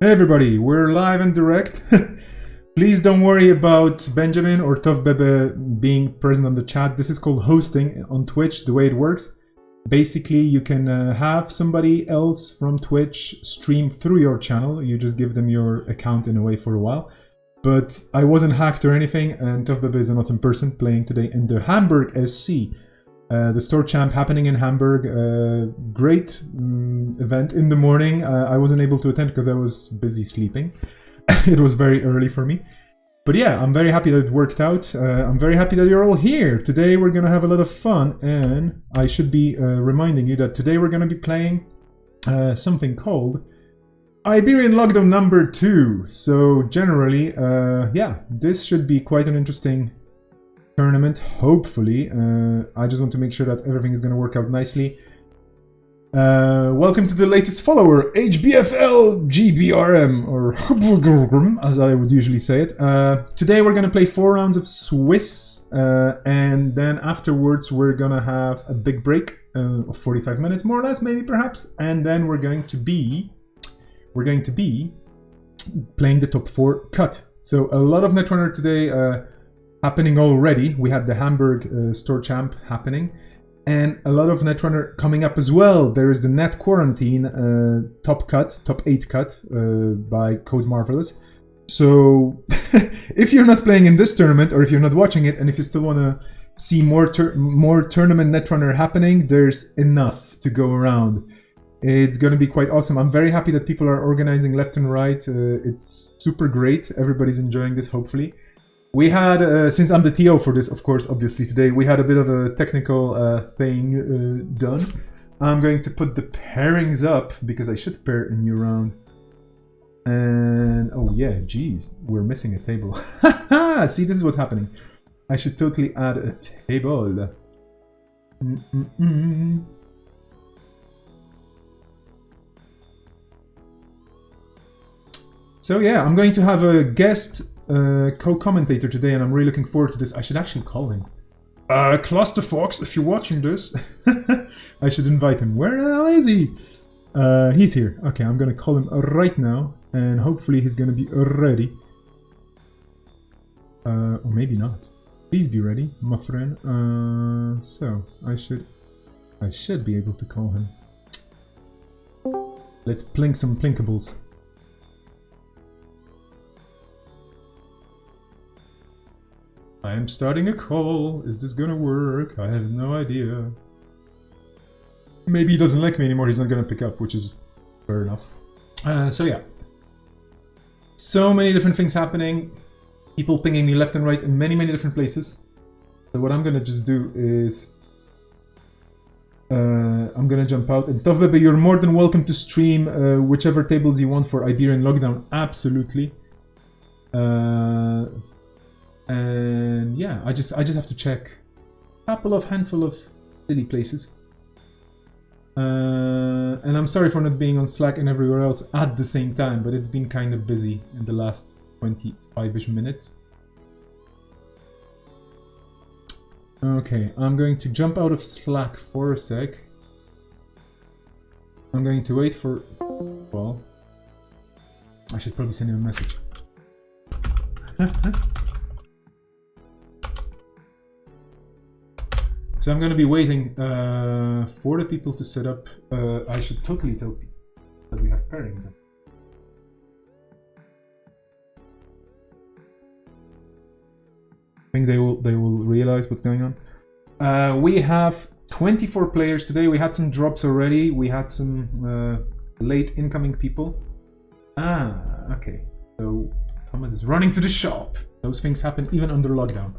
Hey everybody, we're live and direct. Please don't worry about Benjamin or Tough Bebe being present on the chat. This is called hosting on Twitch, the way it works. Basically, you can have somebody else from Twitch stream through your channel. You just give them your account in a way for a while. But I wasn't hacked or anything, and Tough Bebe is an awesome person playing today in the Hamburg SC. The store champ happening in Hamburg. Great event in the morning. I wasn't able to attend because I was busy sleeping. It was very early for me. But yeah, I'm very happy that it worked out. I'm very happy that you're all here. Today we're going to have a lot of fun, and I should be reminding you that today we're going to be playing something called Iberian Lockdown number 2. So generally, yeah, this should be quite an interesting tournament, hopefully. I just want to make sure that everything is going to work out nicely. Welcome to the latest follower, HBFL GBRM, or as I would usually say it. Today we're going to play 4 rounds of Swiss, and then afterwards we're going to have a big break of 45 minutes, more or less, maybe perhaps, and then we're going to be playing the top 4 cut. So a lot of Netrunner today happening already. We had the Hamburg store champ happening, and a lot of Netrunner coming up as well. There is the Net Quarantine top 8 cut by Code Marvelous. So if you're not playing in this tournament, or if you're not watching it, and if you still want to see more tournament Netrunner happening, there's enough to go around. It's going to be quite awesome. I'm very happy that people are organizing left and right. It's super great. Everybody's enjoying this, hopefully. We had, since I'm the TO for this, of course, obviously today, we had a bit of a technical thing done. I'm going to put the pairings up, because I should pair a new round. And, oh yeah, geez, we're missing a table. See, this is what's happening. I should totally add a table. So yeah, I'm going to have a guest co-commentator today, and I'm really looking forward to this. I should actually call him. Cluster Fox, if you're watching this, I should invite him. Where the hell is he? He's here. Okay, I'm gonna call him right now, and hopefully he's gonna be ready. Or maybe not. Please be ready, my friend. So I should be able to call him. Let's plink some plinkables. I am starting a call. Is this gonna work? I have no idea. Maybe he doesn't like me anymore. He's not gonna pick up, which is fair enough. So yeah. So many different things happening. People pinging me left and right in many, many different places. So what I'm gonna just do is... I'm gonna jump out. And Tough Bebe, you're more than welcome to stream whichever tables you want for Iberian Lockdown. Absolutely. And yeah, I just have to check a handful of silly places. And I'm sorry for not being on Slack and everywhere else at the same time, but it's been kind of busy in the last 25-ish minutes. Okay, I'm going to jump out of Slack for a sec. I'm going to wait for... Well, I should probably send him a message. So I'm going to be waiting for the people to set up. I should totally tell people that we have pairings. I think they will realize what's going on. We have 24 players today. We had some drops already. We had some late incoming people. Okay. So Thomas is running to the shop. Those things happen even under lockdown.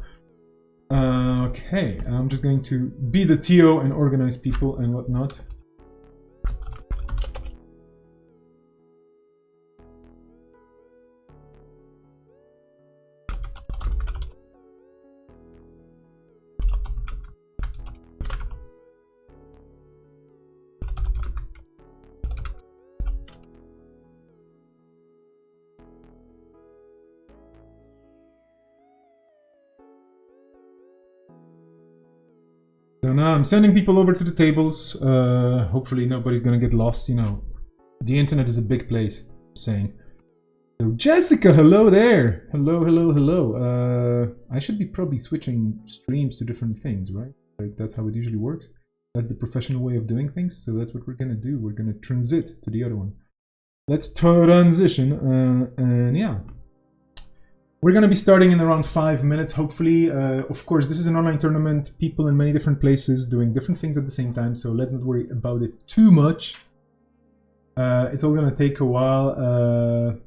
Okay, I'm just going to be the TO and organize people and whatnot. So now I'm sending people over to the tables. Hopefully nobody's gonna get lost, you know. The internet is a big place, saying. So Jessica, hello there. Hello. I should be probably switching streams to different things, right? Like that's how it usually works. That's the professional way of doing things. So that's what we're gonna do. We're gonna transit to the other one. Let's transition, and yeah. We're going to be starting in around 5 minutes, hopefully. Of course, this is an online tournament, people in many different places doing different things at the same time, so let's not worry about it too much. It's all going to take a while.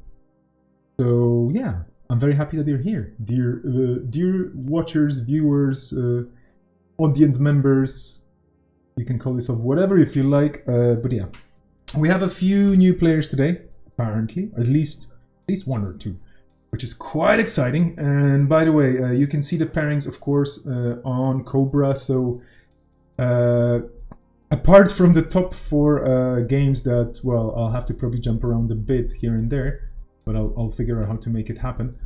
So yeah, I'm very happy that you're here. Dear watchers, viewers, audience members, you can call yourself whatever if you like, but yeah. We have a few new players today, apparently, at least one or two, which is quite exciting. And by the way, you can see the pairings, of course, on Cobra. So apart from the top 4 games that, well, I'll have to probably jump around a bit here and there, but I'll figure out how to make it happen.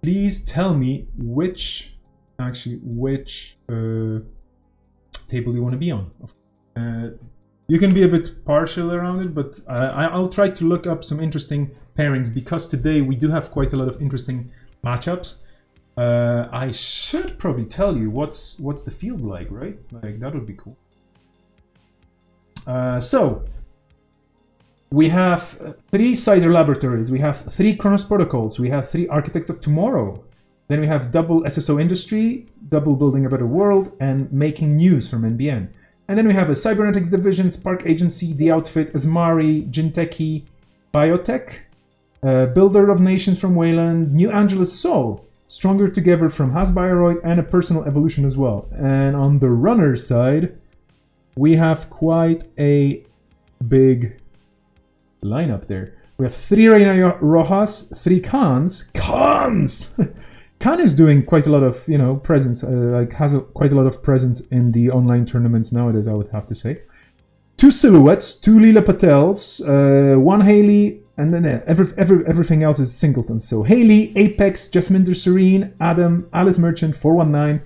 Please tell me which table you want to be on. You can be a bit partial around it, but I'll try to look up some interesting pairings because today we do have quite a lot of interesting matchups. I should probably tell you what's the field like, right? Like that would be cool. So we have 3 Cider Laboratories, we have 3 Kronos Protocols, we have 3 Architects of Tomorrow, then we have double SSO Industry, double Building a Better World, and Making News from NBN. And then we have a Cybernetics Division, Spark Agency, The Outfit, Asmari, Jinteki, Biotech, Builder of Nations from Wayland, New Angeles Soul, Stronger Together from Hasbioroid, and a Personal Evolution as well. And on the runner side, we have quite a big lineup there. We have 3 Reina Rojas, 3 Khans. Khan is doing quite a lot of, presence, quite a lot of presence in the online tournaments nowadays, I would have to say. 2 Silhouettes, 2 Leela Patels, 1 Haley, and then everything else is singletons. So Haley, Apex, Jasminder Serene, Adam, Alice Merchant, 419.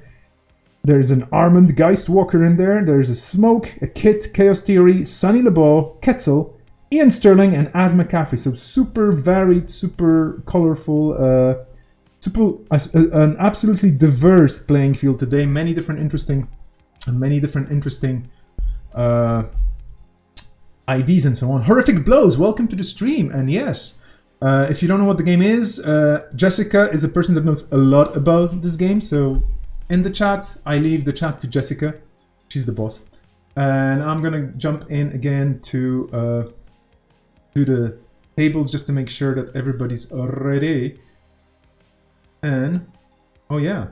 There's an Armand Geist Walker in there. There's a Smoke, a Kit, Chaos Theory, Sunny LeBeau, Ketzel, Ian Sterling, and Az McCaffrey. So super varied, super colorful, an absolutely diverse playing field today. Many different interesting IDs and so on. Horrific Blows, welcome to the stream. And yes, if you don't know what the game is, Jessica is a person that knows a lot about this game. So in the chat, I leave the chat to Jessica. She's the boss. And I'm gonna jump in again to the tables just to make sure that everybody's ready. And, oh yeah,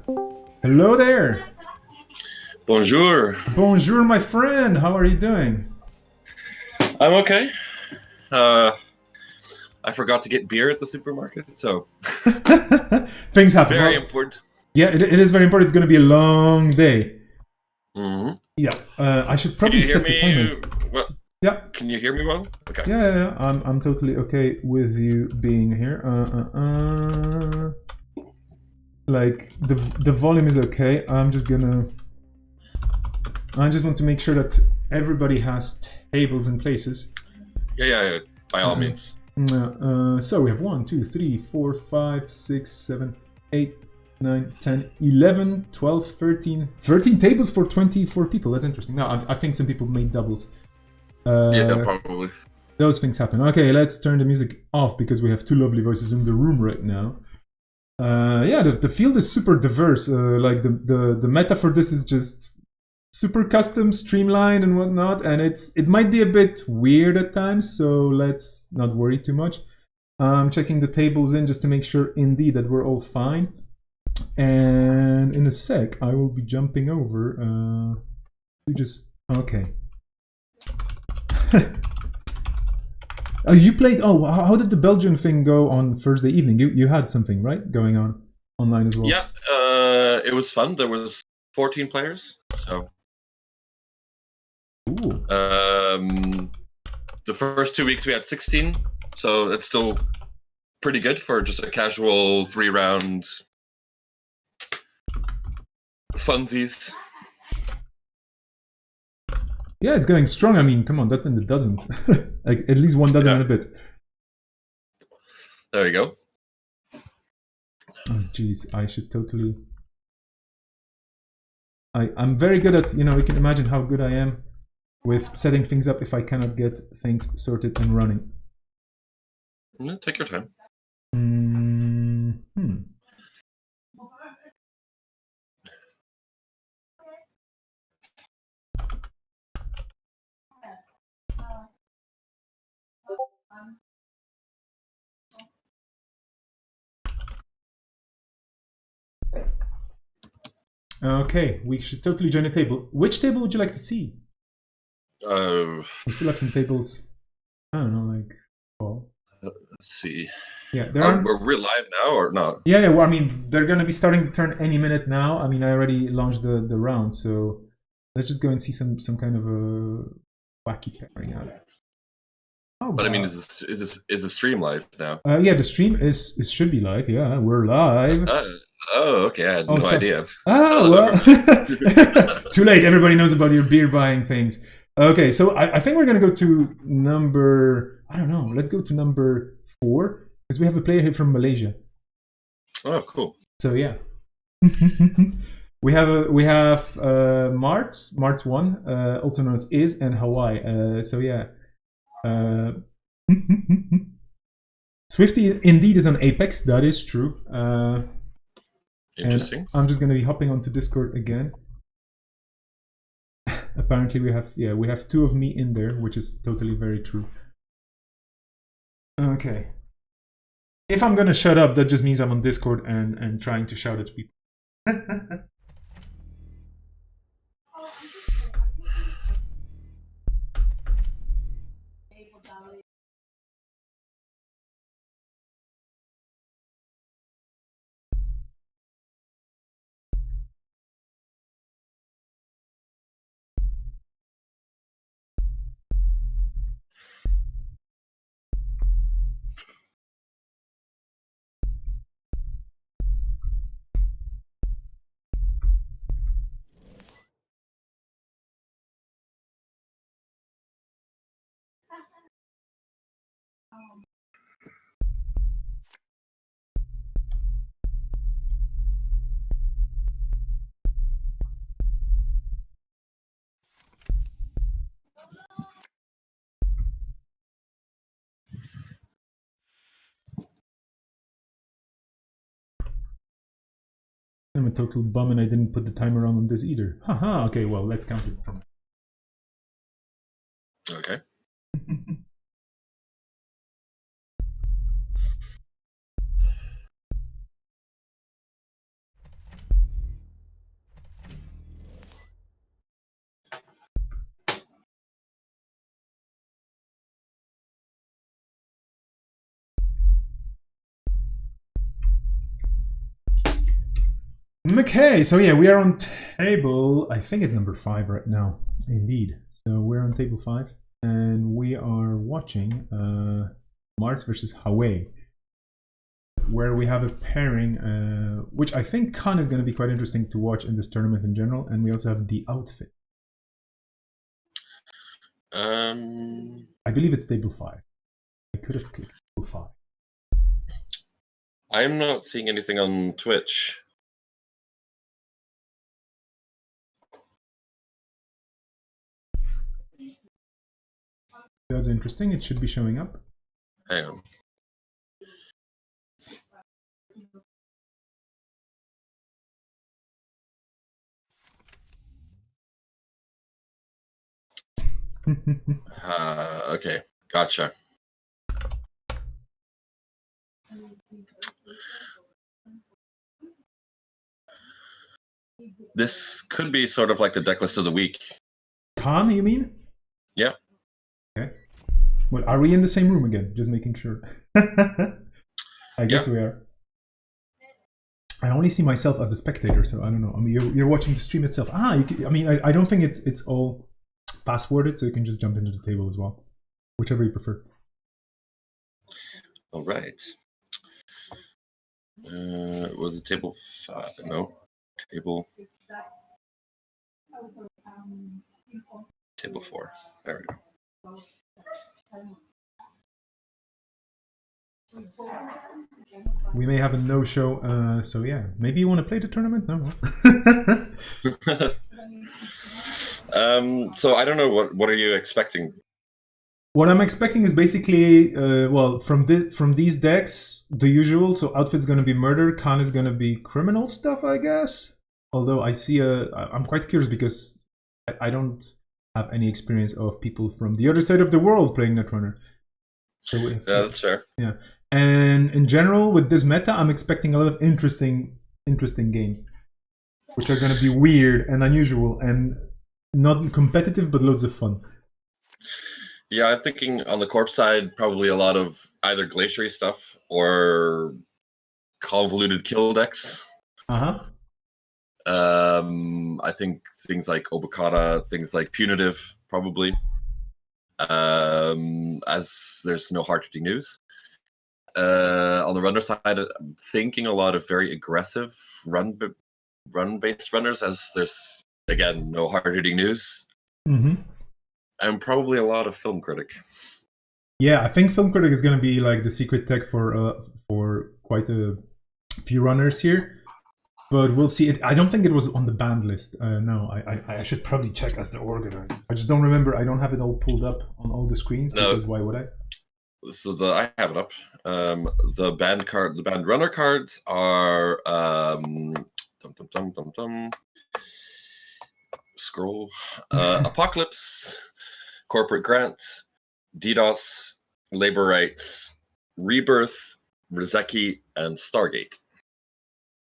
hello there. Bonjour. Bonjour, my friend. How are you doing? I'm okay. I forgot to get beer at the supermarket, so things happen. Very important. Yeah, it is very important. It's going to be a long day. Mm-hmm. Yeah, I should probably set the timer. Well, yeah. Can you hear me well? Okay. Yeah. I'm totally okay with you being here. Like the volume is okay. I just want to make sure that everybody has tables and places. Yeah. By all means. So we have 1, 2, 3, 4, 5, 6, 7, 8, 9, 10, 11, 12, 13 tables for 24 people. That's interesting. No, I think some people made doubles. Yeah, probably. Those things happen. Okay, let's turn the music off because we have 2 lovely voices in the room right now. Yeah, the field is super diverse. Like the meta for this is just super custom, streamlined, and whatnot. And it might be a bit weird at times, so let's not worry too much. I'm checking the tables in just to make sure indeed that we're all fine. And in a sec, I will be jumping over to just okay. You played. Oh, how did the Belgian thing go on Thursday evening? You had something, right, going on online as well? Yeah, it was fun. There was 14 players, so. Ooh. The first 2 weeks we had 16, so it's still pretty good for just a casual 3-round funsies. Yeah, it's going strong. I mean, come on, that's in the dozens. Like at least 1 dozen and a bit. There you go. Oh, jeez, I should totally. I'm very good at, you can imagine how good I am with setting things up if I cannot get things sorted and running. Take your time. Okay, we should totally join a table. Which table would you like to see? We still have some tables. I don't know, like. Oh. Let's see. Yeah, there are. We're live now or not? Yeah. Well, I mean, they're gonna be starting to turn any minute now. I mean, I already launched the round, so let's just go and see some kind of a wacky pairing out. Oh, but I mean, is the stream live now? Yeah, the stream should be live. Yeah, we're live. Okay. I had no idea. Oh, well. Too late. Everybody knows about your beer buying things. Okay, so I think we're going to go to number, I don't know, let's go to number 4, because we have a player here from Malaysia. Oh, cool. So, yeah. we have Marts 1, also known as Is, and Hawaii. So, yeah. Swifty indeed is on Apex, that is true. Interesting. And I'm just going to be hopping onto Discord again. Apparently we have 2 of me in there, which is totally very true. Okay. If I'm going to shut up, that just means I'm on Discord and trying to shout at people. I'm a total bum and I didn't put the timer on this either. Haha, okay, well, let's count it from. Okay. Okay, so yeah, we are on table, I think it's number 5 right now. Indeed. So we're on table 5 and we are watching Mars versus Hawaii, where we have a pairing, which I think Khan is going to be quite interesting to watch in this tournament in general, and we also have the outfit. I believe it's table 5. I could have clicked table 5. I'm not seeing anything on Twitch. That's interesting. It should be showing up. Hang on. Okay, gotcha. This could be sort of like the deck list of the week. Khan, you mean? Yeah. Okay. Well, are we in the same room again? Just making sure. I guess we are. I only see myself as a spectator, so I don't know. I mean, you're watching the stream itself. I don't think it's all passworded, so you can just jump into the table as well, whichever you prefer. All right. Was it table 5? No. Table 4. There we go. We may have a no-show, so yeah. Maybe you want to play the tournament? No. So I don't know what are you expecting? What I'm expecting is basically, well, from these decks, the usual. So outfit's going to be murder, con is going to be criminal stuff, I guess. Although I'm quite curious because I don't have any experience of people from the other side of the world playing Netrunner. So Yeah, that's fair. yeah, and in general with this meta, I'm expecting a lot of interesting games, which are going to be weird and unusual and not competitive, but loads of fun. Yeah, I'm thinking on the corpse side, probably a lot of either glaciary stuff or convoluted kill decks. Uh-huh. I think things like Obokata, things like Punitive, probably. As there's no hard-hitting news. On the runner side, I'm thinking a lot of very aggressive run-based runners, as there's again no hard-hitting news, and probably a lot of film critic. Yeah, I think film critic is going to be like the secret tech for quite a few runners here. But we'll see. I don't think it was on the banned list. No, I should probably check as the organizer. I just don't remember. I don't have it all pulled up on all the screens because why would I? So I have it up. The banned runner cards are scroll, Apocalypse, Corporate Grant, DDoS, Labor Rights, Rebirth, Rizeki, and Stargate.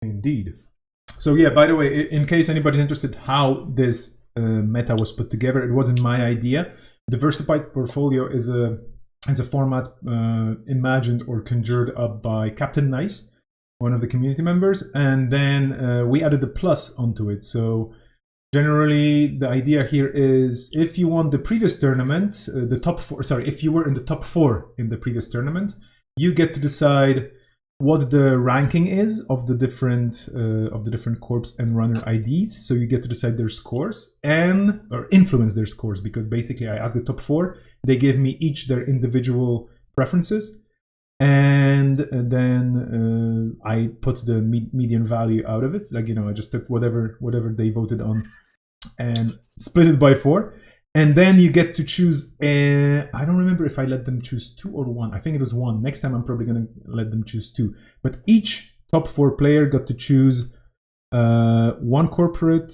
Indeed. So yeah, by the way, in case anybody's interested how this meta was put together, it wasn't my idea. Diversified portfolio is a format imagined or conjured up by Captain Nice, one of the community members, and then we added a plus onto it. So generally, the idea here is if you won the previous tournament, if you were in the top 4 in the previous tournament, you get to decide what the ranking is of the different corps and runner IDs. So you get to decide their scores or influence their scores, because basically I asked the top 4, they gave me each their individual preferences, and then I put the median value out of it. Like, I just took whatever they voted on and split it by 4. And then you get to choose, I don't remember if I let them choose 2 or 1. I think it was 1. Next time I'm probably going to let them choose 2. But each top 4 player got to choose one corp card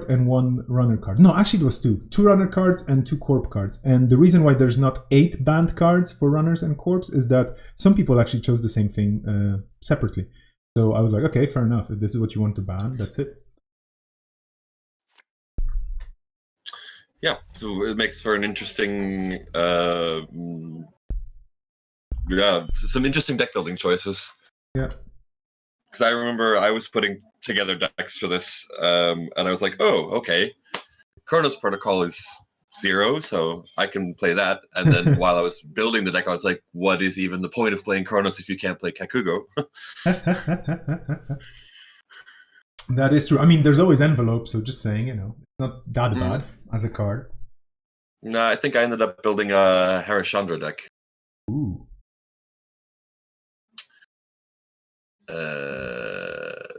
and 1 runner card. No, actually it was 2. 2 runner cards and 2 corp cards. And the reason why there's not 8 banned cards for runners and corps is that some people actually chose the same thing separately. So I was like, okay, fair enough. If this is what you want to ban, that's it. Yeah, so it makes for an interesting, some interesting deck building choices. Yeah. Because I remember I was putting together decks for this, and I was like, oh, okay, Kronos Protocol is 0, so I can play that. And then while I was building the deck, I was like, what is even the point of playing Kronos if you can't play Kakugo? That is true. I mean, there's always envelopes, so just saying, it's not that bad as a card. No, I think I ended up building a Harishchandra deck. Ooh.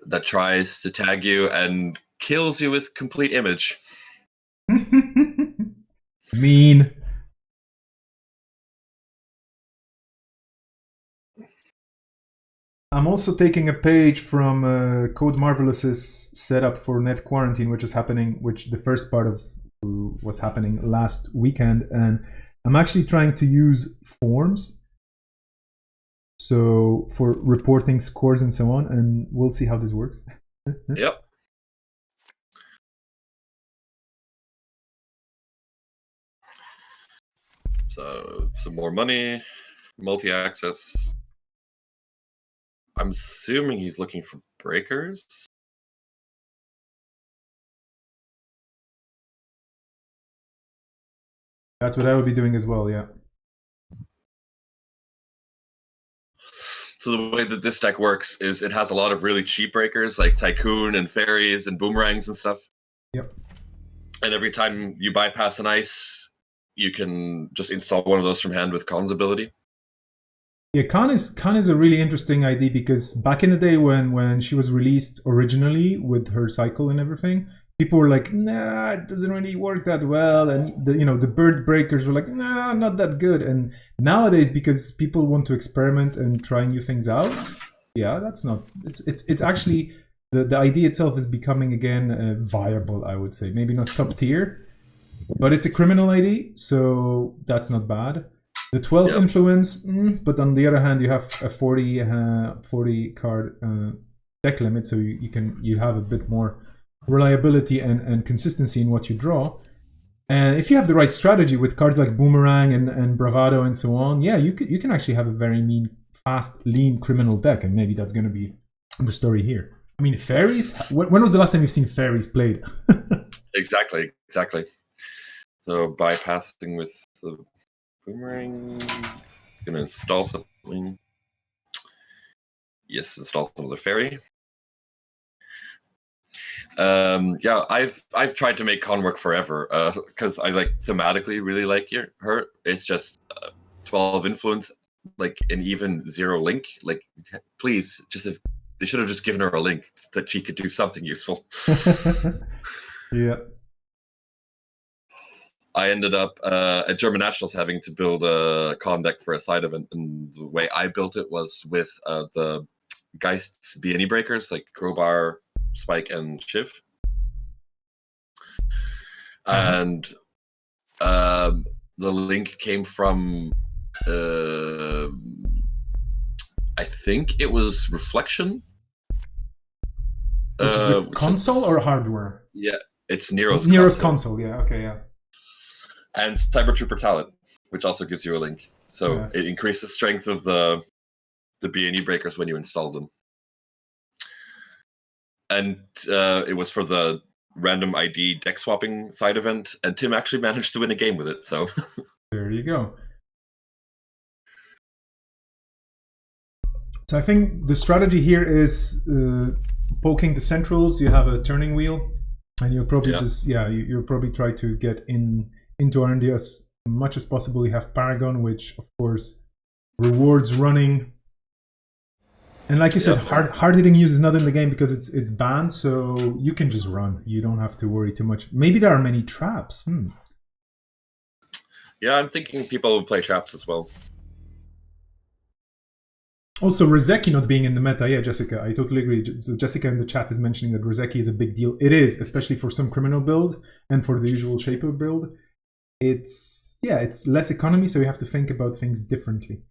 That tries to tag you and kills you with complete image. Mean. I'm also taking a page from Code Marvelous's setup for Net Quarantine, which the first part of was happening last weekend, and I'm actually trying to use forms, so for reporting scores and so on, and we'll see how this works. Yep. So some more money, multi-access. I'm assuming he's looking for breakers. That's what I would be doing as well, yeah. So the way that this deck works is it has a lot of really cheap breakers like Tycoon and Fairies and Boomerangs and stuff. Yep. And every time you bypass an ice, you can just install one of those from hand with Khan's ability. Yeah, Khan is a really interesting ID because back in the day when she was released originally with her cycle and everything, people were like, nah, it doesn't really work that well, and the bird breakers were like, nah, not that good. And nowadays, because people want to experiment and try new things out, yeah, that's not. It's actually the idea itself is becoming again viable. I would say maybe not top tier, but it's a criminal ID, so that's not bad. The 12 Yep. influence, but on the other hand, you have a 40 card deck limit, so you have a bit more reliability and consistency in what you draw. And if you have the right strategy with cards like Boomerang and Bravado and so on, yeah, you can actually have a very mean, fast, lean criminal deck, and maybe that's going to be the story here. I mean, fairies. When was the last time you've seen fairies played? Exactly. So bypassing with the Boomerang, gonna install something. Yes, install some of the fairy. Yeah, I've tried to make Con work forever because I thematically really like her. It's just 12 influence, an even 0 link. Please, if they should have just given her a link that she could do something useful. Yeah. I ended up at German Nationals having to build a Con deck for a side event, and the way I built it was with the Geist's BNE breakers like Crowbar, Spike, and Shiv. And the link came from I think it was Reflection, which is a console or hardware? Yeah, it's Nero's console. Yeah, okay, yeah. And Cyber Trooper Talent, which also gives you a link. So it increases the strength of the BNE breakers when you install them. And it was for the random ID deck swapping side event, and Tim actually managed to win a game with it. So there you go. So I think the strategy here is poking the centrals. You have a turning wheel, and you'll probably you'll probably try to get into R&D as much as possible. You have Paragon, which of course rewards running. And like you said, hard hitting use is not in the game because it's banned, so you can just run. You don't have to worry too much. Maybe there are many traps. Yeah, I'm thinking people will play traps as well. Also, Rozeki not being in the meta. Yeah, Jessica, I totally agree. So Jessica in the chat is mentioning that Rozeki is a big deal. It is, especially for some criminal build and for the usual Shaper build. It's less economy, so you have to think about things differently.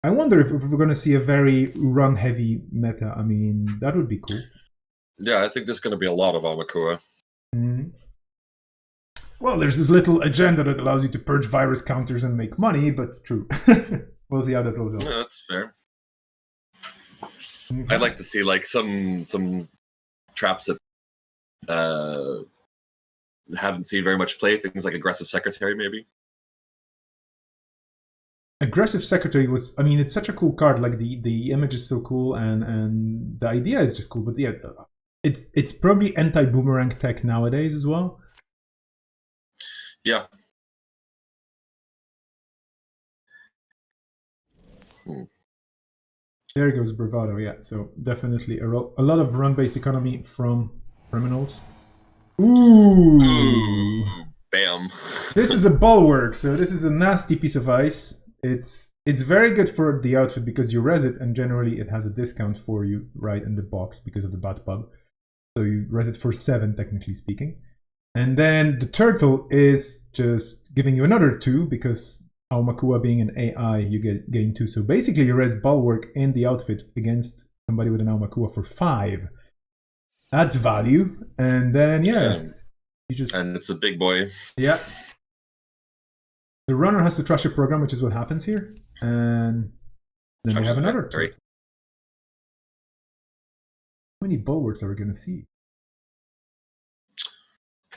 I wonder if we're going to see a very run-heavy meta. I mean, that would be cool. Yeah, I think there's going to be a lot of Amakura. Well, there's this little agenda that allows you to purge virus counters and make money, but true. We'll see how that goes on. Yeah, that's fair. I'd like to see some traps that haven't seen very much play. Things like Aggressive Secretary, maybe. Aggressive Secretary was, I mean, it's such a cool card. Like the image is so cool and the idea is just cool. But yeah, it's probably anti-boomerang tech nowadays as well. Yeah. There goes Bravado, yeah. So definitely a lot of run-based economy from criminals. Ooh. Bam. This is a bulwark, so this is a nasty piece of ice. It's very good for the outfit because you res it, and generally it has a discount for you right in the box because of the Bat Pub. So you res it for 7, technically speaking. And then the turtle is just giving you another 2 because Aumakua being an AI, you gain 2. So basically you res bulwark in the outfit against somebody with an Aumakua for 5. That's value. And then you just, and it's a big boy. Yeah. The runner has to trash a program, which is what happens here. And then they have another turtle. How many bulwarks are we going to see?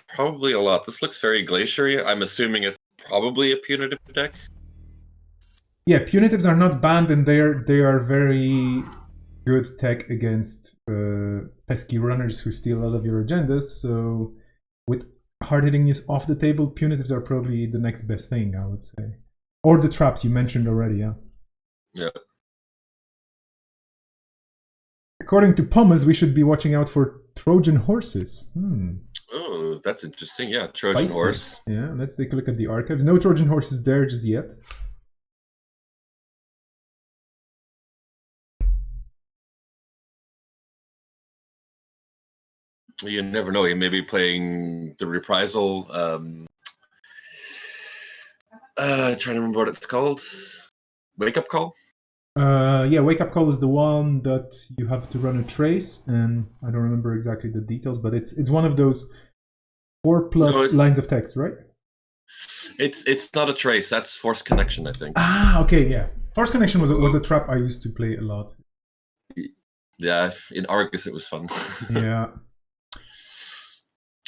Probably a lot. This looks very glaciery. I'm assuming it's probably a punitive deck. Yeah, punitives are not banned, and they are very good tech against pesky runners who steal all of your agendas. So with hard-hitting news off the table, punitives are probably the next best thing, I would say. Or the traps you mentioned already, yeah. Yeah. According to Pumas, we should be watching out for Trojan horses. Oh, that's interesting. Yeah, Trojan Spicy. horse. Yeah, let's take a look at the archives. No Trojan horses there just yet. You never know. He may be playing the reprisal. Trying to remember what it's called. Wake up call. Yeah, Wake Up Call is the one that you have to run a trace, and I don't remember exactly the details, but it's one of those 4+ lines of text, right? It's not a trace. That's forced connection, I think. Ah, okay, yeah. Force Connection was a trap I used to play a lot. Yeah, in Argus it was fun. Yeah.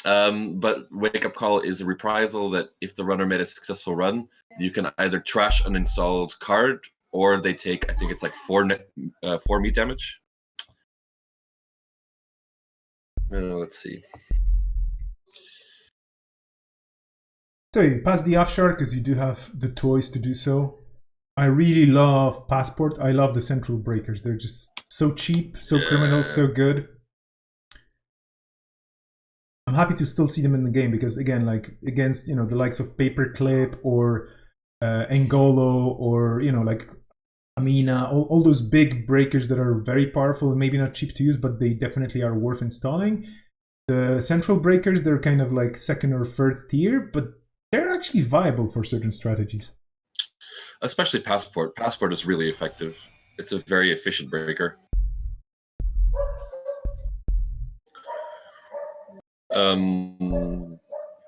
But Wake Up Call is a reprisal that if the runner made a successful run, you can either trash an installed card or they take, I think it's like 4 meat damage. Let's see. So you pass the offshore because you do have the toys to do so. I really love Passport. I love the Central Breakers. They're just so cheap, so criminal, so good. I'm happy to still see them in the game because, again, like against the likes of Paperclip or Engolo or like Amina, all those big breakers that are very powerful and maybe not cheap to use, but they definitely are worth installing. The Central Breakers, they're kind of like second or third tier, but they're actually viable for certain strategies. Especially Passport. Passport is really effective. It's a very efficient breaker.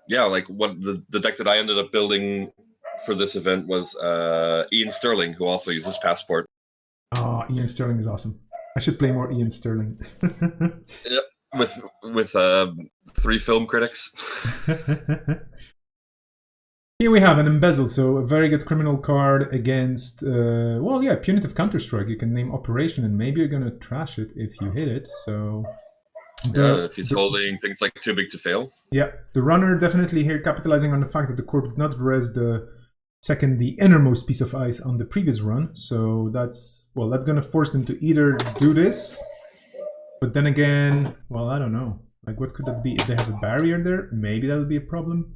Yeah, like what the deck that I ended up building for this event was Ian Sterling, who also uses Passport. Oh, Ian Sterling is awesome. I should play more Ian Sterling. Yep, with 3 film critics. Here we have an Embezzle, so a very good criminal card against, well, yeah, Punitive Counter-Strike. You can name Operation, and maybe you're going to trash it if you hit it, so... Yeah, if he's holding things like Too Big to Fail. Yeah, the runner definitely here capitalizing on the fact that the corp did not res the innermost piece of ice on the previous run, so that's going to force them to either do this, but then again, well, I don't know. Like, what could that be? If they have a barrier there, maybe that would be a problem.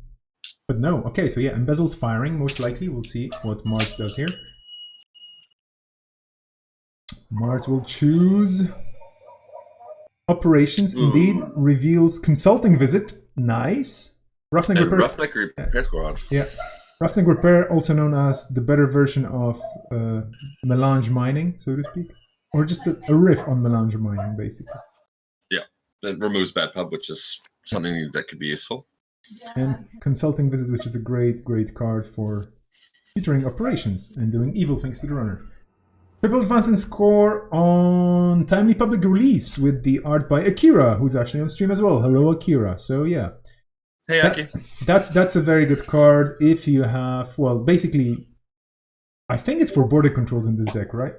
But no. Okay, so yeah, Embezzle's firing, most likely. We'll see what Mars does here. Mars will choose Operations, indeed. Reveals Consulting Visit. Nice. Roughneck Repair Squad. Yeah. Roughneck Repair, also known as the better version of Melange Mining, so to speak. Or just a riff on Melange Mining, basically. Yeah, it removes bad pub, which is something that could be useful. And Consulting Visit, which is a great, great card for featuring operations and doing evil things to the runner. Triple advance and score on timely public release with the art by Akira, who's actually on stream as well. Hello, Akira. So yeah. Hey, Aki. That's a very good card if you have, well, basically, I think it's for border controls in this deck, right?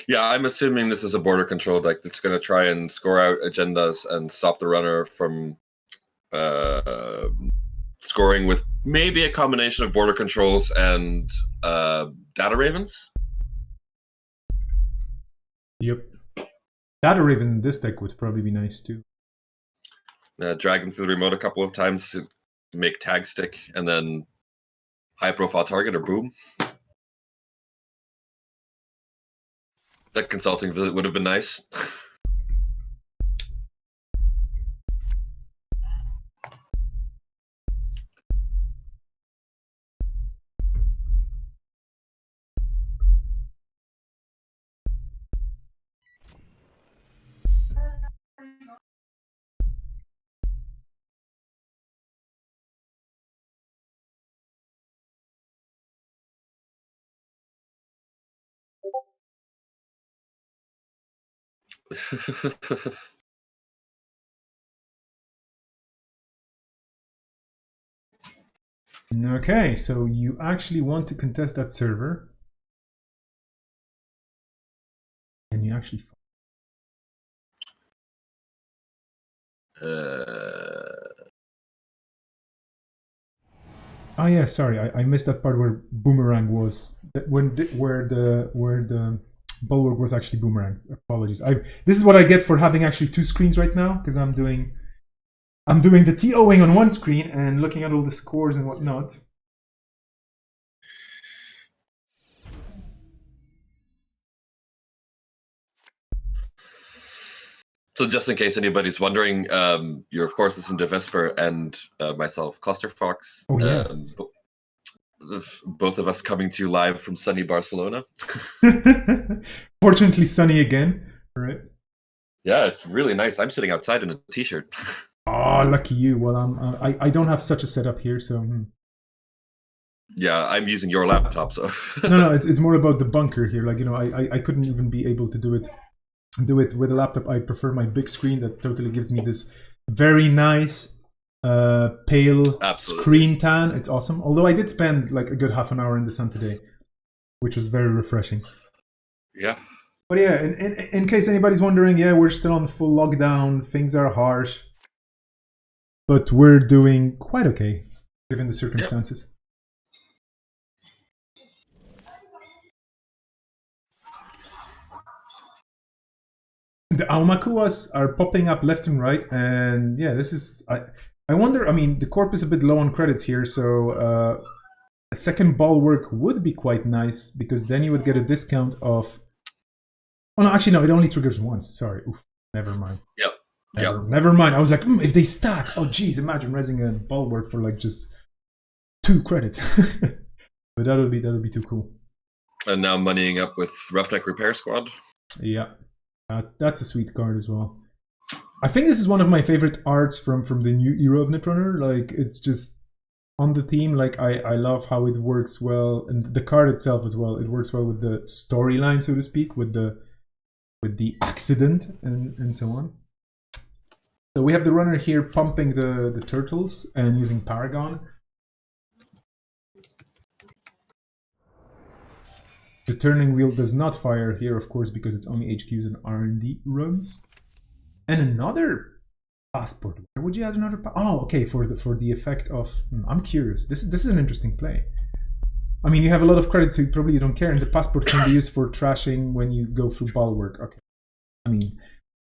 Yeah, I'm assuming this is a border control deck that's going to try and score out agendas and stop the runner from scoring with maybe a combination of border controls and data ravens. Yep. Data Raven in this deck would probably be nice too. Drag them through the remote a couple of times to make tag stick, and then high profile target or boom. That Consulting Visit would have been nice. Okay, so you actually want to contest that server. And you actually... Oh yeah, sorry, I missed that part where boomerang was where the bulwark was actually boomerang. Apologies. This is what I get for having actually two screens right now, because I'm doing the TOing on one screen and looking at all the scores and whatnot. So just in case anybody's wondering, you're of course listening to Vesper and myself, Clusterfox. Oh yeah. Both of us coming to you live from sunny Barcelona. Fortunately sunny again, right? Yeah, it's really nice. I'm sitting outside in a t-shirt. Oh, lucky you. Well, I don't have such a setup here, so. Yeah, I'm using your laptop, so. No, it's more about the bunker here. Like, I couldn't even be able to do it with a laptop. I prefer my big screen that totally gives me this very nice pale screen tan. It's awesome. Although I did spend like a good half an hour in the sun today, which was very refreshing. Yeah. But yeah, in case anybody's wondering, yeah, we're still on full lockdown. Things are harsh, but we're doing quite okay given the circumstances. Yep. The Aumakuas are popping up left and right, and yeah, this is. I wonder. I mean, the corp is a bit low on credits here, so a second bulwark would be quite nice because then you would get a discount of. Oh no, actually no, it only triggers once. Sorry, oof, never mind. Yep. Never mind. I was like, if they stack, oh geez, imagine resing a bulwark for like just 2 credits. But that would be too cool. And now moneying up with Roughneck Repair Squad. Yeah. That's a sweet card as well. I think this is one of my favorite arts from the new era of Netrunner. Like, it's just on the theme. Like, I love how it works well, and the card itself as well. It works well with the storyline, so to speak, with the accident and so on. So we have the runner here pumping the turtles and using Paragon. The turning wheel does not fire here, of course, because it's only HQs and R&D runs. And another passport. Where would you add another? Oh, okay, for the effect of. I'm curious. This is an interesting play. I mean, you have a lot of credits, so you probably don't care, and the passport can be used for trashing when you go through bulwark. Okay. I mean,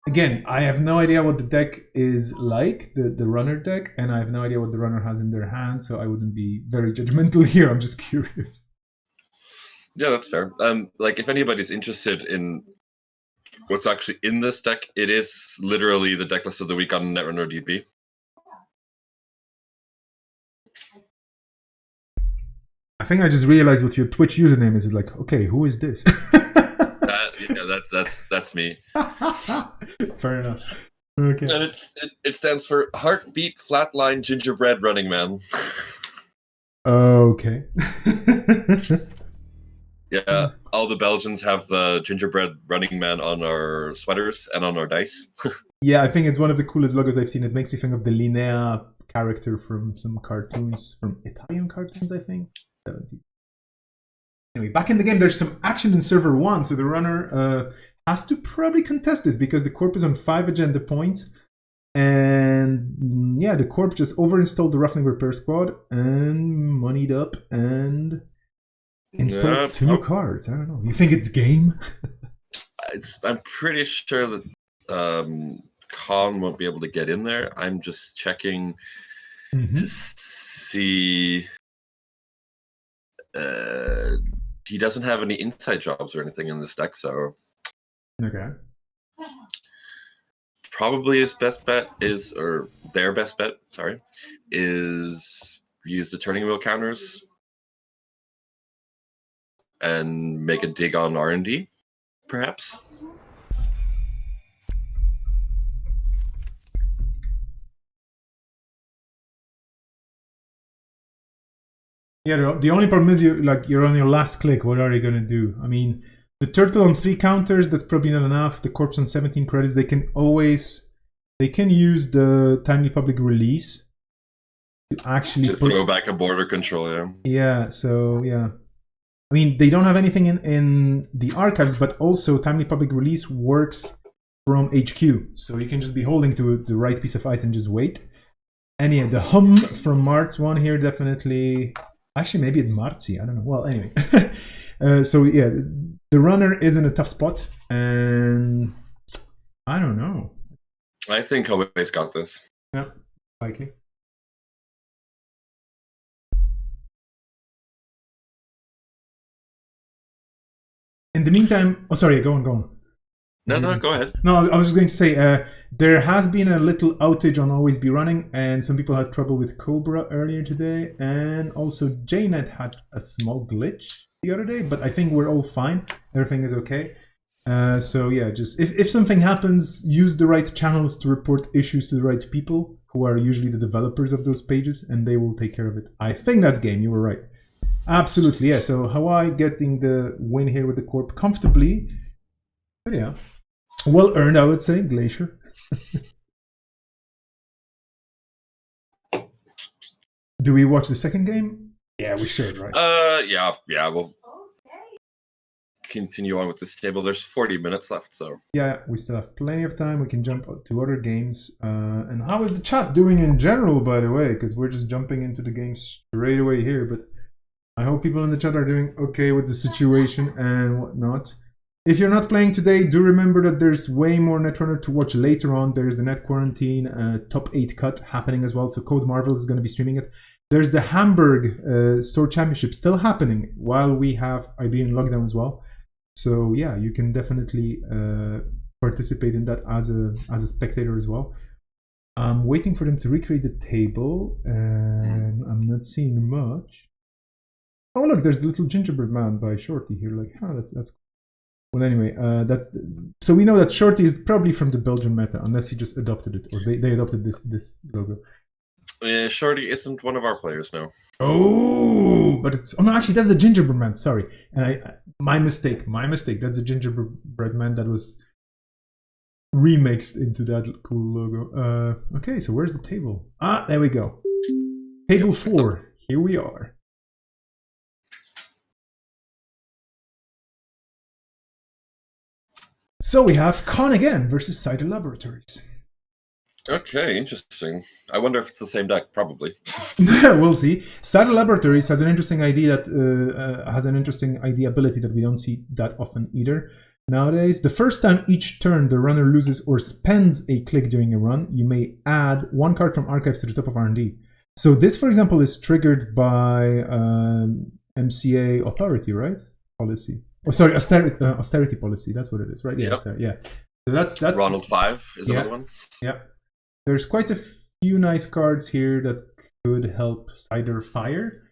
again, I have no idea what the deck is like, the runner deck, and I have no idea what the runner has in their hand, so I wouldn't be very judgmental here. I'm just curious. Yeah, that's fair. Like, if anybody's interested in what's actually in this deck, it is literally the deck list of the week on Netrunner DB. I think I just realized what your Twitch username is. It's like, okay, who is this? Yeah, that's me. Fair enough. Okay. And it stands for Heartbeat Flatline Gingerbread Running Man. Okay. Yeah, all the Belgians have the gingerbread running man on our sweaters and on our dice. Yeah, I think it's one of the coolest logos I've seen. It makes me think of the Linnea character from some cartoons, from Italian cartoons, I think. 70s. Anyway, back in the game, there's some action in server 1, so the runner has to probably contest this because the corp is on 5 agenda points. And yeah, the corp just overinstalled the Roughneck Repair Squad and moneyed up and installed 2 new cards. I don't know. You think it's game? I'm pretty sure that Khan won't be able to get in there. I'm just checking to see. He doesn't have any inside jobs or anything in this deck, so okay. Probably his best bet is, or their best bet, sorry, is use the turning wheel counters and make a dig on R&D, perhaps. Yeah, the only problem is you're on your last click. What are you gonna do? I mean, the turtle on 3 counters, that's probably not enough. The corpse on 17 credits, they can use the timely public release to actually throw back a border control. Yeah. Yeah. So yeah, I mean, they don't have anything in the archives, but also timely public release works from HQ, so you can just be holding to the right piece of ice and just wait. And yeah, the hum from Mart's one here definitely. Actually, maybe it's Marzi. I don't know. Well, anyway. So yeah, the runner is in a tough spot, and I don't know. I think Kobe's got this. Yeah, likely. In the meantime, oh sorry, go on. No, go ahead. No, I was just going to say there has been a little outage on Always Be Running, and some people had trouble with Cobra earlier today, and also JNet had a small glitch the other day, but I think we're all fine. Everything is okay. So yeah, just if something happens, use the right channels to report issues to the right people, who are usually the developers of those pages, and they will take care of it. I think that's game. You were right. Absolutely, yeah. So Hawaii getting the win here with the Corp comfortably. But yeah, well earned, I would say. Glacier. Do we watch the second game? Yeah, we should, right? Yeah. We'll continue on with this table. There's 40 minutes left, so yeah, we still have plenty of time. We can jump to other games. And how is the chat doing in general, by the way? Because we're just jumping into the game straight away here. But I hope people in the chat are doing okay with the situation and whatnot. If you're not playing today, do remember that there's way more Netrunner to watch later on. There's the Net Quarantine top 8 cut happening as well. So Code Marvels is going to be streaming it. There's the Hamburg Store Championship still happening while we have Iberian lockdown as well. So yeah, you can definitely participate in that as a spectator as well. I'm waiting for them to recreate the table, and I'm not seeing much. Oh look, there's the little gingerbread man by Shorty here. Like, oh, that's cool. Well, anyway, so we know that Shorty is probably from the Belgian meta, unless he just adopted it, or they adopted this logo. Shorty isn't one of our players now. Oh, but it's no, actually that's a gingerbread man. Sorry, and my mistake. That's a gingerbread man that was remixed into that cool logo. Okay, so where's the table? Ah, there we go. Table 4. Here we are. So we have Con again versus Cider Laboratories. Okay, interesting. I wonder if it's the same deck. Probably. We'll see. Cider Laboratories has an interesting idea ability that we don't see that often either nowadays. The first time each turn the runner loses or spends a click during a run, you may add 1 card from archives to the top of R&D. So this, for example, is triggered by MCA authority, right? Policy. Oh, sorry, austerity policy. That's what it is, right? Yeah, yep. Yeah. So that's Ronald 5 is another one. Yeah. There's quite a few nice cards here that could help Cider fire,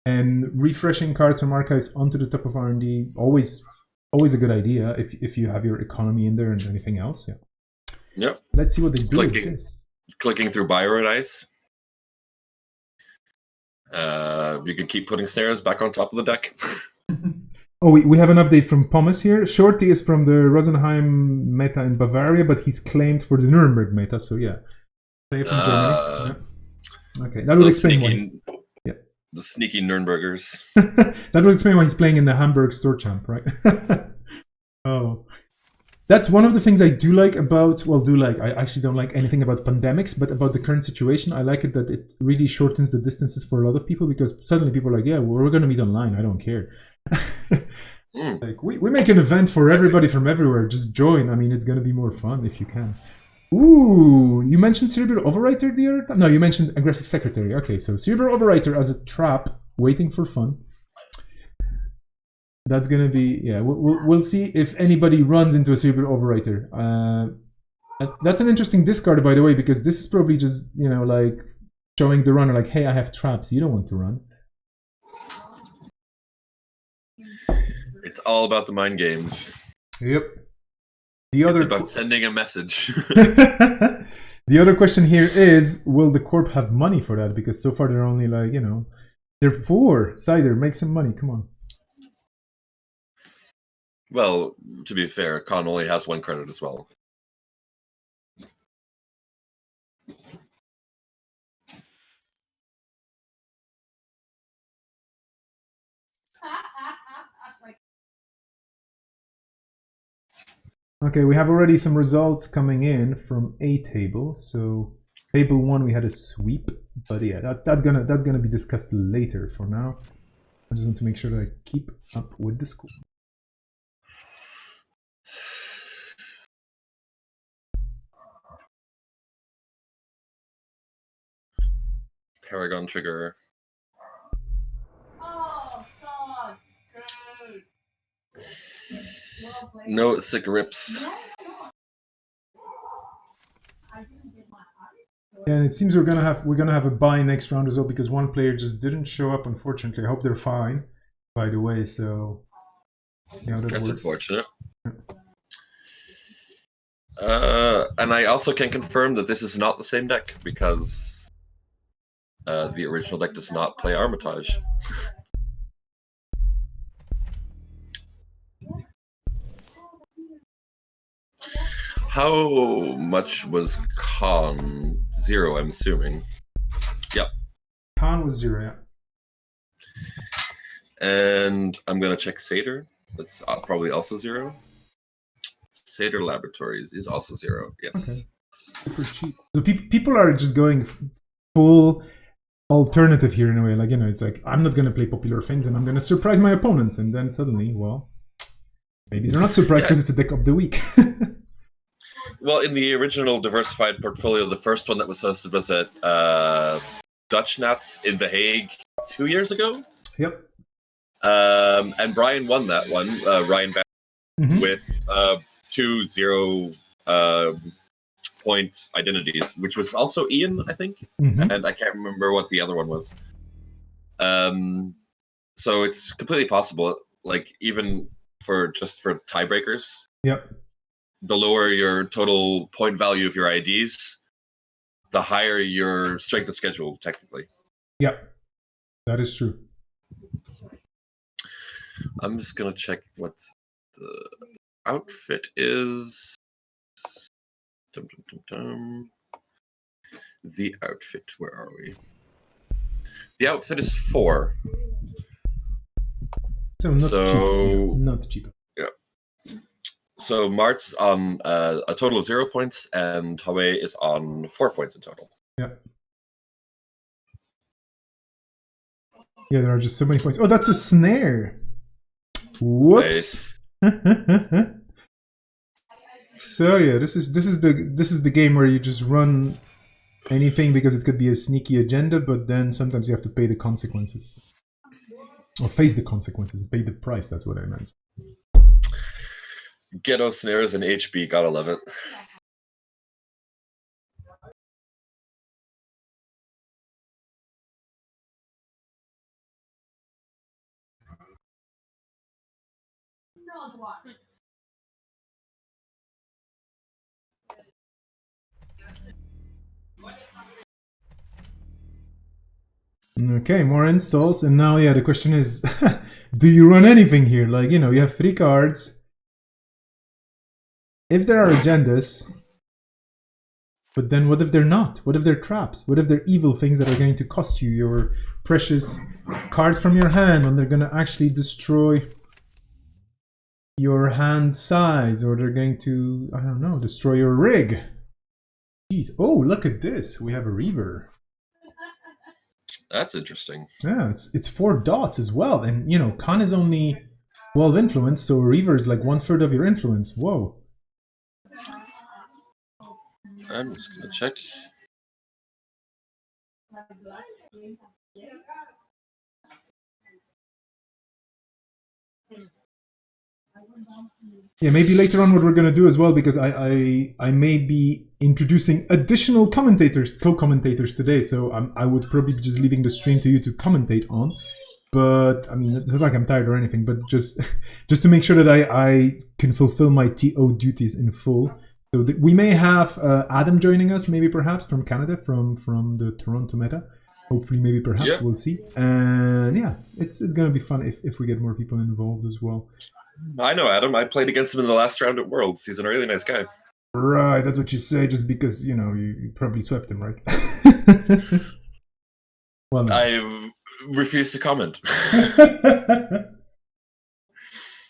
and refreshing cards from archives onto the top of R&D always a good idea if you have your economy in there and anything else. Yeah. Yep. Let's see what they do with this. Clicking through Bio and Ice. You can keep putting snares back on top of the deck. Oh, we have an update from Pomus here. Shorty is from the Rosenheim meta in Bavaria, but he's claimed for the Nuremberg meta. So yeah, player from Germany. Yeah. Okay, that would explain why. Yeah, the sneaky Nürnbergers. That would explain why he's playing in the Hamburg Store Champ, right? Oh, that's one of the things I do like about. I actually don't like anything about pandemics, but about the current situation, I like it that it really shortens the distances for a lot of people, because suddenly people are like, yeah, we're going to meet online. I don't care. Like we make an event for everybody from everywhere. Just join. I mean, it's going to be more fun if you can. Ooh, you mentioned Cerebral Overwriter the other time? No, you mentioned Aggressive Secretary. Okay, so Cerebral Overwriter as a trap, waiting for fun. That's gonna be, yeah. We'll see if anybody runs into a Cerebral Overwriter. That's an interesting discard, by the way, because this is probably just, like showing the runner, like, hey, I have traps. You don't want to run. It's all about the mind games. Yep. It's about sending a message. The other question here is, will the Corp have money for that? Because so far they're only like, they're poor. Cider, make some money. Come on. Well, to be fair, Con only has 1 credit as well. Okay, we have already some results coming in from A table. So Table 1 we had a sweep, but yeah, that's gonna be discussed later. For now, I just want to make sure that I keep up with the score. Paragon trigger. No sick rips. And it seems we're gonna have a bye next round as well, because one player just didn't show up, unfortunately. I hope they're fine, by the way. So yeah, that's unfortunate. And I also can confirm that this is not the same deck, because the original deck does not play Armitage. How much was Khan? 0, I'm assuming. Yep. Khan was 0, yeah. And I'm gonna check Seder. That's probably also 0. Seder Laboratories is also 0. Yes. Okay. Super cheap. So people are just going full alternative here in a way. Like, you know, it's like, I'm not gonna play popular things and I'm gonna surprise my opponents, and then suddenly, well, maybe they're not surprised because it's a deck of the week. Well, in the original diversified portfolio, the first one that was hosted was at Dutch Nats in The Hague 2 years ago. Yep. And Brian won that one, Ryan Van, with 2 0-point identities, which was also Ian, I think. And I can't remember what the other one was. So it's completely possible, like, even for tiebreakers. Yep. The lower your total point value of your IDs, the higher your strength of schedule, technically. Yep. That is true. I'm just going to check what the outfit is. The outfit, where are we? The outfit is 4. So not cheap. Yeah, not cheap. Yeah. So Mart's on a total of 0 points, and Hawaii is on 4 points in total. Yeah. Yeah, there are just so many points. Oh, that's a snare. Whoops. Nice. So yeah, this is the game where you just run anything because it could be a sneaky agenda, but then sometimes you have to pay the consequences. Or face the consequences, pay the price, that's what I meant. Ghetto snares and HB, gotta love it. Okay, more installs, and now, yeah, the question is, do you run anything here? Like, you know, you have 3 cards. If there are agendas, but then what if they're not? What if they're traps? What if they're evil things that are going to cost you your precious cards from your hand, and they're going to actually destroy your hand size, or they're going to, I don't know, destroy your rig? Jeez. Oh, look at this. We have a Reaver. That's interesting. Yeah, it's 4 dots as well. And, you know, Khan is only 12 influence, so Reaver is like 1/3 of your influence. Whoa. I'm just going to check. Yeah, maybe later on what we're going to do as well, because I may be introducing additional commentators, co-commentators today, so I would probably be just leaving the stream to you to commentate on. But, I mean, it's not like I'm tired or anything, but just to make sure that I can fulfill my TO duties in full. So we may have Adam joining us, maybe perhaps, from Canada, from the Toronto meta. Hopefully, maybe perhaps, yeah. We'll see. And yeah, it's going to be fun if we get more people involved as well. I know Adam. I played against him in the last round at Worlds. He's a really nice guy. Right, that's what you say, just because, you know, you probably swept him, right? Well, no. I refuse to comment.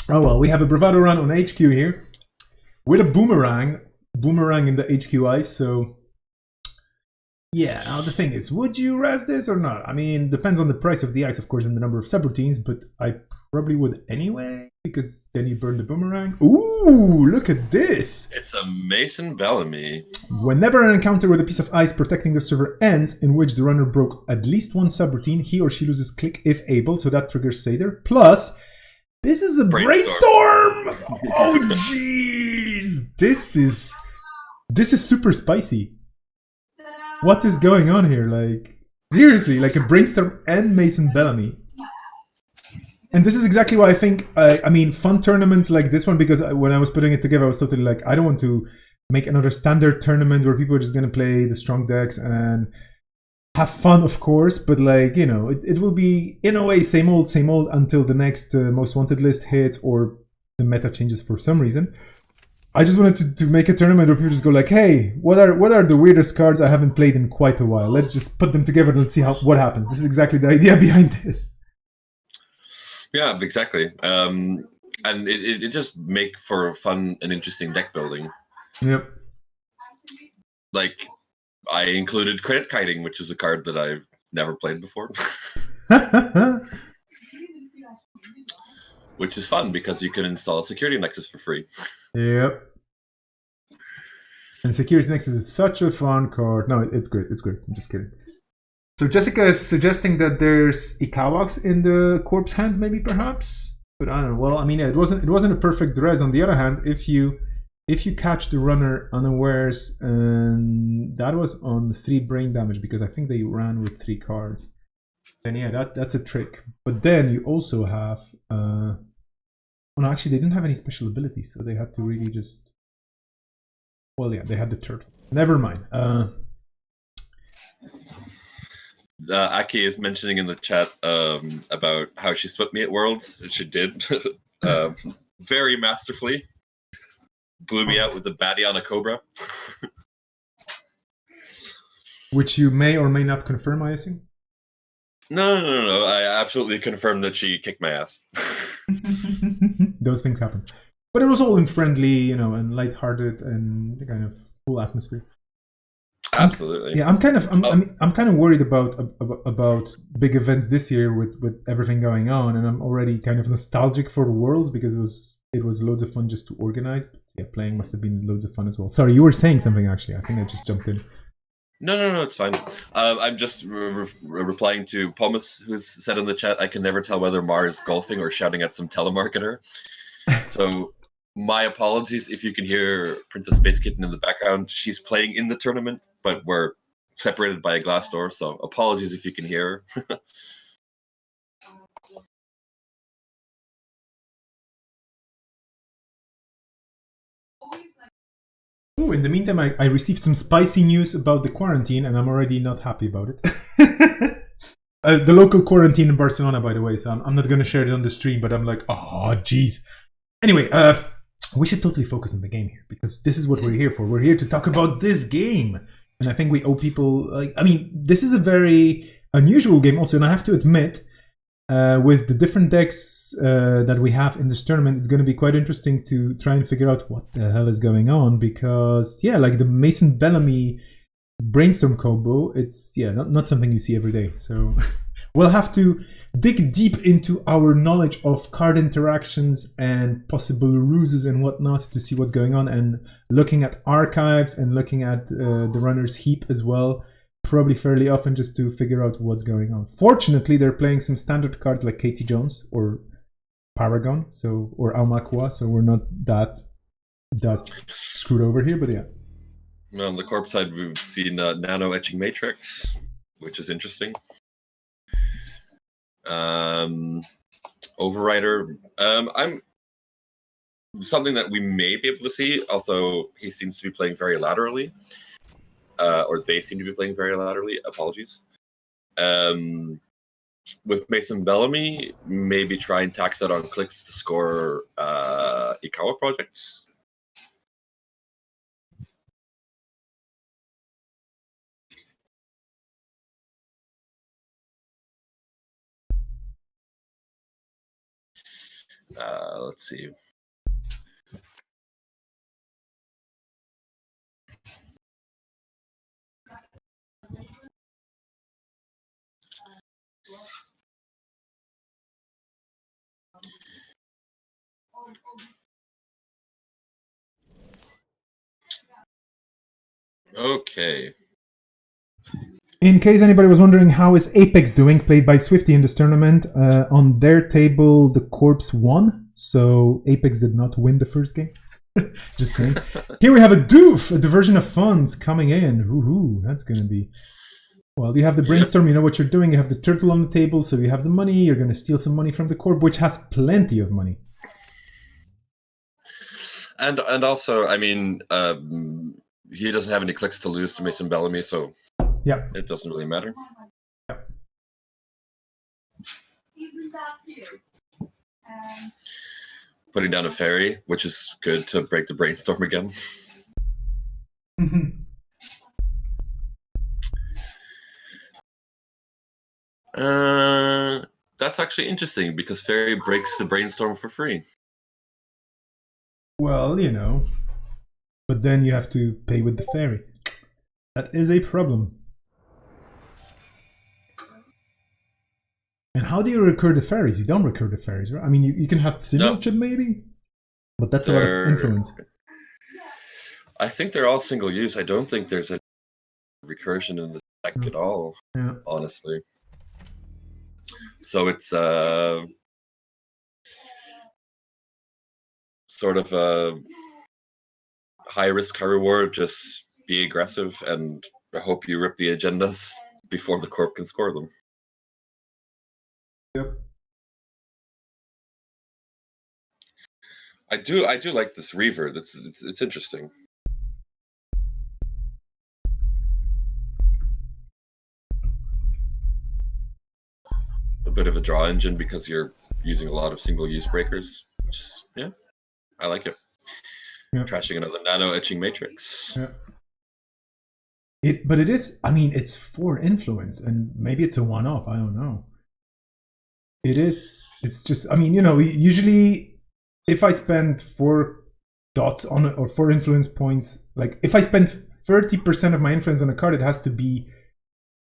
Oh well, we have a Bravado run on HQ here with a boomerang in the HQ ice, so Yeah, now the thing is, would you res this or not? I mean, depends on the price of the ice, of course, and the number of subroutines, but I probably would anyway, because then you burn the boomerang. Ooh, look at this! It's a Mason Bellamy. Whenever an encounter with a piece of ice protecting the server ends, in which the runner broke at least one subroutine, he or she loses click if able, so that triggers Seder. Plus, this is a brainstorm! Oh, jeez! This is super spicy. What is going on here? Like, seriously, like a brainstorm and Mason Bellamy. And this is exactly why I think, I mean, fun tournaments like this one, because when I was putting it together, I was totally like, I don't want to make another standard tournament where people are just going to play the strong decks and have fun, of course, but like, you know, it will be, in a way, same old until the next most wanted list hits or the meta changes for some reason. I just wanted to make a tournament where people just go like, hey, what are the weirdest cards I haven't played in quite a while? Let's just put them together and see what happens. This is exactly the idea behind this. Yeah, exactly. And it just make for fun and interesting deck building. Yep. Like, I included Credit Kiting, which is a card that I've never played before. Which is fun because you can install Security Nexus for free. Yep. And Security Nexus is such a fun card. No, it's great. It's great. I'm just kidding. So Jessica is suggesting that there's Ikawax in the corpse hand, maybe perhaps. But I don't know. Well, I mean, it wasn't a perfect res. On the other hand, if you catch the runner unawares, and that was on 3 brain damage because I think they ran with 3 cards. Then yeah, that's a trick. But then you also have. Oh no, actually they didn't have any special abilities, so they had to really just. Well, yeah, they had the turtle. Never mind. Aki is mentioning in the chat about how she swept me at Worlds. She did. Very masterfully. Blew me out with a baddie on a cobra. Which you may or may not confirm, I assume? No. I absolutely confirmed that she kicked my ass. Those things happen. But it was all in friendly, you know, and lighthearted and kind of cool atmosphere. Absolutely. I'm kind of worried about big events this year with everything going on, and I'm already kind of nostalgic for Worlds because it was loads of fun just to organize. But yeah, playing must have been loads of fun as well. Sorry, you were saying something actually. I think I just jumped in. No, it's fine. I'm just replying to Pomus, who's said in the chat, I can never tell whether Mar is golfing or shouting at some telemarketer. So my apologies if you can hear Princess Space Kitten in the background. She's playing in the tournament, but we're separated by a glass door, so apologies if you can hear her. Ooh, in the meantime, I received some spicy news about the quarantine, and I'm already not happy about it. The local quarantine in Barcelona, by the way, so I'm not going to share it on the stream, but I'm like, oh, jeez. Anyway, we should totally focus on the game here, because this is what we're here for. We're here to talk about this game. And I think we owe people, like, I mean, this is a very unusual game also, and I have to admit, with the different decks that we have in this tournament, it's going to be quite interesting to try and figure out what the hell is going on, because, yeah, like the Mason Bellamy brainstorm combo, it's, yeah, not something you see every day. So we'll have to dig deep into our knowledge of card interactions and possible ruses and whatnot to see what's going on, and looking at archives and looking at the runner's heap as well, probably fairly often, just to figure out what's going on. Fortunately, they're playing some standard cards like Katie Jones or Paragon, or Aumakua, so we're not that screwed over here, but yeah. On the corp side, we've seen Nano Etching Matrix, which is interesting. Overrider. I'm something that we may be able to see, although he seems to be playing very laterally. Or they seem to be playing very laterally. Apologies. With Mason Bellamy, maybe try and tax that on clicks to score Ikawa projects. Let's see. Okay. In case anybody was wondering, how is Apex doing, played by Swifty in this tournament? On their table, the Corpse won, so Apex did not win the first game. Just saying. Here we have a Doof, a diversion of funds coming in. Woohoo, that's going to be... Well, you have the brainstorm, you know what you're doing. You have the turtle on the table, so you have the money. You're going to steal some money from the Corp, which has plenty of money. And also, I mean, he doesn't have any clicks to lose to Mason Bellamy, so yeah, it doesn't really matter. Yeah. Putting down a fairy, which is good to break the brainstorm again. That's actually interesting because fairy breaks the brainstorm for free. Well, you know, but then you have to pay with the fairy. That is a problem. And how do you recur the fairies? You don't recur the fairies, right? I mean, you can have single chip maybe, but that's a lot of influence. I think they're all single use. I don't think there's a recursion in the deck at all, honestly. So it's sort of a high risk, high reward. Just be aggressive and I hope you rip the agendas before the Corp can score them. Yep. I do like this Reaver. It's interesting. A bit of a draw engine because you're using a lot of single-use breakers. Yeah, I like it. Yep. Trashing another nano etching matrix. Yep. But it is, I mean, it's 4 influence, and maybe it's a one-off. I don't know. It's just, I mean, you know, usually if I spend 4 dots on it or 4 influence points, like if I spend 30% of my influence on a card, it has to be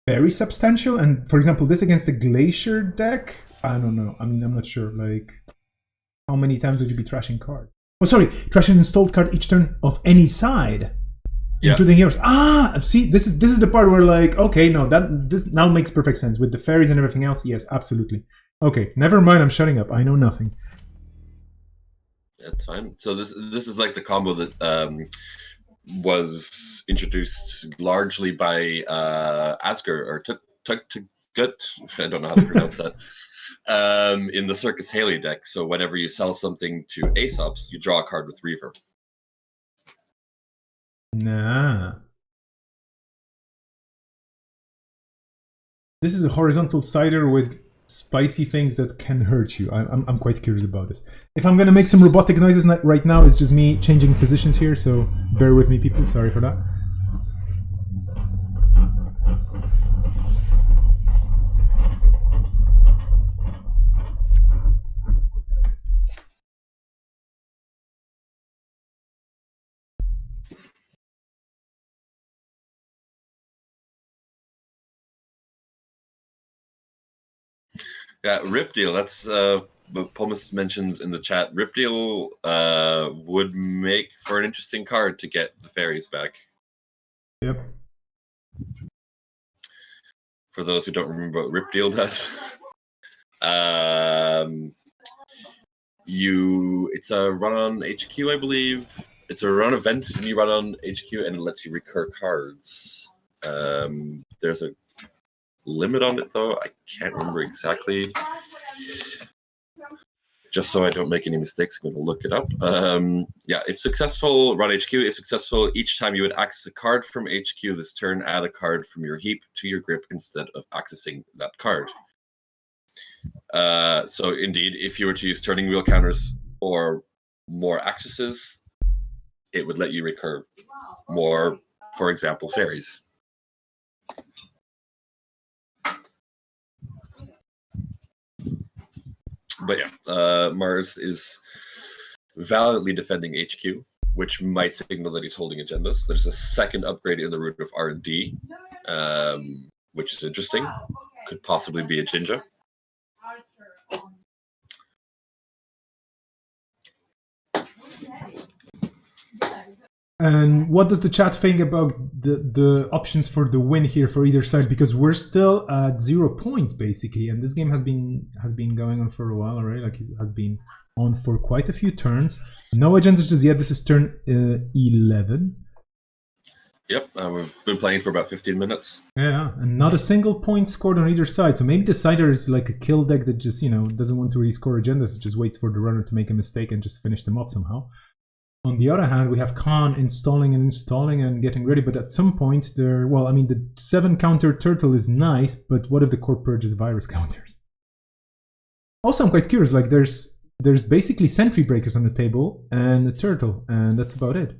very substantial. And for example, this against the Glacier deck, I don't know. I mean, I'm not sure. Like, how many times would you be trashing cards? Oh, sorry, trash an installed card each turn of any side, including yours. Ah, see, this is the part where like, okay, no, this now makes perfect sense with the fairies and everything else. Yes, absolutely. Okay, never mind. I'm shutting up. I know nothing. That's fine. So this is like the combo that was introduced largely by Asger or Gut. I don't know how to pronounce that. In the Circus Haley deck. So whenever you sell something to Aesops, you draw a card with Reaver. Nah. This is a horizontal cider with spicy things that can hurt you. I'm quite curious about this. If I'm gonna make some robotic noises right now, it's just me changing positions here, so bear with me, people. Sorry for that. Yeah, Rip Deal. That's what Pumice mentions in the chat. Rip Deal would make for an interesting card to get the fairies back. Yep. For those who don't remember what Rip Deal does, it's a run on HQ, I believe. It's a run event, and you run on HQ, and it lets you recur cards. There's a limit on it, though. I can't remember exactly. Just so I don't make any mistakes, I'm going to look it up. Yeah, if successful, run HQ. If successful, each time you would access a card from HQ this turn, add a card from your heap to your grip instead of accessing that card. So indeed, if you were to use turning wheel counters or more accesses, it would let you recur more, for example, fairies. But yeah, Mars is valiantly defending HQ, which might signal that he's holding agendas. There's a second upgrade in the root of R&D, which is interesting. Could possibly be a Jinja. And what does the chat think about the options for the win here for either side? Because we're still at 0 points basically, and this game has been going on for a while already. Like it has been on for quite a few turns. No agendas just yet. This is turn 11. Yep, we've been playing for about 15 minutes. Yeah, and not a single point scored on either side. So maybe the cider is like a kill deck that just doesn't want to really score agendas. It just waits for the runner to make a mistake and just finish them off somehow. On the other hand, we have Khan installing and getting ready, but at some point the 7 counter turtle is nice, but what if the core purges virus counters? Also, I'm quite curious, like there's basically sentry breakers on the table and a turtle, and that's about it.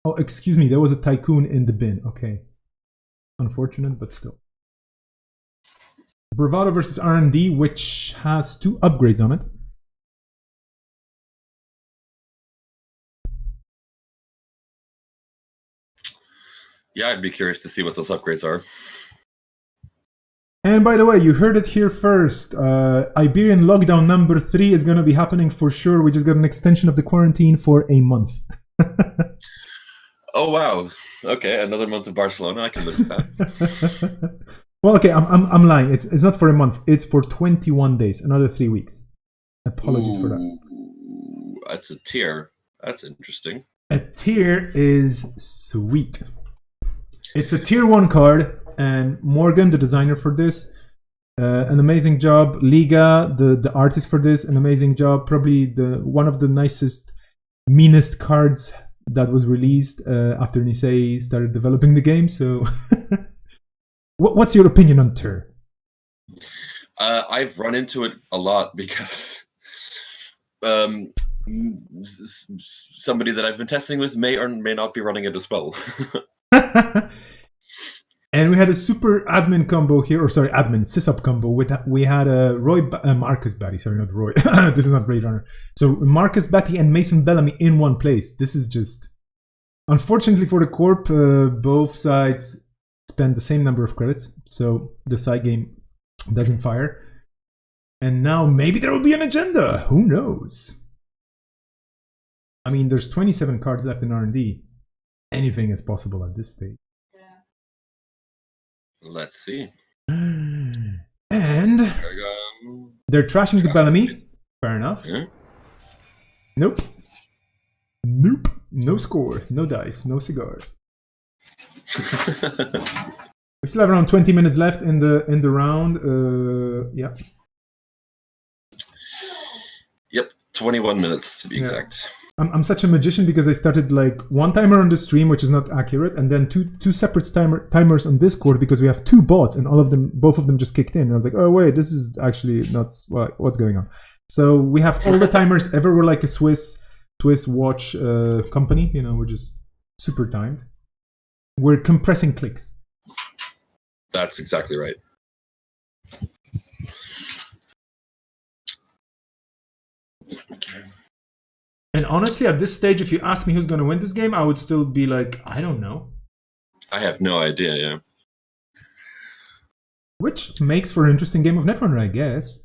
Oh, excuse me, there was a tycoon in the bin, okay. Unfortunate, but still. Bravado versus R&D, which has 2 upgrades on it. Yeah, I'd be curious to see what those upgrades are. And by the way, you heard it here first. Iberian lockdown number 3 is going to be happening for sure. We just got an extension of the quarantine for a month. Oh wow! Okay, another month of Barcelona. I can live with that. Well, okay, I'm lying. It's not for a month. It's for 21 days, another 3 weeks. Apologies for that. That's a tier. That's interesting. A tier is sweet. It's a tier 1 card, and Morgan, the designer for this, an amazing job. Liga, the artist for this, an amazing job. Probably one of the nicest, meanest cards that was released after Nisei started developing the game. So, what's your opinion on Tur? I've run into it a lot because somebody that I've been testing with may or may not be running it as well. And we had a super admin combo here, or sorry, admin sysop combo. We had a Marcus Batty, sorry, not Roy. This is not Blade Runner. So Marcus Batty and Mason Bellamy in one place. This is just, unfortunately for the corp, both sides spend the same number of credits, so the side game doesn't fire. And now maybe there will be an agenda. Who knows? I mean, there's 27 cards left in R&D. Anything is possible at this stage. Let's see. And they're trashing the Bellamy. Fair enough. Yeah. Nope. No score. No dice. No cigars. We still have around 20 minutes left in the round. Yeah. Yep. 21 minutes to be exact. I'm such a magician because I started like 1 timer on the stream, which is not accurate, and then two separate timers on Discord because we have 2 bots and both of them just kicked in. And I was like, oh wait, this is actually not what's going on. So we have all the timers ever. We're like a Swiss watch company. We're just super timed. We're compressing clicks. That's exactly right. Okay. And honestly, at this stage, if you ask me who's going to win this game, I would still be like, I don't know. I have no idea, yeah. Which makes for an interesting game of Netrunner, I guess.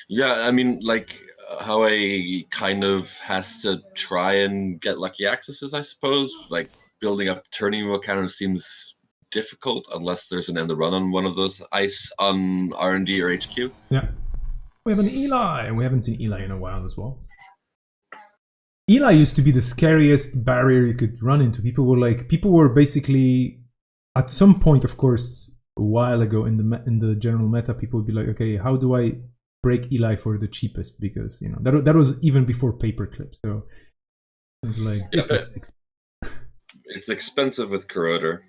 Yeah, I mean, like, how I kind of has to try and get lucky accesses, I suppose. Like, building up turning wheel counters seems difficult unless there's an end run on one of those ice on R&D or HQ. Yeah. We have an Eli. We haven't seen Eli in a while as well. Eli used to be the scariest barrier you could run into. People were basically, at some point, of course, a while ago in the general meta, people would be like, okay, how do I break Eli for the cheapest? Because that was even before paperclip. So it was like, it's expensive with Corroder.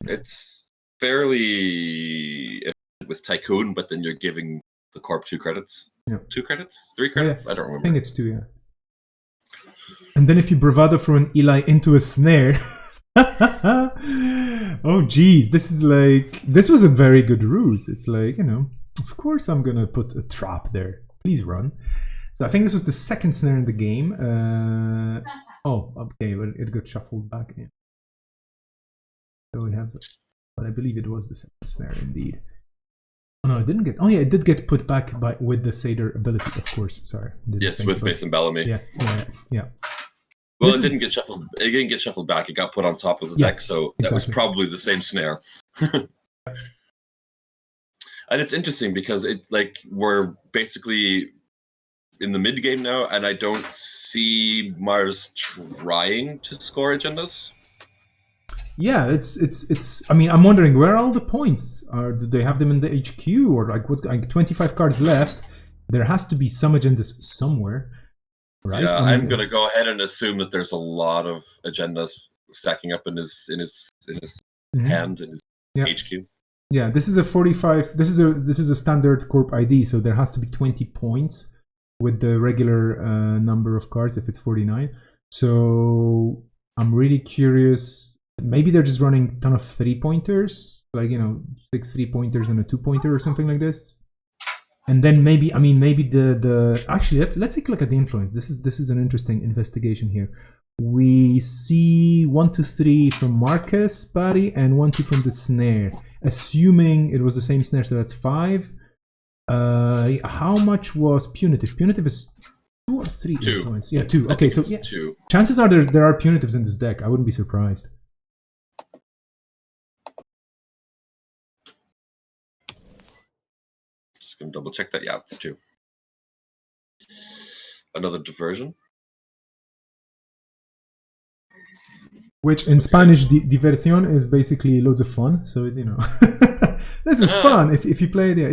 It's fairly with Tycoon, but then you're giving the corp 2 credits. Yeah. 2 credits? 3 credits? Yeah. I don't remember. I think it's 2, yeah. And then if you bravado throw an Eli into a snare. Oh geez, this was a very good ruse. It's like, of course I'm gonna put a trap there. Please run. So I think this was the 2nd snare in the game. Oh, okay, well it got shuffled back in. So we have, but I believe it was the 2nd snare indeed. Oh no, it didn't get. Oh yeah, it did get put back with the Satyr ability, of course. Sorry. Yes, with Mason Bellamy. Yeah. Well, it didn't get shuffled. It didn't get shuffled back. It got put on top of the deck, so that was probably the same snare. And it's interesting because it's like we're basically in the mid game now, and I don't see Mars trying to score agendas. Yeah, it's. I mean, I'm wondering where all the points are. Do they have them in the HQ or like what's like 25 cards left? There has to be some agendas somewhere, right? Yeah, I'm gonna go ahead and assume that there's a lot of agendas stacking up in his hand in his HQ. Yeah, this is a 45. This is a standard Corp ID, so there has to be 20 points with the regular number of cards if it's 49. So I'm really curious. Maybe they're just running a ton of 3-pointers, like 6 3-pointers and a 2-pointer or something like this. And then maybe the actually let's take a look at the influence. This is an interesting investigation here. We see 1, 2, 3 from Marcus Barry and 1, 2 from the snare. Assuming it was the same snare, so that's 5. How much was punitive? Punitive is 2 or 3 2. Influence. Yeah, 2. Okay, so 2. Chances are there are punitives in this deck. I wouldn't be surprised. Just gonna double check that. Yeah, it's 2. Another diversion. Which in Spanish, diversión is basically loads of fun. So it's this is fun if you play it. Yeah,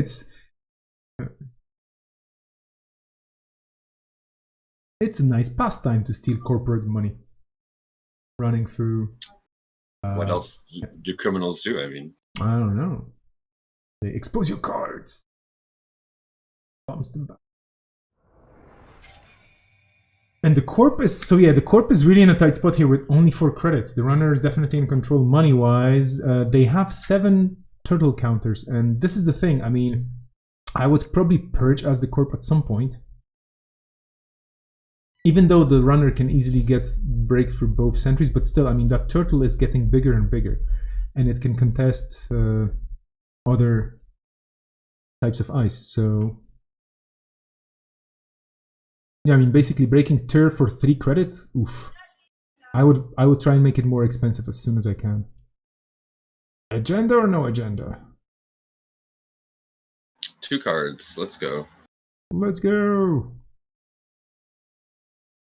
it's a nice pastime to steal corporate money. Running through. What else do criminals do? I mean, I don't know. They expose your cards. Bombs them back. And the Corp is the Corp is really in a tight spot here with only 4 credits. The runner is definitely in control money-wise. They have 7 turtle counters, and this is the thing. I mean, I would probably purge as the Corp at some point. Even though the runner can easily break through both sentries, but still, I mean, that turtle is getting bigger and bigger, and it can contest other types of ice. So yeah, I mean, basically breaking turf for 3 credits. Oof. I would try and make it more expensive as soon as I can. Agenda or no agenda? 2 cards. Let's go. Let's go.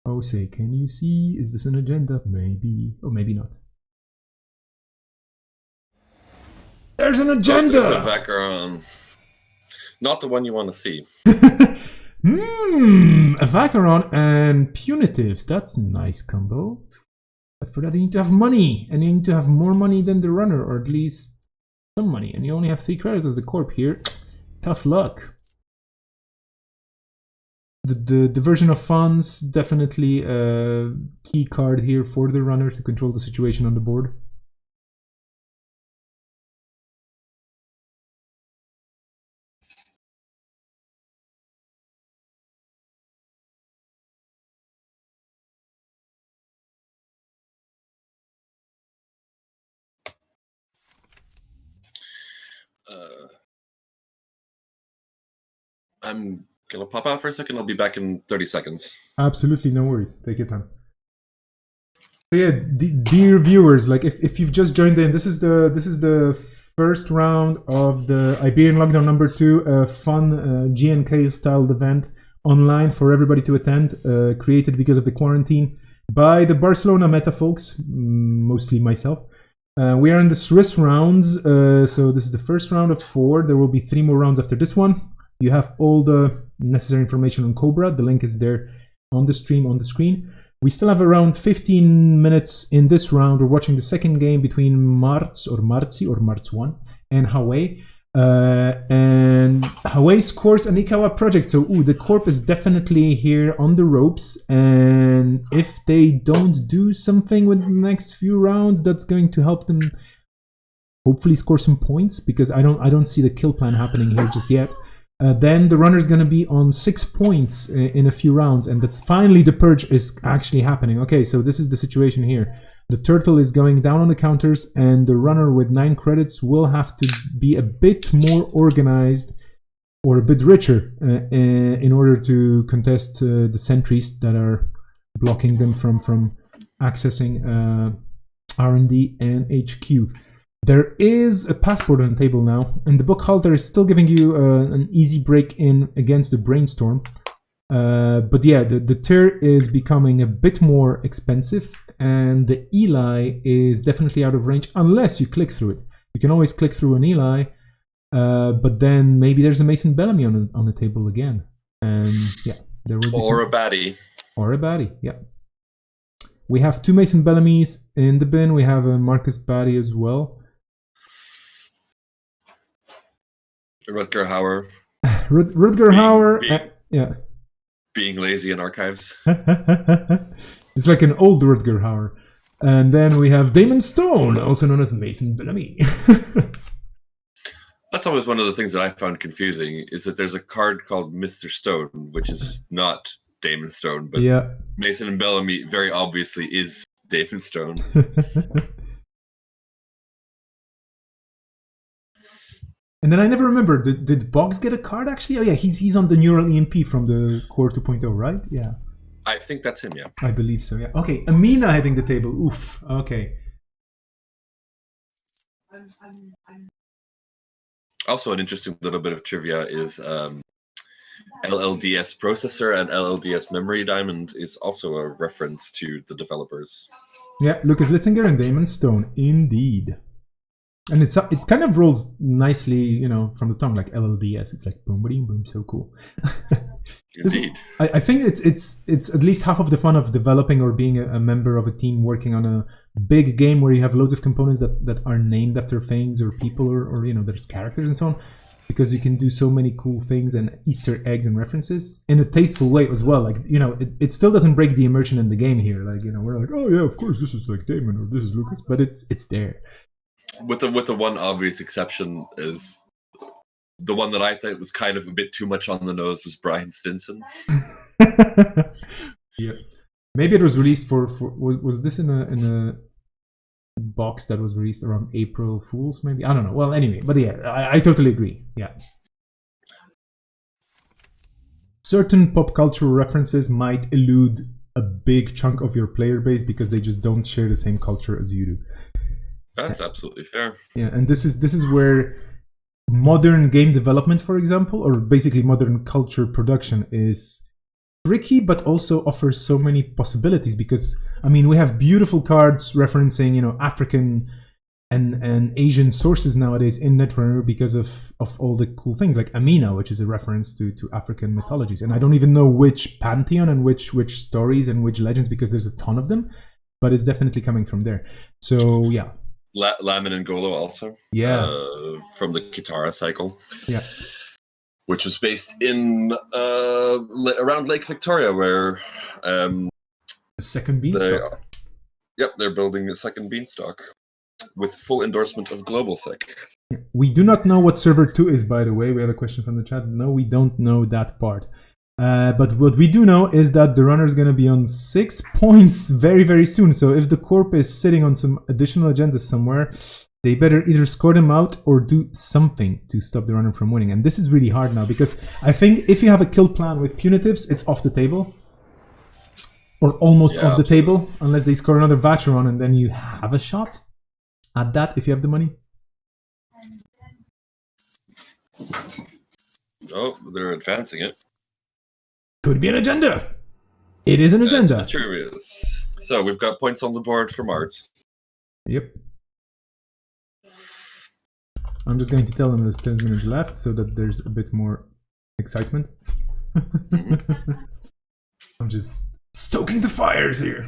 Oh, say, can you see? Is this an agenda? Maybe. Or maybe not. There's an agenda! Oh, there's a Vacheron. Not the one you want to see. A Vacheron and Punitives. That's a nice combo. But for that, you need to have money. And you need to have more money than the runner, or at least some money. And you only have 3 credits as the Corp here. Tough luck. The diversion of funds, definitely a key card here for the runner to control the situation on the board. I'm gonna pop out for a second. I'll be back in 30 seconds. Absolutely, no worries. Take your time. So yeah, dear viewers, like if you've just joined in, this is the first round of the Iberian Lockdown number 2, a fun GNK styled event online for everybody to attend, created because of the quarantine by the Barcelona meta folks, mostly myself. We are in the Swiss rounds, so this is the first round of 4. There will be 3 more rounds after this one. You have all the necessary information on Cobra. The link is there on the stream, on the screen. We still have around 15 minutes in this round. We're watching the second game between Marz 1 and Hawaii. And Hawaii scores an Ikawa project. So the Corp is definitely here on the ropes. And if they don't do something with the next few rounds, that's going to help them hopefully score some points, because I don't see the kill plan happening here just yet. Then the runner is going to be on 6 points in a few rounds, and that's finally the purge is actually happening. Okay, so this is the situation here. The turtle is going down on the counters, and the runner with 9 credits will have to be a bit more organized or a bit richer in order to contest the sentries that are blocking them from accessing R&D and HQ. There is a passport on the table now, and the book halter is still giving you an easy break in against the brainstorm. But yeah, the tier is becoming a bit more expensive, and the Eli is definitely out of range unless you click through it. You can always click through an Eli, but then maybe there's a Mason Bellamy on the table again, and yeah, there will be or a baddie. Or a baddie, yeah. We have 2 Mason Bellamys in the bin. We have a Marcus Baddie as well. Rutger Hauer. Rutger Hauer, yeah. Being lazy in archives. It's like an old Rutger Hauer. And then we have Damon Stone, also known as Mason Bellamy. That's always one of the things that I found confusing, is that there's a card called Mr. Stone, which is not Damon Stone, but yeah. Mason and Bellamy very obviously is Damon Stone. And then I never remember, did Boggs get a card actually? Oh yeah, he's on the Neural EMP from the Core 2.0, right? Yeah. I think that's him, yeah. I believe so, yeah. Okay, Amina heading the table. Oof, okay. Also, an interesting little bit of trivia is LLDS processor and LLDS memory diamond is also a reference to the developers. Yeah, Lucas Litzinger and Damon Stone, indeed. And it kind of rolls nicely, you know, from the tongue, like LLDS. It's like boom, boom, boom, so cool. Indeed. I think it's at least half of the fun of developing or being a member of a team working on a big game where you have loads of components that are named after things or people or you know, there's characters and so on, because you can do so many cool things and Easter eggs and references in a tasteful way as well. Like, you know, it still doesn't break the immersion in the game here. Like, you know, we're like, oh yeah, of course this is like Damon or this is Lucas, but it's there. With the one obvious exception is the one that I thought was kind of a bit too much on the nose was Brian Stinson. Yeah, maybe it was released for was this in a box that was released around April Fools? Maybe, I don't know. Well, anyway, but yeah, I totally agree. Yeah, certain pop cultural references might elude a big chunk of your player base because they just don't share the same culture as you do. That's absolutely fair. Yeah, and this is where modern game development, for example, or basically modern culture production is tricky, but also offers so many possibilities. Because I mean, we have beautiful cards referencing, you know, African and Asian sources nowadays in Netrunner because of all the cool things like Amina, which is a reference to African mythologies. And I don't even know which pantheon and which stories and which legends, because there's a ton of them, but it's definitely coming from there. So yeah. Lamin and Golo also. Yeah. From the Kitara cycle. Yeah. Which was based in around Lake Victoria, where the second beanstalk. They're building a second beanstalk with full endorsement of GlobalSec. Yeah. We do not know what server 2 is, by the way. We have a question from the chat. No, we don't know that part. But what we do know is that the runner is going to be on 6 points very, very soon. So if the Corp is sitting on some additional agendas somewhere, they better either score them out or do something to stop the runner from winning. And this is really hard now, because I think if you have a kill plan with punitives, it's off the table. Or almost off the table, unless they score another Vacheron, and then you have a shot at that if you have the money. Oh, they're advancing it. Could be an agenda. It is an agenda. That's curious. So we've got points on the board for Mars. Yep. I'm just going to tell them there's 10 minutes left so that there's a bit more excitement. Mm-hmm. I'm just stoking the fires here.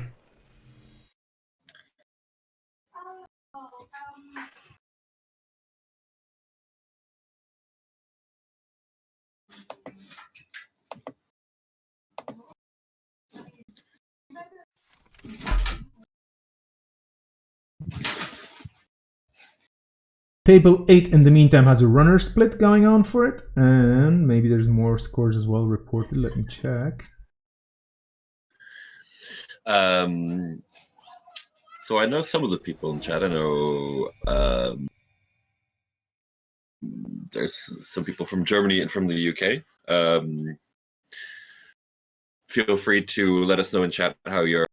Table 8 in the meantime has a runner split going on for it, and maybe there's more scores as well reported. Let me check. So I know some of the people in chat. I know there's some people from Germany and from the UK. Feel free to let us know in chat how you're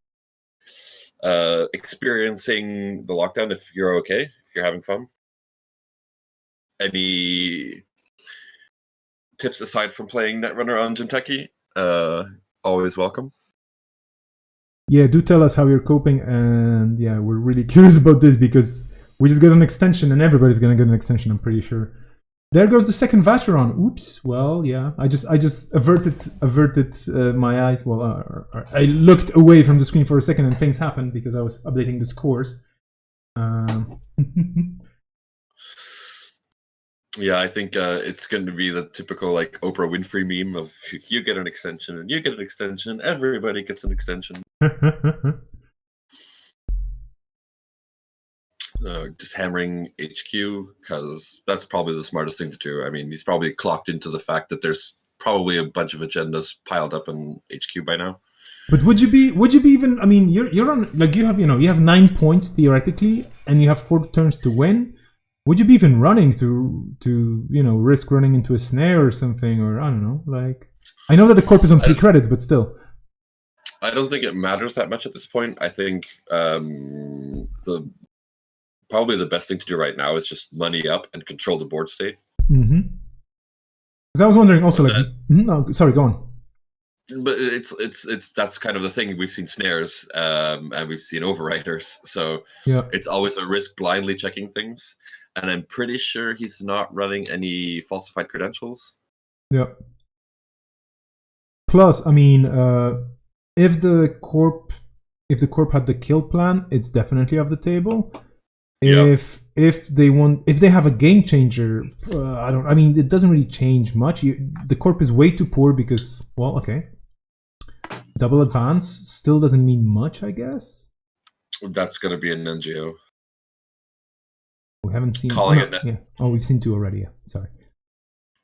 experiencing the lockdown, if you're okay, if you're having fun. Any tips aside from playing Netrunner on Jinteki? Always welcome. Yeah, do tell us how you're coping, and yeah, we're really curious about this because we just got an extension, and everybody's gonna get an extension, I'm pretty sure. There goes the second Vacheron. Oops. Well, yeah, I just averted my eyes. Well, I looked away from the screen for a second, and things happened because I was updating the scores. Yeah, I think it's going to be the typical like Oprah Winfrey meme of you get an extension and you get an extension, everybody gets an extension. Just hammering HQ, because that's probably the smartest thing to do. I mean, he's probably clocked into the fact that there's probably a bunch of agendas piled up in HQ by now. But would you be even? I mean, you're on, like, you have 9 points theoretically, and you have 4 turns to win. Would you be even running to risk running into a snare or something, or I don't know? Like, I know that the corp is on 3 credits, but still. I don't think it matters that much at this point. I think probably the best thing to do right now is just money up and control the board state. Mm-hmm. Because I was wondering also, sorry, go on. But it's that's kind of the thing. We've seen snares and we've seen overriders, so yeah, it's always a risk blindly checking things. And I'm pretty sure he's not running any falsified credentials. Yeah. Plus, I mean, if the corp had the kill plan, it's definitely off the table. If they have a game changer, I mean, it doesn't really change much. The corp is way too poor because, well, okay, double advance still doesn't mean much, I guess. That's going to be an NGO. We haven't seen. Calling it now. Yeah. Oh, we've seen 2 already. Yeah. Sorry.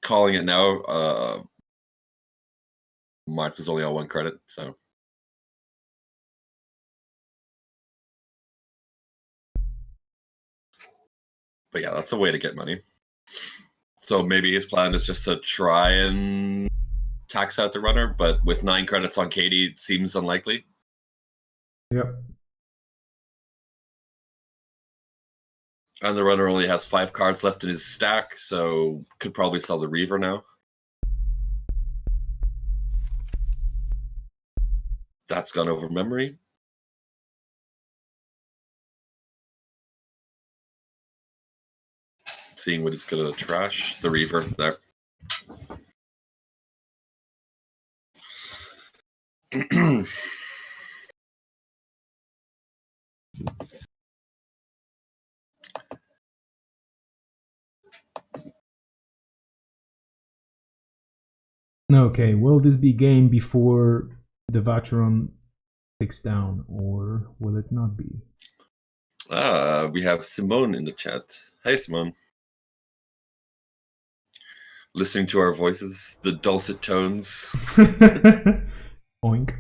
Calling it now. Marx is only on 1 credit, so. But yeah, that's a way to get money. So maybe his plan is just to try and tax out the runner, but with 9 credits on Katie, it seems unlikely. Yep. And the runner only has 5 cards left in his stack, so could probably sell the Reaver now. That's gone over memory. Seeing what he's going to trash. The Reaver there. Okay, will this be game before the Vacheron takes down, or will it not be? We have Simone in the chat. Hey, Simone. Listening to our voices, the dulcet tones. Oink.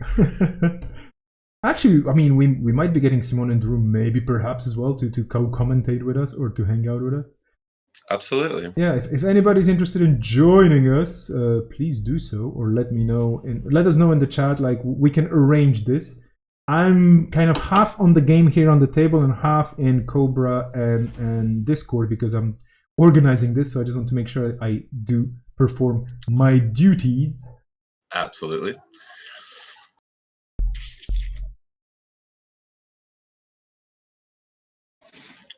Actually, I mean, we might be getting Simone in the room, maybe perhaps as well, to co-commentate with us or to hang out with us. Absolutely. Yeah, if anybody's interested in joining us, please do so, or let us know in the chat. Like, we can arrange this. I'm kind of half on the game here on the table and half in Cobra and Discord because I'm organizing this. So I just want to make sure I do perform my duties. Absolutely.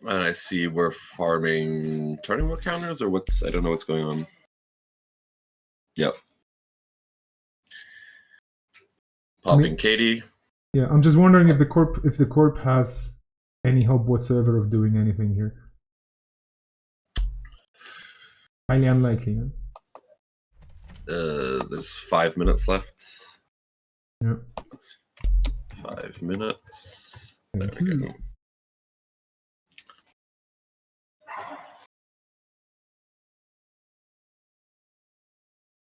And I see we're farming turning wheel counters, or what's, I don't know what's going on. Yep. Popping Katie. Yeah, I'm just wondering if the corp has any hope whatsoever of doing anything here. Highly unlikely, no? There's 5 minutes left. Yeah. 5 minutes. Thank There we you. go.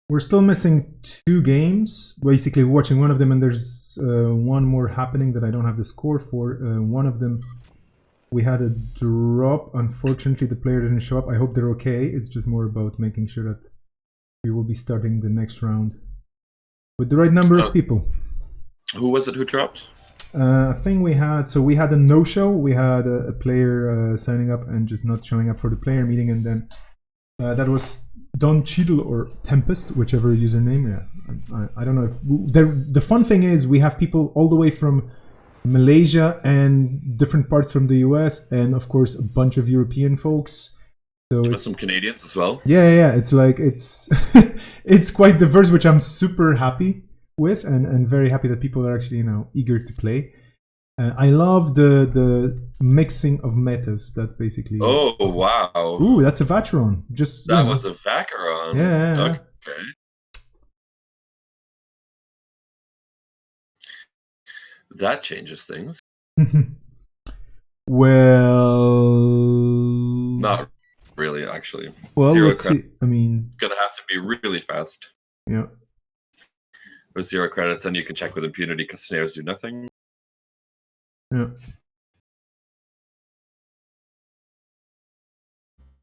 We're still missing 2 games. Basically, we're watching one of them, and there's one more happening that I don't have the score for. One of them We had a drop. Unfortunately, the player didn't show up. I hope they're okay. It's just more about making sure that we will be starting the next round with the right number of people. Who was it who dropped? I think we had a no-show. We had a player signing up and just not showing up for the player meeting, and then that was Don Cheadle or Tempest, whichever username. Yeah, I don't know if the fun thing is we have people all the way from Malaysia and different parts from the US, and of course a bunch of European folks. So it's some Canadians as well. Yeah. It's like it's it's quite diverse, which I'm super happy with, and very happy that people are actually eager to play. I love the mixing of metas. That's basically. Oh wow! Ooh, that's a Vacheron. That was a Vacheron. Yeah. Okay. That changes things. Well, not really, actually. Well, let's see. I mean, it's gonna have to be really fast. Yeah. With 0 credits, and you can check with impunity because snares do nothing. Yeah.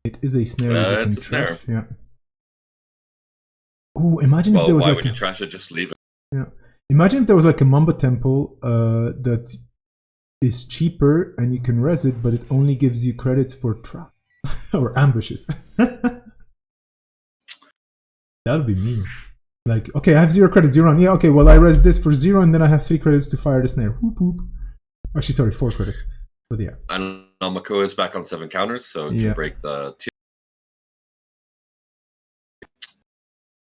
It is a snare. It's a snare. Yeah. Ooh, imagine if there was why would you trash it? Just leave it. Yeah. Imagine if there was like a Mamba temple that is cheaper and you can res it, but it only gives you credits for trap or ambushes. That would be mean. Like, okay, I have 0 credits, you're on. Yeah, okay, well, I res this for 0 and then I have 3 credits to fire the snare. Whoop, whoop. Actually, sorry, 4 credits. But yeah. And Namako is back on 7 counters, so it can break the 2.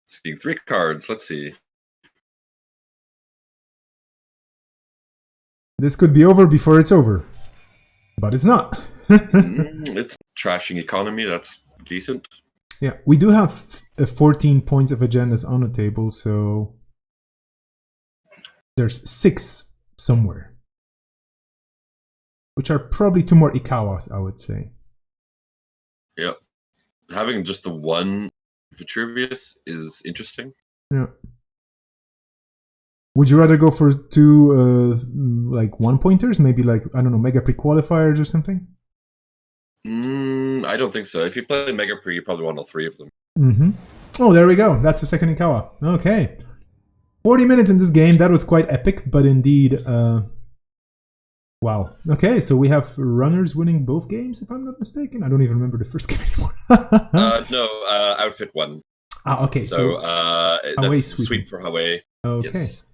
Seeing 3 cards, let's see. This could be over before it's over. But it's not. It's trashing economy, that's decent. Yeah, we do have 14 points of agendas on the table, so there's 6 somewhere. Which are probably 2 more Ikawas, I would say. Yep. Having just the one Vitruvius is interesting. Yeah. Would you rather go for 2 like 1-pointers? Maybe like, I don't know, Mega Pre-qualifiers or something? I don't think so. If you play Mega Pre, you probably want all 3 of them. Mm-hmm. Oh, there we go. That's the second Ikawa. Okay. 40 minutes in this game. That was quite epic, but indeed... Wow. Okay, so we have runners winning both games, if I'm not mistaken. I don't even remember the first game anymore. No, outfit 1. Ah, okay. So that's sweep for Hawaii. Okay. Yes.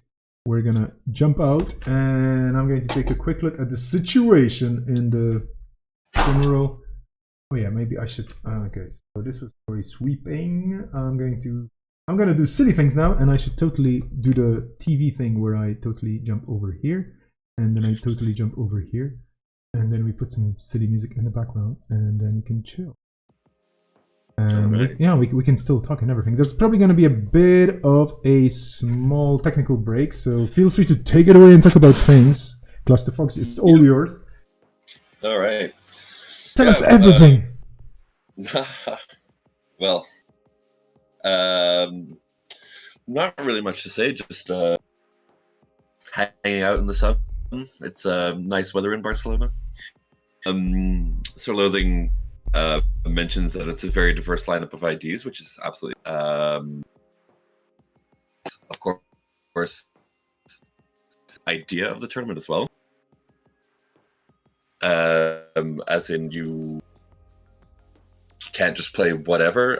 We're gonna jump out, and I'm going to take a quick look at the situation in the general. Oh yeah, maybe I should. Okay, so this was for sweeping. I'm gonna do silly things now, and I should totally do the TV thing where I totally jump over here. And then I totally jump over here. And then we put some silly music in the background. And then we can chill. And we can still talk and everything. There's probably going to be a bit of a small technical break. So feel free to take it away and talk about things. Clusterfox, it's all yours. All right. Tell us everything. Well, not really much to say. Just hanging out in the sun. It's nice weather in Barcelona. Sir Loathing mentions that it's a very diverse lineup of IDs, which is absolutely, of course, idea of the tournament as well. As in, you can't just play whatever.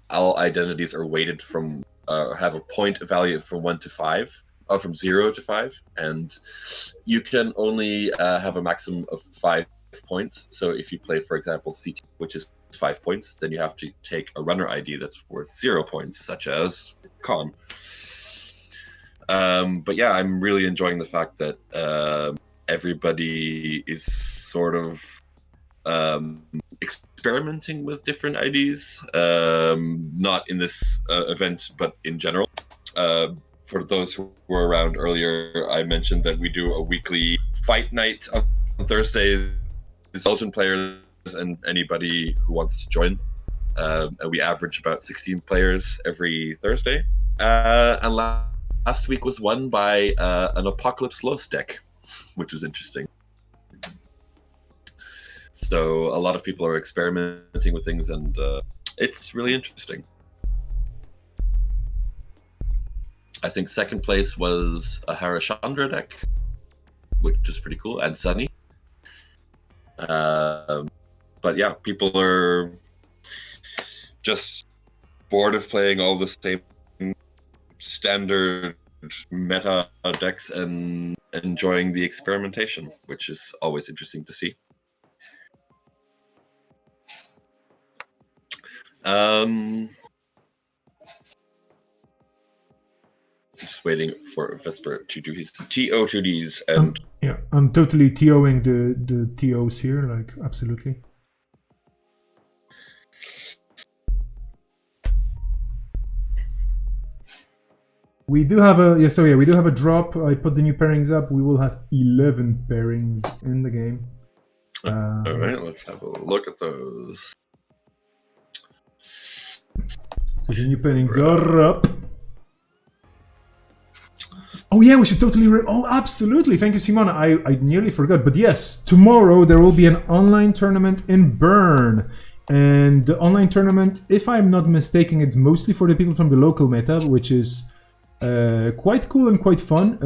All identities are weighted from have a point value from 1 to 5. From 0 to 5, and you can only have a maximum of 5 points. So if you play, for example, CT, which is 5 points, then you have to take a runner ID that's worth 0 points, such as Con. But yeah, I'm really enjoying the fact that everybody is sort of experimenting with different IDs, not in this event, but in general. For those who were around earlier, I mentioned that we do a weekly fight night on Thursday. Belgian players and anybody who wants to join. And we average about 16 players every Thursday. And last week was won by an Apocalypse Los deck, which was interesting. So a lot of people are experimenting with things, and it's really interesting. I think second place was a Harashandra deck, which is pretty cool, and Sunny. But yeah, people are just bored of playing all the same standard meta decks and enjoying the experimentation, which is always interesting to see. Just waiting for Vesper to do his TO2Ds, and I'm totally TOing the TOs here, like absolutely. We do have a we do have a drop. I put the new pairings up. We will have 11 pairings in the game. All right, let's have a look at those. So the new pairings are up. Oh yeah, we should totally. Oh, absolutely! Thank you, Simona. I nearly forgot, but yes, tomorrow there will be an online tournament in Bern, and the online tournament, if I'm not mistaken, it's mostly for the people from the local meta, which is quite cool and quite fun.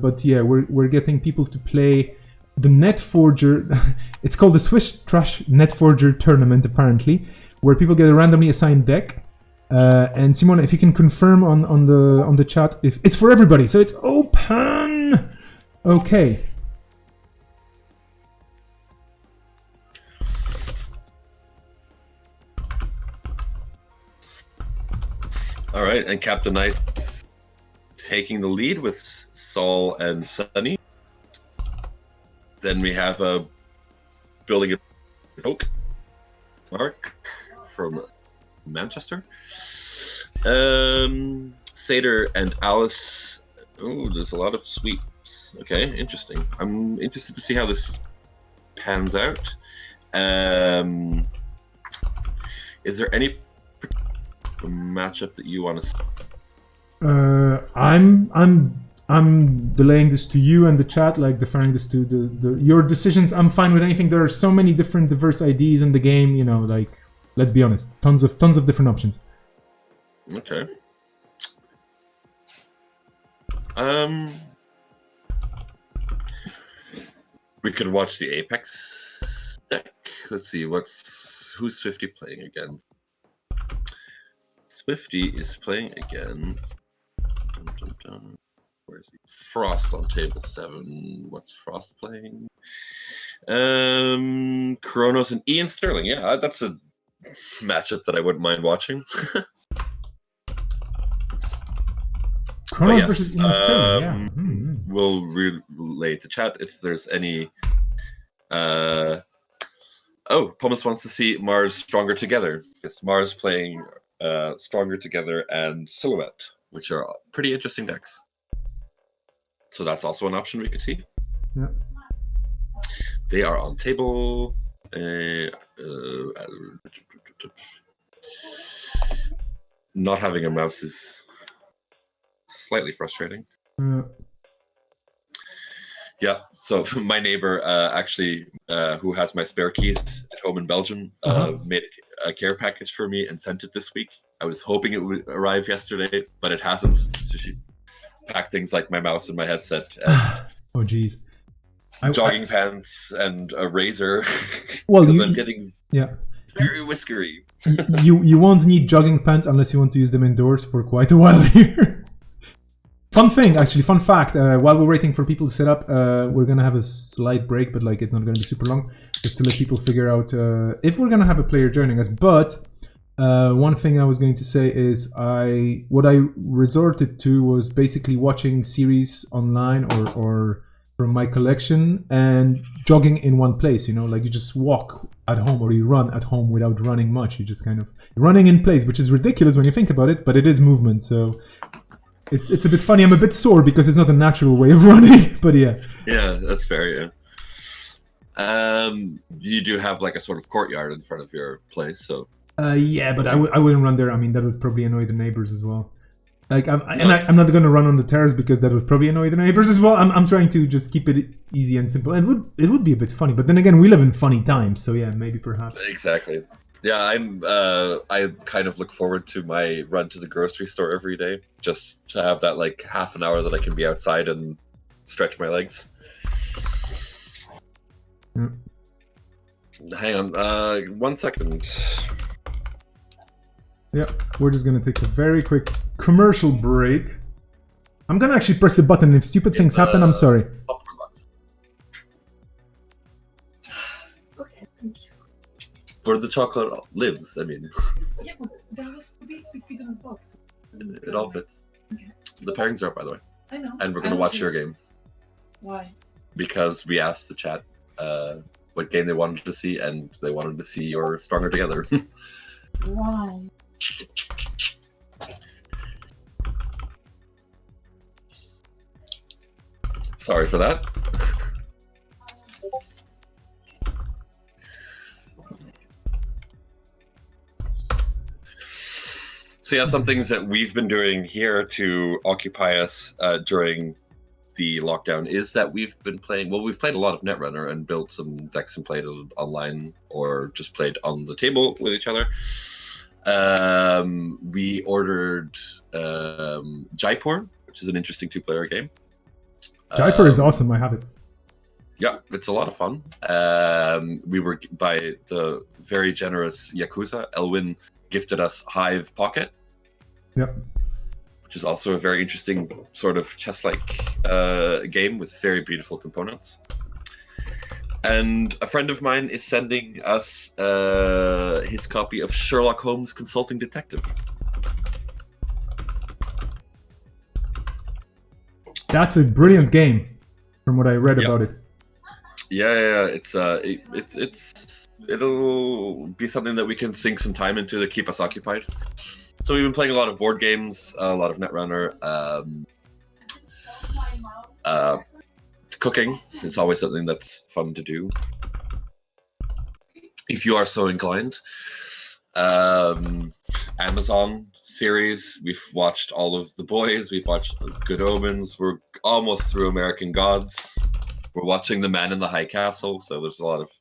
But yeah, we're getting people to play the Netforger. It's called the Swiss Trash Netforger tournament, apparently, where people get a randomly assigned deck. And Simona, if you can confirm on the chat if it's for everybody, so it's open. Okay. All right, and Captain Knight's taking the lead with Saul and Sunny. Then we have a building a oak. Mark from Manchester. Satyr and Alice. Oh, there's a lot of sweeps. Okay, interesting. I'm interested to see how this pans out. Is there any matchup that you want to see? I'm delaying this to you and the chat, like deferring this to your decisions. I'm fine with anything. There are so many different diverse IDs in the game, you know, like let's be honest, tons of different options. Okay. We could watch the Apex deck. Let's see, who's Swifty playing again? Swifty is playing again. Where is he? Frost on table 7. What's Frost playing? Kronos and Ian Sterling. Yeah, that's a matchup that I wouldn't mind watching. Kronos versus Ian Sterling, yeah. We'll relay to chat if there's any. Pumice wants to see Mars Stronger Together. Yes, Mars playing Stronger Together and Silhouette, which are pretty interesting decks. So that's also an option we could see. Yeah. They are on table. Not having a mouse is slightly frustrating. Yeah, so my neighbor actually, who has my spare keys at home in Belgium, made a care package for me and sent it this week. I was hoping it would arrive yesterday, but it hasn't. So she packed things like my mouse and my headset. And oh, geez. Jogging pants and a razor. Well, I'm getting very whiskery. you won't need jogging pants unless you want to use them indoors for quite a while here. Fun fact, while we're waiting for people to set up, we're going to have a slight break, but like it's not going to be super long, just to let people figure out if we're going to have a player joining us. But one thing I was going to say is what I resorted to was basically watching series online or from my collection and jogging in one place, you know, like you just walk at home or you run at home without running much. You just kind of running in place, which is ridiculous when you think about it, but it is movement. So it's a bit funny. I'm a bit sore because it's not a natural way of running, but yeah. Yeah, that's fair, yeah. You do have like a sort of courtyard in front of your place, so. Yeah, but I wouldn't run there. I mean, that would probably annoy the neighbors as well. Like, I'm not going to run on the terrace because that would probably annoy the neighbors as well. I'm trying to just keep it easy and simple. And it would be a bit funny, but then again, we live in funny times, so yeah, maybe perhaps. Exactly. Yeah, I kind of look forward to my run to the grocery store every day, just to have that like half an hour that I can be outside and stretch my legs. Yeah. Hang on, 1 second. Yeah, we're just gonna take a very quick commercial break. I'm gonna actually press the button. If stupid things happen, I'm sorry. Okay, thank you. Where the chocolate lives, I mean. Yeah, but that was too big to fit in the box. It all fits. Okay. The pairings are up, by the way. I know. And we're gonna watch your game. Why? Because we asked the chat what game they wanted to see, and they wanted to see your Stronger Together. Why? Sorry for that. So yeah, some things that we've been doing here to occupy us during the lockdown is that we've been playing. Well, we've played a lot of Netrunner and built some decks and played it online or just played on the table with each other. We ordered Jaipur, which is an interesting two-player game. Jaipur is awesome. I have it. Yeah, it's a lot of fun. We were by the very generous Yakuza. Elwin gifted us Hive Pocket. Yep. Which is also a very interesting sort of chess-like game with very beautiful components. And a friend of mine is sending us his copy of Sherlock Holmes Consulting Detective. That's a brilliant game, from what I read about it. Yeah, it'll be something that we can sink some time into to keep us occupied. So we've been playing a lot of board games, a lot of Netrunner. Cooking is always something that's fun to do, if you are so inclined. Amazon series, we've watched all of The Boys, we've watched Good Omens, we're almost through American Gods, we're watching The Man in the High Castle, so there's a lot of...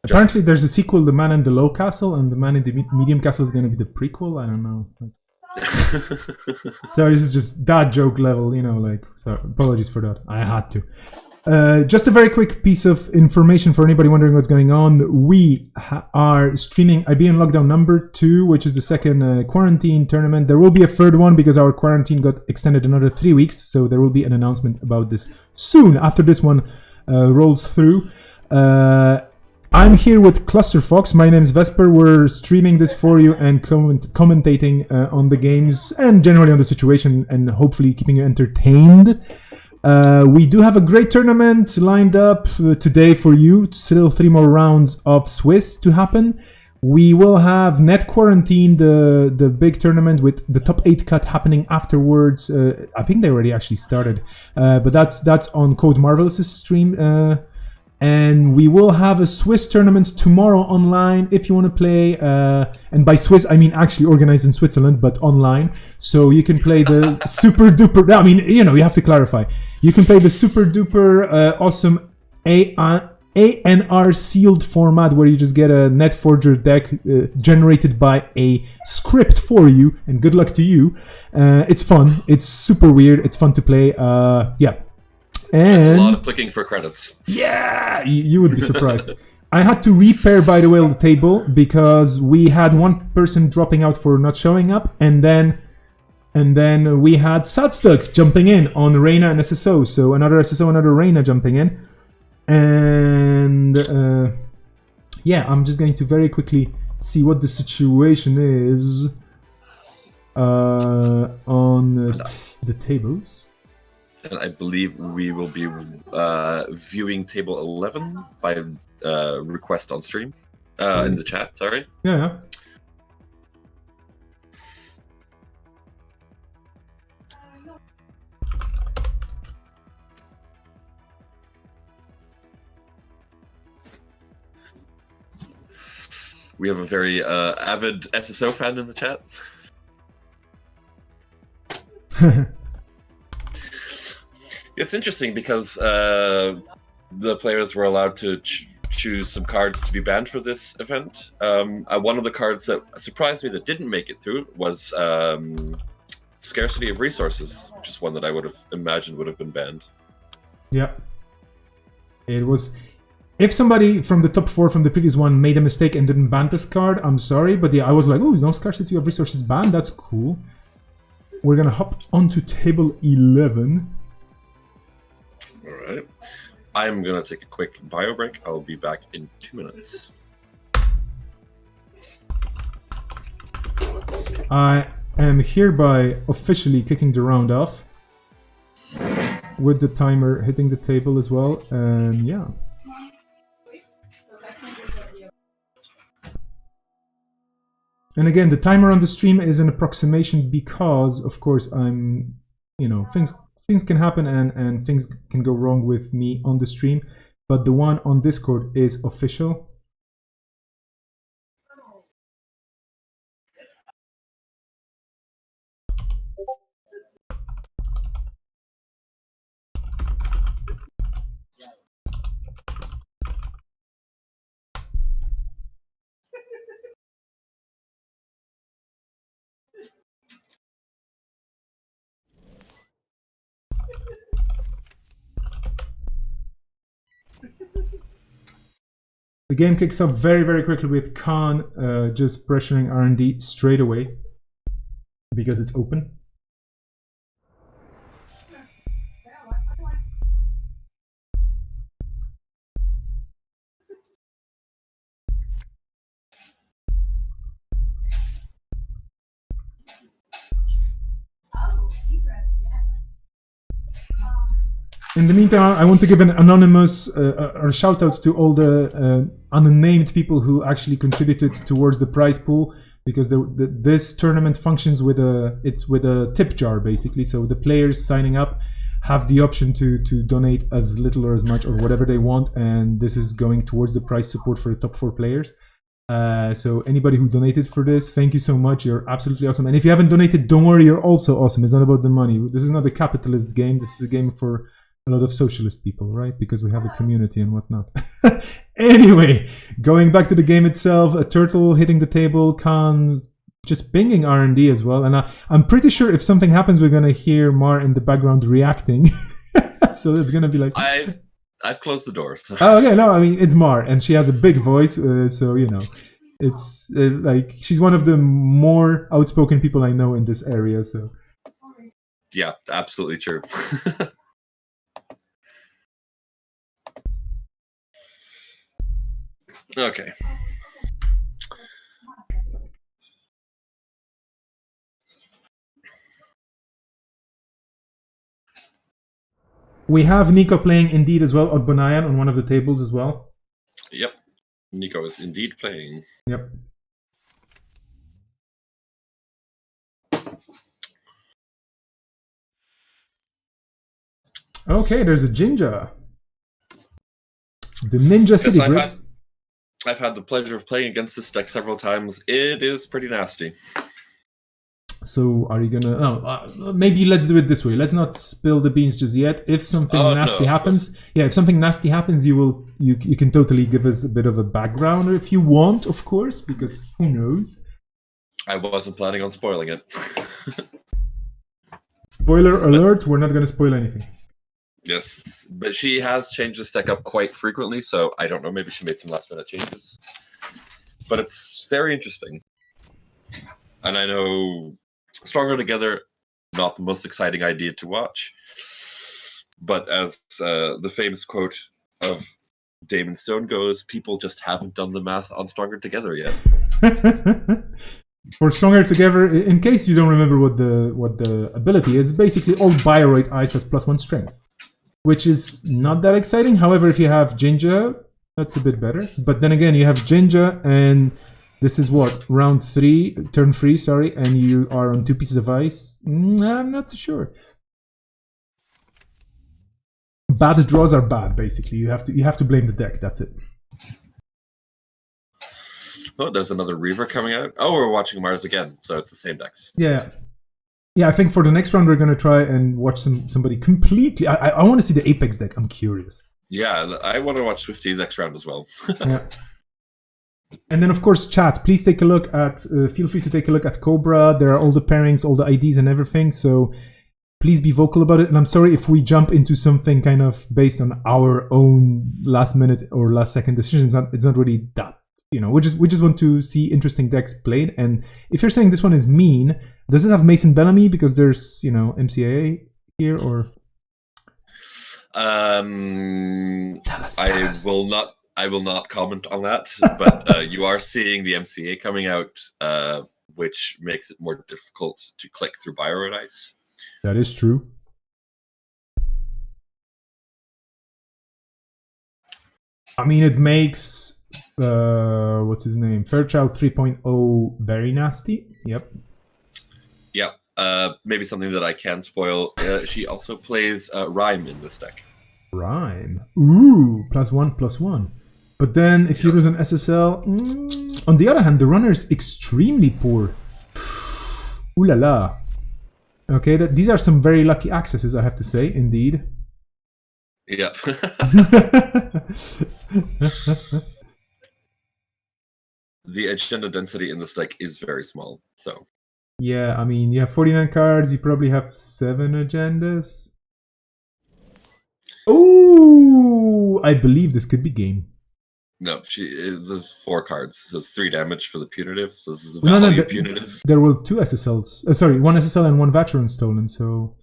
Apparently there's a sequel, The Man in the Low Castle, and The Man in the Medium Castle is going to be the prequel. I don't know. So this is just dad joke level, you know, like, so apologies for that. I had to. Just a very quick piece of information for anybody wondering what's going on. We are streaming Iberian Lockdown number 2, which is the second quarantine tournament. There will be a third one because our quarantine got extended another 3 weeks. So there will be an announcement about this soon after this one rolls through. I'm here with Clusterfox. My name is Vesper. We're streaming this for you and commentating on the games and generally on the situation and hopefully keeping you entertained. We do have a great tournament lined up today for you. Still 3 more rounds of Swiss to happen. We will have Net Quarantine, the big tournament with the top 8 cut happening afterwards. I think they already actually started, but that's on Code Marvelous' stream. And we will have a Swiss tournament tomorrow online if you want to play. And by Swiss, I mean actually organized in Switzerland, but online. So you can play the super duper... I mean, you know, you have to clarify. You can play the super duper awesome ANR sealed format where you just get a NetForger deck generated by a script for you. And good luck to you. It's fun. It's super weird. It's fun to play. Yeah. And it's a lot of clicking for credits. Yeah, you would be surprised. I had to repair, by the way, the table because we had one person dropping out for not showing up, and then we had Sadstuck jumping in on Reina and SSO. So another SSO, another Reina jumping in, and yeah, I'm just going to very quickly see what the situation is on the tables. And I believe we will be viewing table 11 by request on stream, in the chat, sorry. Yeah. We have a very avid SSO fan in the chat. It's interesting because the players were allowed to choose some cards to be banned for this event. One of the cards that surprised me that didn't make it through was Scarcity of Resources, which is one that I would have imagined would have been banned. Yeah. It was... If somebody from the top 4 from the previous one made a mistake and didn't ban this card, I'm sorry, but yeah, I was like, oh, no Scarcity of Resources banned, that's cool. We're gonna hop onto table 11. Alright. I'm gonna take a quick bio break. I'll be back in 2 minutes. I am hereby officially kicking the round off with the timer hitting the table as well, and yeah. And again, the timer on the stream is an approximation because, of course, I'm, you know, things can happen and things can go wrong with me on the stream, but the one on Discord is official. The game kicks off very, very quickly with Khan just pressuring R&D straight away because it's open. In the meantime, I want to give an anonymous or shout out to all the unnamed people who actually contributed towards the prize pool, because this tournament functions with a tip jar basically. So the players signing up have the option to donate as little or as much or whatever they want, and this is going towards the prize support for the top 4 players. So anybody who donated for this, thank you so much. You're absolutely awesome. And if you haven't donated, don't worry, you're also awesome. It's not about the money. This is not a capitalist game. This is a game for a lot of socialist people, right? Because we have a community and whatnot. Anyway, going back to the game itself, a turtle hitting the table, Khan just pinging R&D as well. And I'm pretty sure if something happens, we're going to hear Mar in the background reacting. So it's going to be like... I've closed the door. So. Oh, okay, no, I mean, it's Mar, and she has a big voice, so, you know, it's like, she's one of the more outspoken people I know in this area, so... Yeah, absolutely true. Okay. We have Nico playing indeed as well, Odbonayan on one of the tables as well. Yep. Nico is indeed playing. Yep. Okay, there's a Jinja. The Ninja City Grid. I've had the pleasure of playing against this deck several times. It is pretty nasty. So are you gonna... Oh, maybe let's do it this way. Let's not spill the beans just yet. If something nasty happens... Yeah, if something nasty happens, you can totally give us a bit of a background if you want, of course, because who knows? I wasn't planning on spoiling it. Spoiler alert, we're not gonna spoil anything. Yes, but she has changed this deck up quite frequently, so I don't know, maybe she made some last-minute changes. But it's very interesting. And I know Stronger Together, not the most exciting idea to watch. But as the famous quote of Damon Stone goes, people just haven't done the math on Stronger Together yet. For Stronger Together, in case you don't remember what the ability is, basically all Bioroid Ice has +1 strength, which is not that exciting. However, if you have Jinja, that's a bit better. But then again, you have Jinja, and this is what, turn 3, sorry, and you are on 2 pieces of ice? I'm not so sure. Bad draws are bad, basically. You have to blame the deck, that's it. Oh, there's another Reaver coming out. Oh, we're watching Mars again, so it's the same decks. Yeah. Yeah, I think for the next round we're gonna try and watch somebody completely. I want to see the Apex deck. I'm curious. Yeah, I want to watch Swifty next round as well. Yeah. And then of course, chat. Please take a look at. Feel free to take a look at Cobra. There are all the pairings, all the IDs, and everything. So please be vocal about it. And I'm sorry if we jump into something kind of based on our own last minute or last second decisions. It's not really that. We just want to see interesting decks played. And if you're saying this one is mean, does it have Mason Bellamy because there's MCAA here or? Tell us. I will not comment on that. But you are seeing the MCA coming out, which makes it more difficult to click through Biorodise. That is true. I mean, it makes what's his name? Fairchild 3.0 very nasty. Yep. Yep. Maybe something that I can spoil. She also plays Rhyme in this deck. Rhyme. Ooh, +1/+1. But then if you lose an SSL, on the other hand, the runner is extremely poor. Ooh la la. Okay, these are some very lucky accesses, I have to say, indeed. Yep. The agenda density in this deck is very small, so. Yeah, I mean, you have 49 cards, you probably have 7 agendas. Oh, I believe this could be game. No, there's 4 cards, so it's 3 damage for the punitive, so this is a value punitive. There were 2 SSLs. Sorry, 1 SSL and 1 Vacheron stolen, so...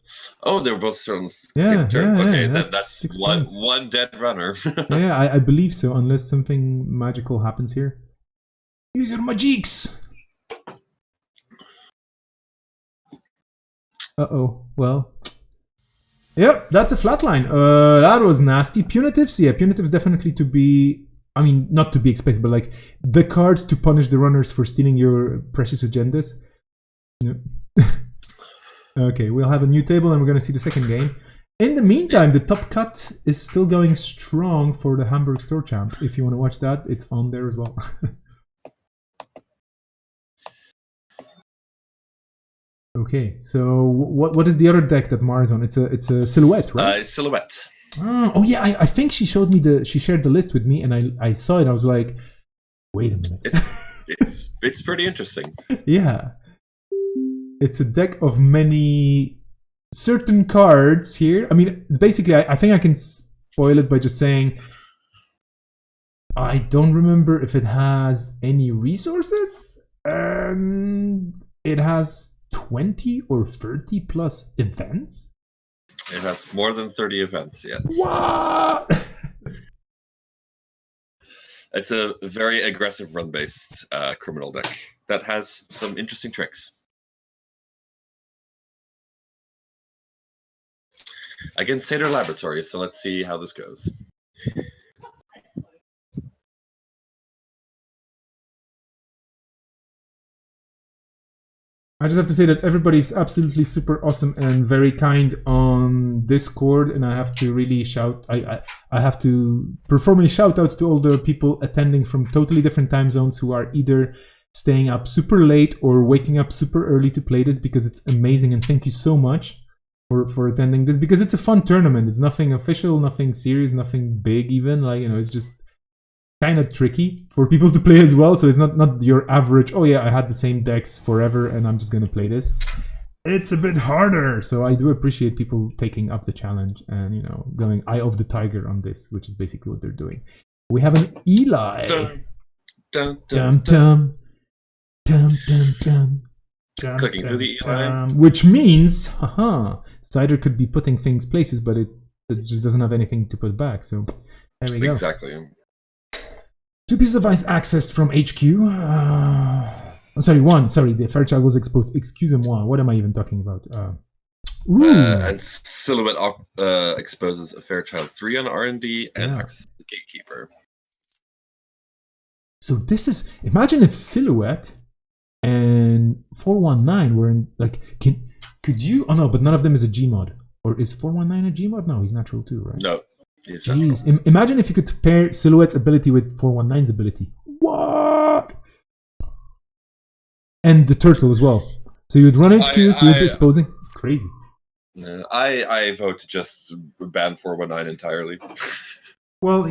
Oh, they were both stolen yeah, same turn. Yeah, okay, yeah, that's one dead runner. Yeah, I believe so, unless something magical happens here. Use your magics! Uh-oh, well... Yep, that's a flatline. That was nasty. Punitives? Yeah, punitives definitely to be... I mean, not to be expected, but like the cards to punish the runners for stealing your precious agendas. Yep. Okay, we'll have a new table and we're going to see the second game. In the meantime, the top cut is still going strong for the Hamburg Store Champ. If you want to watch that, it's on there as well. Okay, so what is the other deck that Mars on? It's a Silhouette, right? It's Silhouette. Oh yeah, I think she shared the list with me, and I saw it. I was like, wait a minute. It's pretty interesting. Yeah, it's a deck of many certain cards here. I mean, basically, I think I can spoil it by just saying I don't remember if it has any resources. It has 20 or 30 plus events. It has more than 30 events, yeah. What? It's a very aggressive run-based criminal deck that has some interesting tricks. Against Seder Laboratories, so let's see how this goes. I just have to say that everybody's absolutely super awesome and very kind on Discord, and I have to really shout. I have to perform a shout out to all the people attending from totally different time zones who are either staying up super late or waking up super early to play this, because it's amazing. And thank you so much for attending this, because it's a fun tournament. It's nothing official, nothing serious, nothing big even. Like, it's just kind of tricky for people to play as well. So it's not your average, oh yeah, I had the same decks forever and I'm just gonna play this. It's a bit harder. So I do appreciate people taking up the challenge and going eye of the tiger on this, which is basically what they're doing. We have an Eli. Dun, dun, dum, dum, dum, dum, dum, clicking through the Eli, which means Cider could be putting things places, but it just doesn't have anything to put back. So there we go. Exactly. 2 pieces of ice accessed from HQ. One. Sorry, the Fairchild was exposed. Excusez-moi. What am I even talking about? And Silhouette exposes a Fairchild 3 on R&D and accesses the Gatekeeper. So this is... Imagine if Silhouette and 419 were in... Like, could you... Oh no, but none of them is a Gmod. Or is 419 a Gmod? No, he's natural too, right? No. Jeez, imagine if you could pair Silhouette's ability with 419's ability. What? And the turtle as well. So you'd run HQs, you'd be exposing. It's crazy. I vote to just ban 419 entirely. Well,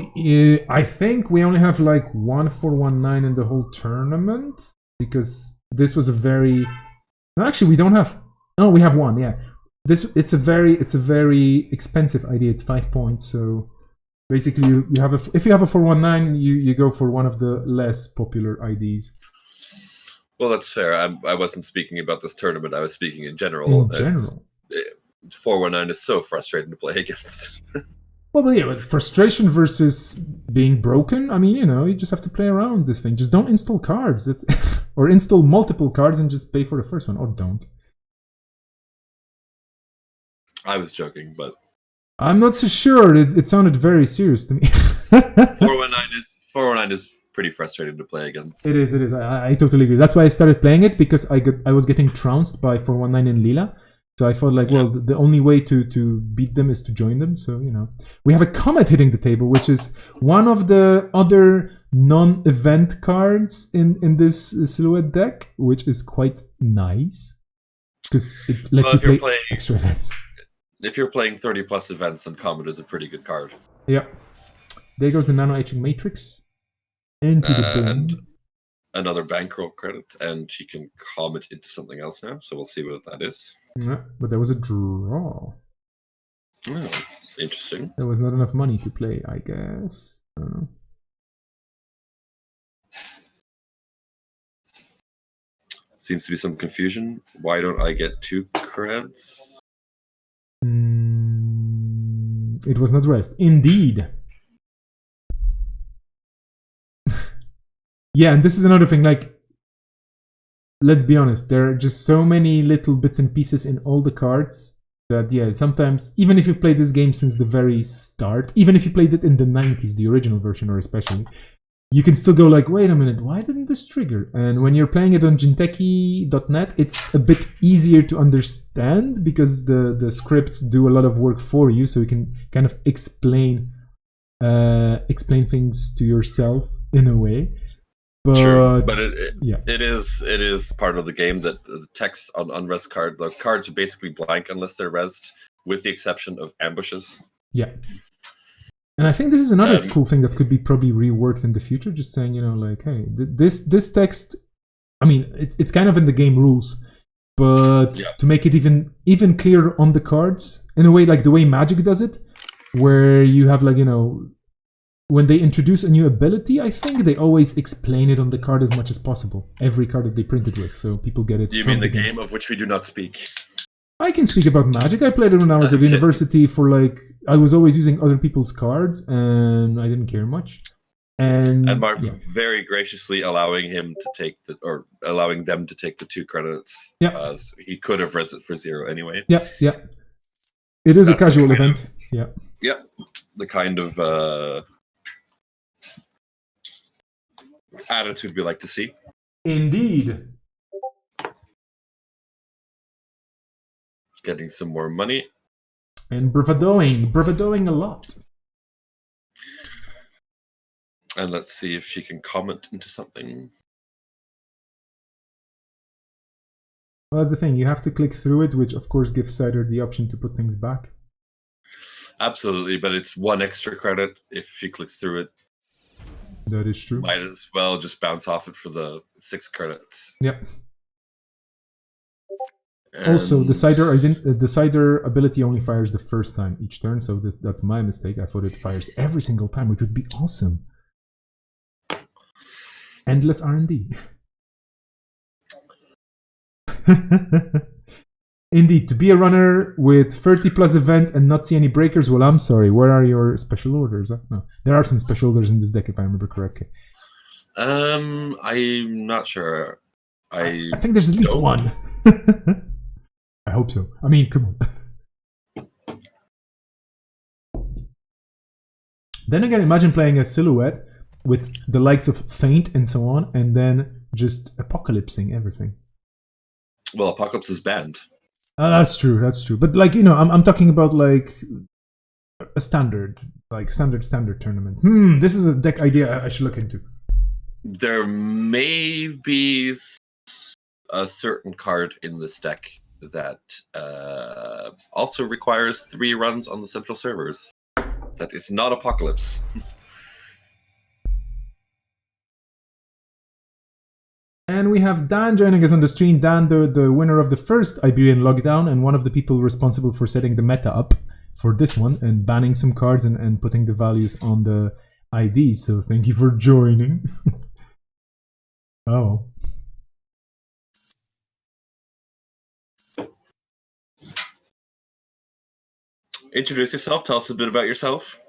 I think we only have like 1 419 in the whole tournament because this was a very. No, actually, we don't have. Oh, we have one. Yeah, it's a very expensive idea. It's 5 points. So basically, you have if you have a 419, you go for one of the less popular IDs. Well, that's fair. I wasn't speaking about this tournament. I was speaking in general. In general. 419 is so frustrating to play against. Well, but yeah, but frustration versus being broken. I mean, you just have to play around this thing. Just don't install cards. Or install multiple cards and just pay for the first one, or don't. I was joking, but I'm not so sure. It sounded very serious to me. 419 is pretty frustrating to play against. It is. I totally agree. That's why I started playing it, because I was getting trounced by 419 and Lila. So I thought, like, well, the only way to beat them is to join them. So, we have a Comet hitting the table, which is one of the other non-event cards in this Silhouette deck, which is quite nice because it lets you play extra events. If you're playing 30 plus events, then Comet is a pretty good card. Yeah. There goes the Nano Etching Matrix into the bin. And another bankroll credit, and she can Comet into something else now, so we'll see what that is. Yeah, but there was a draw. Oh, interesting. There was not enough money to play, I guess. I don't know. Seems to be some confusion. Why don't I get 2 creds? It was not rest. Indeed. Yeah, and this is another thing, like, let's be honest, there are just so many little bits and pieces in all the cards that, yeah, sometimes, even if you've played this game since the very start, even if you played it in the 90s, the original version, or especially, you can still go like, wait a minute, why didn't this trigger? And when you're playing it on Jinteki.net, it's a bit easier to understand because the scripts do a lot of work for you, so you can kind of explain things to yourself in a way. But, true, but it is part of the game that the text on unrest card, the cards are basically blank unless they're resed, with the exception of ambushes. Yeah. And I think this is another cool thing that could be probably reworked in the future, just saying, like, hey, this text, I mean, it's kind of in the game rules, but to make it even clearer on the cards, in a way like the way Magic does it, where you have, like, when they introduce a new ability, I think they always explain it on the card as much as possible. Every card that they print it with, so people get it. You mean the game of which we do not speak? I can speak about Magic. I played it when I was at university for, like, I was always using other people's cards, and I didn't care much. And Mark very graciously allowing them to take the 2 credits. Yeah. He could have res it for 0 anyway. Yeah. It is a casual event. Yeah. The kind of attitude we like to see. Indeed. Getting some more money. And bravadoing a lot. And let's see if she can comment into something. Well, that's the thing. You have to click through it, which of course gives Cider the option to put things back. Absolutely, but it's 1 extra credit if she clicks through it. That is true. Might as well just bounce off it for the 6 credits. Yep. And also, the Cider ability only fires the first time each turn, so that's my mistake. I thought it fires every single time, which would be awesome. Endless R&D. Indeed, to be a runner with 30 plus events and not see any breakers, well, I'm sorry, where are your special orders? No, there are some special orders in this deck, if I remember correctly. I'm not sure. I think there's at least one. I hope so. I mean, come on. Then again, imagine playing a Silhouette with the likes of Feint and so on, and then just apocalypsing everything. Well, Apocalypse is banned. That's true. But, like, I'm talking about, like, a standard tournament. This is a deck idea I should look into. There may be a certain card in this deck that also requires 3 runs on the central servers. That is not Apocalypse. And we have Dan joining us on the stream. Dan, the winner of the first Iberian lockdown and one of the people responsible for setting the meta up for this one and banning some cards and putting the values on the IDs. So thank you for joining. Oh. Introduce yourself. Tell us a bit about yourself.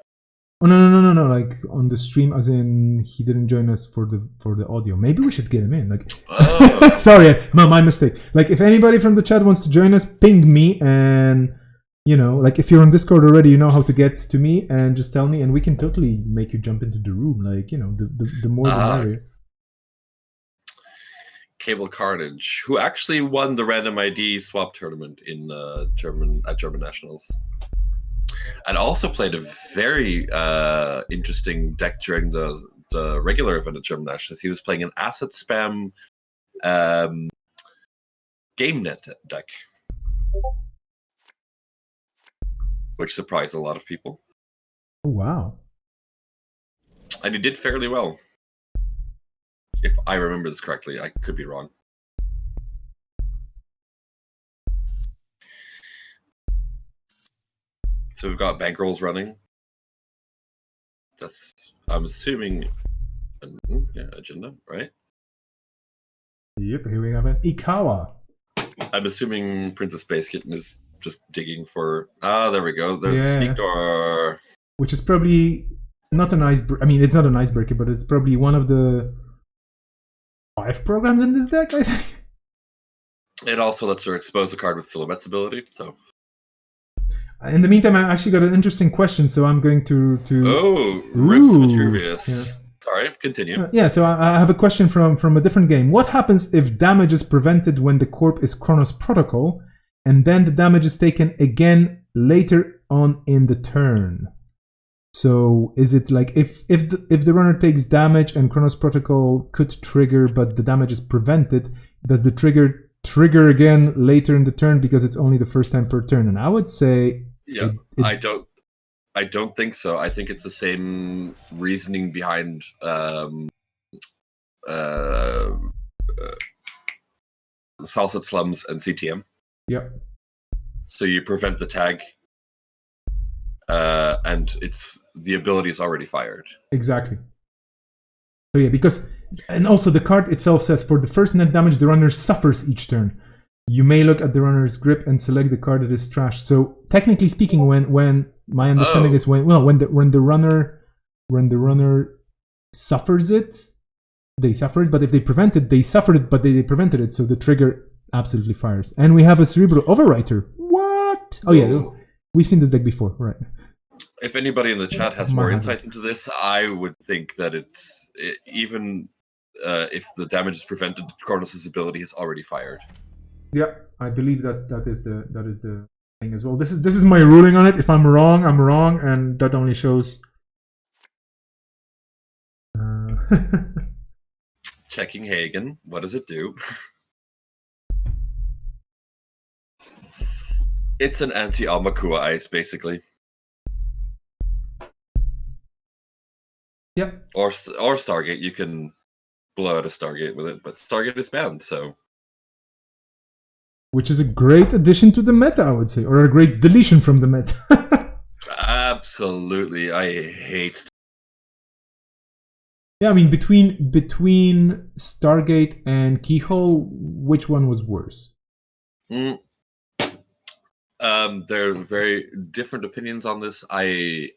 Oh no! Like on the stream, as in he didn't join us for the audio. Maybe we should get him in. Like, Oh. sorry, my mistake. Like, if anybody from the chat wants to join us, ping me, and like if you're on Discord already, you know how to get to me, and just tell me, and we can totally make you jump into the room. Like, the more the merrier. Cable Carnage, who actually won the random ID swap tournament in German Nationals. And also played a very interesting deck during the regular event at German Nationals. He was playing an asset spam game net deck, which surprised a lot of people. Oh, wow. And he did fairly well. If I remember this correctly, I could be wrong. So we've got bankrolls running. That's, I'm assuming, agenda, right? Yep, here we have an Ikawa. I'm assuming Princess Space Kitten is just digging for... there we go. There's a sneak door. Which is probably not an icebreaker. I mean, it's not an icebreaker, but it's probably one of the 5 programs in this deck, I think. It also lets her expose a card with Silhouette's ability, so... In the meantime, I actually got an interesting question, so I'm going to... Oh, Rips of Ooh, Vitruvius. yeah. Sorry, continue. Yeah, so I have a question from a different game. What happens if damage is prevented when the corp is Chronos Protocol, and then the damage is taken again later on in the turn? So is it like if the runner takes damage and Chronos Protocol could trigger, but the damage is prevented, does the trigger again later in the turn because it's only the first time per turn? And I would say... Yeah, I don't think so. I think it's the same reasoning behind Salsat Slums and CTM. Yep. So you prevent the tag, and the ability is already fired. Exactly. So yeah, and also the card itself says for the first net damage the runner suffers each turn. You may look at the runner's grip and select the card that is trashed. So technically speaking, when my understanding is when the runner suffers it, they suffer it. But if they prevent it, they suffered it, but they prevented it. So the trigger absolutely fires. And we have a Cerebral Overwriter. What? Oh yeah, we've seen this deck before, right? If anybody in the chat has more insight into this, I would think that even if the damage is prevented, Kronos' ability is already fired. Yeah, I believe that is the thing as well. This is my ruling on it. If I'm wrong, I'm wrong, and that only shows. Checking Hagen. What does it do? It's an anti-Almakua ice, basically. Yep. Or Stargate. You can blow out a Stargate with it, but Stargate is banned, so... Which is a great addition to the meta, I would say, or a great deletion from the meta. Absolutely, I hate. Yeah, I mean, between Stargate and Keyhole, which one was worse? There are very different opinions on this. I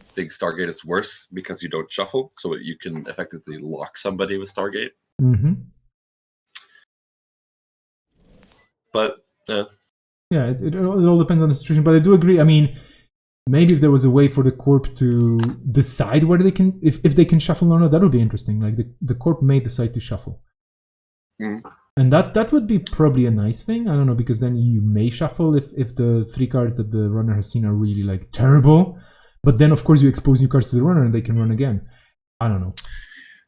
think Stargate is worse because you don't shuffle, so you can effectively lock somebody with Stargate. Mm-hmm. But yeah, it all depends on the situation. But I do agree. I mean, maybe if there was a way for the corp to decide whether they can, if they can shuffle or not, that would be interesting. Like the corp may decide to shuffle, and that would be probably a nice thing. I don't know, because then you may shuffle if the 3 cards that the runner has seen are really like terrible. But then of course you expose new cards to the runner and they can run again. I don't know.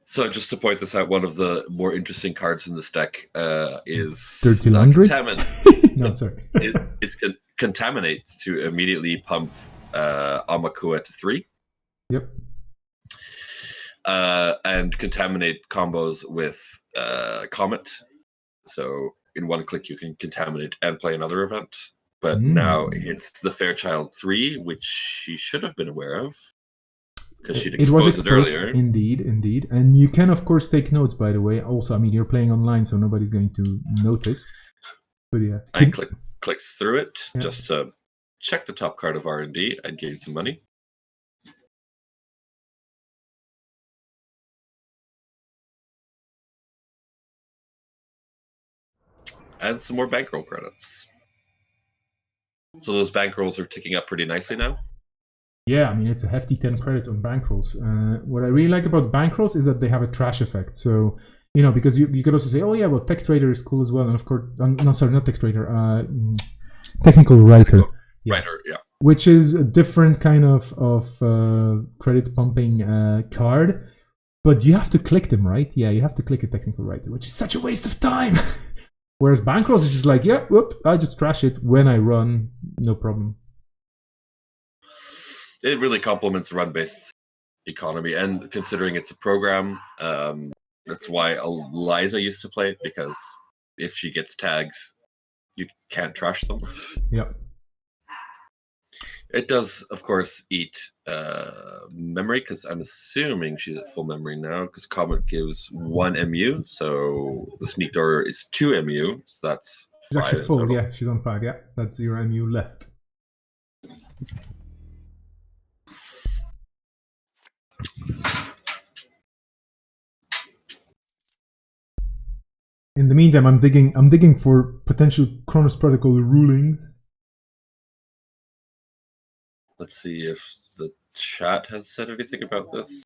So just to point this out, one of the more interesting cards in this deck is Dirty Laundry? No, sorry. Contaminate to immediately pump Amakua to 3. Yep. And Contaminate combos with Comet. So in one click you can Contaminate and play another event. But now it's the Fairchild 3, which she should have been aware of. Because she'd exposed it earlier. Indeed. And you can, of course, take notes, by the way. Also, I mean, you're playing online, so nobody's going to notice. But yeah. I clicks through it just to check the top card of R&D and gain some money. And some more bankroll credits. So those bankrolls are ticking up pretty nicely now. Yeah, I mean, it's a hefty 10 credits on bankrolls. What I really like about bankrolls is that they have a trash effect. So, because you could also say, oh yeah, well, Tech Trader is cool as well. And of course, no, sorry, not Tech Trader, Technical Writer. Writer, yeah. Which is a different kind of credit pumping card. But you have to click them, right? Yeah, you have to click a Technical Writer, which is such a waste of time. Whereas bankrolls is just like, yeah, whoop, I just trash it when I run, no problem. It really complements the run-based economy, and considering it's a program, that's why Eliza used to play it, because if she gets tags, you can't trash them. Yep. It does, of course, eat memory, because I'm assuming she's at full memory now, because Comet gives 1 MU, so the Sneak Door is 2 MU, so that's she's 5 actually full, total. yeah, she's on 5, yeah. That's 0 MU left. In the meantime, I'm digging for potential Kronos Protocol rulings. Let's see if the chat has said anything about this.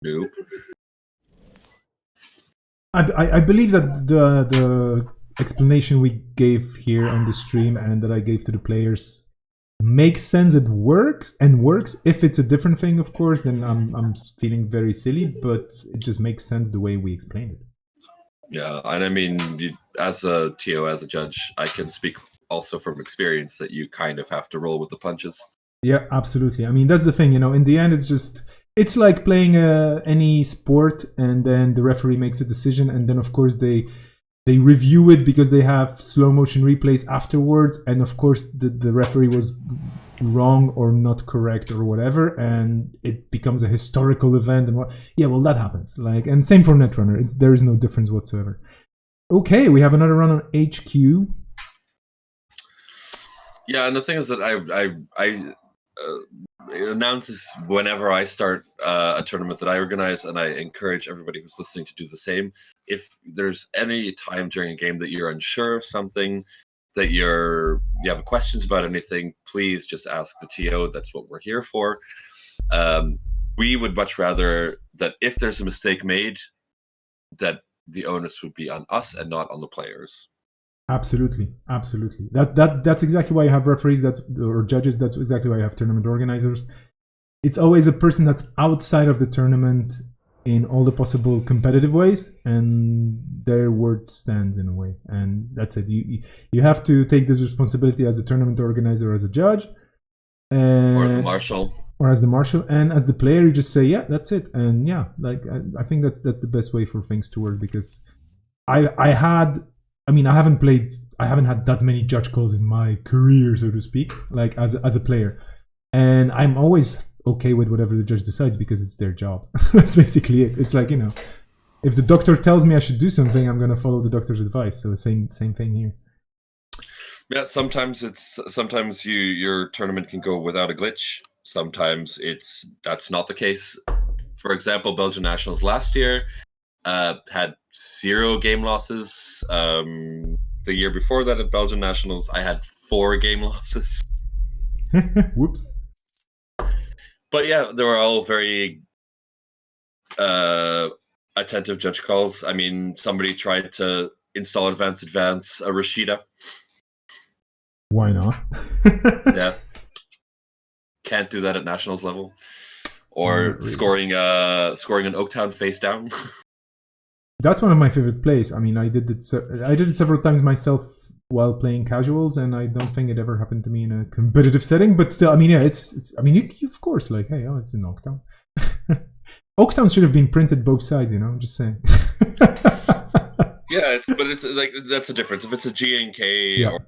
Nope. I believe that the explanation we gave here on the stream and that I gave to the players makes sense. It works. If it's a different thing, of course, then I'm feeling very silly, but it just makes sense the way we explained it. Yeah, and I mean, as a TO, as a judge, I can speak also from experience that you kind of have to roll with the punches. Yeah, absolutely. I mean, that's the thing, in the end, it's like playing any sport, and then the referee makes a decision, and then of course they review it because they have slow motion replays afterwards, and of course the referee was wrong or not correct or whatever, and it becomes a historical event, and well, that happens. And same for Netrunner. There is no difference whatsoever. Okay, we have another run on HQ. Yeah, and the thing is that I announce this whenever I start a tournament that I organize, and I encourage everybody who's listening to do the same. If there's any time during a game that you're unsure of something, that you have questions about anything, please just ask the TO. That's what we're here for. We would much rather that if there's a mistake made, that the onus would be on us and not on the players. Absolutely. That's exactly why you have referees, or judges. That's exactly why you have tournament organizers. It's always a person that's outside of the tournament in all the possible competitive ways, and their word stands in a way. And that's it. You have to take this responsibility as a tournament organizer, as a judge, or as the marshal. And as the player, you just say, yeah, that's it. And yeah, I think that's the best way for things to work, because I haven't had that many judge calls in my career, so to speak, as a player. And I'm always okay with whatever the judge decides, because it's their job. That's basically it. It's if the doctor tells me I should do something, I'm going to follow the doctor's advice. So same thing here. Yeah, sometimes your tournament can go without a glitch. Sometimes that's not the case. For example, Belgian Nationals last year had 0 game losses. The year before that at Belgian Nationals, I had 4 game losses. Whoops. But yeah, they were all very attentive judge calls. I mean, somebody tried to install advance a Rashida. Why not? Yeah. Can't do that at Nationals level. or Really. scoring an Oaktown face down. That's one of my favorite plays. I mean, I did it several times myself while playing casuals, and I don't think it ever happened to me in a competitive setting. But still, I mean, yeah, it's I mean, you of course, like, hey, oh, it's an Oaktown. Oaktown should have been printed both sides, you know. I'm just saying. Yeah, but it's like that's the difference. If it's a GNK or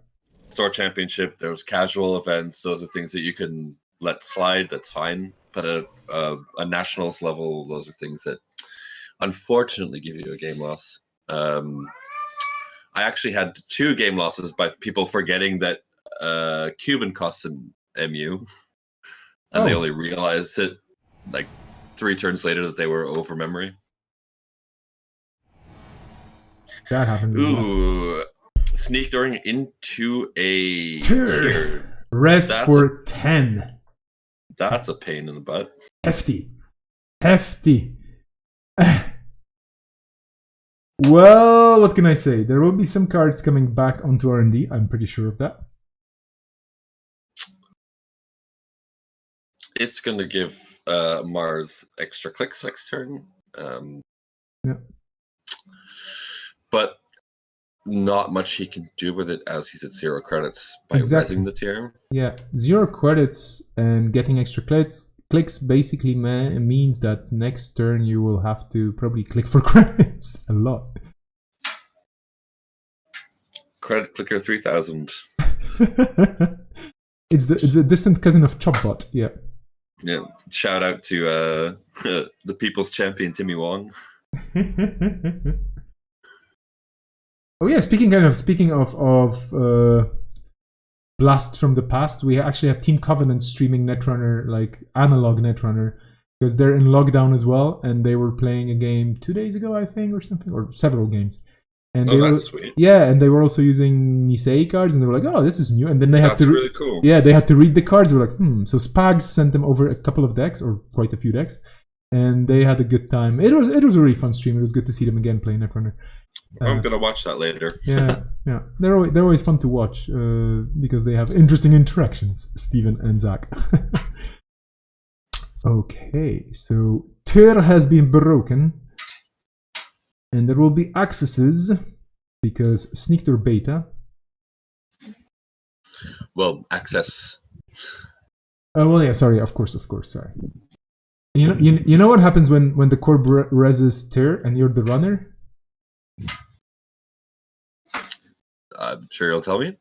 Store Championship, there's casual events. Those are things that you can let slide. That's fine. But at a nationals level, those are things that unfortunately give you a game loss. I actually had 2 game losses by people forgetting that Cuban costs an MU, and they only realized it like 3 turns later that they were over memory. That happens. Ooh, sneak dooring into a tier. Rest for 10. That's a pain in the butt. Hefty. Well, what can I say? There will be some cards coming back onto R&D. I'm pretty sure of that. It's going to give Mars extra clicks next turn. Yeah. But not much he can do with it as he's at 0 credits by rezzing the tier. Yeah, 0 credits and getting extra clicks basically means that next turn you will have to probably click for credits a lot. Credit clicker 3000. It's a distant cousin of Chopbot. Yeah. Yeah. Shout out to the people's champion Timmy Wong. Oh yeah, speaking of blasts from the past, we actually have Team Covenant streaming Netrunner, like analog Netrunner, because they're in lockdown as well, and they were playing a game 2 days ago, I think, or something, or several games. And that's sweet. Yeah, and they were also using Nisei cards, and they were like, "Oh, this is new." And then they had to really cool. Yeah, they had to read the cards. They were like, So Spag sent them over a couple of decks, or quite a few decks, and they had a good time. It was a really fun stream. It was good to see them again playing Netrunner. I'm gonna watch that later. yeah, they're always fun to watch because they have interesting interactions. Steven and Zach. Okay, so tier has been broken. And there will be accesses because Sneak Door Beta. Well, access. Well, yeah, sorry, of course, sorry. You know what happens when the core reses tier and you're the runner? I'm sure you'll tell me.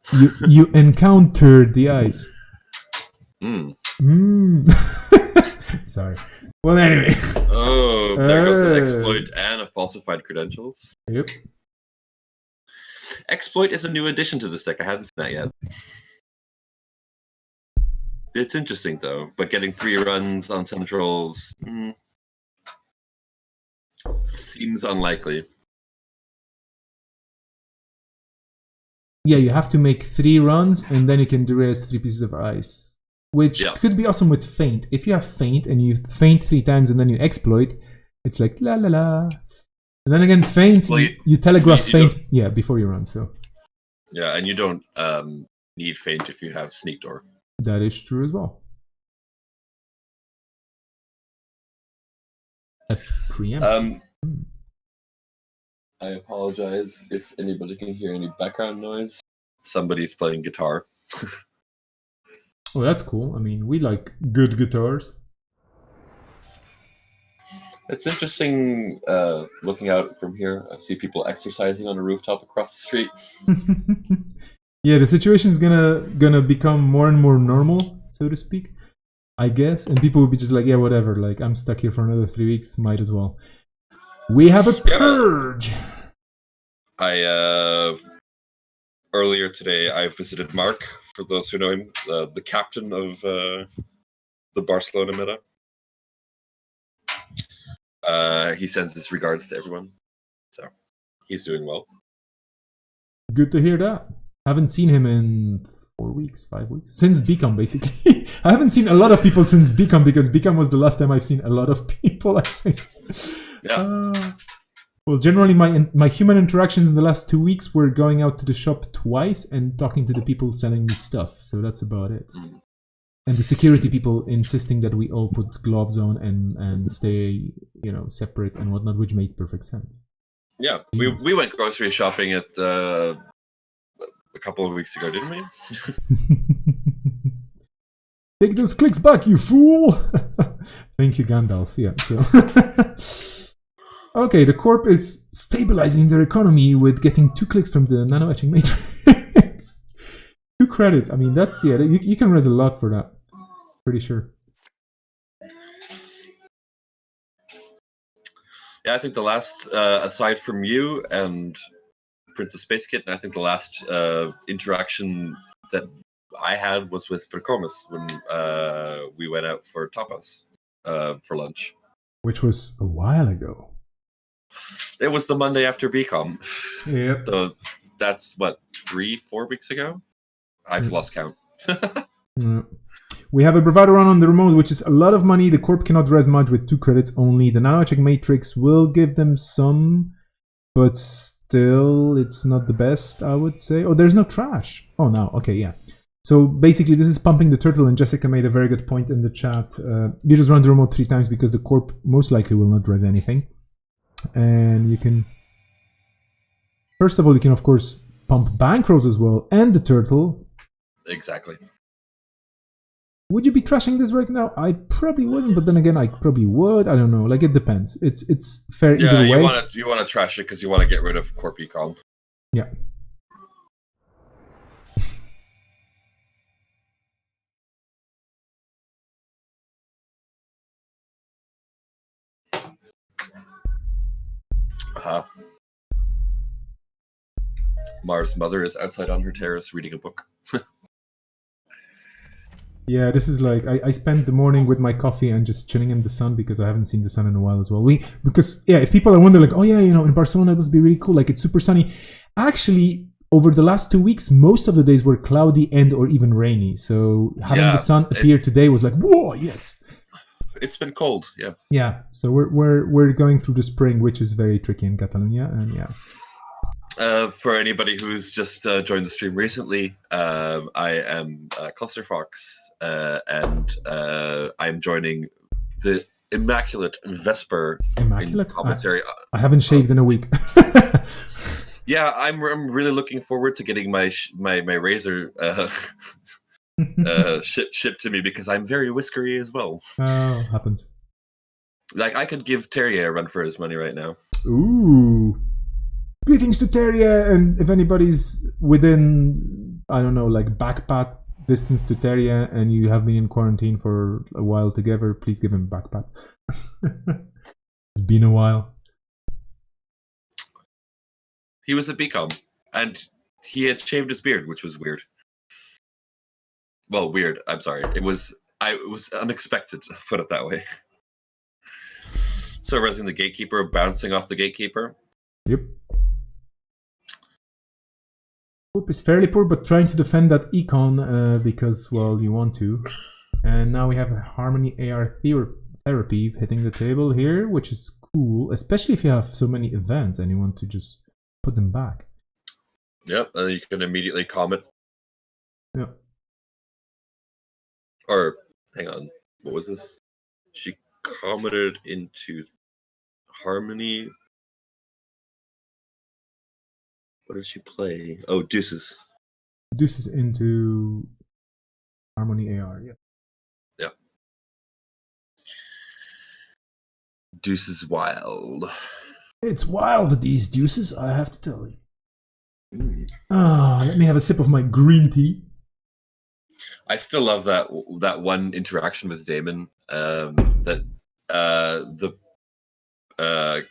You encounter the ice. Sorry. Well, anyway. Oh, there goes an exploit and a falsified credentials. Yep. Exploit is a new addition to this deck. I hadn't seen that yet. It's interesting though, but getting 3 runs on centrals seems unlikely. Yeah, you have to make 3 runs and then you can duress 3 pieces of ice. Which could be awesome with Feint. If you have Feint and you Feint 3 times and then you exploit, it's like la la la. And then again, Feint, well, you telegraph Feint before you run. So yeah, and you don't need Feint if you have Sneak Door. That is true as well. Preempt. I apologize if anybody can hear any background noise. Somebody's playing guitar. Oh, that's cool. I mean, we like good guitars. It's interesting looking out from here. I see people exercising on a rooftop across the street. Yeah, the situation is gonna become more and more normal, so to speak, I guess. And people will be just like, yeah, whatever. Like, I'm stuck here for another 3 weeks. Might as well. We have a purge. Earlier today, I visited Mark. For those who know him, the captain of the Barcelona meta. He sends his regards to everyone. So, he's doing well. Good to hear that. Haven't seen him in 4 weeks, 5 weeks. Since Beacon, basically. I haven't seen a lot of people since Beacon, because Beacon was the last time I've seen a lot of people, I think. Yeah. Well, generally, my human interactions in the last 2 weeks were going out to the shop twice and talking to the people selling me stuff. So that's about it. And the security people insisting that we all put gloves on and stay, separate and whatnot, which made perfect sense. Yeah, we went grocery shopping at a couple of weeks ago, didn't we? Take those clicks back, you fool! Thank you, Gandalf. Yeah. So, okay, the Corp is stabilizing their economy with getting 2 clicks from the nano etching matrix. 2 credits. I mean, that's you can raise a lot for that. Pretty sure. Yeah, I think the last, aside from you and Princess Space Kitten, I think the last interaction that I had was with Percomus when we went out for tapas for lunch. Which was a while ago. It was the Monday after BCom. Yep. So that's what, 3-4 weeks ago? I've lost count. We have a bravado run on the remote, which is a lot of money. The Corp cannot res much with 2 credits only. The nanocheck matrix will give them some, but still, it's not the best, I would say. Oh, there's no trash. Oh, no. Okay, yeah. So basically, this is pumping the turtle, and Jessica made a very good point in the chat. You just run the remote 3 times because the Corp most likely will not res anything. And you can... First of all, you can, of course, pump bankrolls as well, and the turtle. Exactly. Would you be trashing this right now? I probably wouldn't, but then again, I probably would. I don't know. Like, it depends. It's fair either way. Yeah, you want to trash it because you want to get rid of Corp Econ. Yeah. Mars' mother is outside on her terrace reading a book. Yeah, this is like I spent the morning with my coffee and just chilling in the sun because I haven't seen the sun in a while as well. If people are wondering like, oh yeah, in Barcelona it must be really cool, like it's super sunny. Actually, over the last 2 weeks, most of the days were cloudy and or even rainy. So having the sun appear today was like, whoa, yes. It's been cold, yeah. Yeah, so we're going through the spring, which is very tricky in Catalonia, and yeah. For anybody who's just joined the stream recently, I am Cluster Fox, and I'm joining the Immaculate Vesper in commentary. I haven't shaved in a week. Yeah, I'm really looking forward to getting my razor shipped to me because I'm very whiskery as well. Oh, happens. Like, I could give Terrier a run for his money right now. Ooh. Greetings to Terrier, and if anybody's within, I don't know, like backpat distance to Terrier and you have been in quarantine for a while together, please give him a backpat. It's been a while. He was at BCom, and he had shaved his beard, which was weird. Well, weird. I'm sorry. It was unexpected. Put it that way. So, resing the gatekeeper, bouncing off the gatekeeper. Yep. Hope is fairly poor, but trying to defend that econ because, well, you want to. And now we have a Harmony AR therapy hitting the table here, which is cool, especially if you have so many events and you want to just put them back. Yep, and you can immediately comment. Yep. Or, hang on, what was this? She commented into Harmony. What did she play? Oh, Deuces. Deuces into Harmony AR, yeah. Yeah. Deuces wild. It's wild, these deuces, I have to tell you. Let me have a sip of my green tea. I still love that one interaction with Damon. The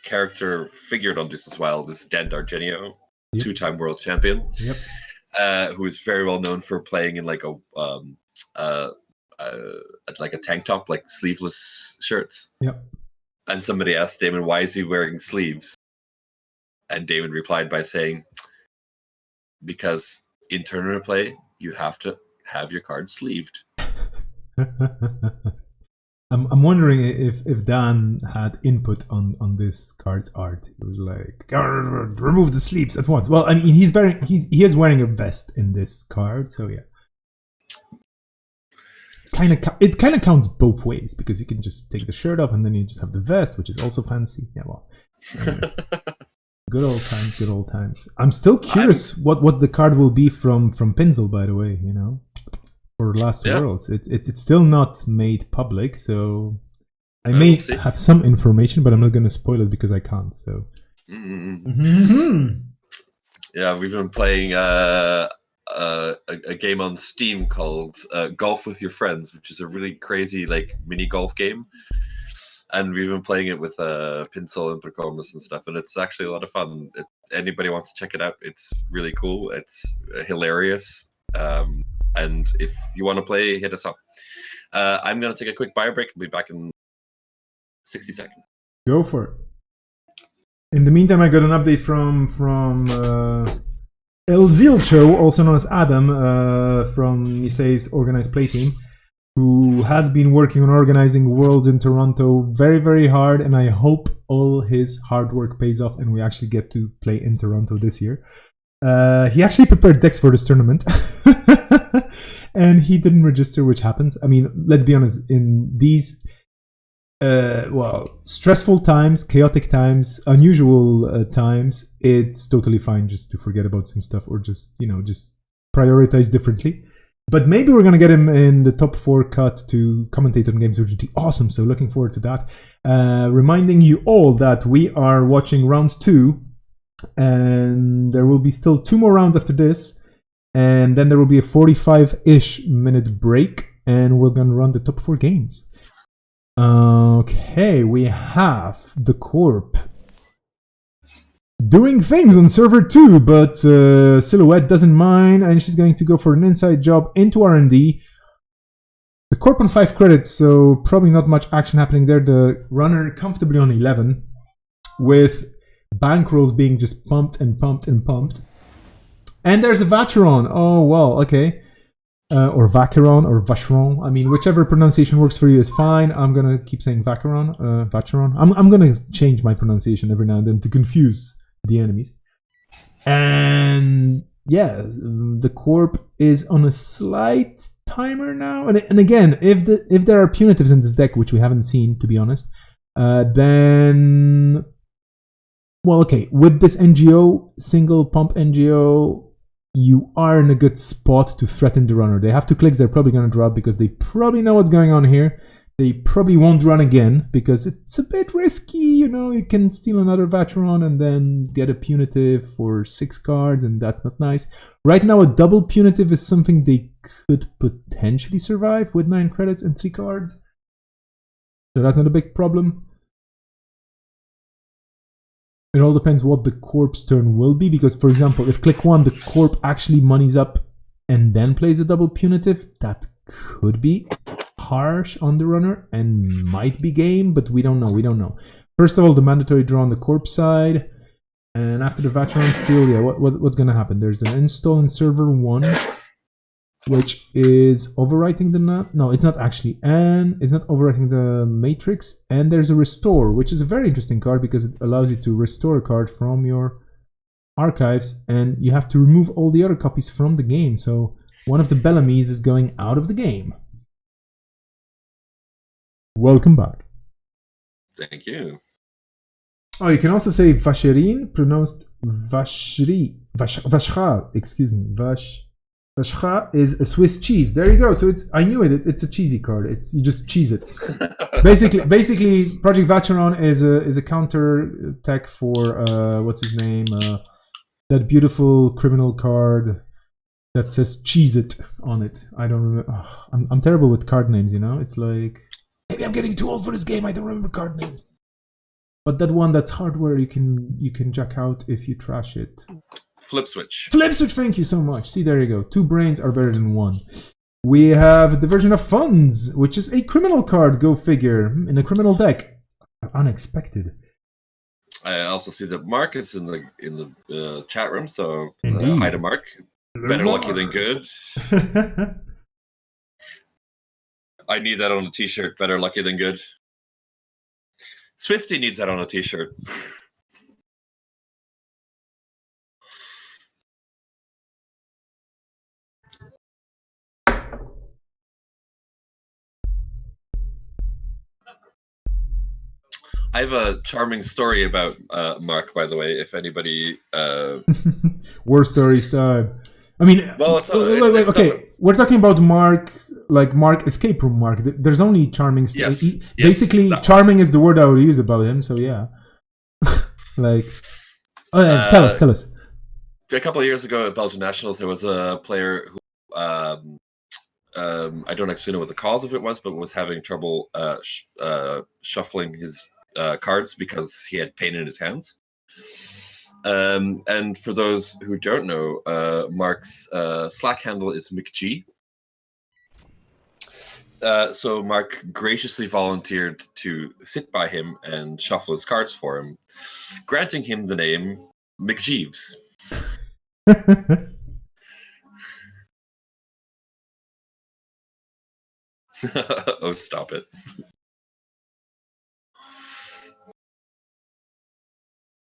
character figured on Deuces Wild is Dan Dargenio, yep. 2-time world champion. Yep. Who is very well known for playing in like a tank top, like sleeveless shirts. Yep. And somebody asked Damon, why is he wearing sleeves? And Damon replied by saying, because in tournament play, you have to have your cards sleeved. I'm wondering if Dan had input on this card's art. He was like, remove the sleeves at once. Well, I mean, he is wearing a vest in this card, so yeah. kind of counts both ways because you can just take the shirt off and then you just have the vest, which is also fancy. Yeah, well, anyway. Good old times, good old times. I'm still curious what the card will be from Pinzel, by the way. For Last Worlds, it's still not made public, so I may have some information, but I'm not going to spoil it because I can't. So. Yeah, we've been playing a game on Steam called Golf with Your Friends, which is a really crazy mini golf game. And we've been playing it with Pinsel and Percomus and stuff, and it's actually a lot of fun. Anybody wants to check it out, it's really cool. It's hilarious. And if you want to play, hit us up. I'm going to take a quick bio break and be back in 60 seconds. Go for it. In the meantime, I got an update from El Zilcho, also known as Adam, from Nisei's organized play team, who has been working on organizing Worlds in Toronto very, very hard, and I hope all his hard work pays off and we actually get to play in Toronto this year. He actually prepared decks for this tournament, and he didn't register, which happens. I mean, let's be honest, in these stressful times, chaotic times, unusual times, it's totally fine just to forget about some stuff or just prioritize differently. But maybe we're going to get him in the top 4 cut to commentate on games, which would be awesome. So looking forward to that. Reminding you all that we are watching round 2, and there will be still 2 more rounds after this. And then there will be a 45-ish minute break, and we're going to run the top 4 games. Okay, we have the Corp doing things on server 2, but Silhouette doesn't mind, and she's going to go for an inside job into R&D. The Corp on 5 credits, so probably not much action happening there. The runner comfortably on 11, with bankrolls being just pumped and pumped and pumped. And there's a Vacheron. Oh, well, okay. Or Vacheron or Vacheron. I mean, whichever pronunciation works for you is fine. I'm going to keep saying Vacheron. Vacheron. I'm going to change my pronunciation every now and then to confuse the enemies. And yeah, the Corp is on a slight timer now. And again, if there are punitives in this deck, which we haven't seen, to be honest, then... Well, okay, with this NGO, single pump NGO, you are in a good spot to threaten the runner. They have 2 clicks, they're probably going to drop because they probably know what's going on here. They probably won't run again because it's a bit risky, you can steal another Vacheron and then get a punitive for 6 cards, and that's not nice. Right now, a double punitive is something they could potentially survive with 9 credits and 3 cards. So that's not a big problem. It all depends what the Corp's turn will be, because, for example, if click 1, the Corp actually monies up and then plays a double punitive, that could be harsh on the runner and might be game, but we don't know. First of all, the mandatory draw on the Corp side, and after the Vacheron steal, yeah, what's going to happen? There's an install in server 1, which is overwriting the... No, it's not actually. And it's not overwriting the matrix. And there's a restore, which is a very interesting card because it allows you to restore a card from your archives, and you have to remove all the other copies from the game. So one of the Bellamy's is going out of the game. Welcome back. Thank you. Oh, you can also say Vacherin, pronounced Vashri. Vashcha, excuse me. Vashcha is a Swiss cheese. There you go. So I knew it. It's a cheesy card. You just cheese it. basically, Project Vacheron is a counter tech for what's his name? That beautiful criminal card that says "cheese it" on it. I don't remember. Oh, I'm terrible with card names. It's like maybe I'm getting too old for this game. I don't remember card names. But that one that's hardware you can jack out if you trash it. Flip switch. Flip switch, thank you so much. See, there you go. 2 brains are better than 1. We have the version of Funds, which is a criminal card, go figure, in a criminal deck. Unexpected. I also see that Mark is in the chat room, so Indeed. Hi to Mark. Better lucky than good. I need that on a t-shirt. Better lucky than good. Swifty needs that on a t-shirt. I have a charming story about Mark, by the way. If anybody, War stories time. I mean, well, it's okay, not. we're talking about Mark, like Mark Escape Room Mark. There's only charming. Yes, Basically, that one. charming is the word I would use about him. So yeah, like, tell us. A couple of years ago at Belgian Nationals, there was a player who, I don't actually know what the cause of it was, but was having trouble shuffling his cards because he had pain in his hands. And for those who don't know, Mark's Slack handle is McG. So Mark graciously volunteered to sit by him and shuffle his cards for him, granting him the name McJeeves. Oh, stop it.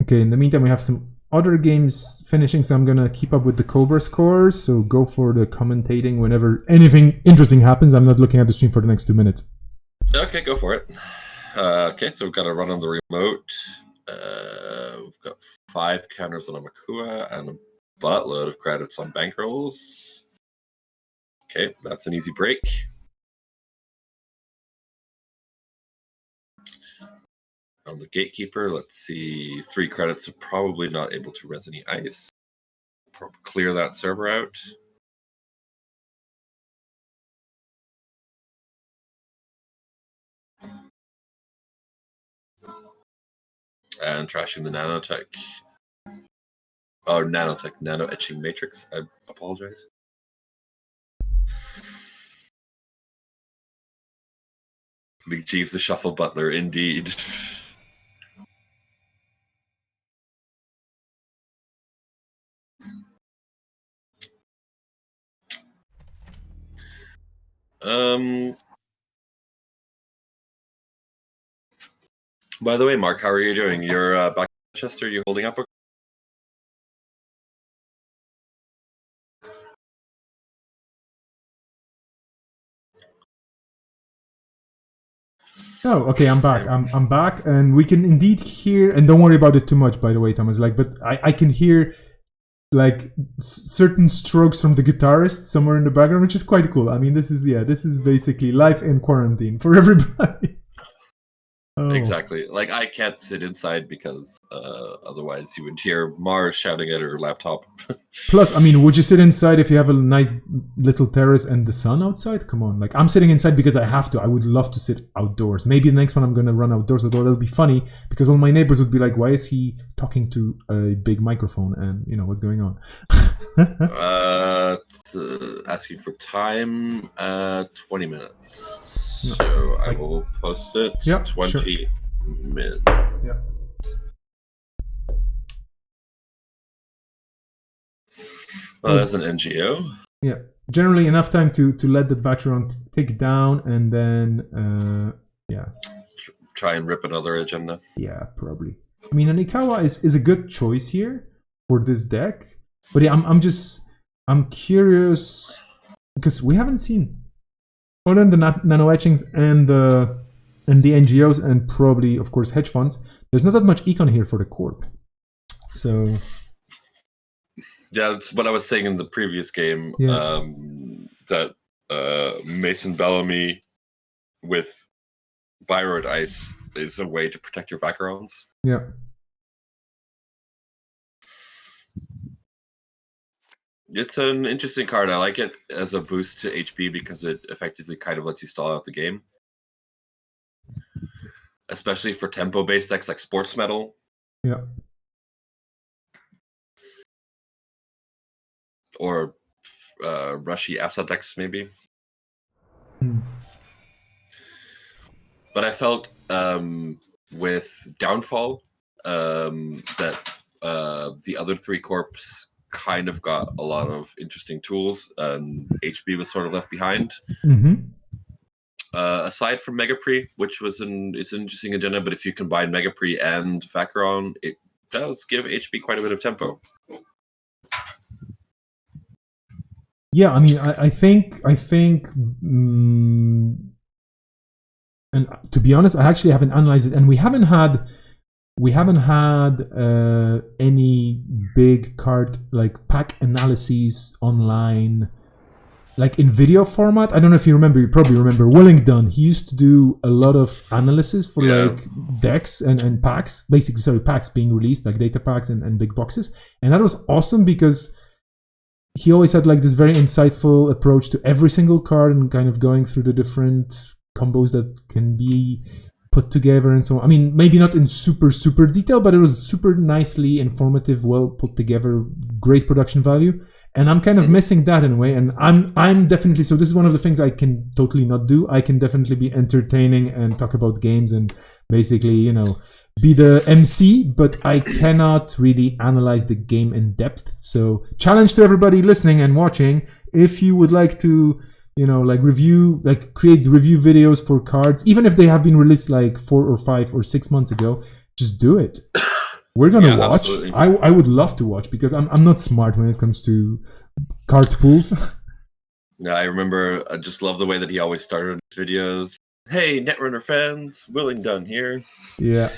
Okay, in the meantime, we have some other games finishing, so I'm gonna keep up with the Cobra scores. So go for the commentating whenever anything interesting happens. I'm not looking at the stream for the next 2 minutes. Okay, go for it. Okay, so we've got to run on the remote. We've got 5 counters on a Makua and a buttload of credits on bankrolls. Okay, that's an easy break. On the Gatekeeper, let's see, 3 credits are probably not able to res any ice. Clear that server out. And trashing the nanotech. Oh, nanotech, nano etching matrix. I apologize. McJeeves the Shuffle Butler, indeed. By the way, Mark, how are you doing? You're back in Manchester. Are you holding up? Oh, okay, I'm back. I'm back, and we can indeed hear. And don't worry about it too much, by the way, Thomas. Like, but I can hear like certain strokes from the guitarist somewhere in the background, which is quite cool. I mean, this is basically life in quarantine for everybody. Oh. Exactly. Like, I can't sit inside because otherwise you would hear Mars shouting at her laptop. Plus, I mean, would you sit inside if you have a nice little terrace and the sun outside? Come on. Like, I'm sitting inside because I have to. I would love to sit outdoors. Maybe the next one I'm going to run outdoors, although that'll be funny because all my neighbors would be like, why is he talking to a big microphone? And, you know, what's going on? Asking for time, 20 minutes. So I will post it. Yeah, 20 minutes. Yeah. Well, that's an NGO. Yeah. Generally enough time to let that Vacheron tick down and then, yeah. Try and rip another agenda. Yeah, probably. I mean, an Ikawa is a good choice here for this deck. But yeah, I'm curious because we haven't seen other than the nano etchings and the NGOs and probably of course hedge funds. There's not that much econ here for the corp. So yeah, that's what I was saying in the previous game. Yeah. That Mason Bellamy with Byroad Ice is a way to protect your Vacherons. Yeah. It's an interesting card. I like it as a boost to HP because it effectively kind of lets you stall out the game. Especially for tempo-based decks like Sports Metal. Yeah. Or rushy asset decks, maybe. But I felt with Downfall that the other 3 corps kind of got a lot of interesting tools, and HB was sort of left behind. Mm-hmm. Aside from Megapre, which was it's an interesting agenda, but if you combine Megapre and Vacheron, it does give HB quite a bit of tempo. Yeah, I mean, I think and to be honest, I actually haven't analyzed it, and we haven't had any big card like pack analyses online, like in video format. I don't know if you remember. You probably remember Willingdon. He used to do a lot of analysis for like decks and packs. Basically, sorry, packs being released, like data packs and big boxes. And that was awesome because he always had like this very insightful approach to every single card and kind of going through the different combos that can be put together and so on. I mean, maybe not in super detail, but it was super nicely informative, well put together, great production value. And I'm kind of missing that in a way. And I'm definitely, so this is one of the things I can totally not do. I can definitely be entertaining and talk about games and basically, you know, be the MC, but I cannot really analyze the game in depth. So challenge to everybody listening and watching, if you would like to, you know, like review, like create review videos for cards, even if they have been released like 4 or 5 or 6 months ago, just do it. We're gonna watch. Absolutely. I would love to watch because I'm not smart when it comes to card pools. Yeah, I remember. I just love the way that he always started his videos. Hey, Netrunner fans, Willingdon here. Yeah.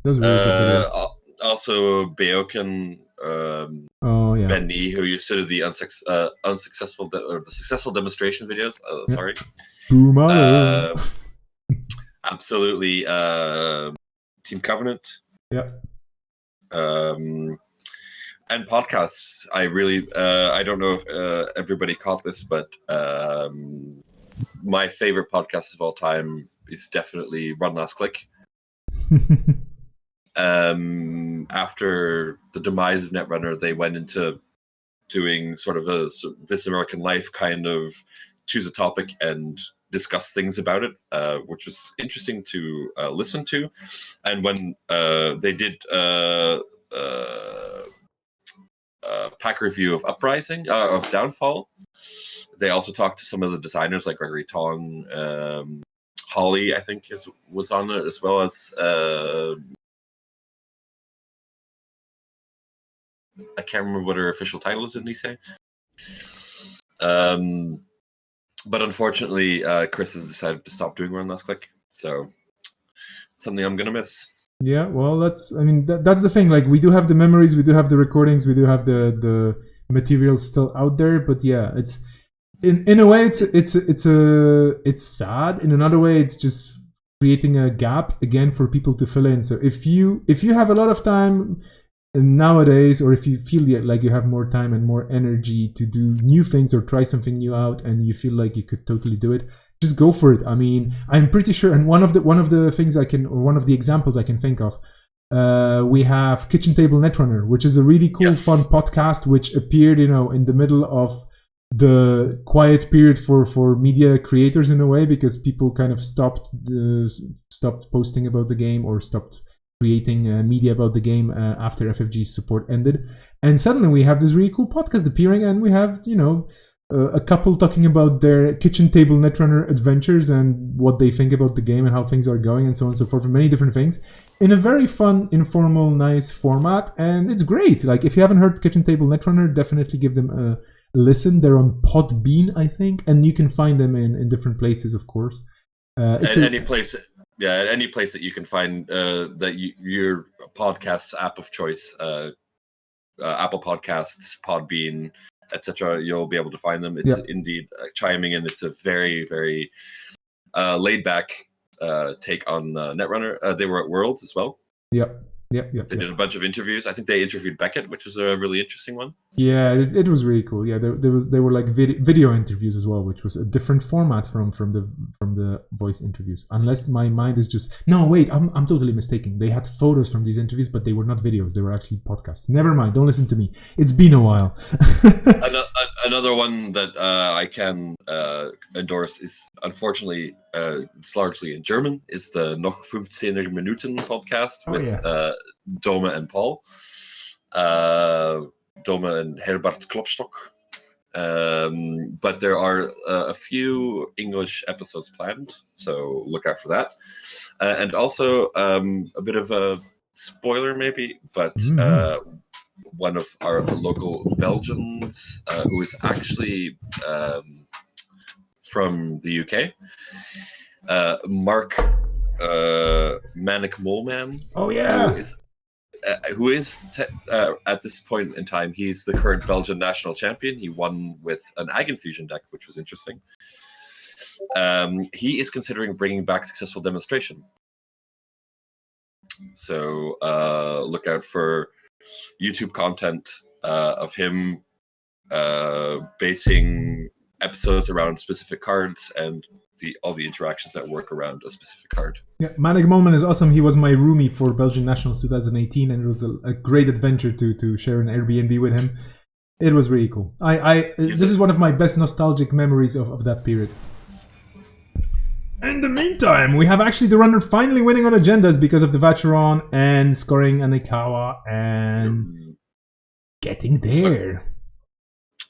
Those really good videos. Also, Beoken, Benny, who used to do the unsuccessful or the successful demonstration videos. Sorry. Absolutely. Team Covenant. Yeah. And podcasts. I really, I don't know if everybody caught this, but my favorite podcast of all time is definitely Run Last Click. After the demise of Netrunner, they went into doing sort of a This American Life kind of choose a topic and discuss things about it, which was interesting to listen to. And when they did pack review of Uprising, of Downfall, they also talked to some of the designers like Gregory Tong, Holly, I think was on it, as well as I can't remember what her official title is, didn't he say? But unfortunately, Chris has decided to stop doing Run Last Click, so something I'm gonna miss. Yeah, well, that's the thing. Like, we do have the memories, we do have the recordings, we do have the material still out there. But yeah, it's in a way it's sad. In another way, it's just creating a gap again for people to fill in. So if you have a lot of time nowadays, or if you feel like you have more time and more energy to do new things or try something new out, and you feel like you could totally do it, just go for it. I mean, I'm pretty sure, and one of the things one of the examples I can think of, we have Kitchen Table Netrunner, which is a really cool, fun podcast, which appeared, you know, in the middle of the quiet period for media creators in a way, because people kind of stopped posting about the game or stopped creating media about the game after FFG's support ended. And suddenly we have this really cool podcast appearing, and we have, you know, a couple talking about their Kitchen Table Netrunner adventures and what they think about the game and how things are going and so on and so forth, and many different things in a very fun, informal, nice format. And it's great. Like, if you haven't heard Kitchen Table Netrunner, definitely give them a listen. They're on Podbean, I think, and you can find them in different places, of course. Any place that you can find your podcast app of choice, Apple Podcasts, Podbean, etc., you'll be able to find them. It's indeed chiming in. It's a very, very laid back take on Netrunner. They were at Worlds as well. They did a bunch of interviews. I think they interviewed Beckett, which was a really interesting one. Yeah, it was really cool. Yeah, they were like video interviews as well, which was a different format from the voice interviews. Unless my mind is just I'm totally mistaken. They had photos from these interviews, but they were not videos. They were actually podcasts. Never mind. Don't listen to me. It's been a while. Another one that I can endorse is, unfortunately, it's largely in German, is the Noch 15 Minuten podcast with Dome and Paul. Dome and Herbert Klopstock. But there are a few English episodes planned, so look out for that. And also a bit of a spoiler maybe, but one of our local Belgians who is actually from the UK Mark Manic Mole Man. Oh yeah. Who is at this point in time, he's the current Belgian national champion. He won with an Agon Fusion deck, which was interesting. He is considering bringing back Successful Demonstration. So look out for YouTube content of him basing episodes around specific cards and all the interactions that work around a specific card. Yeah, Manic Moment is awesome. He was my roomie for Belgian Nationals 2018, and it was a great adventure to share an Airbnb with him. It was really cool. This is one of my best nostalgic memories of that period. In the meantime, we have actually the runner finally winning on agendas because of the Vacheron and scoring Anikawa and getting there.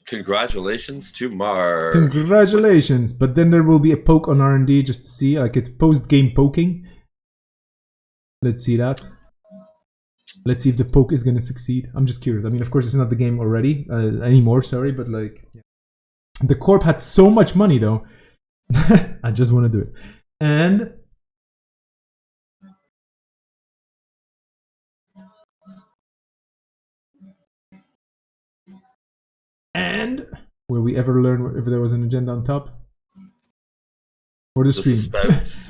Congratulations to Mar. Congratulations. But then there will be a poke on R&D just to see. Like, it's post-game poking. Let's see that. Let's see if the poke is going to succeed. I'm just curious. I mean, of course, it's not the game already. Anymore, sorry. But, like, yeah. The Corp had so much money, though. I just want to do it. And will we ever learn if there was an agenda on top? For the stream.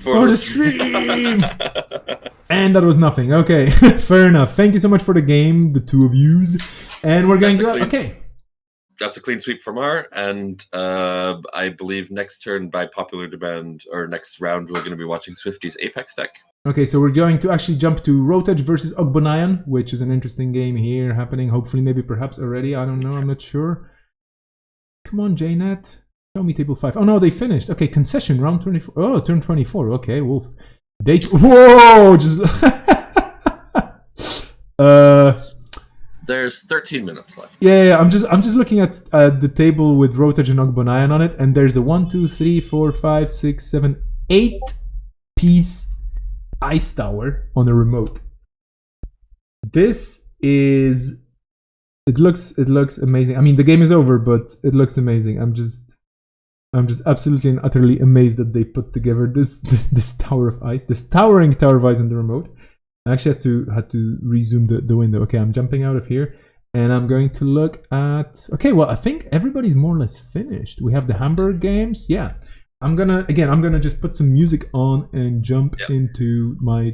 For the stream! And that was nothing. Okay, fair enough. Thank you so much for the game, the two of yous. And we're going to... Okay. That's a clean sweep from R, and I believe next turn, by popular demand, or next round, we're going to be watching Swifty's Apex deck. Okay, so we're going to actually jump to Rotage versus Ogbonayan, which is an interesting game here happening. Hopefully, maybe perhaps already. I don't know. I'm not sure. Come on, JNet. Show me table 5. Oh, no, they finished. Okay, concession, round 24. Oh, turn 24. Okay, wolf. Whoa! Just... There's 13 minutes left. Yeah, I'm just looking at the table with Rotage and Ogbonayan on it, and there's a 1, 2, 3, 4, 5, 6, 7, 8 piece ice tower on the remote. This is... It looks amazing. I mean, the game is over, but it looks amazing. I'm just absolutely and utterly amazed that they put together this tower of ice, this towering tower of ice on the remote. I actually had to resume the window. Okay, I'm jumping out of here, and I'm going to look at... Okay, well, I think everybody's more or less finished. We have the Hamburg games. Yeah, I'm gonna just put some music on and jump into my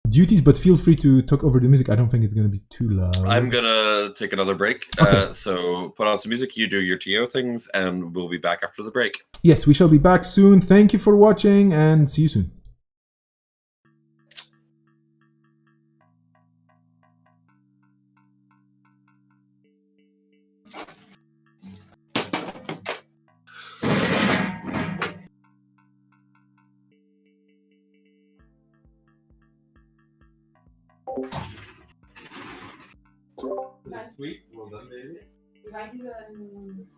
duties, but feel free to talk over the music. I don't think it's gonna be too loud. I'm gonna take another break. Okay. So put on some music, you do your TO things, and we'll be back after the break. Yes, we shall be back soon. Thank you for watching, and see you soon. Sweet, well done, baby. Wij die een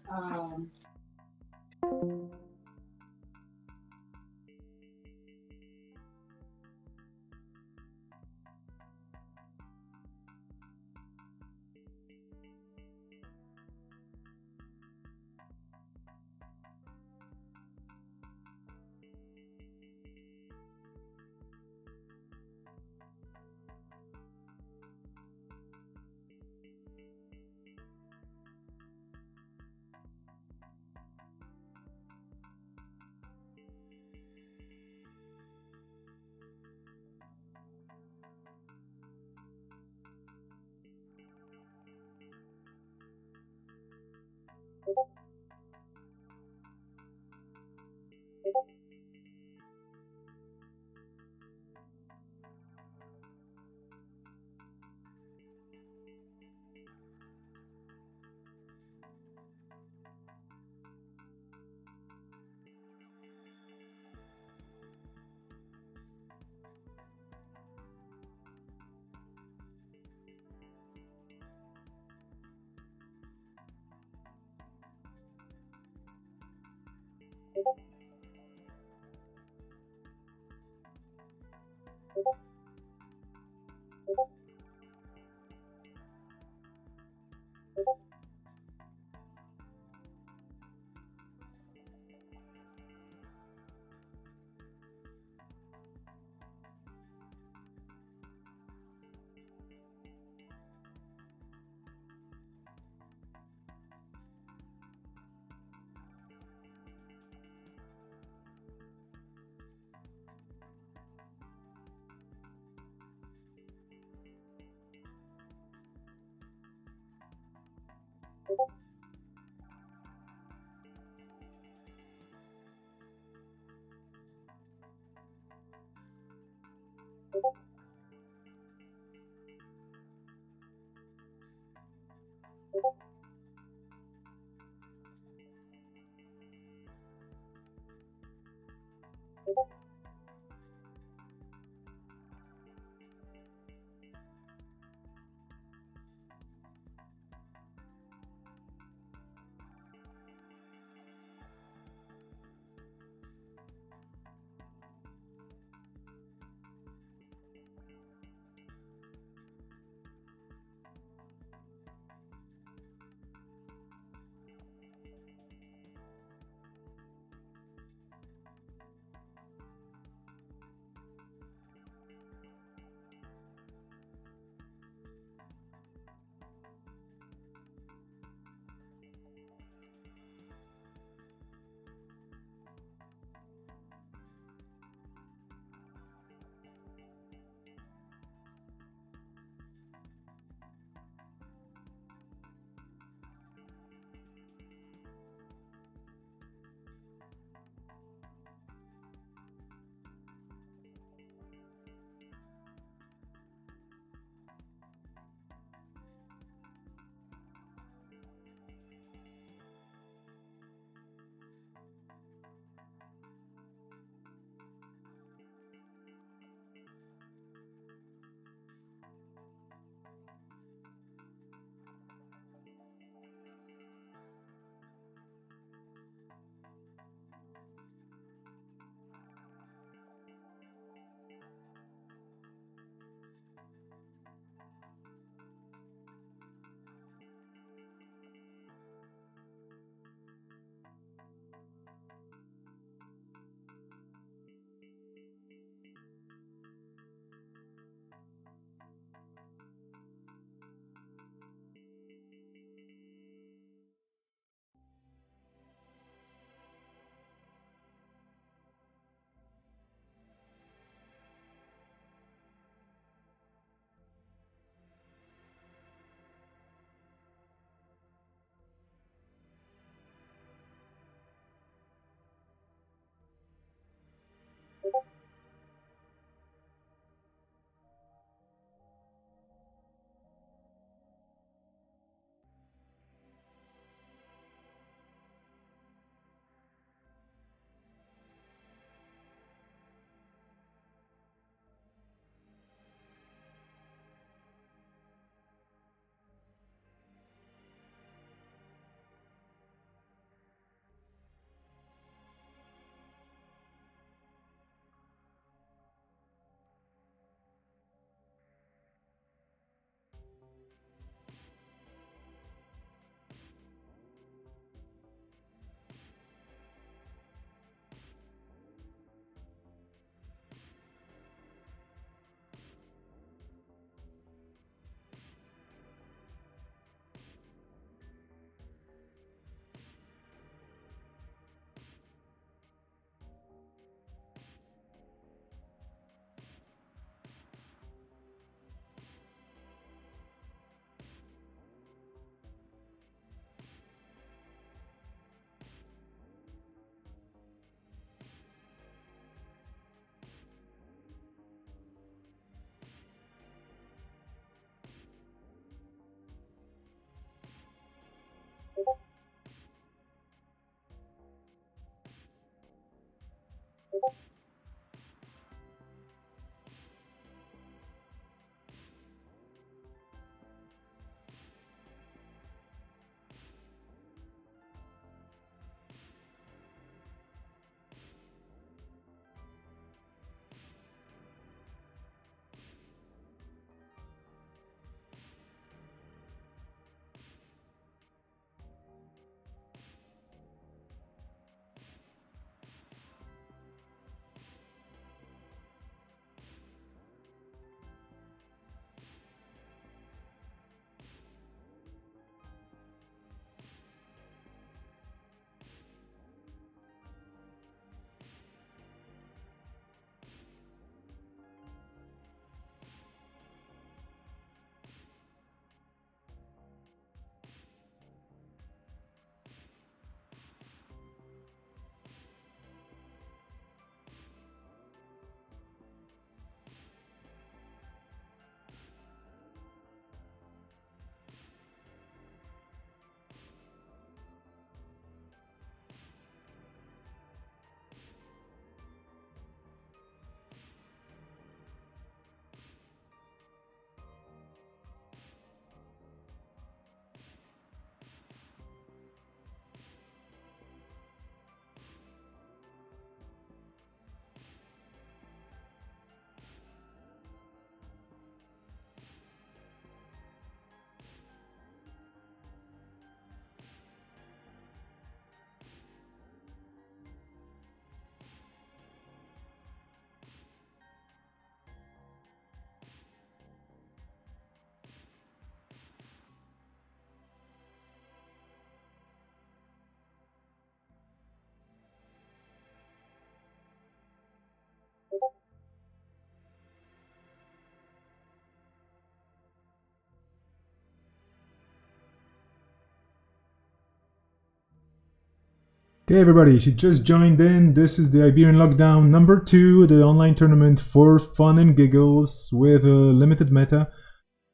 Okay, everybody, if you just joined in, this is the Iberian Lockdown number 2, the online tournament for fun and giggles with a limited meta,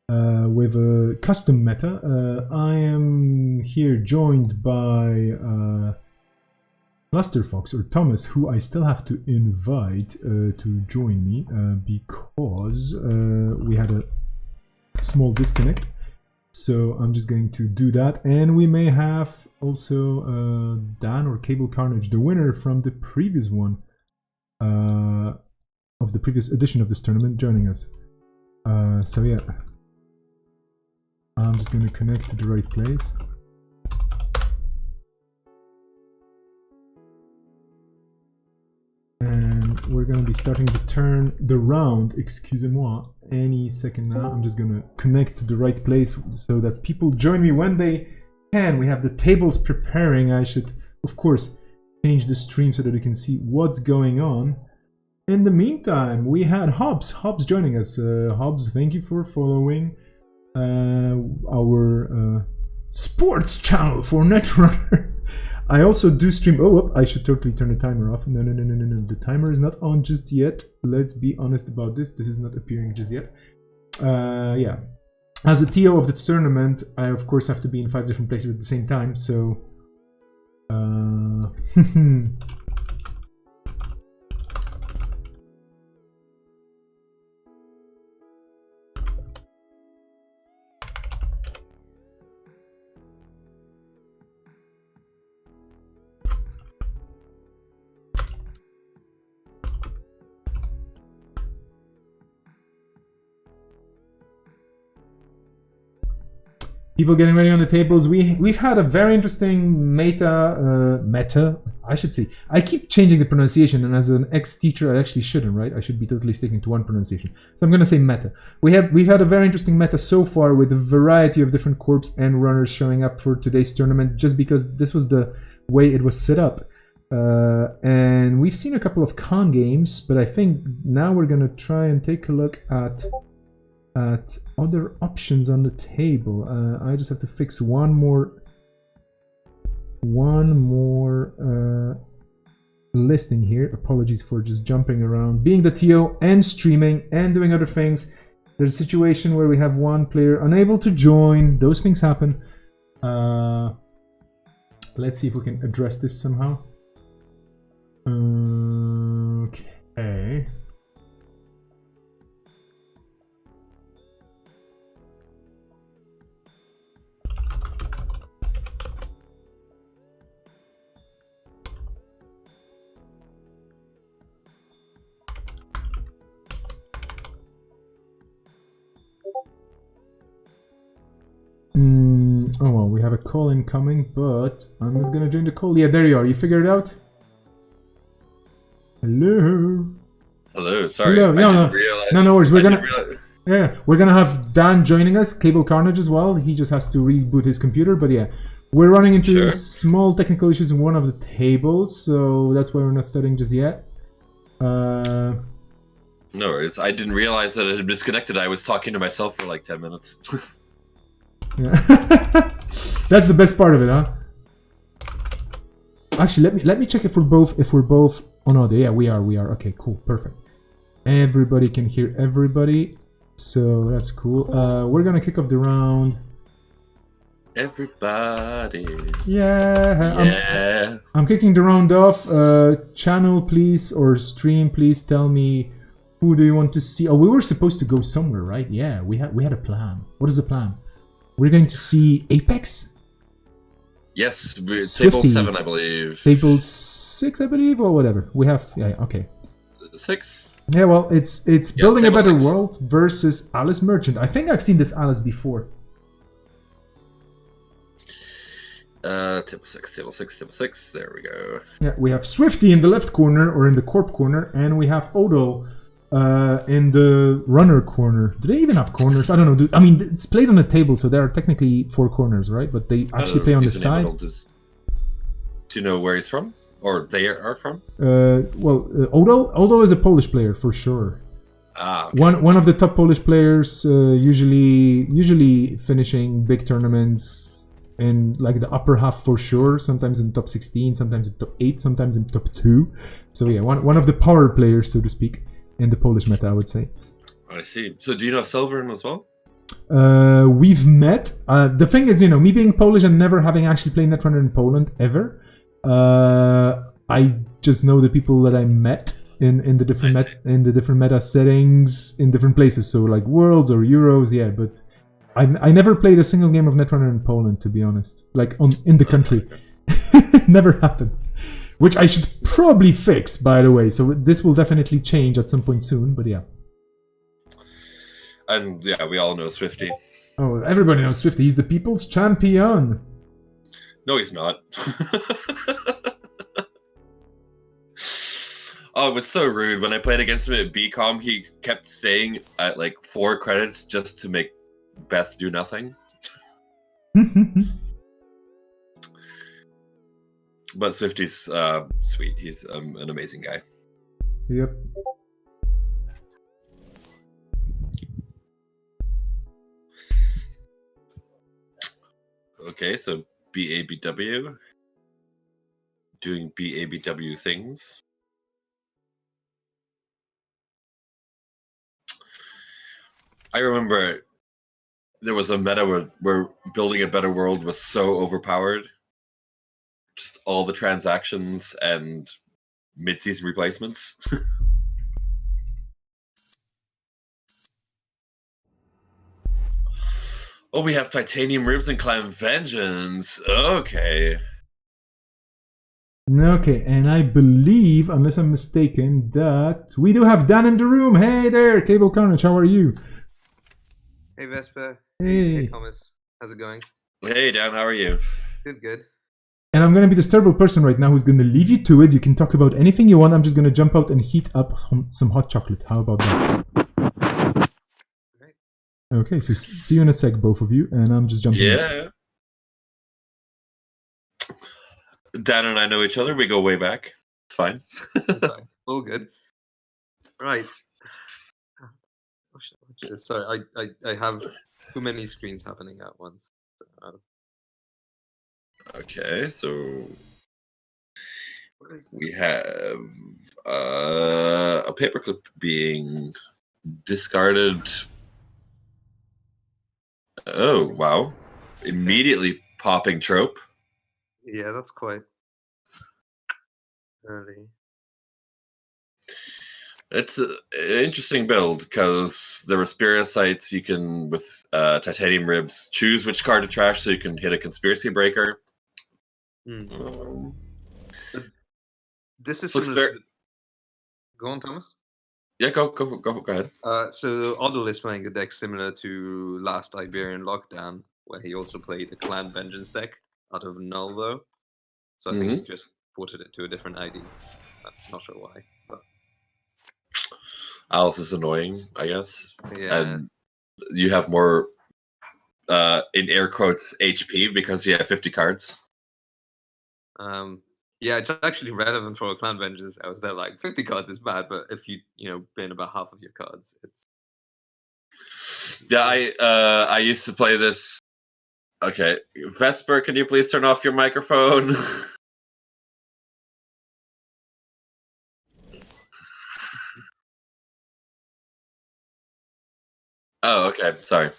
with a custom meta. I am here joined by Lusterfox, or Thomas, who I still have to invite to join me because we had a small disconnect. So I'm just going to do that, and we may have also Dan or Cable Carnage, the winner from the previous one, of the previous edition of this tournament, joining us. So yeah, I'm just going to connect to the right place. And we're going to be starting to turn the round, excusez-moi, any second now. I'm just going to connect to the right place so that people join me when they can. We have the tables preparing. I should, of course, change the stream so that you can see what's going on. In the meantime, we had Hobbs joining us. Hobbs, thank you for following our sports channel for Netrunner. I also do stream. Oh, I should totally turn the timer off. No. The timer is not on just yet. Let's be honest about this. This is not appearing just yet. Yeah. As a TO of the tournament, I of course have to be in 5 different places at the same time. So. People getting ready on the tables. We've had a very interesting meta. I should say. I keep changing the pronunciation, and as an ex-teacher, I actually shouldn't, right? I should be totally sticking to one pronunciation. So I'm gonna say meta. We've had a very interesting meta so far, with a variety of different corps and runners showing up for today's tournament, just because this was the way it was set up. And we've seen a couple of con games, but I think now we're gonna try and take a look at other options on the table. I just have to fix one more listing here. Apologies for just jumping around, being the TO and streaming and doing other things. There's a situation where we have one player unable to join. Those things happen. Let's see if we can address this somehow. Okay. Oh well, we have a call incoming, but I'm not gonna join the call. Yeah, there you are. You figured it out? Hello? Hello, sorry. Hello. I didn't realize. No worries. We're gonna have Dan joining us, Cable Carnage as well. He just has to reboot his computer, but yeah. We're running into small technical issues in one of the tables, so that's why we're not starting just yet. No worries. I didn't realize that it had disconnected. I was talking to myself for like 10 minutes. Yeah. That's the best part of it, huh? Actually, let me check if we're both on audio. Yeah, we are. Okay, cool, perfect. Everybody can hear everybody, so that's cool. We're gonna kick off the round. Everybody. Yeah. I'm kicking the round off. Channel, please, or stream, please tell me who do you want to see. Oh, we were supposed to go somewhere, right? Yeah, we had a plan. What is the plan? We're going to see Apex? Yes, table Swifty. 7, I believe. Table 6, I believe, or whatever. We have, yeah, okay. 6? Yeah, well, it's Building a table Better 6. World versus Alice Merchant. I think I've seen this Alice before. Table 6. There we go. Yeah, we have Swifty in the left corner, or in the corp corner, and we have Odo in the runner corner. Do they even have corners? I don't know. I mean, it's played on a table, so there are technically 4 corners, right? But they actually play on the side. Do you know where he's from? Or they are from? Odo is a Polish player, for sure. Ah, okay. One of the top Polish players, usually finishing big tournaments in like the upper half for sure. Sometimes in top 16, sometimes in top 8, sometimes in top 2. So yeah, one of the power players, so to speak, in the Polish meta, I would say. I see. So do you know Silverin as well? We've met. The thing is, me being Polish and never having actually played Netrunner in Poland ever, I just know the people that I met in the different meta settings in different places. So like Worlds or Euros, yeah. But I never played a single game of Netrunner in Poland, to be honest. Like in the country, never happened. Which I should probably fix, by the way. So this will definitely change at some point soon. But yeah. And yeah, we all know Swifty. Oh, everybody knows Swifty. He's the people's champion. No, he's not. Oh, it was so rude. When I played against him at BCom, he kept staying at like 4 credits just to make Beth do nothing. But Swifty's sweet. He's an amazing guy. Yep. Okay, so BABW. Doing BABW things. I remember there was a meta where building a better world was so overpowered. Just all the transactions and mid-season replacements. Oh, we have titanium ribs and clan vengeance. Okay. Okay, and I believe, unless I'm mistaken, that we do have Dan in the room. Hey there, Cable Carnage, how are you? Hey Vesper. Hey. Thomas. How's it going? Hey Dan, how are you? Good. And I'm going to be this terrible person right now who's going to leave you to it. You can talk about anything you want. I'm just going to jump out and heat up some hot chocolate. How about that? Great. Okay, so see you in a sec, both of you. And I'm just jumping out. Yeah. Dan and I know each other. We go way back. It's fine. All good. Right. Sorry, I have too many screens happening at once. Okay, so we have a paperclip being discarded. Oh, wow. Immediately popping trope. Yeah, that's quite early. It's an interesting build because there are Spiricites you can, with titanium ribs, choose which card to trash so you can hit a conspiracy breaker. This is looks similar. very... Go on, Thomas. Yeah, go ahead. So Odell is playing a deck similar to last Iberian Lockdown, where he also played a Clan Vengeance deck out of null, though. So I think he's just ported it to a different ID. I'm not sure why, but Alice is annoying, I guess. Yeah. And you have more, in air quotes, HP because you have 50 cards. Yeah, it's actually relevant for a Clan Vengeance. I was there like 50 cards is bad, but if you bin about half of your cards, it's Yeah, I used to play this. Okay, Vesper, can you please turn off your microphone? Oh, okay. Sorry.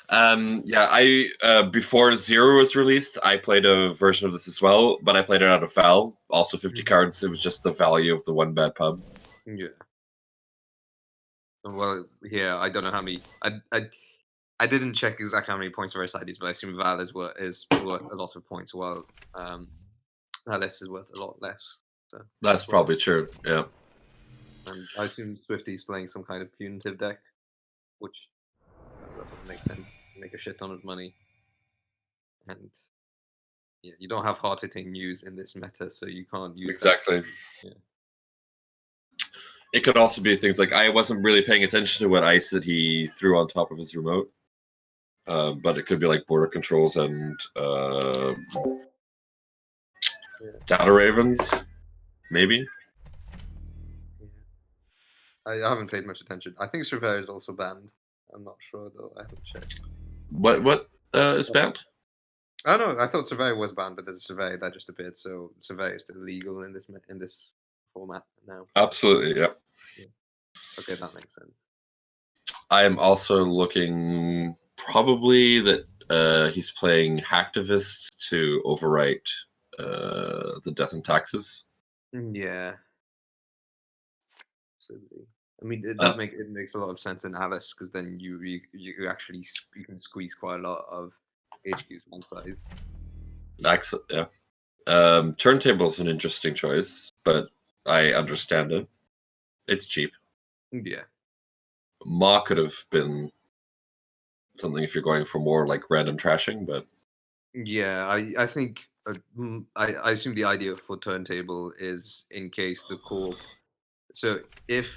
Yeah, I before Zero was released, I played a version of this as well, but I played it out of Val. Also 50 cards. It was just the value of the one bad pub. Yeah. Well, yeah, I don't know how many. I didn't check exactly how many points various IDs, but I assume Val is worth a lot of points, while Alice is worth a lot less. So That's probably true. Yeah. And I assume Swifty's playing some kind of punitive deck, which that's what makes sense. Make a shit ton of money, and yeah, you don't have hard-hitting news in this meta, so you can't use exactly. Yeah. It could also be things like I wasn't really paying attention to what ice that he threw on top of his remote, but it could be like border controls and data ravens, maybe. I haven't paid much attention. I think Surveyor is also banned. I'm not sure though. I haven't checked. What is banned? I don't know. I thought Surveyor was banned, but there's a Surveyor that just appeared, so Surveyor is still legal in this format now. Absolutely, yeah. Okay, that makes sense. I am also looking probably that he's playing Hacktivist to overwrite the Death and Taxes. Yeah. Absolutely. I mean, Uh, it makes a lot of sense in Alice because then you actually you can squeeze quite a lot of HQ's land size. Yeah. Turntable is an interesting choice, but I understand it. It's cheap. Yeah. Ma could have been something if you're going for more like random trashing, but Yeah, I think I assume the idea for turntable is in case the corp. So if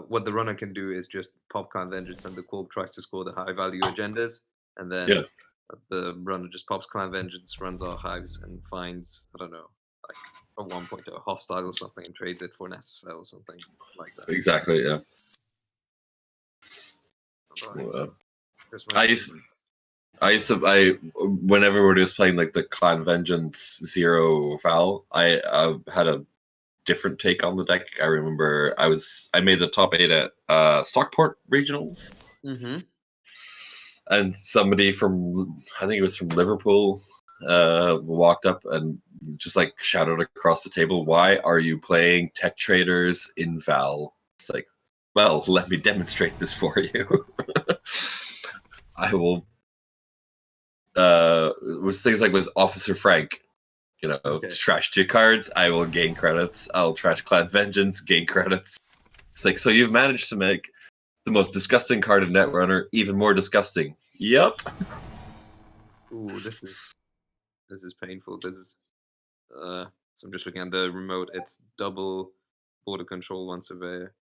what the runner can do is just pop Clan Vengeance and the corp tries to score the high value agendas, and yeah, then the runner just pops Clan Vengeance, runs archives, and finds, I don't know, like at one point a hostile or something and trades it for an SSL or something like that. exactly, yeah. Right. Uh, This I might be. used I when everybody was playing like the Clan Vengeance Zero Val, I had a different take on the deck. I remember I made the top 8 at Stockport regionals, Mm-hmm. and somebody from I think it was from Liverpool walked up and just like shouted across the table, "Why are you playing Tech Traders in Val?" It's like, well, let me demonstrate this for you. I will. Was things like with Officer Frank. Okay. Trash 2 cards, I will gain credits. I'll trash Clan Vengeance, gain credits. It's like, so you've managed to make the most disgusting card in Netrunner even more disgusting. Yep. Ooh, this is painful. This is so I'm just looking at the remote. It's double border control, one surveyor.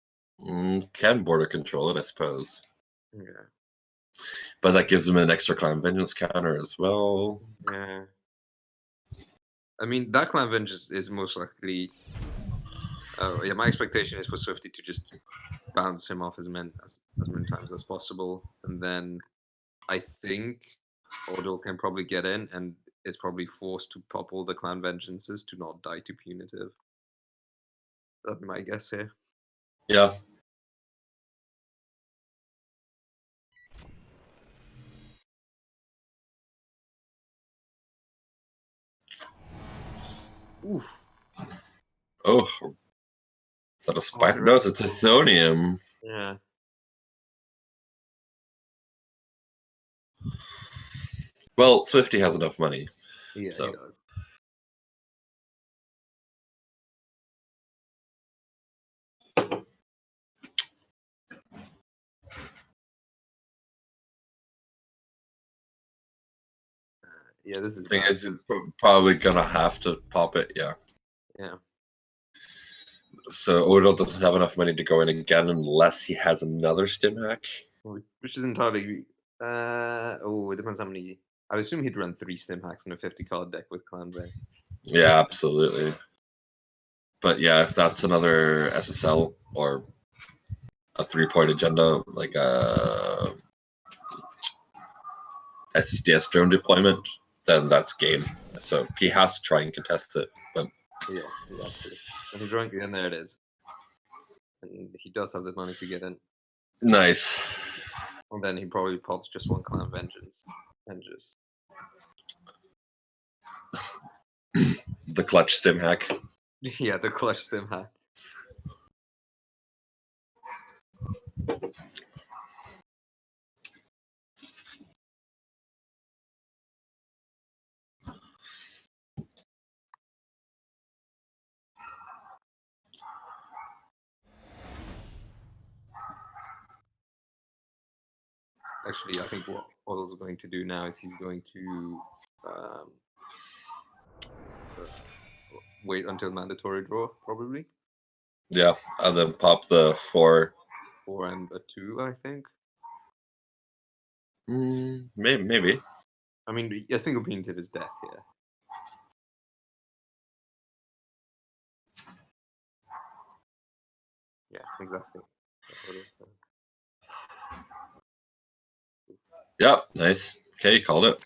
Can border control it, I suppose. Yeah. But that gives them an extra Clan Vengeance counter as well. Yeah. I mean, that Clan Vengeance is most likely. Yeah, my expectation is for Swifty to just bounce him off as many times as possible, and then I think Odell can probably get in and is probably forced to pop all the Clan Vengeances to not die to punitive. That'd be my guess here. Yeah. Oof. Oh, is that a Oh, spider? No, it's a Tithonium. yeah. Well, Swifty has enough money, Yeah, he so. does. Yeah, this is I think bad. it's probably gonna have to pop it, yeah. Yeah. So Odell doesn't have enough money to go in again unless he has another stim hack. Which is entirely. It depends how many. I would assume he'd run 3 stim hacks in a 50 card deck with Clan Bay. Yeah, absolutely. But yeah, if that's another SSL or a 3-point agenda, like a SSDS drone deployment, then that's game. So he has to try and contest it. But Yeah, he has to. And he's running, and there it is. And he does have the money to get in. nice. And then he probably pops just one Clan Vengeance and just. The clutch stim hack. Yeah, the clutch stim hack. Actually, I think what Oddle's going to do now is he's going to um, uh, wait until mandatory draw, probably. Yeah, and then pop the 4. 4 and a 2, I think. Maybe. I mean, a single punitive is death here. Yeah, exactly. Yeah, nice. Okay, you called it.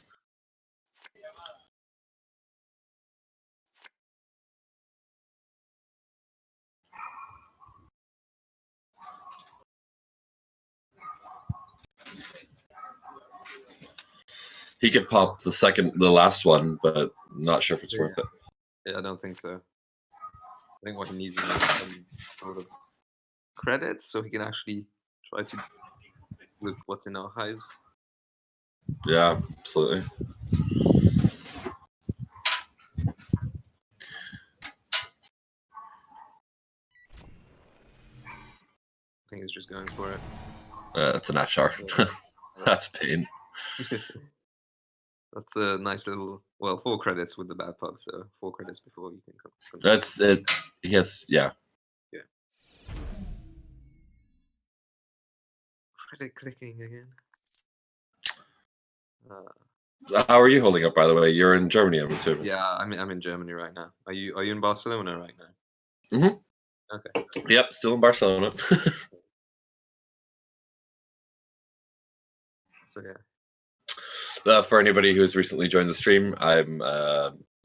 He could pop the last one, but not sure if it's worth it. Yeah, I don't think so. I think what he needs is some sort of credits so he can actually try to look what's in archives. Yeah, absolutely. I think he's just going for it. It's an Ashar. Yeah. That's pain. That's a nice little, well, 4 credits with the bad pub, so 4 credits before you can come. That's it. Yes, yeah. Yeah. Credit clicking again. How are you holding up, by the way? You're in Germany, I'm assuming. Yeah, I'm in Germany right now. Are you in Barcelona right now? Mm-hmm. Okay. Yep, still in Barcelona. So yeah. For anybody who's recently joined the stream, I'm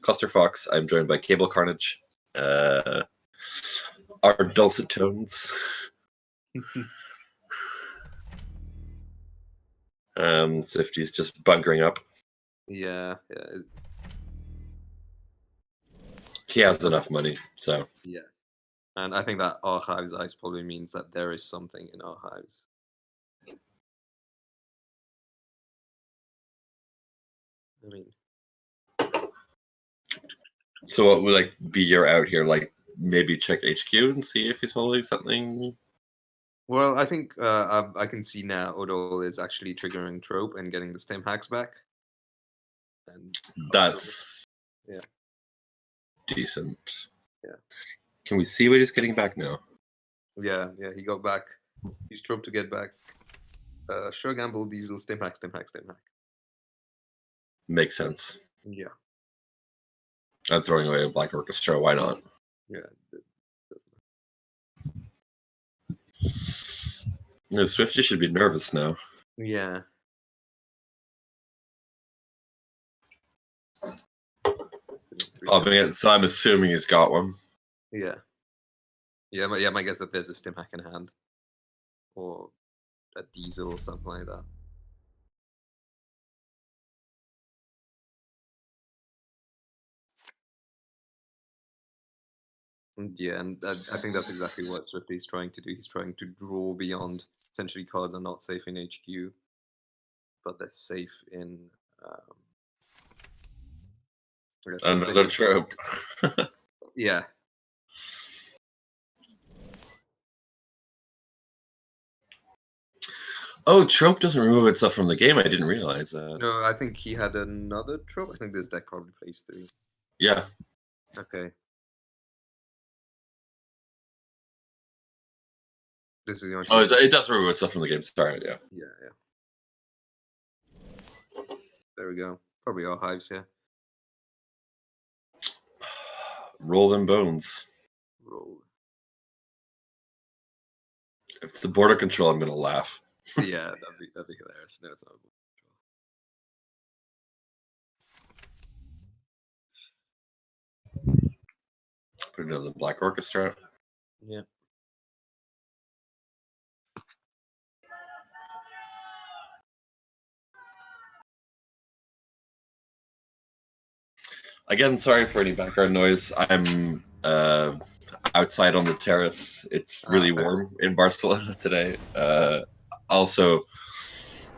Cluster Fox. I'm joined by Cable Carnage. Our dulcet tones. Swifty's just bunkering up. Yeah. He has enough money, so. Yeah. And I think that archives ice probably means that there is something in archives. I mean, So what would like be your out here? Like maybe check HQ and see if he's holding something. well, I think I can see now Odol is actually triggering trope and getting the stem hacks back. And That's yeah, decent. Yeah. Can we see what he's getting back now? yeah, he got back. He's trope to get back. Sure gamble, diesel, stem hack. Makes sense. Yeah. I'm throwing away a Black Orchestra. Why not? Yeah. Swifty should be nervous now. Yeah. Popping it, so I'm assuming he's got one. Yeah. Yeah, my guess that there's a stem hack in hand. Or a diesel or something like that. Yeah, and I think that's exactly what Swifty is trying to do. He's trying to draw beyond. Essentially, cards are not safe in HQ, but they're safe in. Another trope. Yeah. Oh, trope doesn't remove itself from the game. I didn't realize that. No, I think he had another trope. I think this deck probably plays 3. Yeah. Okay. This is the only. Oh, it does remove itself from the game. Sorry, yeah. Yeah. There we go. Probably our hives here. Roll them bones. Roll. If it's the border control, I'm gonna laugh. Yeah, that'd be hilarious. No, it's not. Put it on the Black Orchestra. Yeah. Again, sorry for any background noise. I'm outside on the terrace. It's really warm in Barcelona today. Also,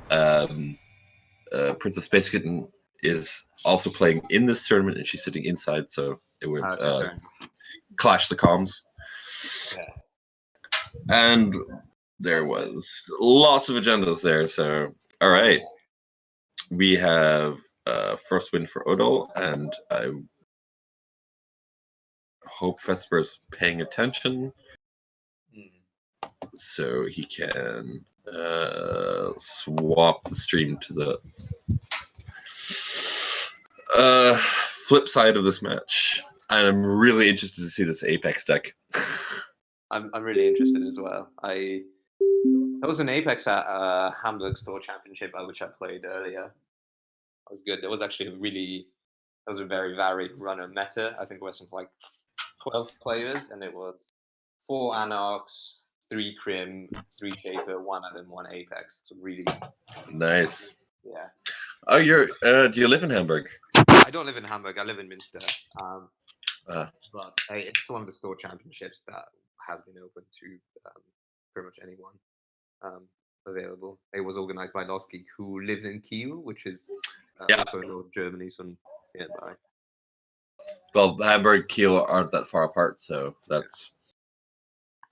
Princess Space Kitten is also playing in this tournament, and she's sitting inside, so it would clash the comms. Yeah. And there was lots of agendas there. So, all right, we have first win for Odol, and I hope Vesper's paying attention so he can swap the stream to the flip side of this match. And I'm really interested to see this Apex deck. I'm really interested as well. There was an Apex at Hamburg Store Championship which I played earlier. That was good. There was actually a very varied runner meta. I think it was something like 12 players, and it was 4 Anarchs, 3 Crim, 3 Shaper, 1 Adam, 1 Apex. So really nice. Yeah. Oh, you're. Do you live in Hamburg? I don't live in Hamburg. I live in Münster. Uh, But it's one of the store championships that has been open to pretty much anyone available. It was organized by Losky, who lives in Kiel, which is Yeah. also in North Germany, so nearby. well, Hamburg, Kiel aren't that far apart, so that's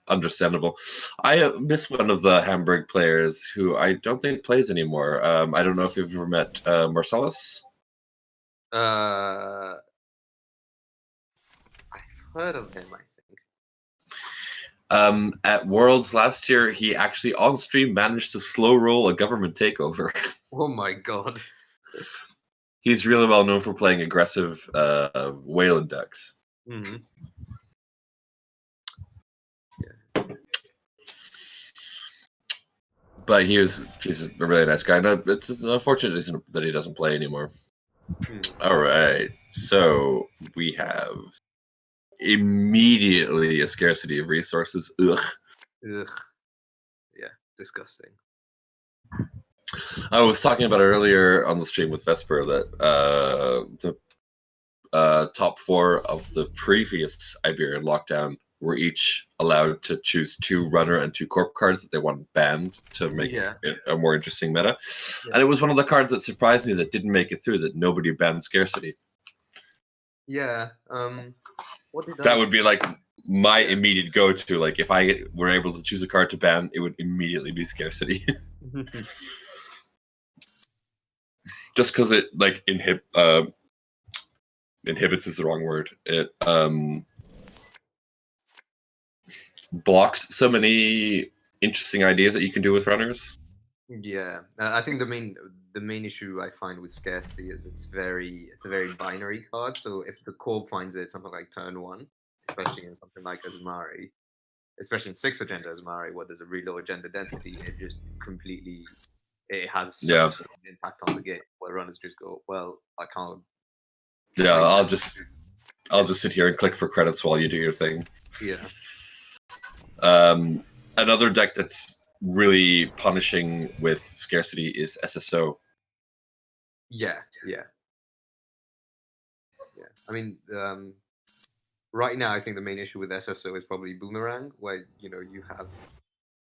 understandable. I miss one of the Hamburg players who I don't think plays anymore. I don't know if you've ever met Marcellus. I've heard of him, I think. At Worlds last year, he actually on stream managed to slow roll a government takeover. Oh my god. He's really well known for playing aggressive Wayland decks. Mm-hmm. But he's a really nice guy. No, it's unfortunate that he doesn't play anymore. All right, so we have immediately a scarcity of resources. Ugh. Ugh. Yeah, disgusting. I was talking about earlier on the stream with Vesper that the top 4 of the previous Iberian lockdown were each allowed to choose 2 runner and 2 corp cards that they want banned to make it a more interesting meta. Yeah. And it was one of the cards that surprised me that didn't make it through, that nobody banned scarcity. Yeah. That would be like my immediate go-to. Like if I were able to choose a card to ban, it would immediately be scarcity. Just because it like inhibits is the wrong word. It blocks so many interesting ideas that you can do with runners. Yeah, I think the main issue I find with scarcity is it's a very binary card. So if the corp finds it something like turn 1, especially in something like Azmari, especially in 6 agenda Azmari, where there's a really low agenda density, it just completely has such a strong impact on the game. Where runners just go, well, I can't. Yeah, I'll just sit here and click for credits while you do your thing. Yeah. Another deck that's really punishing with scarcity is SSO. Yeah. I mean, right now, I think the main issue with SSO is probably Boomerang, where you have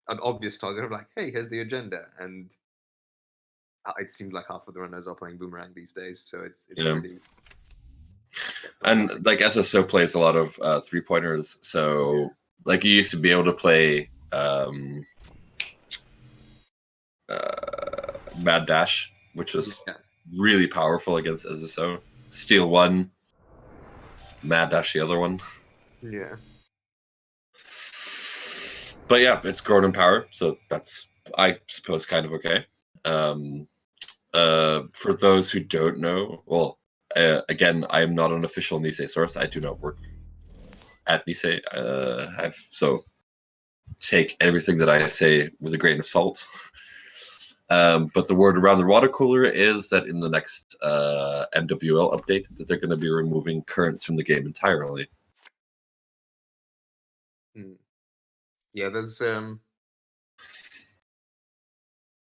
an obvious target of like, hey, here's the agenda, and it seems like half of the runners are playing Boomerang these days, so it's really. And like SSO plays a lot of 3-pointers, so like you used to be able to play Mad Dash, which was really powerful against SSO. Steal 1, Mad Dash the other one. Yeah. But yeah, it's grown in power, so that's, I suppose, kind of okay. For those who don't know, well, again, I am not an official Nisei source. I do not work at Nisei. So take everything that I say with a grain of salt. But the word around the water cooler is that in the next MWL update, that they're going to be removing currents from the game entirely. Yeah, there's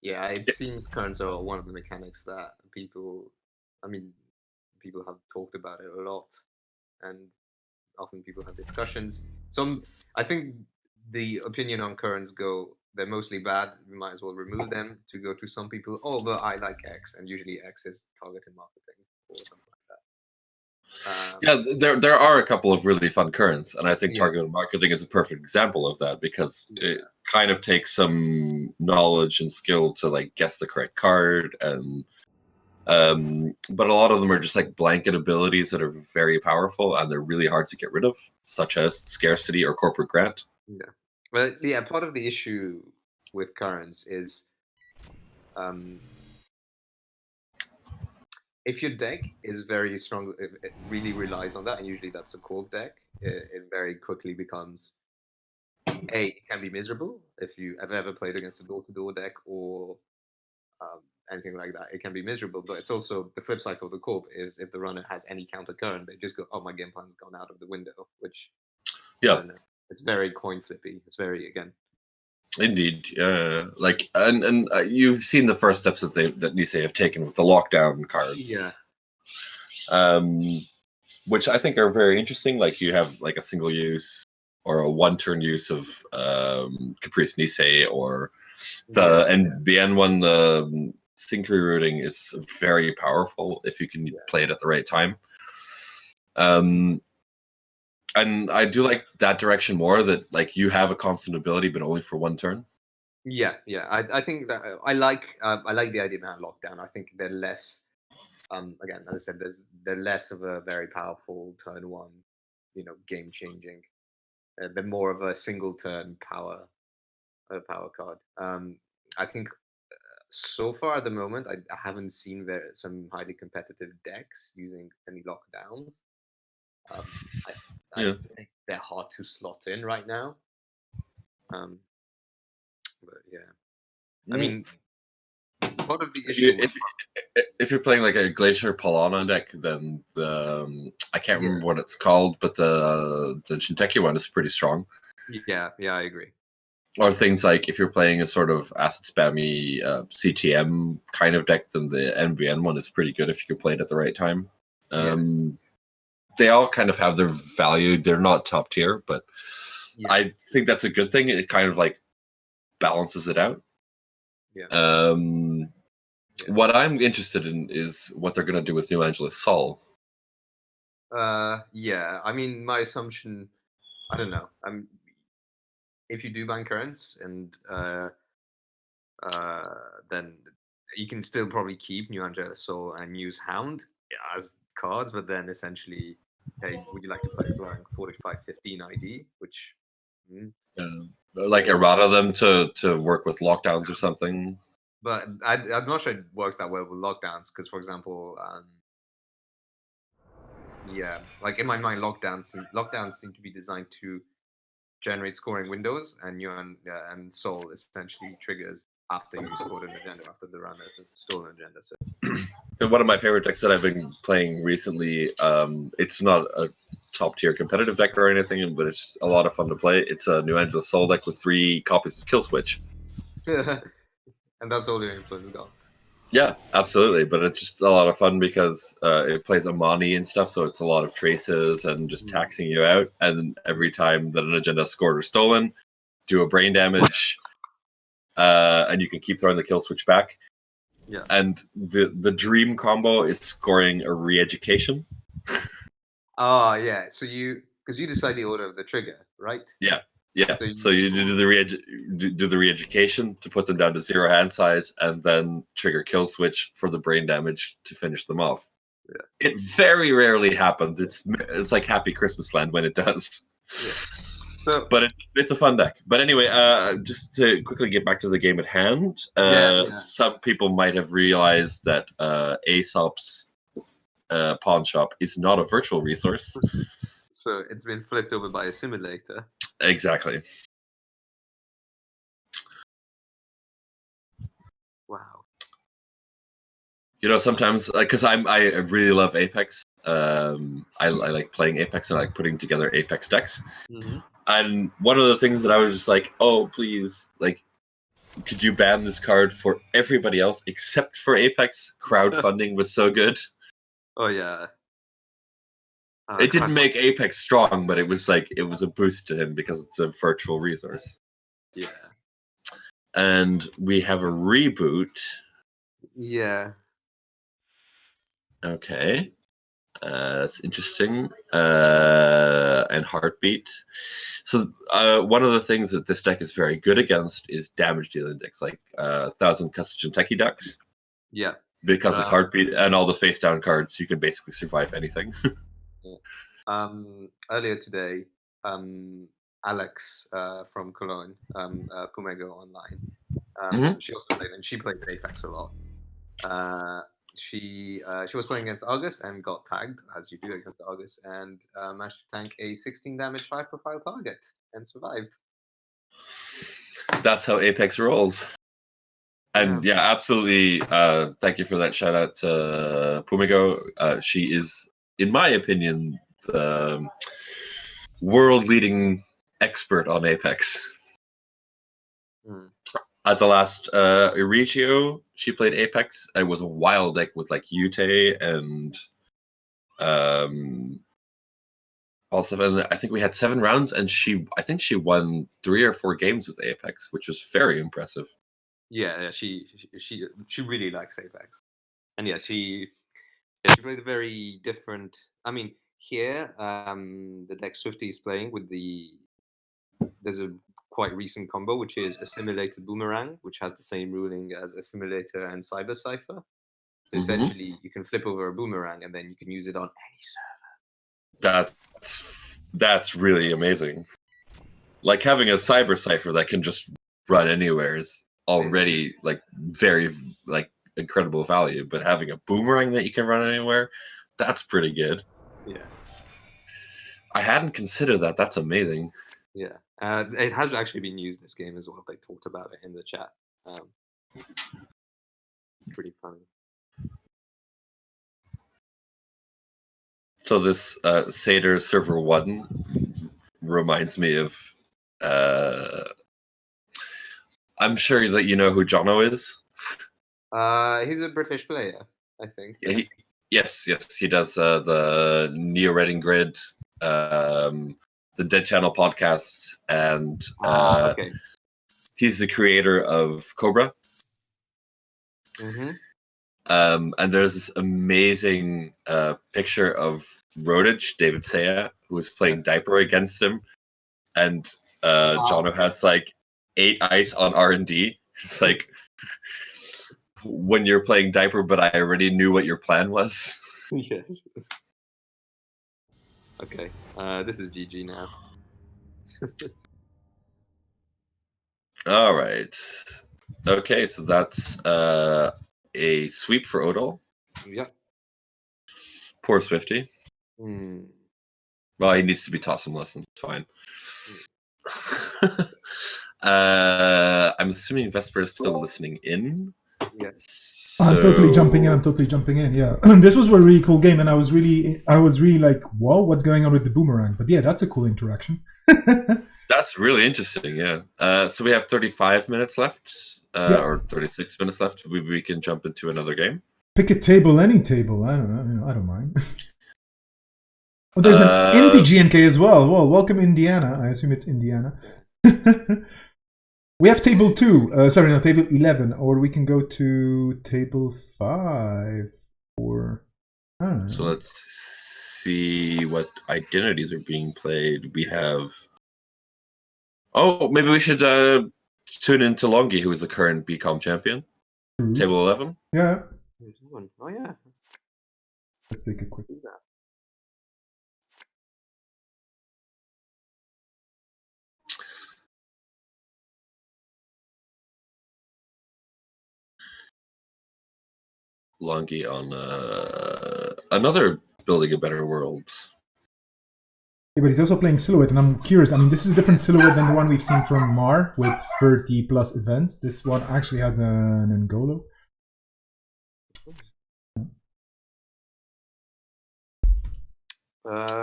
yeah, it seems currents are one of the mechanics that people have talked about it a lot, and often people have discussions. I think the opinion on currents they're mostly bad, we might as well remove them, to go to some people, oh, but I like X, and usually X is targeted marketing or something like that. There are a couple of really fun currents, and I think targeted marketing is a perfect example of that, because it kind of takes some knowledge and skill to like guess the correct card, and but a lot of them are just like blanket abilities that are very powerful and they're really hard to get rid of, such as scarcity or corporate grant. Yeah, but yeah, part of the issue with currents is if your deck is very strong, if it really relies on that, and usually that's a corp deck, it very quickly becomes it can be miserable if you have ever played against a door-to-door deck or anything like that. It can be miserable, but it's also the flip side of the corp is if the runner has any counter current, they just go, "Oh, my game plan's gone out of the window," which it's very coin flippy. It's very Indeed, and you've seen the first steps that Nisei have taken with the lockdown Yeah. cards, which I think are very interesting. Like you have like a single use or a one turn use of Caprice Nisei, or the N one, the Synchro routing is very powerful if you can play it at the right time. And I do like that direction more, that like you have a constant ability but only for one turn. Yeah. I think that I like the idea behind lockdown. I think they're less. Again, as I said, they're less of a very powerful turn one, game changing. They're more of a single turn power card. I think so far at the moment, I haven't seen some highly competitive decks using any lockdowns. I think they're hard to slot in right now. But yeah, I mean, part of the issue if you're playing like a Glacier Polana deck, then I can't remember what it's called, but the Shinteki one is pretty strong. Yeah, I agree. Or things like if you're playing a sort of acid spammy CTM kind of deck, then the NBN one is pretty good if you can play it at the right time. They all kind of have their value. They're not top tier, but I think that's a good thing. It kind of like balances it out. What I'm interested in is what they're going to do with New Angeles Sol. I mean, my assumption, I don't know. If you do ban currents, and then you can still probably keep New Angeles Sol and use Hound as cards, but then essentially, hey, would you like to play Flying 45-15 ID, which like errata them to work with lockdowns or something. But I'm not sure it works that well with lockdowns, because, for example, like in my mind, lockdowns seem to be designed to generate scoring windows, and Soul essentially triggers after you scored an agenda, after the round has stolen an agenda. So. And one of my favorite decks that I've been playing recently, it's not a top tier competitive deck or anything, but it's a lot of fun to play. It's a New Angeles Soul deck with 3 copies of Kill Switch. And that's all your influence gone. Yeah, absolutely. But it's just a lot of fun because it plays Amani and stuff, so it's a lot of traces and just taxing you out. And every time that an agenda is scored or stolen, do a brain damage, and you can keep throwing the Kill Switch back. Yeah. And the dream combo is scoring a re-education. Oh, yeah. So because you decide the order of the trigger, right? Yeah. So you do the re-education to put them down to 0 hand size, and then trigger Kill Switch for the brain damage to finish them off. Yeah. It very rarely happens. It's like Happy Christmas Land when it does. Yeah. But it's a fun deck. But anyway, just to quickly get back to the game at hand, some people might have realized that Aesop's pawn shop is not a virtual resource. So it's been flipped over by a simulator. Exactly. Wow. Sometimes, because I really love Apex. I like playing Apex, and I like putting together Apex decks. Mm-hmm. And one of the things that I was just like, oh, please, like, could you ban this card for everybody else except for Apex? Crowdfunding was so good. Oh, yeah. It didn't make Apex strong, but it was a boost to him because it's a virtual resource. Yeah. And we have a reboot. Yeah. Okay. That's interesting. And Heartbeat. So one of the things that this deck is very good against is damage dealing decks, like 1,000 Custom Techie decks. Yeah. Because it's Heartbeat and all the face down cards, you can basically survive anything. Earlier today, Alex from Cologne, Pumego Online, she also played, and she plays Apex a lot. She was playing against Argus and got tagged, as you do against Argus, and managed to tank a 16 damage 5/5 target and survived. That's how Apex rolls. And yeah, absolutely. Thank you for that shout out to Pumego. She is, in my opinion, the world leading expert on Apex. Mm. At the last Irigio, she played Apex. It was a wild deck with like Yute and also, and I think we had 7 rounds, and I think she won 3 or 4 games with Apex, which was very impressive. Yeah, she really likes Apex, and yeah, she played a very different. I mean, here, the deck Swifty is playing with there's a quite recent combo, which is Assimilated Boomerang, which has the same ruling as Assimilator and Cyber Cipher. So essentially, you can flip over a boomerang, and then you can use it on any server. That's really amazing. Like having a Cyber Cipher that can just run anywhere is already like very like incredible value, but having a boomerang that you can run anywhere, that's pretty good. Yeah. I hadn't considered that. That's amazing. Yeah. It has actually been used this game as well. They talked about it in the chat. Pretty funny. So this Seder Server 1 reminds me of I'm sure that you know who Jono is. He's a British player, I think. Yeah, yes, he does the Neo Reading Grid, the Dead Channel podcast, and Okay. he's the creator of Cobra. Mm-hmm. And there's this amazing picture of Rodage, David Saya, who was playing Diaper against him, and Jono has like 8 ice on R&D. It's like when you're playing Diaper, but I already knew what your plan was. Yes. Okay. This is GG now. All right. Okay, so that's a sweep for Odal. Yep. Poor Swifty. Hmm. Well, he needs to be taught some lessons. Fine. I'm assuming Vesper is still listening in. Yes. So... I'm totally jumping in. Yeah, this was a really cool game, and I was really like, whoa, what's going on with the boomerang? But yeah, that's a cool interaction. That's really interesting. Yeah. So we have 35 minutes left, or 36 minutes left. We can jump into another game. Pick a table, any table. I don't know. I don't mind. Oh, there's an Indie GNK as well. Well, welcome Indiana. I assume it's Indiana. We have table 2. Sorry, no, table 11. Or we can go to table 5. Or I don't know. So let's see what identities are being played. We have. Oh, maybe we should tune into Longi, who is the current BCom champion. True. Table 11. Yeah. Oh yeah. Let's take a quick. Longi on another Building a Better World. Yeah, but he's also playing Silhouette, and I'm curious. I mean, this is a different Silhouette than the one we've seen from Mar with 30 plus events. This one actually has an Ngolo.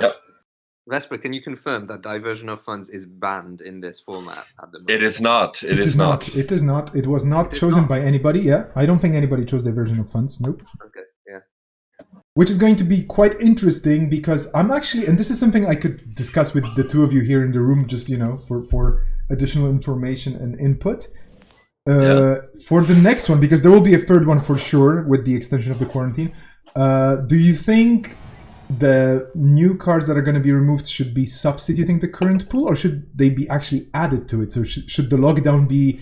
Yep. Vesper, can you confirm that diversion of funds is banned in this format at the moment? It is not. It is not. It is not. It was not chosen by anybody. Yeah, I don't think anybody chose diversion of funds. Nope. Okay. Yeah. Which is going to be quite interesting because I'm actually, and this is something I could discuss with the two of you here in the room, just for additional information and input. For the next one, because there will be a third one for sure with the extension of the quarantine. Do you think the new cards that are going to be removed should be substituting the current pool, or should they be actually added to it? So should the lockdown be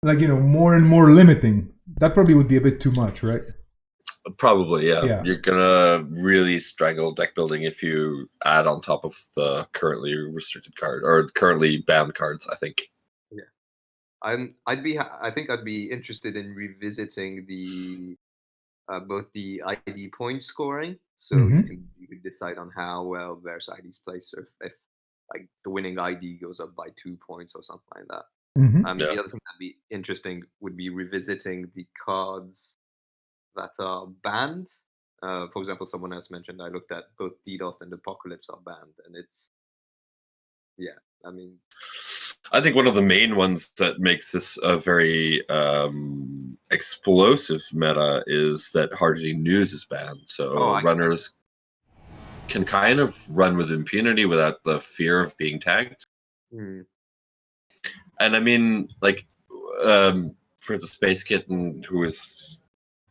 like, more and more limiting? That probably would be a bit too much, right? Probably, yeah. You're gonna really strangle deck building if you add on top of the currently restricted card or currently banned cards, I think. Yeah. I think I'd be interested in revisiting the both the ID point scoring, so you can decide on how well various IDs play. So if like the winning ID goes up by 2 points or something like that. The other thing that'd be interesting would be revisiting the cards that are banned. For example, someone else mentioned, I looked at both DDoS and Apocalypse are banned, and it's I mean, I think one of the main ones that makes this a very explosive meta is that hard-hitting news is banned. So runners can kind of run with impunity without the fear of being tagged. Mm. And I mean, like, for the Space Kitten, who is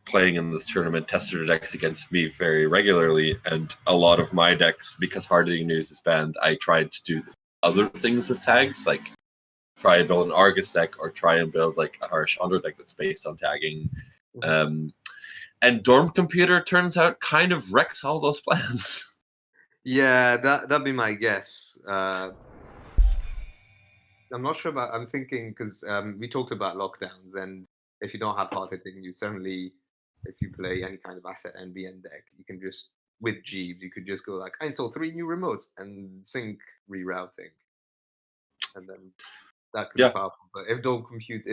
playing in this tournament, tested her decks against me very regularly, and a lot of my decks, because hard-hitting news is banned, I tried to do other things with tags, like try and build an Argus deck or try and build like a Harashandra deck that's based on tagging. And Dorm Computer turns out kind of wrecks all those plans. Yeah, that'd be my guess. I'm not sure about. I'm thinking because we talked about lockdowns, and if you don't have hard hitting, you certainly, if you play any kind of asset NBN deck, you can just with Jeeves, you could just go like, I install 3 new remotes and sync rerouting, and then that could be powerful. But if Dome Compute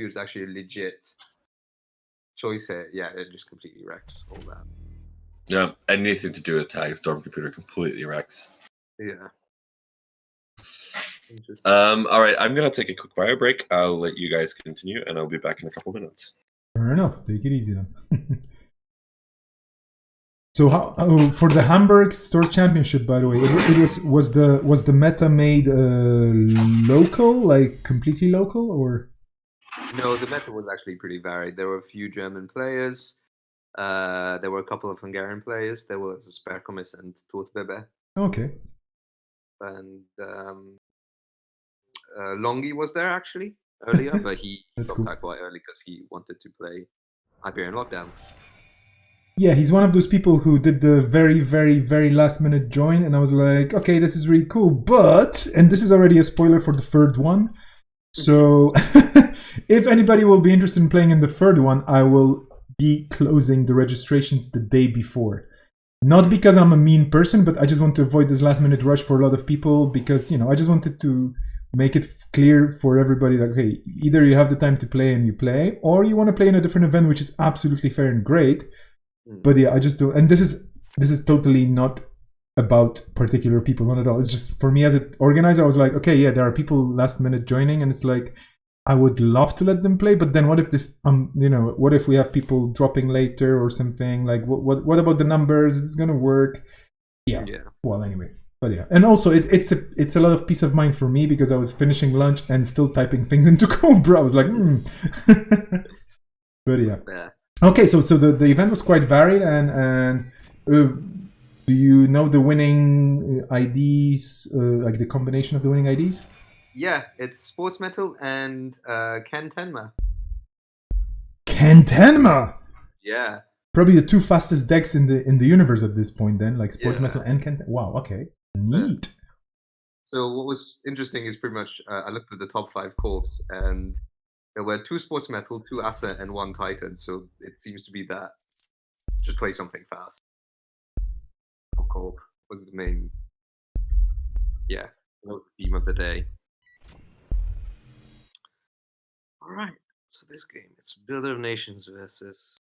is actually a legit choice here, yeah, it just completely wrecks all that. Yeah, anything to do with tags, Dorm Computer completely wrecks. Yeah. All right, I'm gonna take a quick bio break. I'll let you guys continue, and I'll be back in a couple minutes. Fair enough. Take it easy then. So for the Hamburg Store Championship, by the way, was the meta made local, like completely local, or? No, the meta was actually pretty varied. There were a few German players. There were a couple of Hungarian players. There was Sperkomis and Tortbebe. Okay. And Longi was there actually earlier, but he dropped out quite early because he wanted to play Iberian Lockdown. Yeah, he's one of those people who did the very, very, very last minute join, and I was like, okay, this is really cool, but, and this is already a spoiler for the third one, so if anybody will be interested in playing in the third one, I will be closing the registrations the day before. Not because I'm a mean person, but I just want to avoid this last minute rush for a lot of people, because, I just wanted to make it clear for everybody that, okay, either you have the time to play and you play, or you want to play in a different event, which is absolutely fair and great. But yeah, I just do, and this is totally not about particular people, not at all. It's just for me as an organizer, I was like, okay, yeah, there are people last minute joining, and it's like, I would love to let them play, but then what if this, what if we have people dropping later or something? Like, what about the numbers? Is this gonna work? Yeah. Well, anyway, but yeah, and also it's a lot of peace of mind for me because I was finishing lunch and still typing things into Cobra. I was like, but yeah. Okay, so the event was quite varied, and do you know the winning IDs, like the combination of the winning IDs? Yeah, it's Sports Metal and Ken Tenma. Ken Tenma. Yeah. Probably the two fastest decks in the universe at this point. Then, like Sports Metal and Ken. Wow. Okay. Neat. So what was interesting is pretty much I looked at the top 5 corps and. There were 2 Sports Metal, 2 Asa, and 1 Titan, so it seems to be that just play something fast. Corp was the main, theme of the day. Alright, so this game, it's Builder of Nations versus...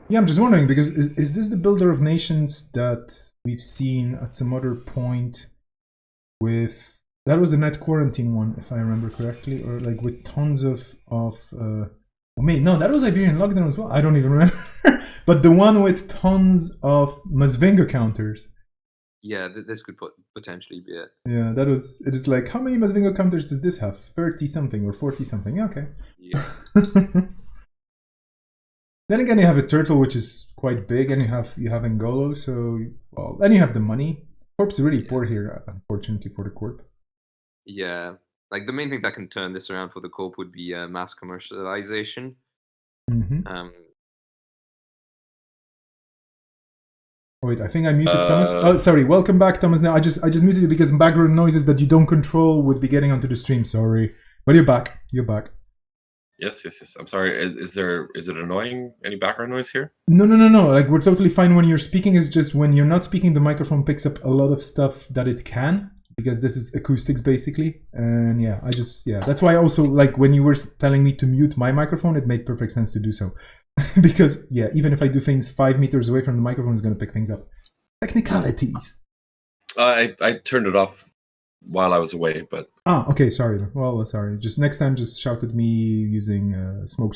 Yeah, I'm just wondering, because is this the Builder of Nations that we've seen at some other point with... That was the Net Quarantine one, if I remember correctly, or like with tons of no, that was Iberian Lockdown as well. I don't even remember. But the one with tons of Masvinga counters. Yeah, this could potentially be it. Yeah, it is like, how many Masvinga counters does this have? 30 something or 40 something? Okay. Yeah. Then again, you have a turtle, which is quite big, and you have Ngolo, so, well, and you have the money. Corp's is really poor here, unfortunately, for the Corp. Yeah, like the main thing that can turn this around for the Corp would be mass commercialization. Wait, I think I muted Thomas. Oh, sorry. Welcome back, Thomas. Now I just muted you because background noises that you don't control would be getting onto the stream. Sorry, but you're back. You're back. Yes. I'm sorry. Is it annoying? Any background noise here? No. Like, we're totally fine when you're speaking. It's just when you're not speaking, the microphone picks up a lot of stuff that it can. Because this is acoustics basically, and that's why also, like, when you were telling me to mute my microphone, it made perfect sense to do so. Because even if I do things 5 meters away from the microphone, it's going to pick things up. Technicalities. I turned it off while I was away, but Okay, sorry. Well, sorry. Just next time, just shout at me using smoke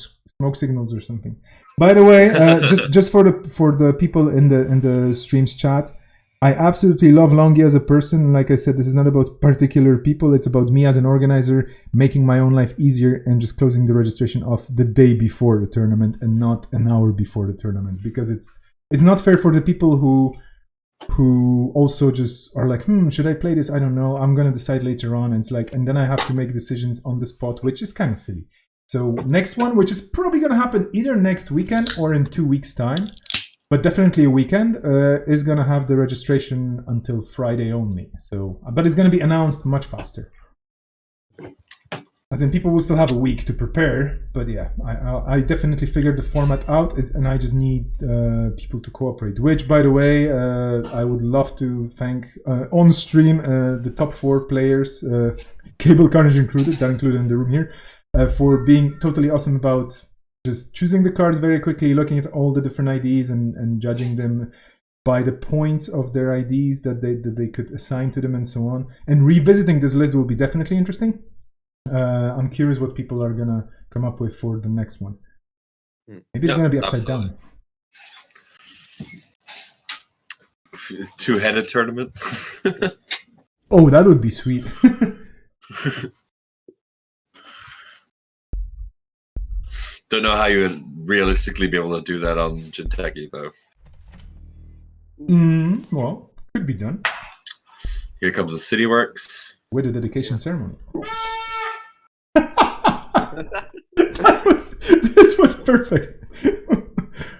signals or something. By the way, just for the people in the streams chat, I absolutely love Longy as a person. Like I said, this is not about particular people. It's about me as an organizer, making my own life easier and just closing the registration off the day before the tournament and not an hour before the tournament, because it's not fair for the people who also just are like, should I play this? I don't know. I'm gonna decide later on. And it's like, and then I have to make decisions on the spot, which is kind of silly. So next one, which is probably gonna happen either next weekend or in 2 weeks' time, but definitely a weekend, is gonna have the registration until Friday only. So, but it's gonna be announced much faster. As in, people will still have a week to prepare, but yeah, I definitely figured the format out, and I just need people to cooperate. Which, by the way, I would love to thank on stream the top 4 players, Cable Carnage included, that included in the room here, for being totally awesome about just choosing the cards very quickly, looking at all the different IDs and judging them by the points of their IDs that they could assign to them and so on. And revisiting this list will be definitely interesting. I'm curious what people are gonna come up with for the next one. Maybe it's gonna be upside down. Two-headed tournament. Oh, that would be sweet. Don't know how you would realistically be able to do that on Jinteki though. Well, could be done. Here comes the City Works with a dedication ceremony. This was perfect.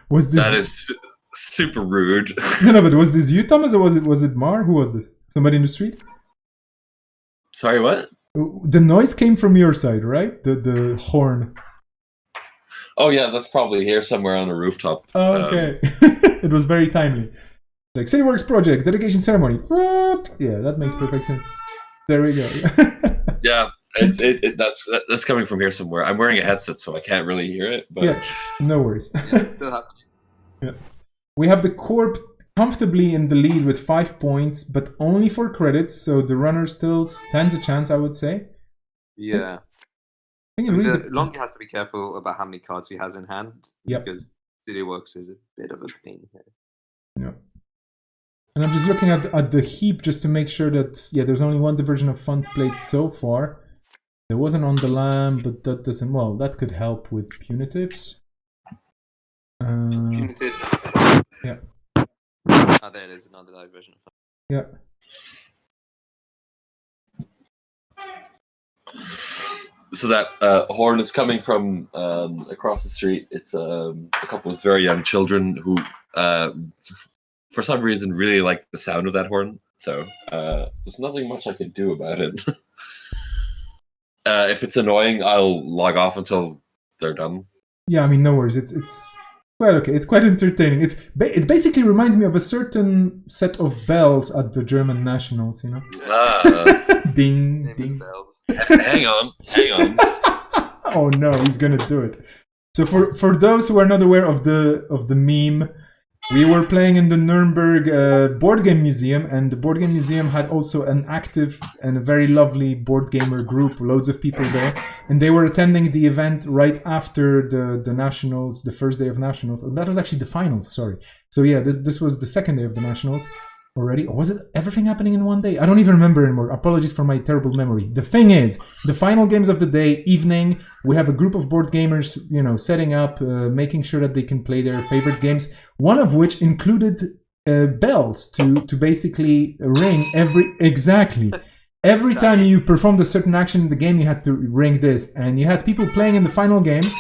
Was this? That is super rude. No, but was this you, Thomas, or was it Mar? Who was this? Somebody in the street? Sorry, what? The noise came from your side, right? The horn. Oh yeah, that's probably here somewhere on the rooftop. Okay. It was very timely. Like Cityworks project, dedication ceremony. What? Yeah, that makes perfect sense. There we go. Yeah, that's coming from here somewhere. I'm wearing a headset, so I can't really hear it. But yeah, no worries. It's still happening. Yeah. We have the Corp comfortably in the lead with 5 points, but only for credits, so the runner still stands a chance, I would say. Yeah. Longy has to be careful about how many cards he has in hand. Yep. Because Cityworks is a bit of a pain here. Yeah. And I'm just looking at the heap just to make sure that, yeah, there's only one diversion of funds played so far. There wasn't on the lamb, but that doesn't, well, that could help with punitives. Punitives. Yeah. Ah, there it is, another diversion. Yeah. So that horn is coming from across the street. It's a couple of very young children who, for some reason, really like the sound of that horn. So there's nothing much I could do about it. If it's annoying, I'll log off until they're done. Yeah, I mean, no worries. It's well, okay. It's quite entertaining. It basically reminds me of a certain set of bells at the German nationals. You know. Ding, ding. Hang on. Oh no, he's gonna do it. So for those who are not aware of the meme, we were playing in the Nuremberg board game museum, and the board game museum had also an active and a very lovely board gamer group, loads of people there, and they were attending the event right after the nationals, the first day of nationals. Oh, that was actually the finals, sorry. So yeah, this was the second day of the nationals already. Or was it everything happening in one day? I don't even remember anymore. Apologies for my terrible memory. The thing is, the final games of the day, evening, we have a group of board gamers, you know, setting up, making sure that they can play their favorite games, one of which included bells to basically ring every time you performed a certain action in the game, you had to ring this, and you had people playing in the final games.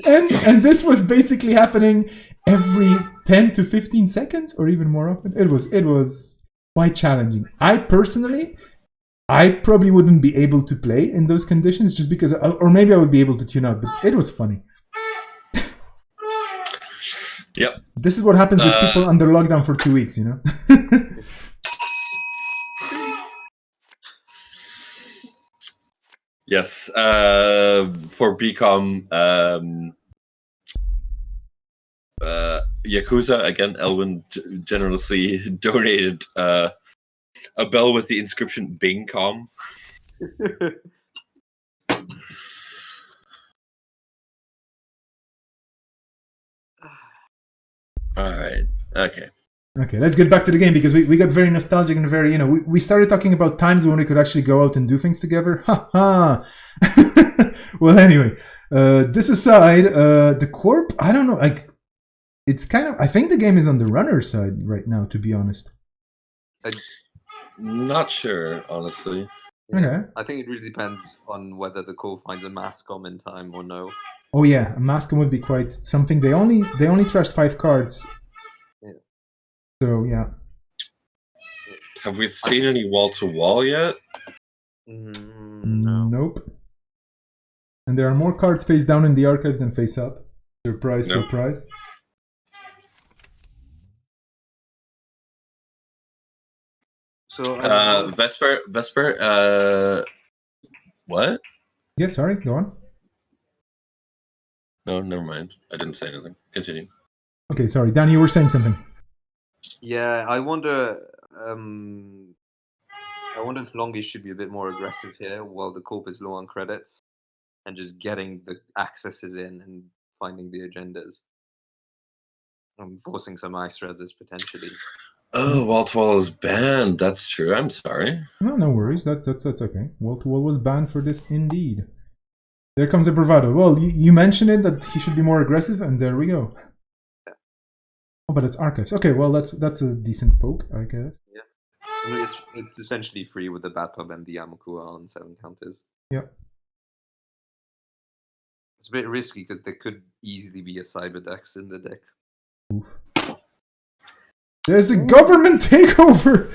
and this was basically happening every 10 to 15 seconds or even more often. It was quite challenging. I probably wouldn't be able to play in those conditions just because, or maybe I would be able to tune out, but it was funny. Yep. This is what happens with people under lockdown for 2 weeks, you know? Yes. For BCom, Yakuza, again, Elwin generously donated A bell with the inscription Bing.com. All right. Okay. Okay, let's get back to the game because we got very nostalgic and very, we started talking about times when we could actually go out and do things together. Ha ha! Well, anyway, this aside, the Corp, I don't know, like, it's kind of, I think the game is on the runner side right now, to be honest. Not sure, honestly. Okay. I think it really depends on whether the core finds a mascom in time or no. Oh yeah, a Mascom would be quite something. They only trashed 5 cards. Yeah. So yeah. Have we seen any wall-to-wall yet? No. Nope. And there are more cards face down in the archives than face up. Surprise, Nope. surprise. So Vesper, what? Yeah, sorry, go on. No, never mind. I didn't say anything. Continue. Okay, sorry. Danny, you were saying something. yeah, I wonder if Longy should be a bit more aggressive here while the corp is low on credits and just getting the accesses in and finding the agendas. Forcing some ice reses potentially. Oh, wall-to-wall is banned. That's true. I'm sorry. No worries. That's okay. Wall-to-wall was banned for this indeed. There comes a bravado. Well, you mentioned it that he should be more aggressive, and there we go. Yeah. Oh, but it's archives. Okay, well that's a decent poke, I guess. Yeah. I mean, it's essentially free with the Batpub and the Yamakua on 7 counters. Yep. It's a bit risky because there could easily be a Cyberdex in the deck. Oof. There's a government takeover!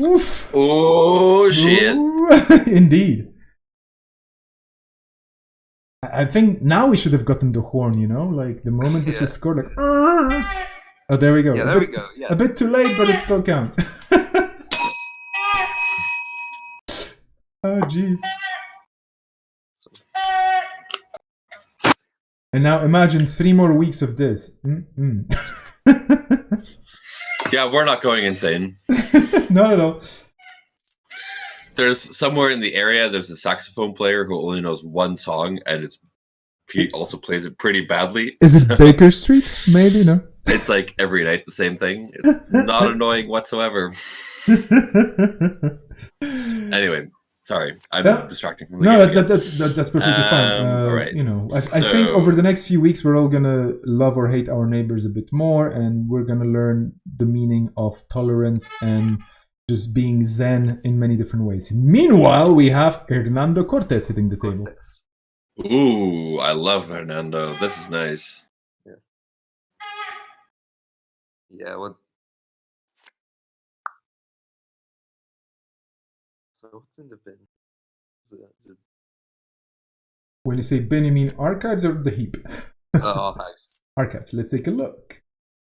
Oof! Oh, shit. Ooh. Indeed. I think now we should have gotten the horn, like the moment this was scored, like, oh, there we go. Yeah, there we go. Yes. A bit too late, but it still counts. Oh, jeez. And now imagine 3 more weeks of this. Yeah, we're not going insane. Not at all. There's somewhere in the area, there's a saxophone player who only knows one song, and he also plays it pretty badly. Is it Baker Street? Maybe, no? It's like every night the same thing. It's not annoying whatsoever. Anyway, sorry, I'm distracting from the game. No, that's perfectly fine. All right. I think over the next few weeks we're all gonna love or hate our neighbors a bit more, and we're gonna learn the meaning of tolerance and just being zen in many different ways. Meanwhile, we have Hernando Cortez hitting the table. Ooh, I love Hernando. This is nice. Yeah, well. So what's in the bin? When you say bin, you mean archives or the heap? Archives. Archives. Let's take a look.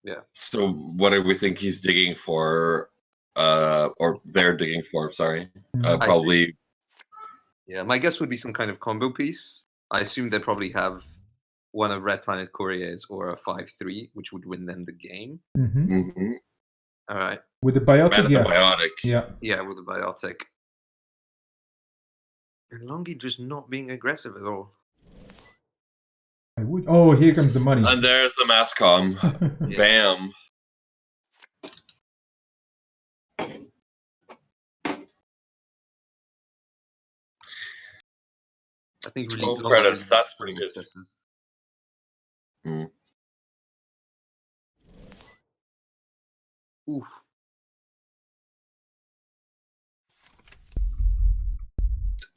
Yeah. So what do we think he's digging for? Or they're digging for, sorry. Probably. Yeah, my guess would be some kind of combo piece. I assume they probably have one of Red Planet Couriers or a 5/3, which would win them the game. Mm-hmm. Mm-hmm. All right. With the biotic, yeah. Biotic. Yeah. Yeah, with the biotic. And Longy just not being aggressive at all. I would. Oh, here comes the money. And there's the Mascom. Yeah. Bam. I think really 12 credits, that's pretty good. Mm. Oof.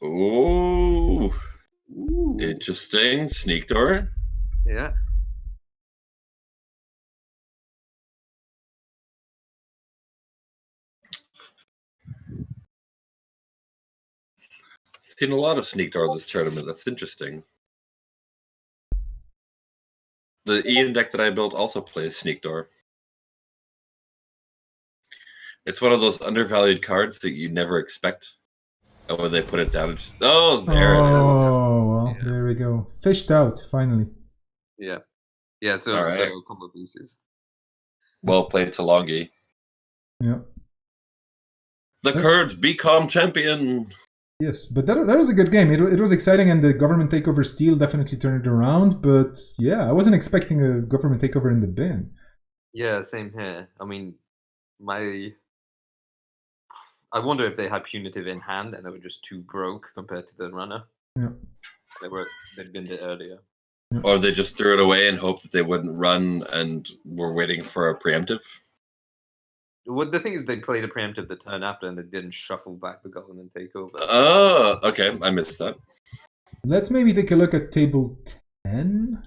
Ooh. Ooh. Interesting. Sneak door. Yeah. Seen a lot of sneak door this tournament. That's interesting. The Ian deck that I built also plays sneak door. It's one of those undervalued cards that you never expect. And when they put it down, it's just, oh, there it is. Oh, well, Yeah. there we go. Fished out, finally. Yeah. Yeah, so, All right. so combo pieces. Well played, Talongi. Yeah. The Kurds become champion. Yes, but that was a good game. It was exciting, and the government takeover steel definitely turned it around. But yeah, I wasn't expecting a government takeover in the bin. Yeah, same here. I mean, I wonder if they had punitive in hand and they were just too broke compared to the runner. Yeah. They'd been there earlier. Or they just threw it away and hoped that they wouldn't run and were waiting for a preemptive. Well, the thing is, they played a preemptive the turn after and they didn't shuffle back the government takeover. Oh, okay. I missed that. Let's maybe take a look at table 10.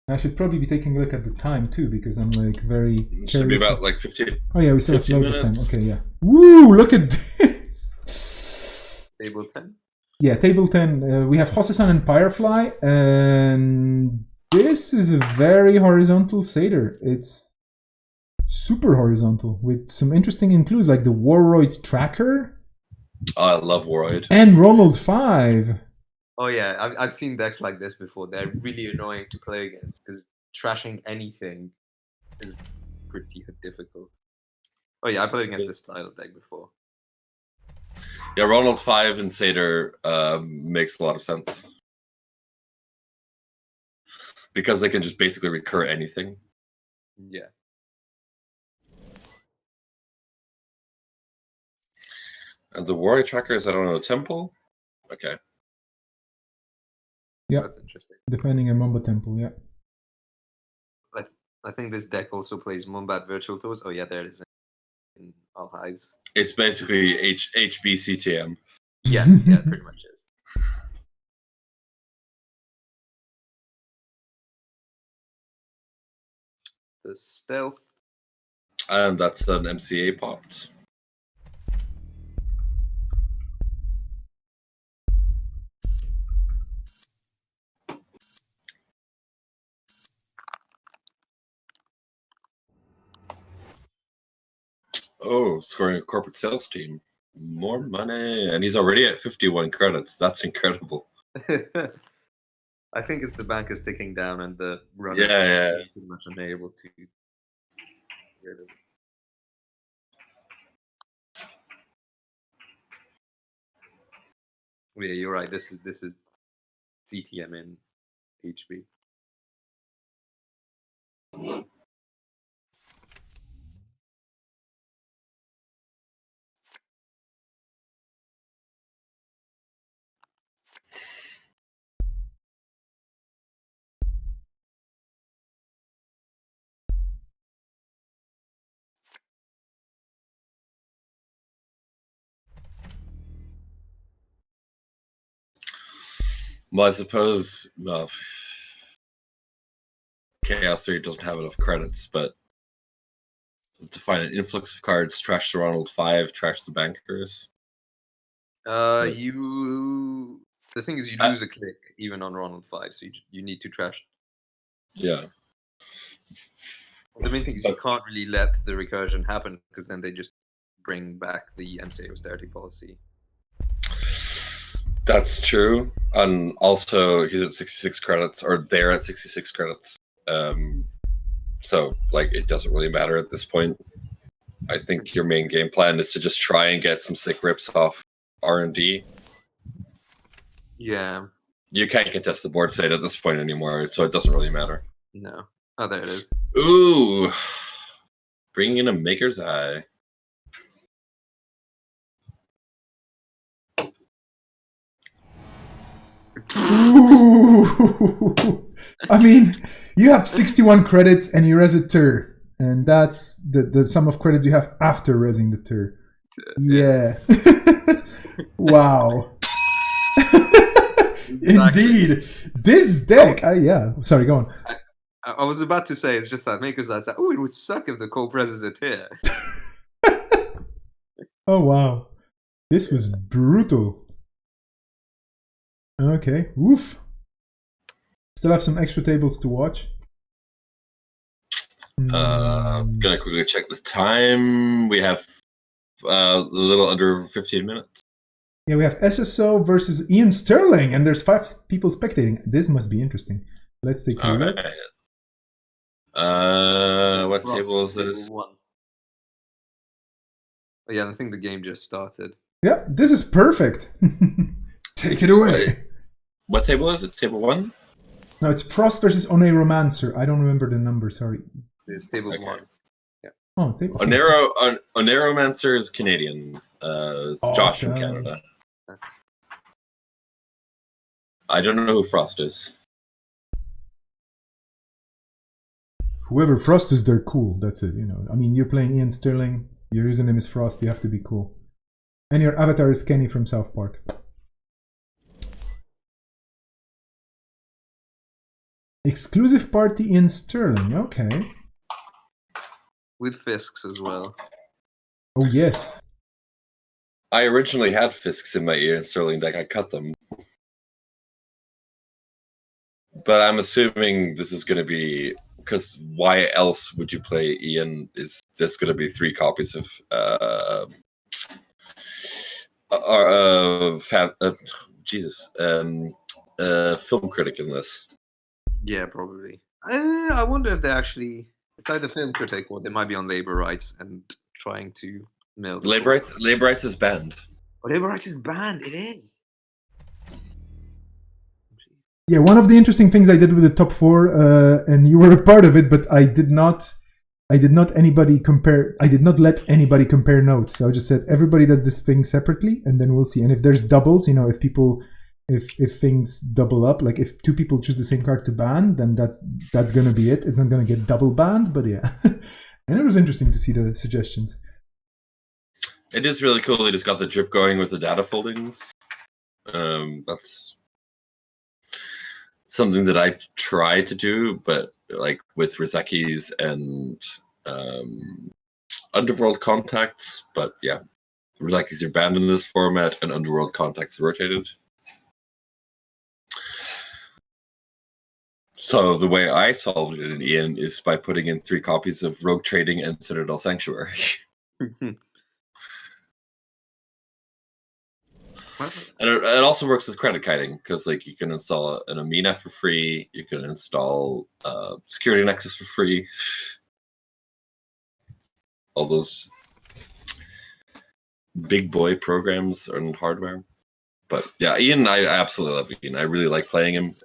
I should probably be taking a look at the time too, because I'm like very It should be about like 15. Oh yeah, we still have 15 loads of time. minutes. Okay, yeah. Woo! Look at this. Table 10? Yeah, table 10. We have Hosesan and Firefly, and this is a very horizontal Seder. It's super horizontal with some interesting includes like the Warroid Tracker. Oh, I love Warroid. And Ronald 5. Oh yeah, I've seen decks like this before. They're really annoying to play against because trashing anything is pretty difficult. Oh yeah, I played against this style of deck before. Yeah, Ronald 5 and Seder makes a lot of sense. Because they can just basically recur anything. Yeah. And the Warrior Tracker is, I don't know, Temple? Okay. Yeah. That's interesting. Defending a Mamba Temple, yeah. I think this deck also plays Mumbat Virtual Tours. Oh yeah, there it is in all hives. It's basically HBCTM. Yeah, it pretty much is. The stealth. And that's an MCA popped. Oh, scoring a corporate sales team. More money. And he's already at 51 credits. That's incredible. I think it's the bank is ticking down and the runner Yeah. is pretty much unable to get rid of it. Oh, yeah, you're right. This is CTM in HB. Well, I suppose Chaos 3 doesn't have enough credits, but to find an influx of cards, trash the Ronald 5, trash the bankers. The thing is, you lose a click even on Ronald 5, so you need to trash. Yeah. The main thing is you can't really let the recursion happen because then they just bring back the MCA austerity policy. That's true. And also, he's at 66 credits, or they're at 66 credits. So, like, it doesn't really matter at this point. I think your main game plan is to just try and get some sick rips off R&D. Yeah. You can't contest the board state at this point anymore, so it doesn't really matter. No. Oh, there it is. Ooh. Bringing in a Maker's Eye. Ooh. I mean, you have 61 credits and you res a tur, and that's the sum of credits you have after resing the tur. Yeah. Wow. Indeed. This deck, yeah. Sorry, go on. I was about to say, it's just that Maker's Eye said, oh, it would suck if the co-preses are here. Oh, wow. This was brutal. Okay, oof. Still have some extra tables to watch. Gonna quickly check the time. We have a little under 15 minutes. Yeah, we have SSO versus Ian Sterling, and there's 5 people spectating. This must be interesting. Let's take a look. Right. What table is this? Table 1. Oh, yeah, I think the game just started. Yeah, this is perfect. Take it away. What table is it? Table 1? No, it's Frost versus Oneiromancer. I don't remember the number, sorry. It's table Okay. 1. Oh, table. Oneiromancer is Canadian. It's Josh from Awesome. Canada. I don't know who Frost is. Whoever Frost is, they're cool. That's it, you know. I mean, you're playing Ian Sterling. Your username is Frost. You have to be cool. And your avatar is Kenny from South Park. Exclusive party in Sterling. Okay. With Fisks as well. Oh, yes. I originally had Fisks in my Ian Sterling deck. I cut them. But I'm assuming this is going to be... Because why else would you play Ian? Is just going to be 3 copies of... film critic in this. Yeah, probably. I wonder if they actually... It's either film critic or they might be on labor rights and trying to milk. Labor rights is banned. Oh, labor rights is banned. It is. Yeah, one of the interesting things I did with the top 4, and you were a part of it, but I did not let anybody compare notes. So I just said everybody does this thing separately, and then we'll see. And if there's doubles, you know, if things double up, like if 2 people choose the same card to ban, then that's gonna be it. It's not gonna get double banned, but yeah. And it was interesting to see the suggestions. It is really cool. They just got the drip going with the data foldings. That's something that I try to do, but like with Rizekis and Underworld Contacts. But yeah, Rizekis are banned in this format, and Underworld Contacts are rotated. So the way I solved it in Ian is by putting in 3 copies of Rogue Trading and Citadel Sanctuary. And it also works with credit kiting, because like you can install an Amina for free, you can install Security Nexus for free, all those big boy programs and hardware. But yeah, Ian, I absolutely love Ian. I really like playing him.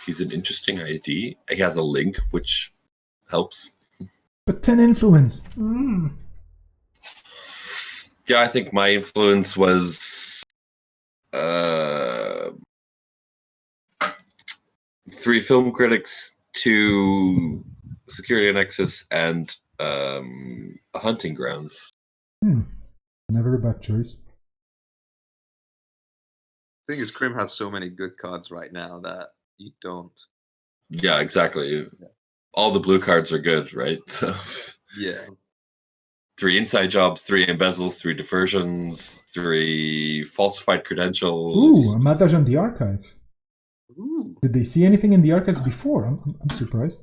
He's an interesting ID. He has a link, which helps. But 10 influence. Yeah, I think my influence was 3 film critics, 2 Security Nexus, and a Hunting Grounds. Never a bad choice. The thing is, Crim has so many good cards right now that you don't. Yeah, exactly. All the blue cards are good, right? So Yeah. 3 inside jobs, 3 embezzles, 3 diversions, 3 falsified credentials. Ooh, a Matage on the archives. Ooh. Did they see anything in the archives before? I'm surprised.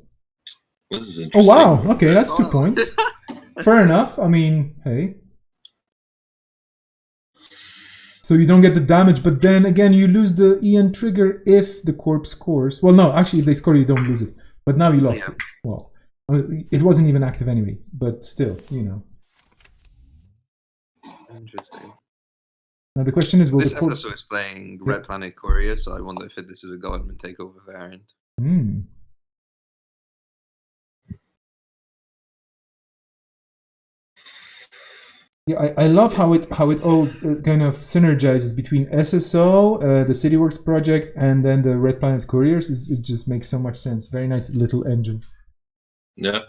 This is Oh interesting. wow, okay, that's 2 points. Fair enough. I mean, hey. So you don't get the damage, but then again, you lose the Ian trigger if the corpse scores. Well, no, actually, if they score, you don't lose it. But now you lost it. Well, it wasn't even active anyway, but still, you know. Interesting. Now the question is, will This the corpse... SSO is playing Red Planet Courier, so I wonder if this is a government takeover variant. Yeah, I love how it all kind of synergizes between SSO, the CityWorks project, and then the Red Planet Couriers. It just makes so much sense. Very nice little engine. Yeah.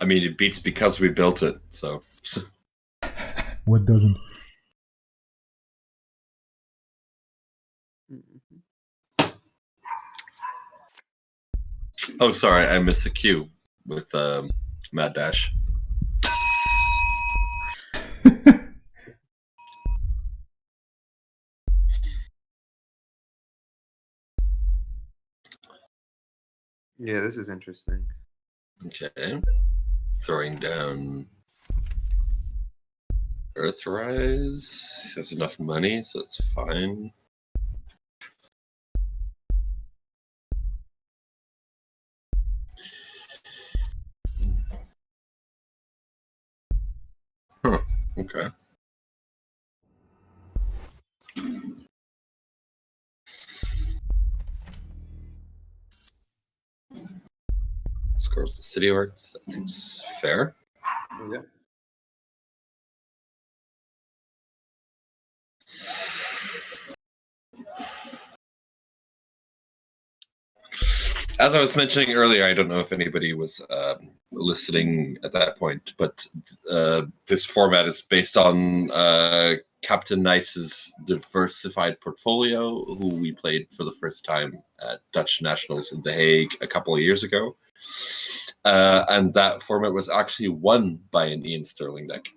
I mean, it beats because we built it, so. What doesn't? Oh, sorry, I missed a cue with Mad Dash. Yeah, this is interesting. Okay. Throwing down Earthrise. Has enough money, so it's fine. Okay. Scores the city works. That seems fair. Yeah. As I was mentioning earlier, I don't know if anybody was listening at that point, but this format is based on Captain Nice's diversified portfolio, who we played for the first time at Dutch Nationals in The Hague a couple of years ago. And that format was actually won by an Ian Sterling deck.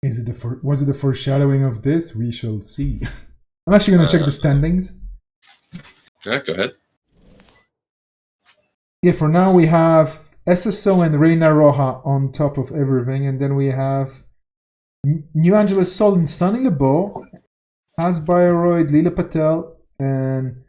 Was it the foreshadowing of this? We shall see. I'm actually going to check the standings. Yeah, go ahead. Yeah, for now we have SSO and Reina Roja on top of everything, and then we have New Angeles Sol and Sunny Lebeau, Hasbioroid, Leela Patel, and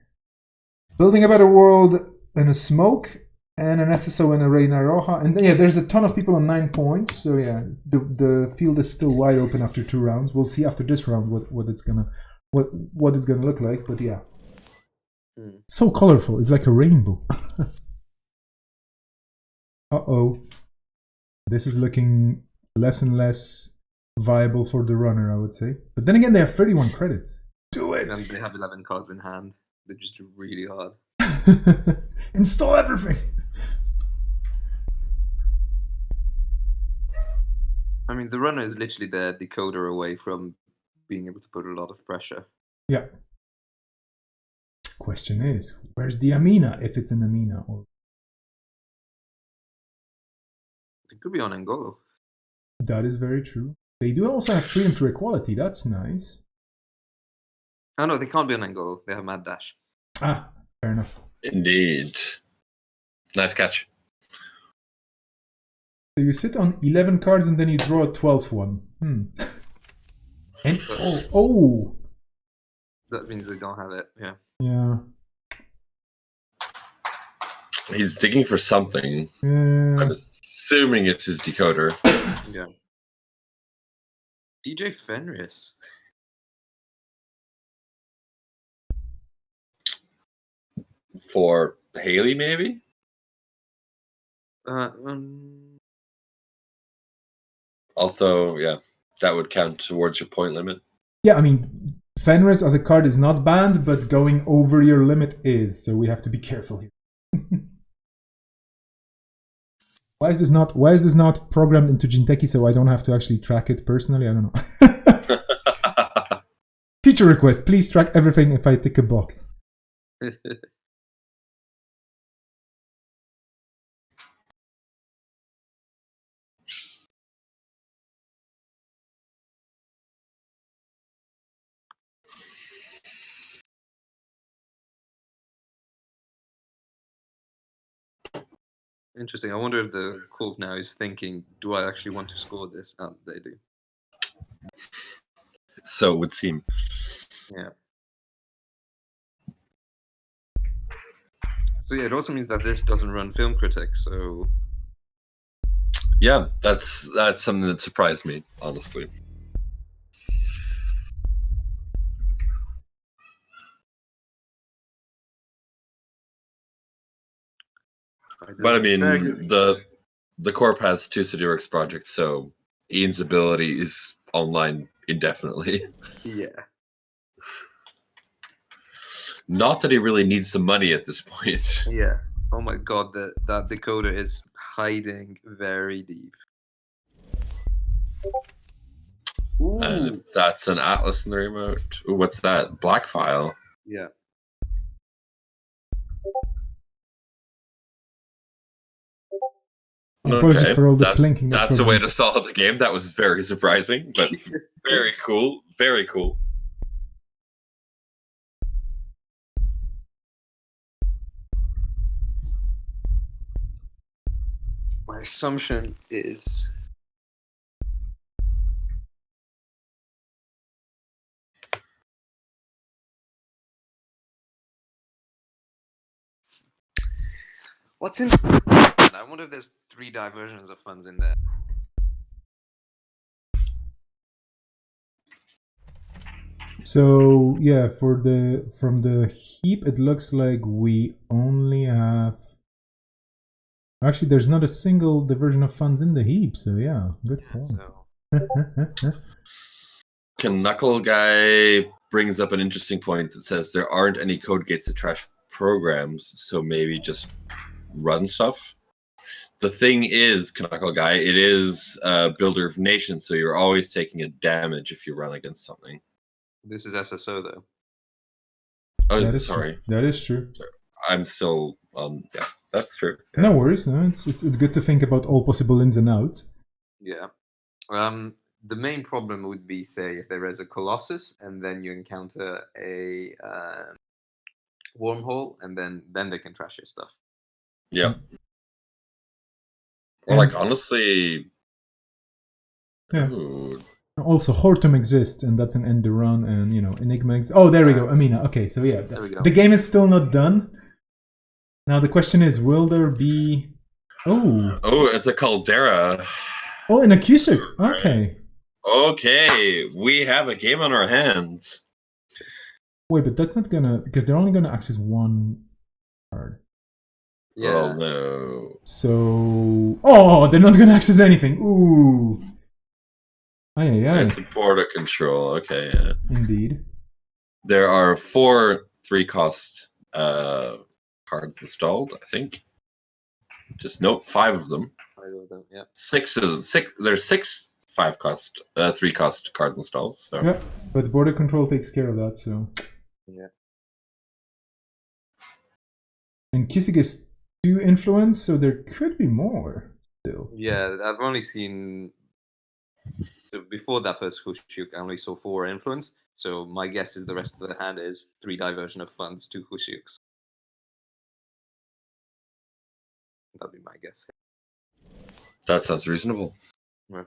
Building a Better World and a Smoke, and an SSO and a Reina Roja. And yeah, there's a ton of people on 9 points, so yeah, the field is still wide open after 2 rounds. We'll see after this round what it's gonna look like, but yeah. So colorful, it's like a rainbow. Uh-oh. This is looking less and less viable for the runner, I would say. But then again, they have 31 credits. Do it! And they have 11 cards in hand. They're just really hard. Install everything! I mean, the runner is literally the decoder away from being able to put a lot of pressure. Yeah. Question is, where's the Amina, if it's an Amina? Or It could be on Angolo. that is very true. They do also have freedom through equality. That's nice. Oh no, they can't be on Angolo. They have Mad Dash. Ah, fair enough. Indeed. Nice catch. So you sit on 11 cards and then you draw a 12th one. And oh! That means they don't have it, yeah. Yeah. He's digging for something. Yeah. I'm assuming it's his decoder. Yeah. DJ Fenris. For Haley, maybe? Although, yeah, that would count towards your point limit. Yeah, I mean, Fenris as a card is not banned, but going over your limit is, so we have to be careful here. Why is this not programmed into Jinteki so I don't have to actually track it personally? I don't know. Future request, please track everything if I tick a box. Interesting. I wonder if the Corp now is thinking, do I actually want to score this? Oh, they do. So it would seem. Yeah. So yeah, it also means that this doesn't run Film Critic, so... Yeah, that's something that surprised me, honestly. But I mean, the Corp has 2 CityWorks projects, so Ian's ability is online indefinitely. Yeah. Not that he really needs the money at this point. Yeah. Oh my god, that decoder is hiding very deep. Ooh. And if that's an Atlas in the remote, ooh, what's that? Black file. Yeah. Apologies for all the plinking. That's a way to solve the game. That was very surprising, but very cool. Very cool. My assumption is... What's in... I wonder if there's 3 diversions of funds in there. So yeah, from the heap, it looks like we only have. Actually, there's not a single diversion of funds in the heap. So yeah, good point. So Knuckle Guy brings up an interesting point that says there aren't any code gates to trash programs, so maybe just run stuff. The thing is, Knuckle Guy, it is Builder of Nations, so you're always taking a damage if you run against something. this is SSO though. Oh, That is sorry. True. That is true. I'm still on. Yeah, that's true. No worries. No, it's good to think about all possible ins and outs. Yeah. The main problem would be, say, if there is a Colossus and then you encounter a wormhole, and then they can trash your stuff. Yeah. Well, like honestly. Yeah. Ooh. Also, Hortum exists, and that's an end run, and Enigma exists. Oh, there we go, Amina. Okay, so yeah, There we go. the game is still not done. Now the question is, will there be? Oh, it's a caldera. Oh, in a Cusick. Okay. Okay, we have a game on our hands. Wait, but that's not gonna because they're only gonna access one card. Yeah. Oh no. So, they're not gonna access anything. Ooh. Aye. It's a border control. Okay. Yeah. Indeed. There are 4 3-cost cards installed. I think. Just note 5 of them. 5 of them. Yeah. 6 of them. There's 6 5-cost, 3-cost cards installed. So. Yeah, but border control takes care of that. So. Yeah. And Cusick is 2 influence, so there could be more still. Yeah, I've only seen. So before that first Hushuk, I only saw 4 influence. So my guess is the rest of the hand is 3 diversion of funds, 2 Hushuks. That'd be my guess. That sounds reasonable. Yeah.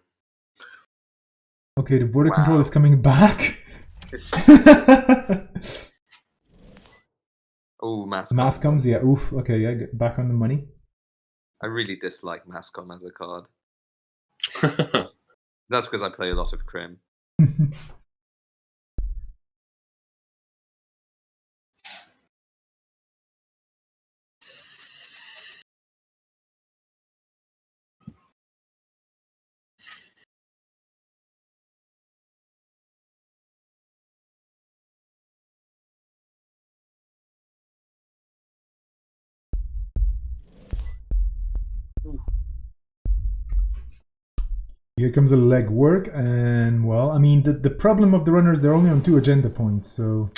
Okay, the border control is coming back. Oh, Mass comes, yeah. Oof. Okay, yeah. Get back on the money. I really dislike Mascom as a card. That's because I play a lot of Crim. Here comes a leg work, and well, I mean, the problem of the runners, they're only on 2 agenda points, so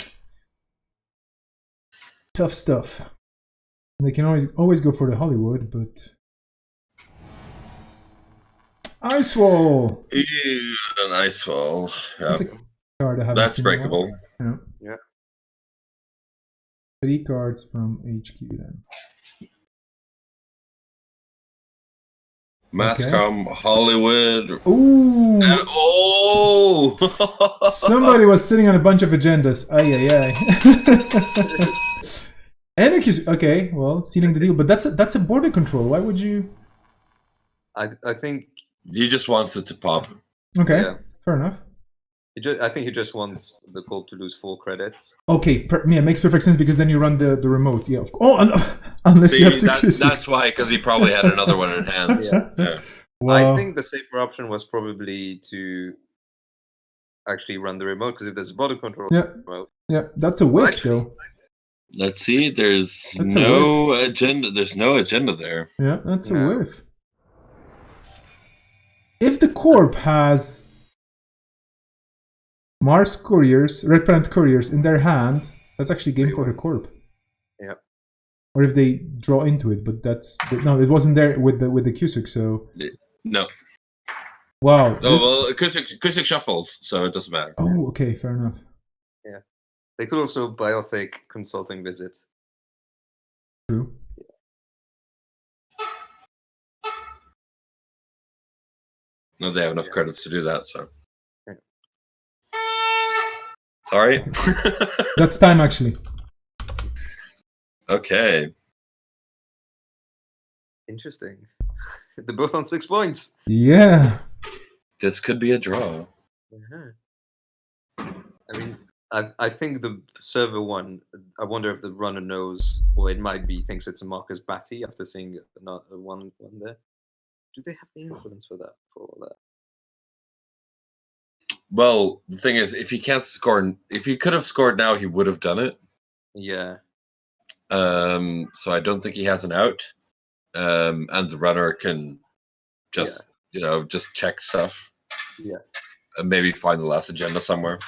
tough stuff. They can always go for the Hollywood, but Ice Wall. Ew, an Ice Wall. Yeah. That's a card I haven't That's seen breakable. Yeah. 3 cards from HQ then. Mascom, Hollywood. Ooh! And Somebody was sitting on a bunch of agendas. Ay. And okay, well, sealing the deal, but that's a border control. Why would you? I think He just wants it to pop. Okay, Yeah. fair enough. I think he just wants the call to lose 4 credits. Okay, yeah, makes perfect sense because then you run the remote. Yeah. Unless See, you have to. that's why, because he probably had another one in hand. Yeah. Well, I think the safer option was probably to actually run the remote, because if there's a border control remote, yeah, that's a whiff actually, though. Let's see. There's That's no agenda. There's no agenda there. Yeah, that's a No. whiff. If the Corp has Mars couriers, Red Planet couriers in their hand, that's actually game for the Corp. Yeah. Or if they draw into it, but no, it wasn't there with the Cusick, so No. wow. Oh well, Kusick shuffles, so it doesn't matter. Oh, okay, fair enough. Yeah. They could also biotic consulting visits. True. No, they have enough credits to do that. So. Yeah. Sorry. That's time actually. Okay. Interesting. They're both on 6 points. Yeah. This could be a draw. I mean, I think the server one. I wonder if the runner knows, or it might be thinks it's a Marcus Batty after seeing another one there. Do they have the influence for that? For all that? Well, the thing is, if he can't score, if he could have scored now, he would have done it. Yeah. So I don't think he has an out. And the runner can just just check stuff Yeah. and maybe find the last agenda somewhere.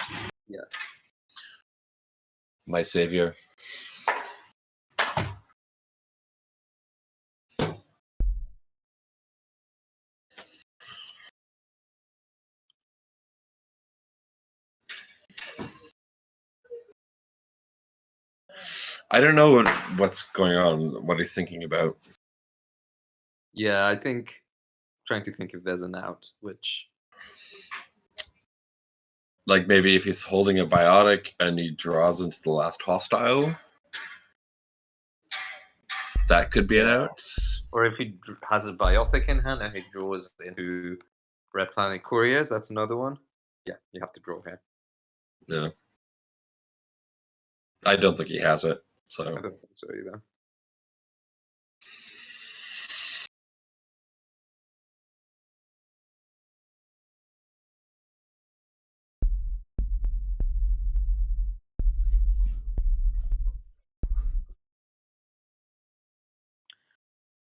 Yeah. My savior. I don't know what's going on, what he's thinking about. Yeah, I think trying to think if there's an out, which Like maybe if he's holding a biotic and he draws into the last hostile, that could be an out. or if he has a biotic in hand and he draws into Red Planet Couriers, that's another one. Yeah, you have to draw here. Yeah. I don't think he has it. I So don't think so either.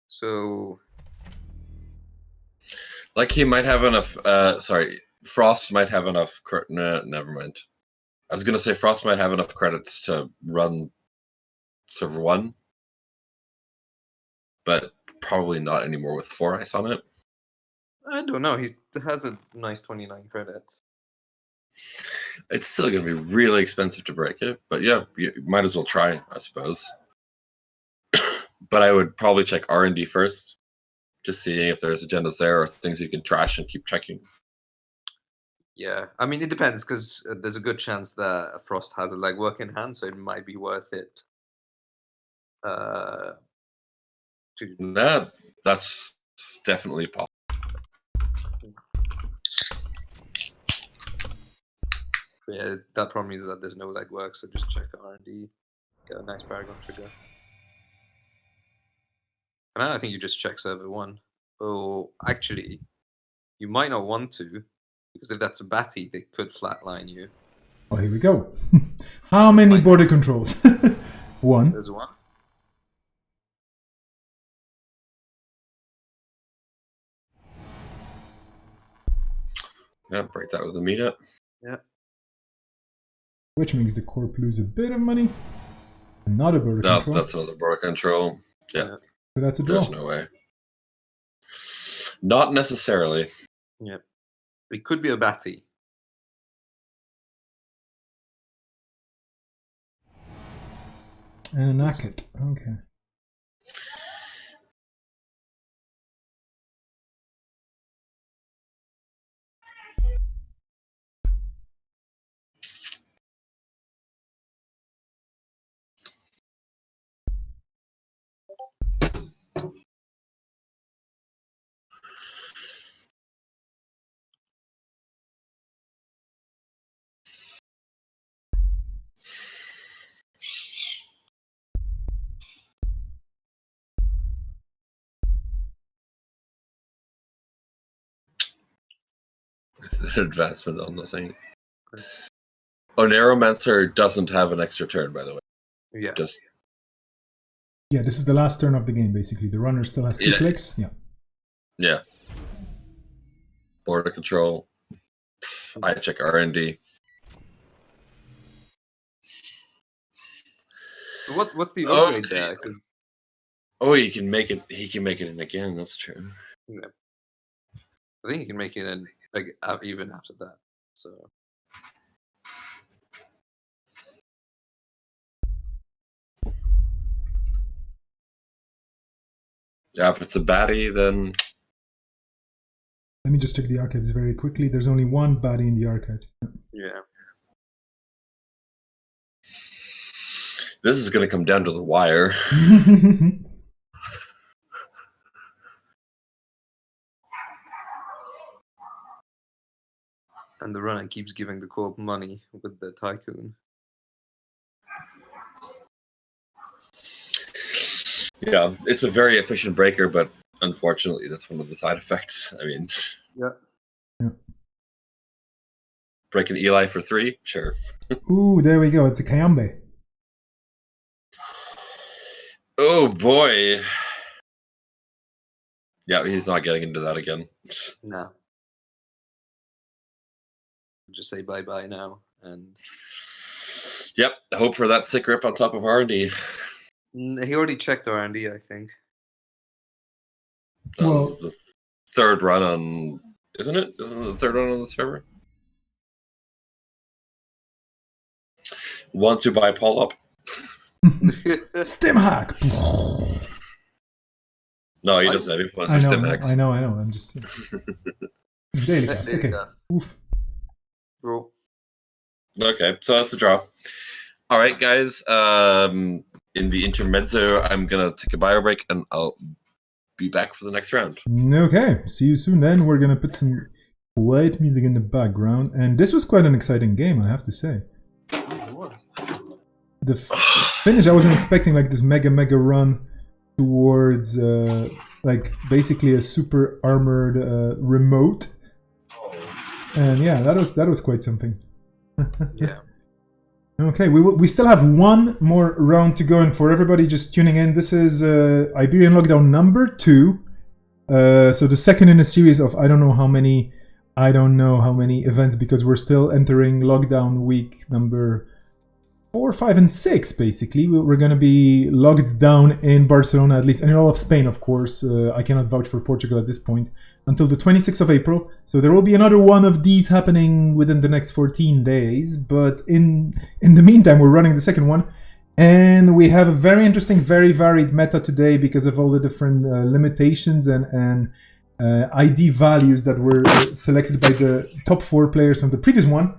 So like he might have enough sorry, Frost might have enough no, never mind. I was gonna say Frost might have enough credits to run server 1, but probably not anymore with 4 ice on it. I don't know. He has a nice 29 credits. It's still gonna be really expensive to break it, but yeah, you might as well try, I suppose. But I would probably check R&D first, just seeing if there's agendas there or things you can trash and keep checking. Yeah, I mean it depends because there's a good chance that Frost has a legwork in hand, so it might be worth it. To That's definitely possible. yeah, that problem is that there's no legwork, so just check R&D, get a nice Paragon trigger. And I think you just check server 1. Oh, actually, you might not want to, because if that's a Batty, they could flatline you. Oh, here we go. How many Fine. border controls? One. There's one. Yeah, break that with a meetup. Yeah. Which makes the corp lose a bit of money. Another border No, control. that's another border control. Yeah. So that's a draw. There's no way. Not necessarily. Yeah. It could be a Batty. And a Naked. Okay. It's an advancement on the thing. Oh, Neuromancer doesn't have an extra turn, by the way. Yeah. Just Yeah, this is the last turn of the game, basically. The runner still has 2 clicks. Yeah. Yeah. Border control. I check R&D. So what's the upgrade there? 'Cause, Oh, he can make it in again, that's true. yeah, I think you can make it in like even after that. So Yeah, if it's a baddie, then Let me just check the archives very quickly. There's only one baddie in the archives. yeah. this is going to come down to the wire. And the runner keeps giving the corp money with the tycoon. Yeah, it's a very efficient breaker, but unfortunately, that's one of the side effects. I mean, Yeah. breaking Eli for 3, sure. Ooh, there we go. It's a Kayambe. Oh boy. Yeah, he's not getting into that again. No. Just say bye bye now, and Yep, hope for that sick rip on top of R&D. he already checked R&D, I think. That Well- was the third run on, isn't it? Isn't it the third run on the server? Want to buy Paul up? Stim hack. No, he doesn't have any plans I for know, stim hacks. I know. I'm just. Daily cast. Okay. Oof. Bro. Okay, so that's a draw. All right, guys. In the intermezzo, I'm gonna take a bio break, and I'll be back for the next round. Okay. See you soon. Then we're gonna put some quiet music in the background, and this was quite an exciting game, I have to say. It was. The finish, I wasn't expecting like this mega run towards like basically a super armored remote, and yeah, that was quite something. Yeah. Okay, we still have one more round to go, and for everybody just tuning in, this is Iberian Lockdown number 2. So the second in a series of I don't know how many events, because we're still entering lockdown week number 4, 5, and 6. Basically, we're going to be locked down in Barcelona, at least, and in all of Spain, of course. I cannot vouch for Portugal at this point until the 26th of April. So there will be another one of these happening within the next 14 days. But in the meantime, we're running the second one, and we have a very interesting, very varied meta today because of all the different limitations and ID values that were selected by the top 4 players from the previous one.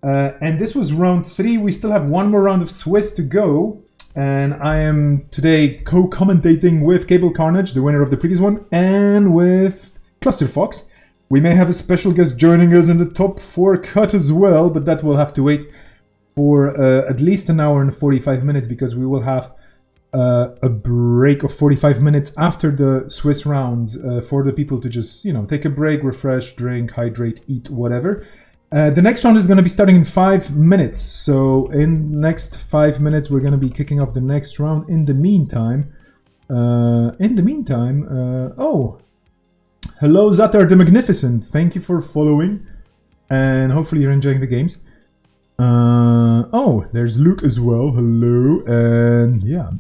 And this was round 3. We still have one more round of Swiss to go. And I am today co-commentating with Cable Carnage, the winner of the previous one, and with Cluster Fox. We may have a special guest joining us in the top 4 cut as well, but that will have to wait for at least an hour and 45 minutes, because we will have a break of 45 minutes after the Swiss rounds for the people to just, take a break, refresh, drink, hydrate, eat, whatever. The next round is going to be starting in 5 minutes. So in the next 5 minutes, we're going to be kicking off the next round. In the meantime, oh, hello Zatar the Magnificent. Thank you for following, and hopefully you're enjoying the games. Oh, there's Luke as well. Hello, and yeah,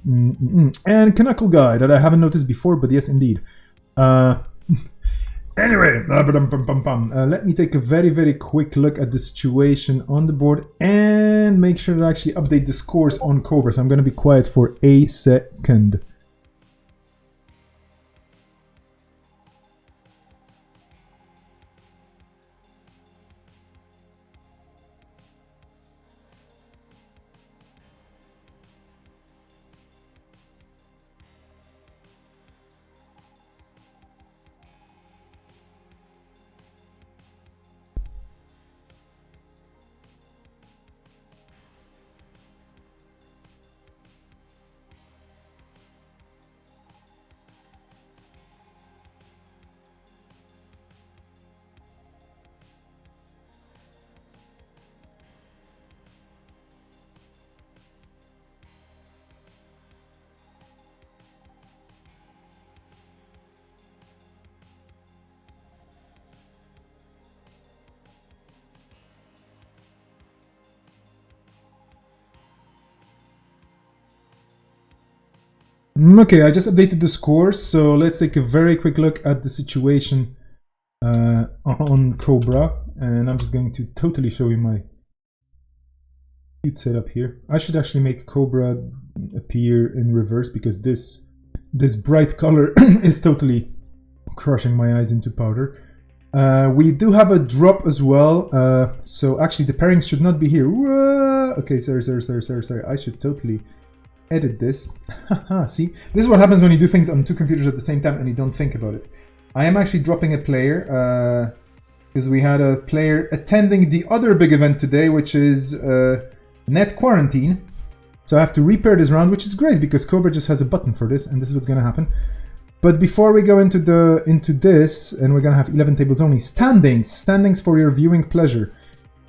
and Knuckle Guy that I haven't noticed before, but yes, indeed. Anyway, let me take a very quick look at the situation on the board and make sure to actually update the scores on Cobra. So I'm going to be quiet for a second. Okay, I just updated the scores, so let's take a very quick look at the situation on Cobra, and I'm just going to totally show you my cute setup here. I should actually make Cobra appear in reverse, because this bright color is totally crushing my eyes into powder. We do have a drop as well, so actually the pairings should not be here. Okay, sorry. I should totally edit this. See, this is what happens when you do things on 2 computers at the same time and you don't think about it. I am actually dropping a player because we had a player attending the other big event today, which is Net Quarantine. So I have to repair this round, which is great because Cobra just has a button for this, and this is what's gonna happen. But before we go into this, and we're gonna have 11 tables only, standings for your viewing pleasure.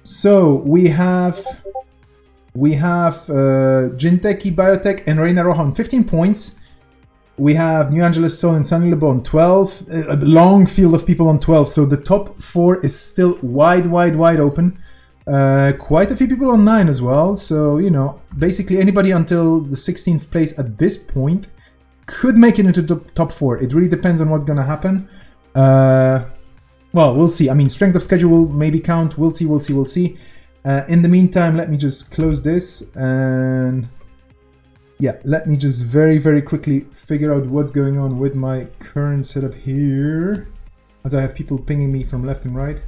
So we have Jinteki, Biotech, and Reina Roja on 15 points. We have New Angeles Soul and Sunny Lebo on 12. A long field of people on 12. So the top 4 is still wide open. Quite a few people on 9 as well. So, you know, basically anybody until the 16th place at this point could make it into the top 4. It really depends on what's going to happen. Well, we'll see. I mean, strength of schedule will maybe count. We'll see. In the meantime, let me just close this and... yeah, let me just very quickly figure out what's going on with my current setup here, as I have people pinging me from left and right.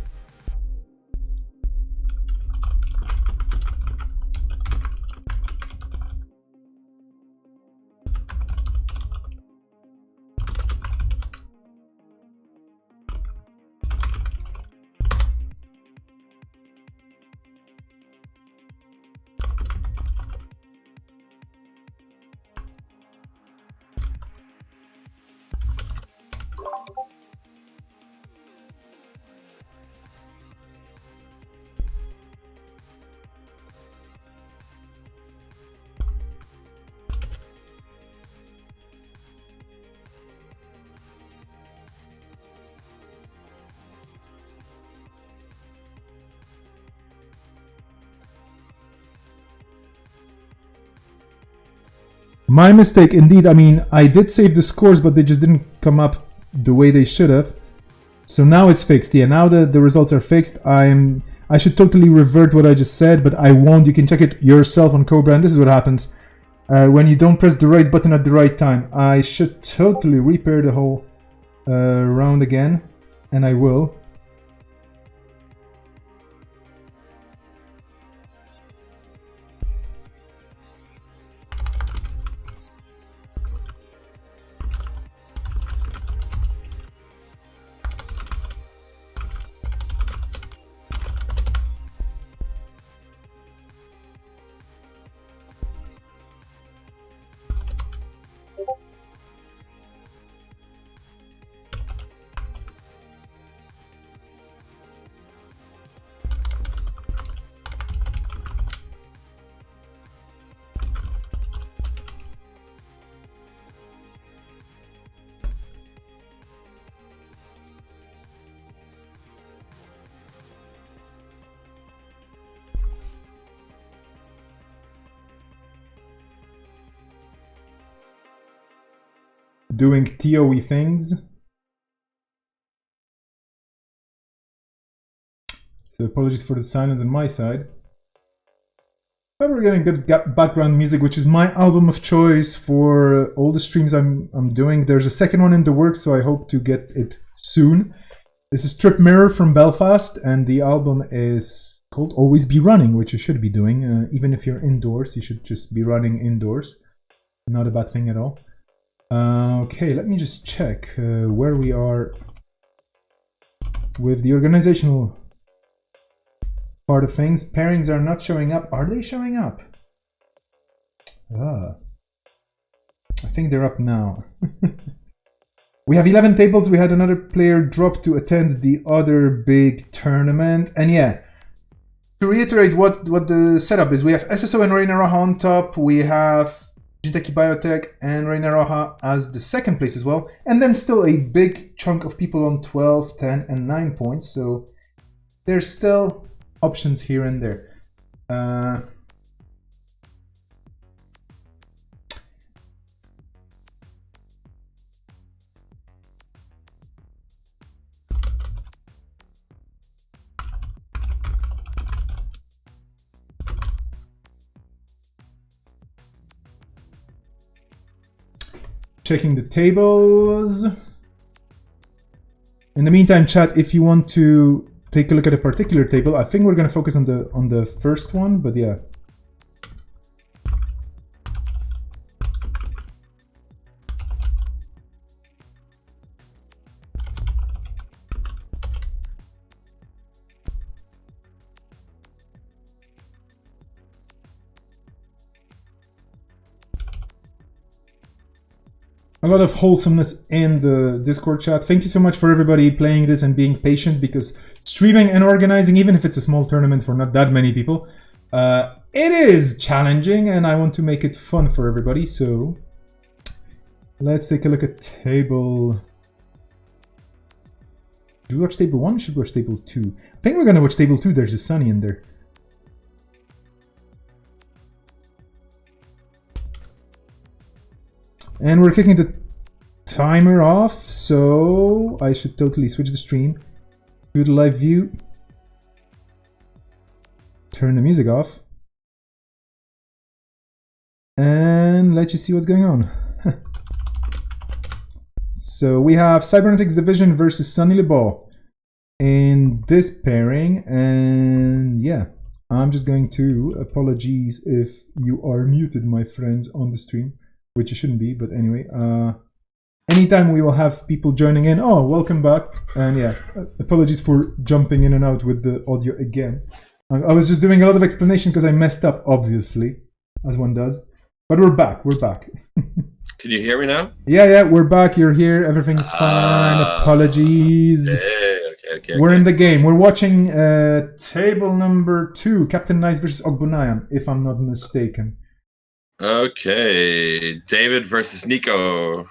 My mistake, indeed. I mean, I did save the scores, but they just didn't come up the way they should have. So now it's fixed. Yeah, now the results are fixed. I should totally revert what I just said, but I won't. You can check it yourself on Cobra, and this is what happens when you don't press the right button at the right time. I should totally repair the whole round again, and I will. Doing TOE things. So apologies for the silence on my side. But we're getting good background music, which is my album of choice for all the streams I'm doing. There's a second one in the works, so I hope to get it soon. This is Trip Mirror from Belfast, and the album is called Always Be Running, which you should be doing. Even if you're indoors, you should just be running indoors. Not a bad thing at all. Okay, let me just check where we are with the organizational part of things. Pairings are not showing up. Are they showing up? I think they're up now. We have 11 tables. We had another player drop to attend the other big tournament. And yeah, to reiterate what the setup is, we have SSO and Reina Roja on top. We have Jinteki Biotech and Reina Roja as the second place as well. And then still a big chunk of people on 12, 10, and 9 points. So there's still options here and there. Checking the tables. In the meantime, chat, if you want to take a look at a particular table, I think we're going to focus on the first one, but yeah. a lot of wholesomeness in the Discord chat. Thank you so much for everybody playing this and being patient, because streaming and organizing, even if it's a small tournament for not that many people, it is challenging, and I want to make it fun for everybody. So let's take a look at table. Should we watch table 1 or should we watch table 2? I think we're going to watch table 2. There's a Sunny in there. And we're kicking the timer off, so I should totally switch the stream to the live view. Turn the music off. And let you see what's going on. So we have Cybernetics Division versus Sunny LeBeau in this pairing. And yeah, I'm just going to apologize if you are muted, my friends, on the stream. Which you shouldn't be, but anyway. Anytime we will have people joining in. Oh, welcome back. And yeah, apologies for jumping in and out with the audio again. I was just doing a lot of explanation because I messed up, obviously, as one does. But we're back. We're back. Can you hear me now? Yeah, we're back. You're here. Everything's fine. Apologies. Okay. We're in the game. We're watching table number 2, Captain Nice versus Ogbunayan, if I'm not mistaken. Okay, David versus Nico.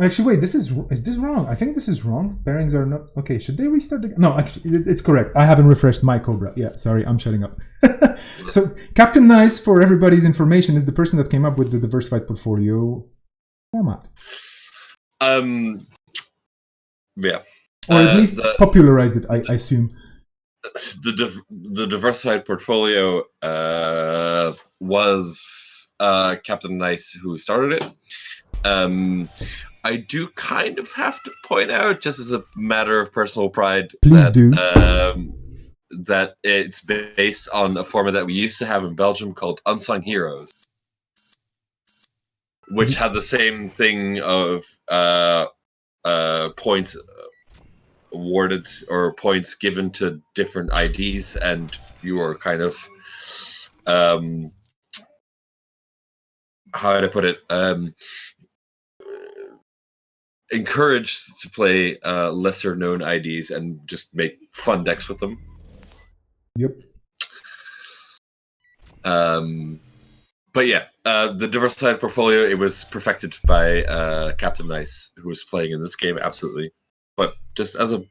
Actually, wait, is this wrong? I think this is wrong. Pairings are not... Okay, should they restart the... No, actually, it's correct. I haven't refreshed my Cobra. Yeah, sorry, I'm shutting up. So, Captain Nice, for everybody's information, is the person that came up with the diversified portfolio format. Yeah. Or at least popularized it, I assume. The diversified portfolio was Captain Nice who started it. I do kind of have to point out, just as a matter of personal pride, that it's based on a format that we used to have in Belgium called Unsung Heroes, which had the same thing of points awarded or points given to different IDs, and you were kind of how would I put it, encouraged to play lesser known IDs and just make fun decks with them. Yep. But yeah, the diversified portfolio, it was perfected by Captain Nice, who was playing in this game, absolutely. But just as a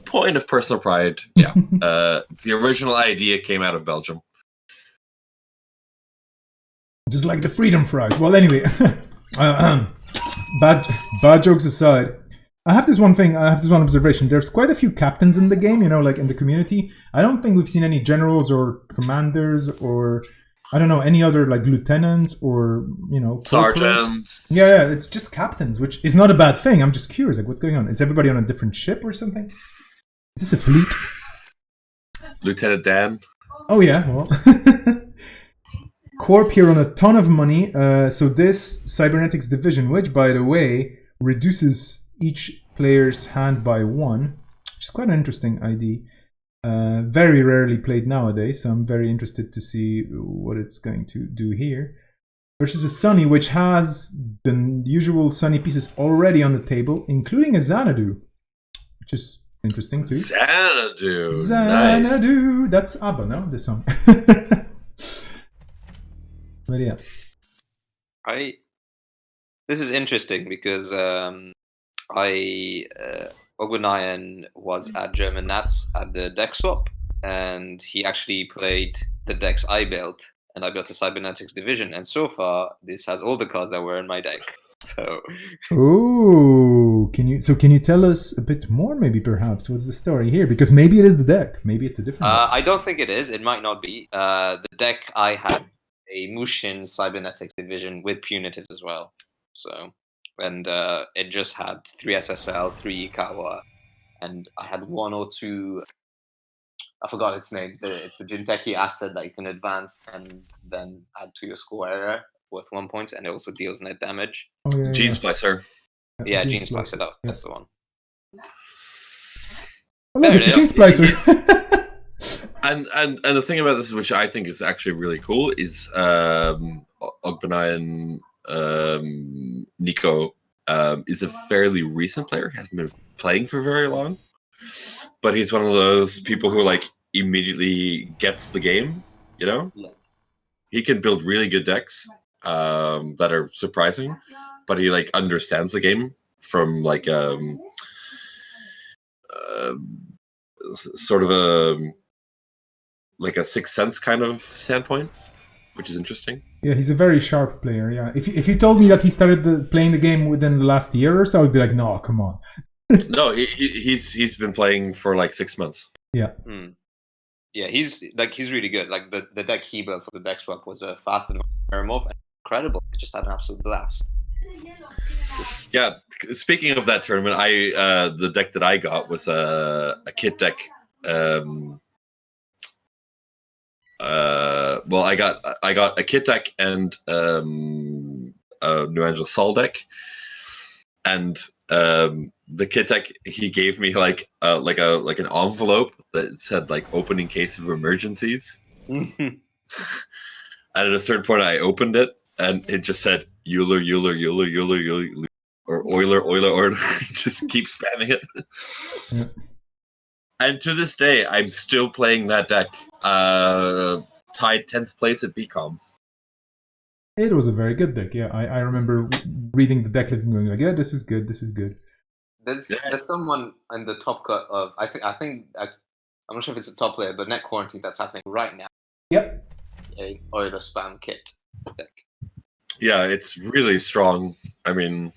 point of personal pride, yeah, the original idea came out of Belgium. Just like the Freedom Fries. Well, anyway, bad jokes aside, I have this one observation. There's quite a few captains in the game, you know, like in the community. I don't think we've seen any generals or commanders or, I don't know, any other like lieutenants or, you know, sergeants. Yeah, it's just captains, which is not a bad thing. I'm just curious, like, what's going on? Is everybody on a different ship or something? Is this a fleet? Lieutenant Dan. Oh yeah, well. Corp here on a ton of money. So this Cybernetics Division, which by the way reduces each player's hand by 1, which is quite an interesting ID. Very rarely played nowadays, so I'm very interested to see what it's going to do here. Versus a Sunny, which has the usual Sunny pieces already on the table, including a Xanadu, which is interesting too. Xanadu! Xanadu! Nice. That's ABBA, no? The song. But yeah. This is interesting because Ogbunayan was at German Nats at the deck swap, and he actually played the decks I built, and I built a Cybernetics Division, and so far this has all the cards that were in my deck. So oh, can you tell us a bit more, maybe, perhaps? What's the story here? Because maybe it is the deck, maybe it's a different deck. I don't think it is. It might not be. The deck I had a Mushin Cybernetics Division with punitives as well. So, and it just had 3 SSL, 3 Ikawa, and I had 1 or 2. I forgot its name. It's a Jinteki asset that you can advance and then add to your score area worth 1 point, and it also deals net damage. Oh, yeah, Gene Splicer. Yeah, Gene Splicer. That's the one. Oh, look, it's a Gene Splicer. And the thing about this, which I think is actually really cool, is Ogbunayan Nico is a fairly recent player. Hasn't been playing for very long, but he's one of those people who like immediately gets the game. You know, Yeah. he can build really good decks that are surprising, but he like understands the game from like sort of a sixth sense kind of standpoint, which is interesting. Yeah, he's a very sharp player. Yeah, if you told me that he started playing the game within the last year or so, I would be like, no, come on. No, he's been playing for like 6 months. Yeah. Yeah, he's really good. Like the deck he built for the deck swap was a fast Aramov, incredible. He just had an absolute blast. Yeah, speaking of that tournament, the deck that I got was a kit deck. Well, I got a kit deck and a New Angel Sol deck, and the kit deck he gave me like an envelope that said like open in case of emergencies. And at a certain point, I opened it and it just said Euler, or Euler, just keep spamming it. Yeah. And to this day, I'm still playing that deck. Tied 10th place at BCom. It was a very good deck. Yeah, I remember reading the deck list and going like, yeah, this is good. This is good. There's someone in the top cut of I'm not sure if it's a top player, but Net Quarantine that's happening right now. Yep. A Euler spam kit deck. Yeah, it's really strong. I mean.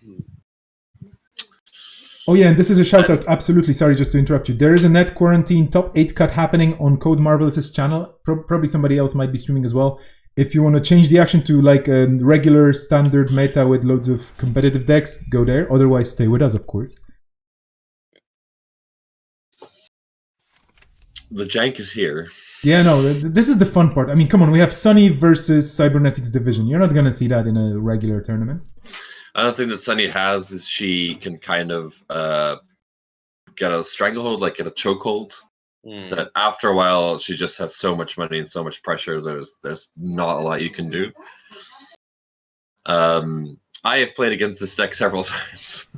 Oh yeah, and this is a shout out. Absolutely, sorry, just to interrupt you. There is a Net Quarantine top 8 cut happening on Code Marvelous's channel. Probably somebody else might be streaming as well. If you want to change the action to like a regular standard meta with loads of competitive decks, go there. Otherwise, stay with us, of course. The jank is here. Yeah, no, this is the fun part. I mean, come on, we have Sunny versus Cybernetics Division. You're not going to see that in a regular tournament. Another thing that Sunny has is she can kind of get a stranglehold, like get a chokehold. That after a while, she just has so much money and so much pressure. There's not a lot you can do. I have played against this deck several times.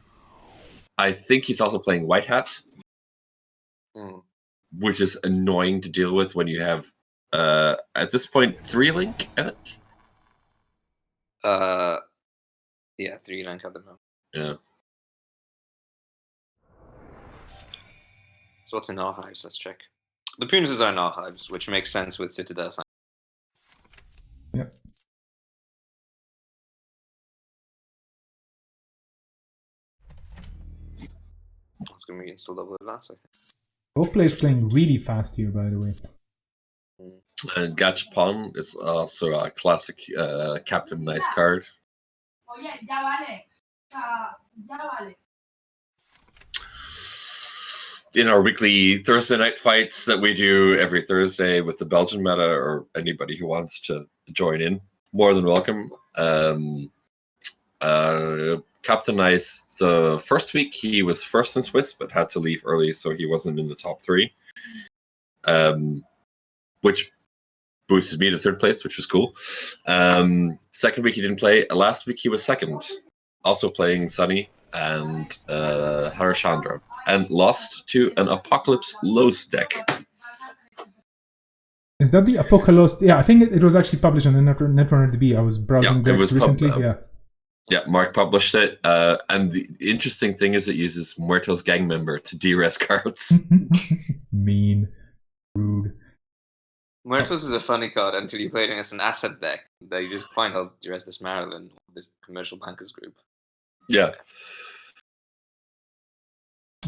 I think he's also playing White Hat, which is annoying to deal with when you have at this point 3 link. I think. Yeah, 3 link at the moment. Yeah. So what's in Archives? Let's check. The Punises are in Archives, which makes sense with Citadel. Yeah. It's going to be installed double advance, I think. Both players playing really fast here, by the way. And Gachapon is also a classic Captain Nice card. In our weekly Thursday night fights that we do every Thursday with the Belgian meta, or anybody who wants to join in, more than welcome. Captain Nice, the first week he was first in Swiss, but had to leave early, so he wasn't in the top 3. Which boosted me to 3rd place, which was cool. Second week he didn't play. Last week he was 2nd, also playing Sunny and Harashandra, and lost to an Apocalypse Los deck. Is that the Apocalypse? Yeah, I think it was actually published on the Netrunner DB. I was browsing decks recently. Yeah, Mark published it. And the interesting thing is it uses Muerto's gang member to de-res cards. Mean. Rude. Muertos is a funny card until you play it against an asset deck. They just find out the rest of this Maryland, this commercial bankers group. Yeah.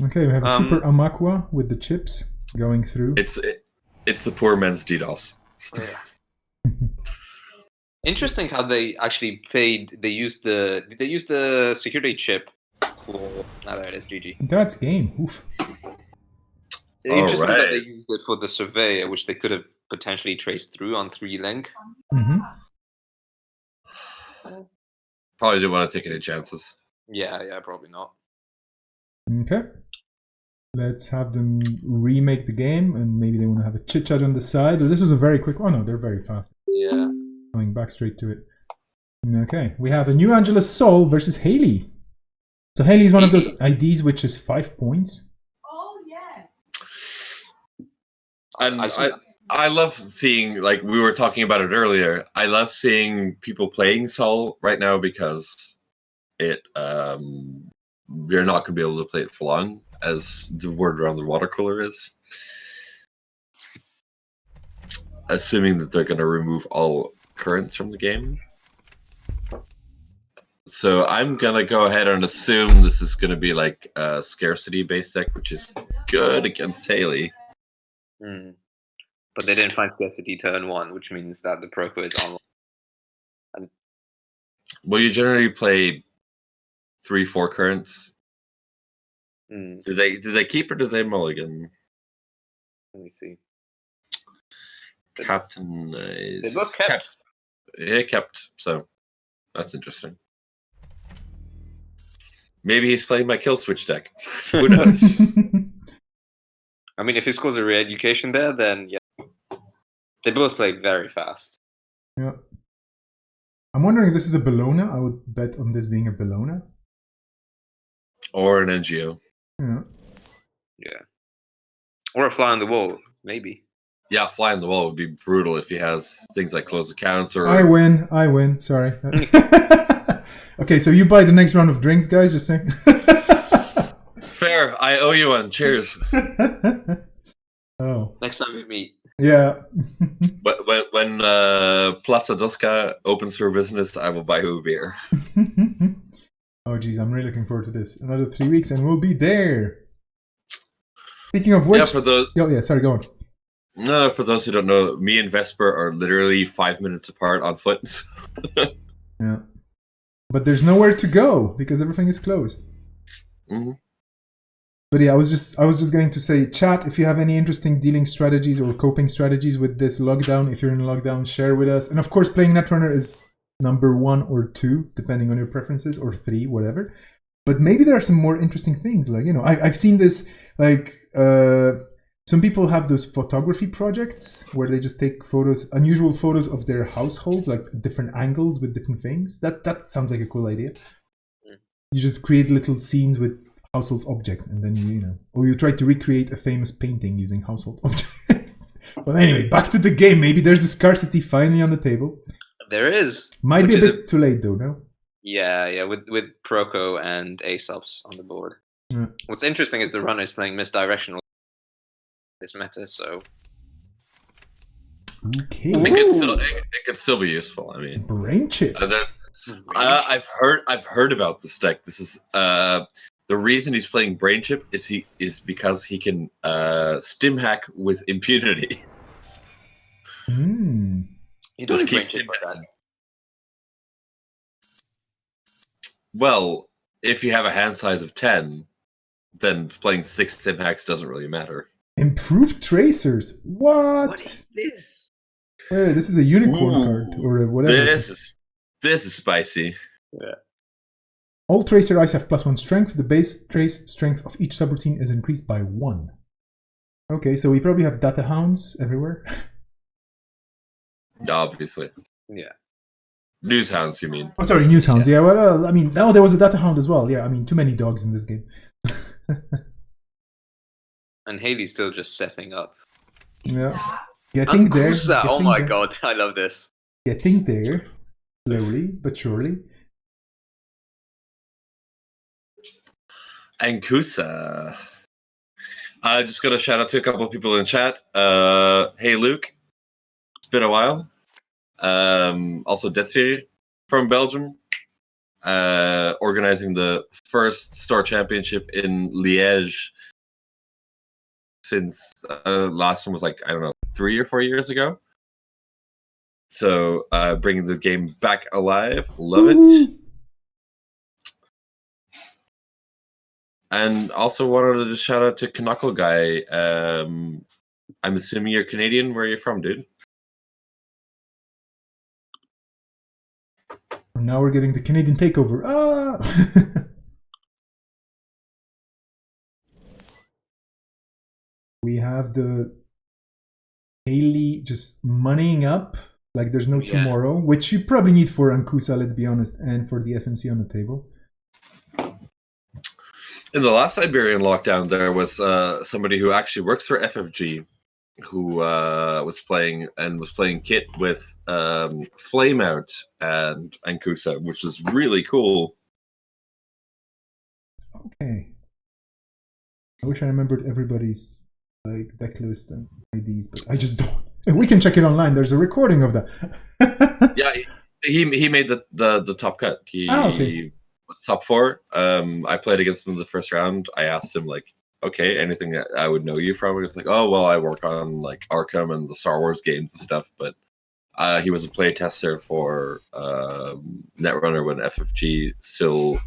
Okay, we have a Super Amakua with the chips going through. It's the poor man's DDoS. Oh, yeah. Interesting how they actually played. They used the security chip for. There it is, GG. That's game. Oof. Interesting that they used it for the surveyor, which they could have potentially traced through on 3 link. Mm-hmm. Probably didn't want to take any chances. Yeah, probably not. Okay. Let's have them remake the game, and maybe they want to have a chit chat on the side. This was a very quick. Oh no, they're very fast. Yeah. Going back straight to it. Okay, we have a New Angeles Soul versus Haley. So Haley is one of those IDs which is 5 points. Oh yeah. And I I love seeing, like we were talking about it earlier, I love seeing people playing Sol right now because it you're not going to be able to play it for long, as the word around the water cooler is. Assuming that they're going to remove all currents from the game. So I'm going to go ahead and assume this is going to be like a scarcity-based deck, which is good against Haley. But they didn't find scarcity turn 1, which means that the Proco is online. Well, you generally play 3-4 currents. Do they keep or do they mulligan? Let me see. Captain is They both kept. Yeah, kept. So that's interesting. Maybe he's playing my kill switch deck. Who knows? I mean, if he scores a re-education there, then yeah. They both play very fast. Yeah. I'm wondering if this is a Bellona. I would bet on this being a Bellona. Or an NGO. Yeah. Or a fly on the wall, maybe. Yeah, fly on the wall would be brutal if he has things like closed accounts or... I win. Sorry. Okay, so you buy the next round of drinks, guys, just saying. Fair, I owe you one. Cheers. Oh. Next time we meet. Yeah. But when Plaza Duska opens her business, I will buy her a beer. Oh, geez, I'm really looking forward to this. Another 3 weeks and we'll be there. Speaking of which... Yeah, for those... yeah, sorry, go on. No, for those who don't know, me and Vesper are literally 5 minutes apart on foot. Yeah. But there's nowhere to go because everything is closed. Mm-hmm. But yeah, I was just going to say, chat, if you have any interesting dealing strategies or coping strategies with this lockdown, if you're in lockdown, share with us. And of course, playing Netrunner is number 1 or 2, depending on your preferences, or 3, whatever. But maybe there are some more interesting things. Like, you know, I've seen this, like, some people have those photography projects where they just take photos, unusual photos of their households, like different angles with different things. That sounds like a cool idea. You just create little scenes with household objects, and then you know, or you try to recreate a famous painting using household objects. Well, anyway, back to the game. Maybe there's a scarcity finally on the table. There is. Might be a bit too late though, no? Yeah, with Proco and Aesops on the board. Yeah. What's interesting is the runner is playing misdirectional this meta, so Okay. It could still be useful. I mean, brain chip. I've heard about this deck. This is the reason he's playing brain chip is because he can stim hack with impunity. You Just don't keep brain chip like that. Well, if you have a hand size of 10, then playing 6 stim hacks doesn't really matter. Improved tracers. What is this? Hey, this is a unicorn card or whatever. This is spicy. Yeah. All tracer eyes have +1 strength. The base trace strength of each subroutine is increased by 1. Okay, so we probably have data hounds everywhere. Obviously. Yeah. News hounds, you mean? Oh, sorry, news hounds. Yeah, well, I mean, there was a data hound as well. Yeah, I mean, too many dogs in this game. And Haley's still just setting up. Yeah. Getting there. Oh my god, I love this. Getting there. Slowly but surely. And Kusa. I just got a shout out to a couple of people in chat. Hey Luke, it's been a while. Also Deathfear from Belgium, organizing the first store championship in Liège since last one was like, I don't know, 3 or 4 years ago. So bringing the game back alive, love it. And also wanted to shout out to Knuckle Guy. I'm assuming you're Canadian. Where are you from, dude? Now we're getting the Canadian takeover. Ah! We have the Haley just moneying up Like there's no Yeah. tomorrow, which you probably need for Ankusa, let's be honest, and for the SMC on the table. In the last Iberian lockdown, there was somebody who actually works for FFG who was playing kit with Flameout and Ankusa, which is really cool. Okay. I wish I remembered everybody's like deck lists and IDs, but I just don't. And we can check it online. There's a recording of that. Yeah, he made the top cut. He was top 4. I played against him in the first round. I asked him like, okay, anything that I would know you from? He was like, oh well, I work on like Arkham and the Star Wars games and stuff. But he was a play tester for Netrunner when FFG still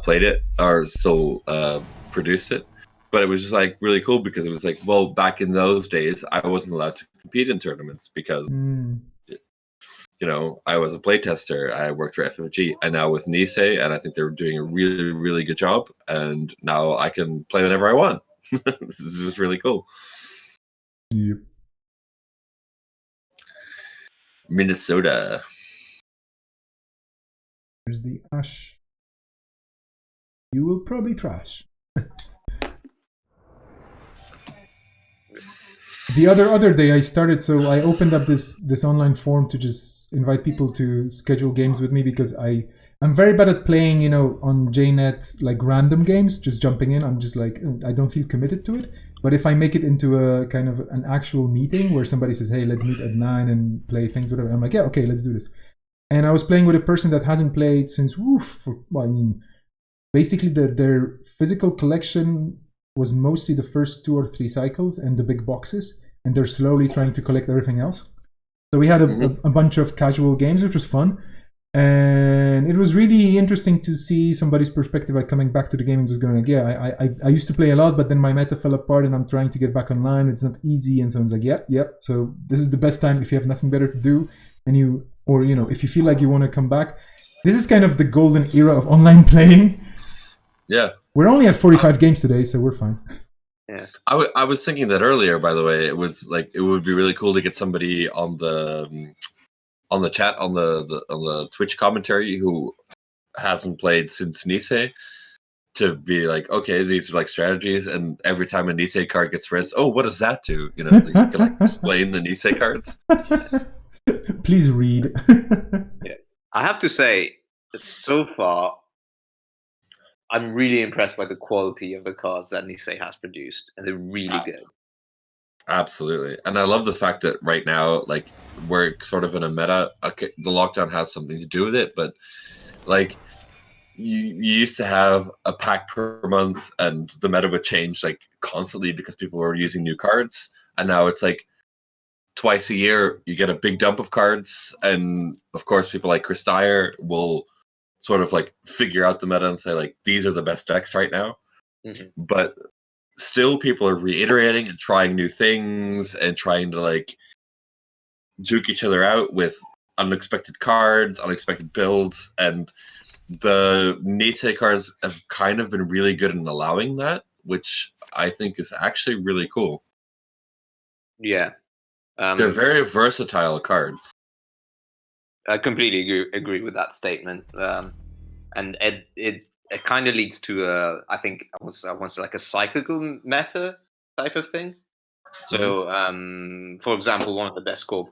played it or still produced it. But it was just like really cool because it was like, well, back in those days, I wasn't allowed to compete in tournaments because you know, I was a playtester. I worked for FFG, and now with Nisei, and I think they're doing a really, really good job. And now I can play whenever I want. This is just really cool. Yep. Minnesota. There's the Ash. You will probably trash. The other day I started, so I opened up this online forum to just invite people to schedule games with me because I'm very bad at playing, you know, on JNet, like random games, just jumping in. I'm just like, I don't feel committed to it. But if I make it into a kind of an actual meeting where somebody says, hey, let's meet at 9 and play things, whatever, I'm like, yeah, okay, let's do this. And I was playing with a person that hasn't played since, basically their physical collection was mostly the first 2 or 3 cycles and the big boxes, and they're slowly trying to collect everything else. So we had a bunch of casual games, which was fun. And it was really interesting to see somebody's perspective, like coming back to the game and just going like, yeah, I used to play a lot, but then my meta fell apart and I'm trying to get back online. It's not easy. And someone's like, yeah. So this is the best time if you have nothing better to do and if you feel like you want to come back. This is kind of the golden era of online playing. Yeah. We're only at 45 games today, so we're fine. Yeah. I was thinking that earlier, by the way. It was like, it would be really cool to get somebody on the chat, on the Twitch commentary who hasn't played since Nisei, to be like, okay, these are like strategies, and every time a Nisei card gets read, oh, what does that do? You know, you can like explain the Nisei cards. Please read. Yeah. I have to say, so far, I'm really impressed by the quality of the cards that Nisei has produced, and they're really good. Absolutely. And I love the fact that right now, like, we're sort of in a meta. Okay, the lockdown has something to do with it, but like, you used to have a pack per month, and the meta would change like constantly because people were using new cards. And now it's like twice a year you get a big dump of cards, and of course people like Chris Dyer will sort of like figure out the meta and say like, these are the best decks right now. But still people are reiterating and trying new things and trying to like juke each other out with unexpected cards, unexpected builds, and the Nisei cards have kind of been really good in allowing that, which I think is actually really cool. Yeah. They're very versatile cards. I completely agree with that statement. And it kind of leads to I think I want to say like a cyclical meta type of thing. So, for example, one of the best score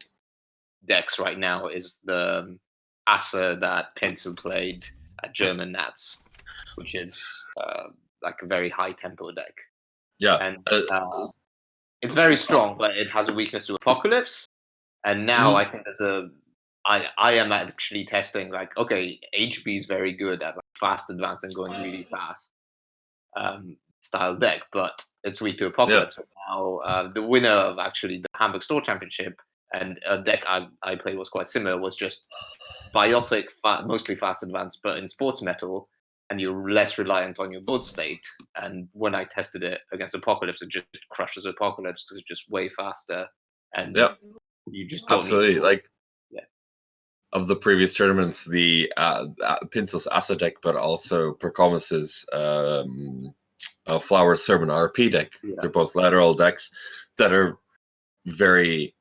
decks right now is the Asa that Pencil played at German Nats, which is like a very high tempo deck. Yeah, and it's very strong, but it has a weakness to Apocalypse. And now I think I am actually testing like, okay, HB is very good at like, fast advance and going really fast style deck, but it's weak to Apocalypse. And now the winner of actually the Hamburg Store Championship and a deck I played was quite similar, was just Biotic, mostly fast advance, but in sports metal, and you're less reliant on your board state. And when I tested it against Apocalypse, it just crushes Apocalypse because it's just way faster. And you just don't absolutely need like of the previous tournaments, the Pincel's Asa deck, but also Percomus's Flower Sermon RP deck. They're both lateral decks that are very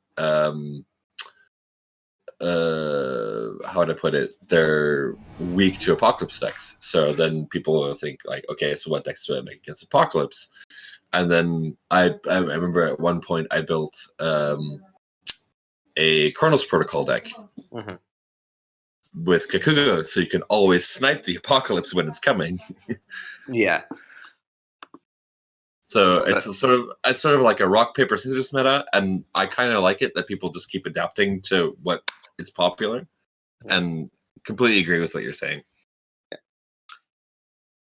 how to put it, they're weak to Apocalypse decks. So then people will think like, okay, so what decks do I make against Apocalypse? And then I remember at one point I built a Chronos Protocol deck with Kakugo, so you can always snipe the Apocalypse when it's coming. Yeah. So it's sort of like a rock paper scissors meta, and I kind of like it that people just keep adapting to what is popular, and completely agree with what you're saying.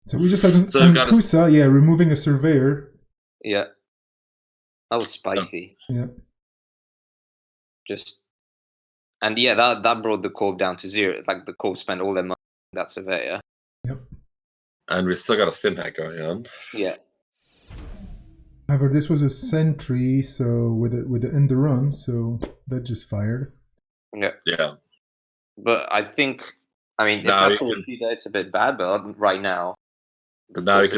So we just had Ankusa, removing a surveyor. Yeah. That was spicy. Yeah. And that brought the Corp down to 0. Like the Corp spent all their money on that surveyor. Yep. And we still got a stim hack going on. Yeah. However, this was a sentry, so with the end the run, so that just fired. Yeah. Yeah. But I think, if that's all it's a bit bad, but right now. Now you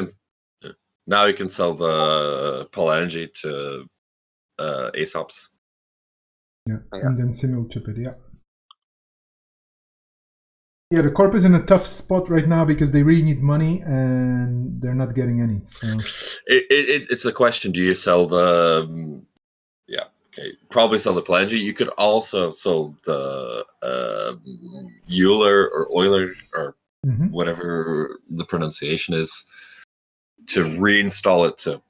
can sell the Polangi to Aesops. Yeah, and then Simul chip it, yeah. Yeah, the Corp is in a tough spot right now because they really need money and they're not getting any. So. It's a question. Do you sell the... probably sell the Polangi. You could also sell the Euler or Euler or whatever the pronunciation is to reinstall it to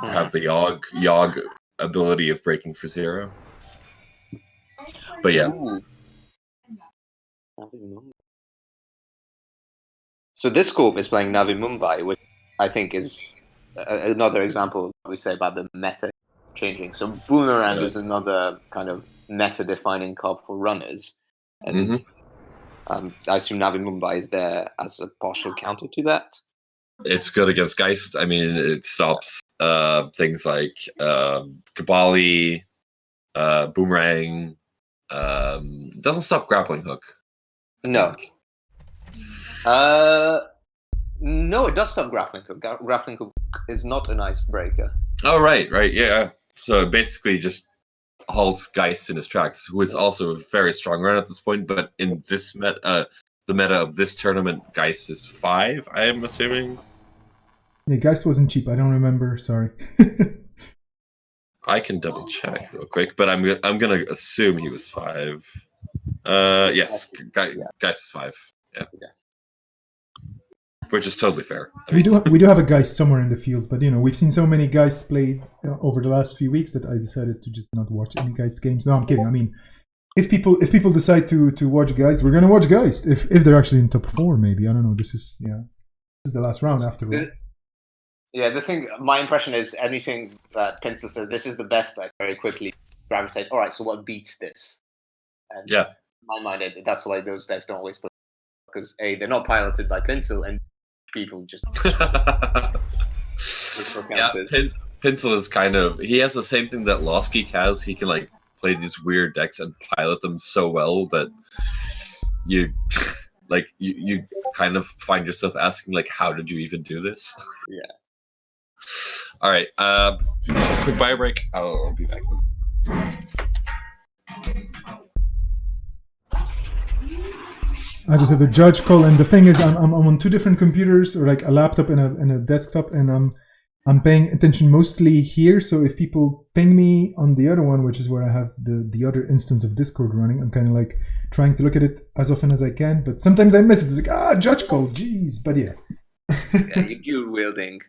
have the Yogg ability of breaking for 0. But yeah. So this Corp is playing Navi Mumbai, which I think is another example of what we say about the meta changing. So Boomerang is another kind of meta-defining card for runners. And I assume Navi Mumbai is there as a partial counter to that. It's good against Geist. I mean, it stops things like Kabali, Boomerang. Doesn't stop Grappling Hook. No. No, it does stop Grappling Hook. Grappling Hook is not an icebreaker. Oh, right, yeah. So it basically just halts Geist in his tracks, who is also a very strong run at this point, but in this the meta of this tournament, Geist is 5, I am assuming. Yeah, Geist wasn't cheap. I don't remember. Sorry. I can double check real quick, but I'm gonna assume he was 5. Yes, Geist is 5. Yeah. Which is totally fair. We do have a Geist somewhere in the field, but we've seen so many Geists played over the last few weeks that I decided to just not watch any Geist games. No, I'm kidding. I mean, if people decide to watch Geist, we're gonna watch Geist if they're actually in top 4. Maybe, I don't know. This is the last round after all. Yeah, my impression is anything that Pencil said, this is the best, I very quickly gravitate. All right, so what beats this? And in my mind, that's why those decks don't always play. Because A, they're not piloted by Pencil, and people just... Pencil is kind of... He has the same thing that Lost Geek has. He can play these weird decks and pilot them so well that you... you kind of find yourself asking, how did you even do this? Yeah. All right. Quick bio break. I'll be back. I just had the judge call, and the thing is, I'm on 2 different computers, or a laptop and a desktop, and I'm paying attention mostly here. So if people ping me on the other one, which is where I have the other instance of Discord running, I'm kind of trying to look at it as often as I can. But sometimes I miss it. It's judge call, jeez. But yeah. Yeah, you're dual wielding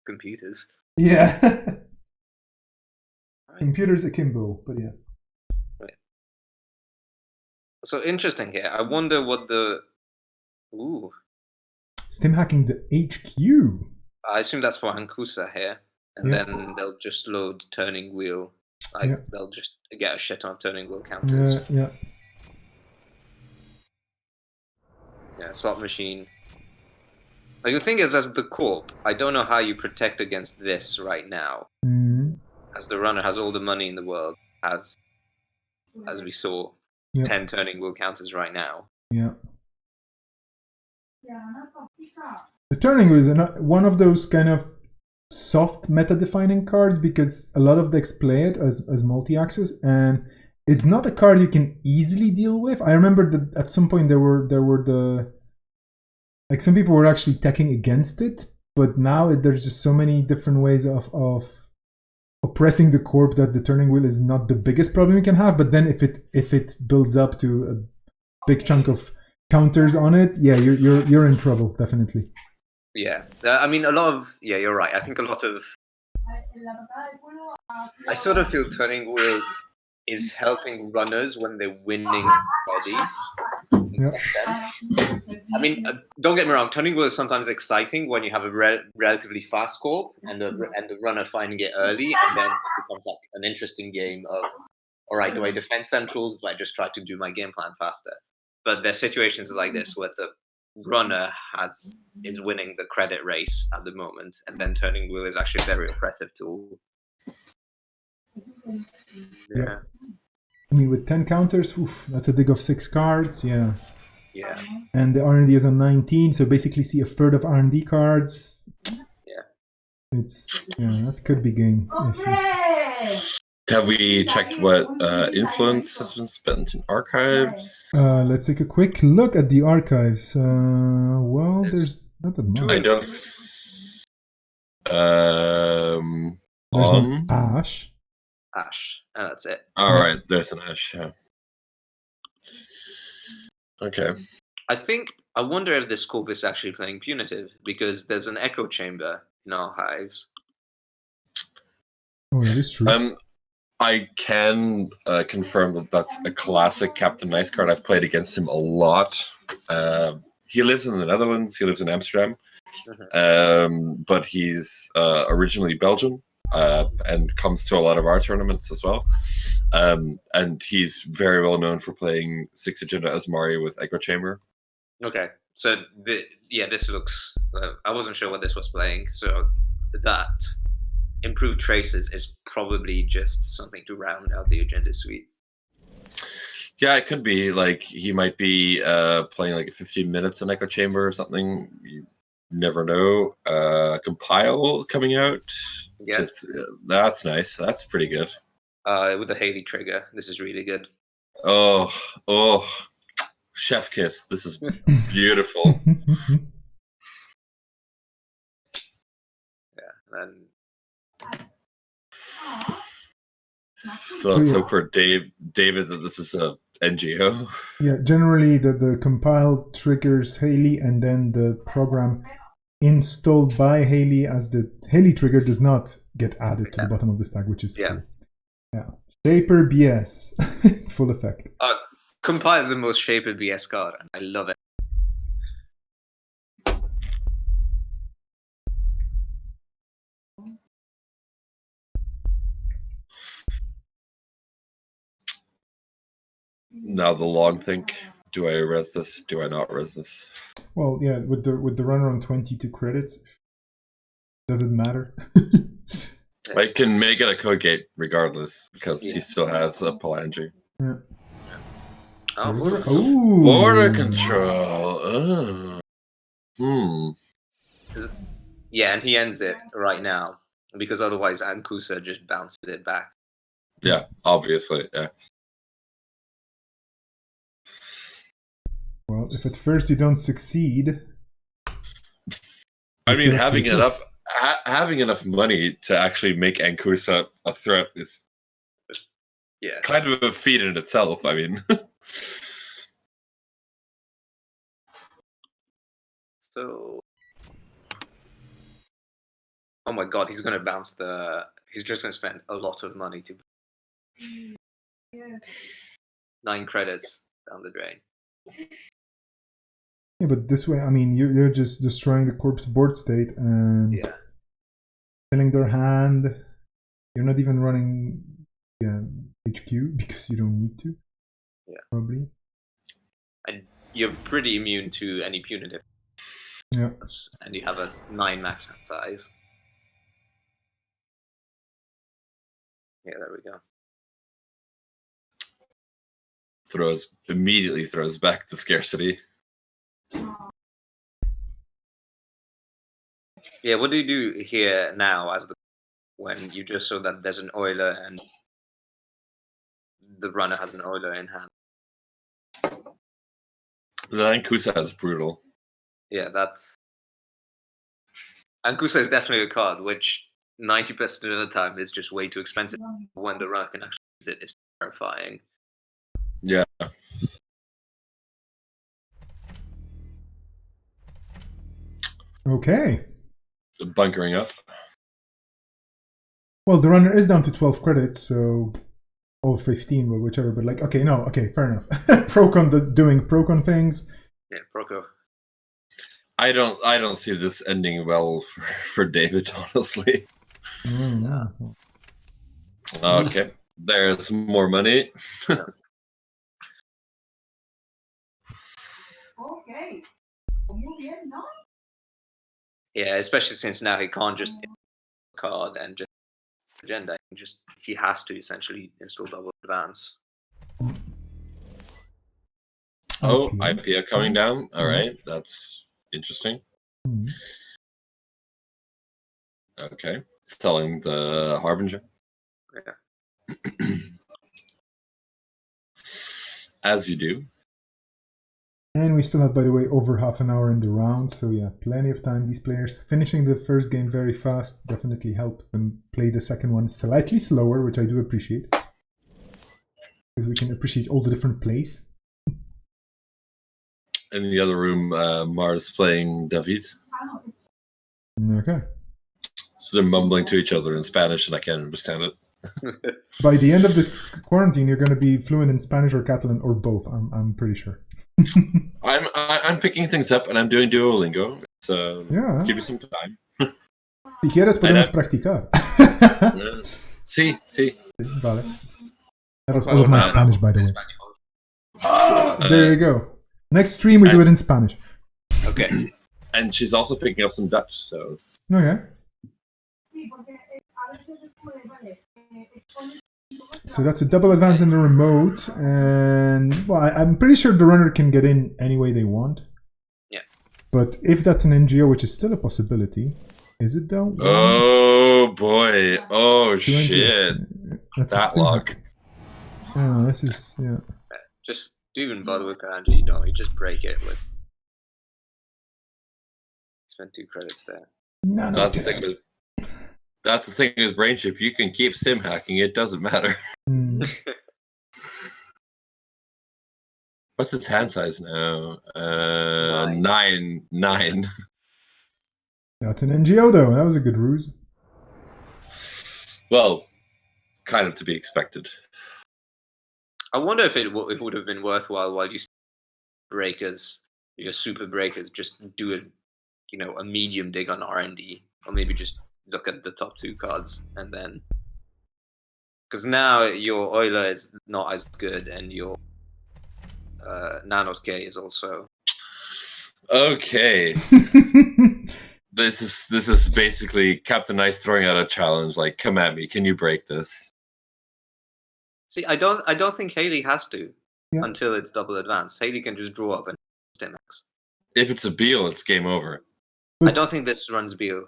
computers. Yeah. Computers akimbo, but yeah. Right. So interesting here. I wonder what the... Ooh. Stim hacking the HQ. I assume that's for Hankusa here. And then they'll just load Turning Wheel. They'll just get a shit on Turning Wheel counters. Yeah. Yeah, slot machine. The thing is, as the Corp, I don't know how you protect against this right now. As the runner has all the money in the world, as we saw, 10 Turning Wheel counters right now. Yeah. The Turning Wheel is one of those kind of soft meta-defining cards because a lot of decks play it as multi-axis, and it's not a card you can easily deal with. I remember that at some point there were the like some people were actually teching against it, but now there's just so many different ways of oppressing the corp that the turning wheel is not the biggest problem you can have. But then if it builds up to a big chunk of counters on it, yeah, you're in trouble, definitely. Yeah, I mean, a lot of you're right. I think a lot of I sort of feel turning wheel is helping runners when they're winning already. In Yeah. some sense. I mean, don't get me wrong. Turning wheel is sometimes exciting when you have a relatively fast corp and the runner finding it early, and then it becomes like an interesting game of, all right, do I defend centrals? Do I just try to do my game plan faster? But there's situations like this where the runner is winning the credit race at the moment, and then turning wheel is actually a very oppressive tool. Yeah. I mean, with 10 counters, oof, that's a dig of 6 cards, yeah. Yeah. And the R&D is on 19, so basically see a third of R&D cards. Yeah. That could be game. Have we checked what influence has been spent in archives? Let's take a quick look at the archives. Well, there's not that much. I don't. There's On an Ash. Ash. And that's it. All right, there's an Ash. Yeah. Okay. I wonder if this corp is actually playing punitive, because there's an echo chamber in archives. Oh, that is true. I can confirm that that's a classic Captain Nice card. I've played against him a lot. He lives in the Netherlands. He lives in Amsterdam. But he's originally Belgian and comes to a lot of our tournaments as well. And he's very well known for playing 6 Agenda Asmari with Echo Chamber. Okay, so this looks. I wasn't sure what this was playing, so that improved traces is probably just something to round out the agenda suite. Yeah, it could be like he might be playing like 15 minutes in Echo Chamber or something. You never know. Compile coming out. Yeah, That's nice. That's pretty good. With the Haley trigger, this is really good. Oh, chef kiss. This is beautiful. Yeah, and so let's hope for David that this is a NGO. Yeah, generally the compile triggers Haley, and then the program installed by Haley as the Haley trigger does not get added to the bottom of the stack, which is cool. Yeah. Shaper BS. Full effect. Compile is the most Shaper BS card, and I love it. Now the long think. Do I res this? Do I not res this? Well, yeah, with the runner on 22 credits, does it matter? I can make it a code gate regardless because he still has a Palange. Yeah. Oh. Border control. Yeah, and he ends it right now because otherwise Ankusa just bounces it back. Yeah, obviously. Yeah. Well, if at first you don't succeed, I mean, having enough money to actually make Ankusa a threat is kind of a feat in itself. I mean. So, oh my god, he's gonna bounce he's just gonna spend a lot of money to 9 credits down the drain. Yeah, but this way, I mean, you're just destroying the corpse board state and killing their hand. You're not even running HQ because you don't need to. Yeah, probably. And you're pretty immune to any punitive. Yeah. And you have a 9 max hand size. Yeah, there we go. Immediately throws back to scarcity. Yeah, what do you do here now when you just saw that there's an Euler and the runner has an Euler in hand. Then Kusa is brutal. Yeah, that's. And Kusa is definitely a card which 90% of the time is just way too expensive. When the runner can actually use it, it's terrifying. Yeah. Okay. So bunkering up. Well, the runner is down to 12 credits, so... Or 15, or whichever, but like, okay, no, okay, fair enough. Procon doing Procon things. Yeah, Proco. I don't see this ending well for David, honestly. Okay. There's more money. Okay. Muy bien, ¿no? Yeah, especially since now he can't just card and just agenda. He has to essentially install double advance. Oh, IPA. IPA coming down. All right, that's interesting. Okay, it's telling the Harbinger. Yeah. As you do. And we still have, by the way, over half an hour in the round, so yeah, plenty of time. These players finishing the first game very fast definitely helps them play the second one slightly slower, which I do appreciate. Because we can appreciate all the different plays. In the other room, Mars playing David. Okay. So they're mumbling to each other in Spanish, and I can't understand it. By the end of this quarantine, you're going to be fluent in Spanish or Catalan or both. I'm pretty sure. I'm picking things up, and I'm doing Duolingo. So yeah. Give me some time. Si quieres podemos practicar. Sí. Vale. That was all of my Spanish, by the way. There you go. Next stream, we do it in Spanish. Okay. And she's also picking up some Dutch, so... Okay. So that's a double advance in the remote, and well, I'm pretty sure the runner can get in any way they want. Yeah. But if that's an NGO, which is still a possibility, is it though? Oh boy! Oh shit! That luck. Oh, this is Just even bother with Angie, you just break it with. Spend 2 credits there. No, that's the thing with. That's the thing with Brain Chip. You can keep sim hacking; it doesn't matter. What's its hand size now? 9. That's an NGO though. That was a good ruse. Well, kind of to be expected. I wonder if it would have been worthwhile while you breakers, your super breakers, just do a medium dig on R&D, or maybe just look at the top 2 cards and then, because now your Euler is not as good and your Nanot K is also okay. This is basically Captain Ice throwing out a challenge, like, come at me, can you break this? See, I don't think Haley has to until it's double advance. Haley can just draw up and Stimax. If it's a Beal, it's game over. But I don't think this runs Beal.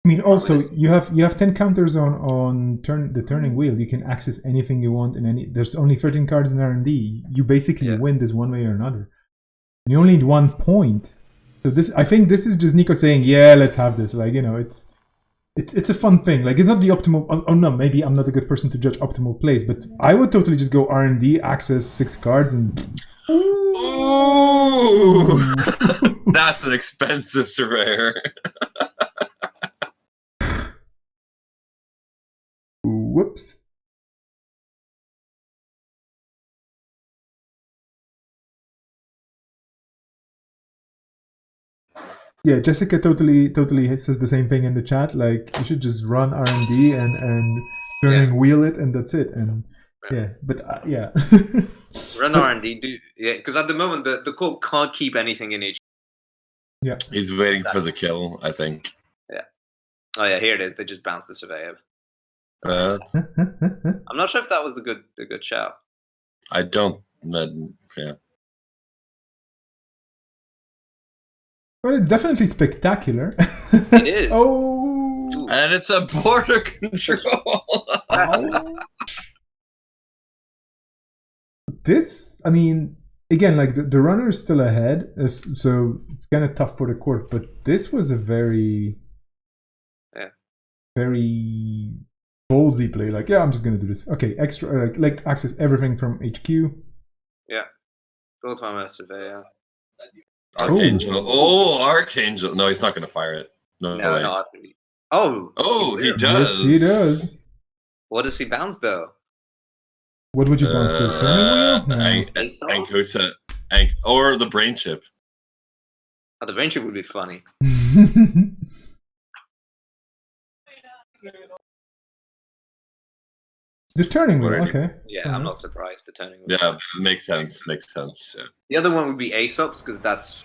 I mean, also you have 10 counters on the turning wheel. You can access anything you want in any. There's only 13 cards in R&D. You basically win this one way or another. And you only need 1 point. So I think this is just Nico saying, yeah, let's have this. Like, it's a fun thing. Like, it's not the optimal. Oh no, maybe I'm not a good person to judge optimal plays, but I would totally just go R&D, access 6 cards, and. Ooh, that's an expensive surveyor. Whoops. Yeah, Jessica totally says the same thing in the chat. Like, you should just run R&D and turning wheel it, and that's it. And yeah. Run R&D, because at the moment the corp can't keep anything in each. Yeah, he's waiting for the kill, I think. Yeah. Oh yeah, here it is. They just bounced the surveyor. I'm not sure if that was the good shout. I don't. Yeah. But it's definitely spectacular. It is. Oh. And it's a border control. this, I mean, again, like the runner is still ahead, so it's kind of tough for the court. But this was a very, very ballsy play. Like, yeah, I'm just gonna do this. Okay, extra. Let's access everything from HQ. Yeah. Full time surveyor. Archangel. Oh, Archangel. No, he's not going to fire it. No way. Not actually. Oh, He does. Yes, he does. What does he bounce though? What would you bounce to? Turning wheel? No. Ankosa. Or the brain chip. Oh, the brain chip would be funny. The turning wheel, okay. Yeah, I'm not surprised. The turning wheel. Yeah, makes sense. Yeah. The other one would be Aesop's because that's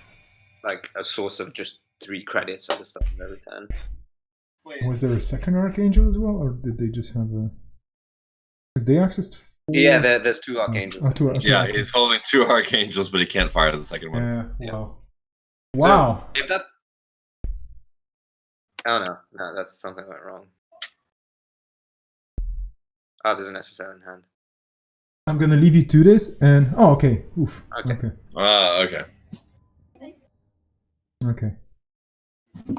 like a source of just 3 credits at the start of every turn. Was there a second Archangel as well, or did they just have a? Because they accessed 4... Yeah, there's 2 Archangels. Yeah, he's holding 2 Archangels, but he can't fire the second one. Yeah. Wow. So if that. Oh no, that's something went wrong. Oh, there's an SSL in hand. I'm gonna leave you to this, and okay. Oof. Okay.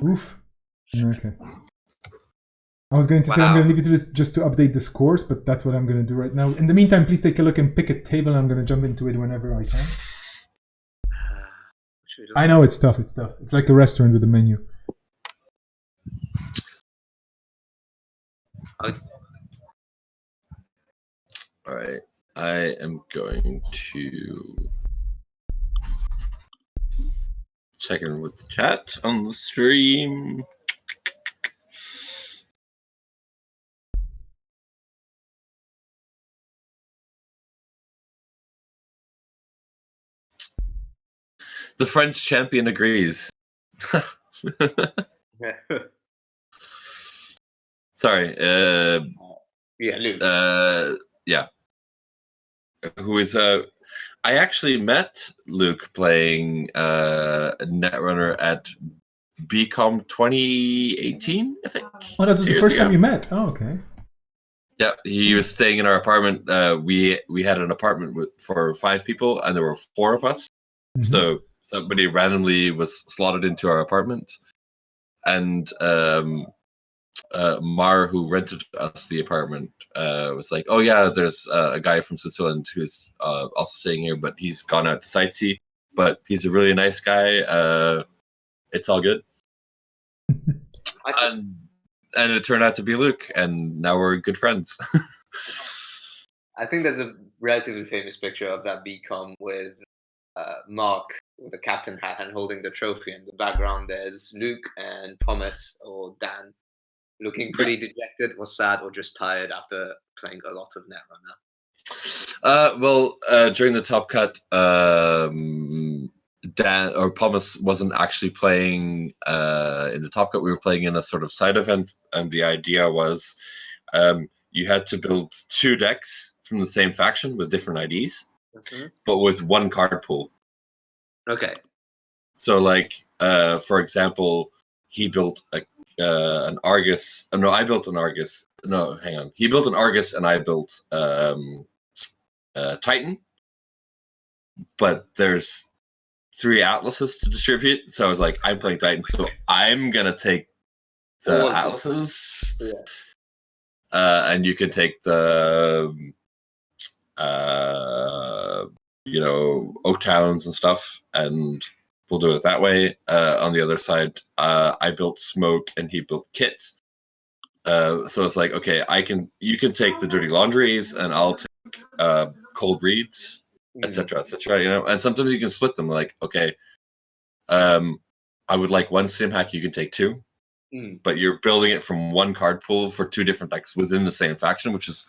Oof. Okay. I was going to say I'm going to leave you to this just to update the scores, but that's what I'm going to do right now. In the meantime, please take a look and pick a table. I'm going to jump into it whenever I can. I know it's tough. It's like a restaurant with a menu. All right. I am going to check in with the chat on the stream. The French champion agrees. Sorry. Luke. Yeah. Who is I actually met Luke playing Netrunner at BCom 2018, I think. Oh, that was the first time you met. Oh, okay. Yeah, he was staying in our apartment. We had an apartment for 5 people, and there were 4 of us. Mm-hmm. So somebody randomly was slotted into our apartment, and Mar, who rented us the apartment, was like, "Oh yeah, there's a guy from Switzerland who's also staying here, but he's gone out to sightsee. But he's a really nice guy. It's all good." And it turned out to be Luke, and now we're good friends. I think there's a relatively famous picture of that BCom with Mark with a captain hat and holding the trophy. In the background, there's Luke and Thomas or Dan, looking pretty dejected, or sad, or just tired after playing a lot of Netrunner. During the top cut, Dan or Thomas wasn't actually playing in the top cut. We were playing in a sort of side event, and the idea was you had to build 2 decks from the same faction with different IDs, but with 1 card pool. Okay. So, like, for example, he built an Argus. No, I built an Argus. No, hang on. He built an Argus, and I built Titan. But there's 3 Atlases to distribute, so I was like, I'm playing Titan, so I'm gonna take the Atlases, and you can take the O-Towns and stuff, and we'll do it that way. On the other side, I built Smoke and he built Kit. So it's like, okay, you can take the Dirty Laundries and I'll take Cold Reads, etc., etc. And sometimes you can split them. Like, okay, I would like 1 sim hack, you can take 2, but you're building it from 1 card pool for 2 different decks within the same faction, which is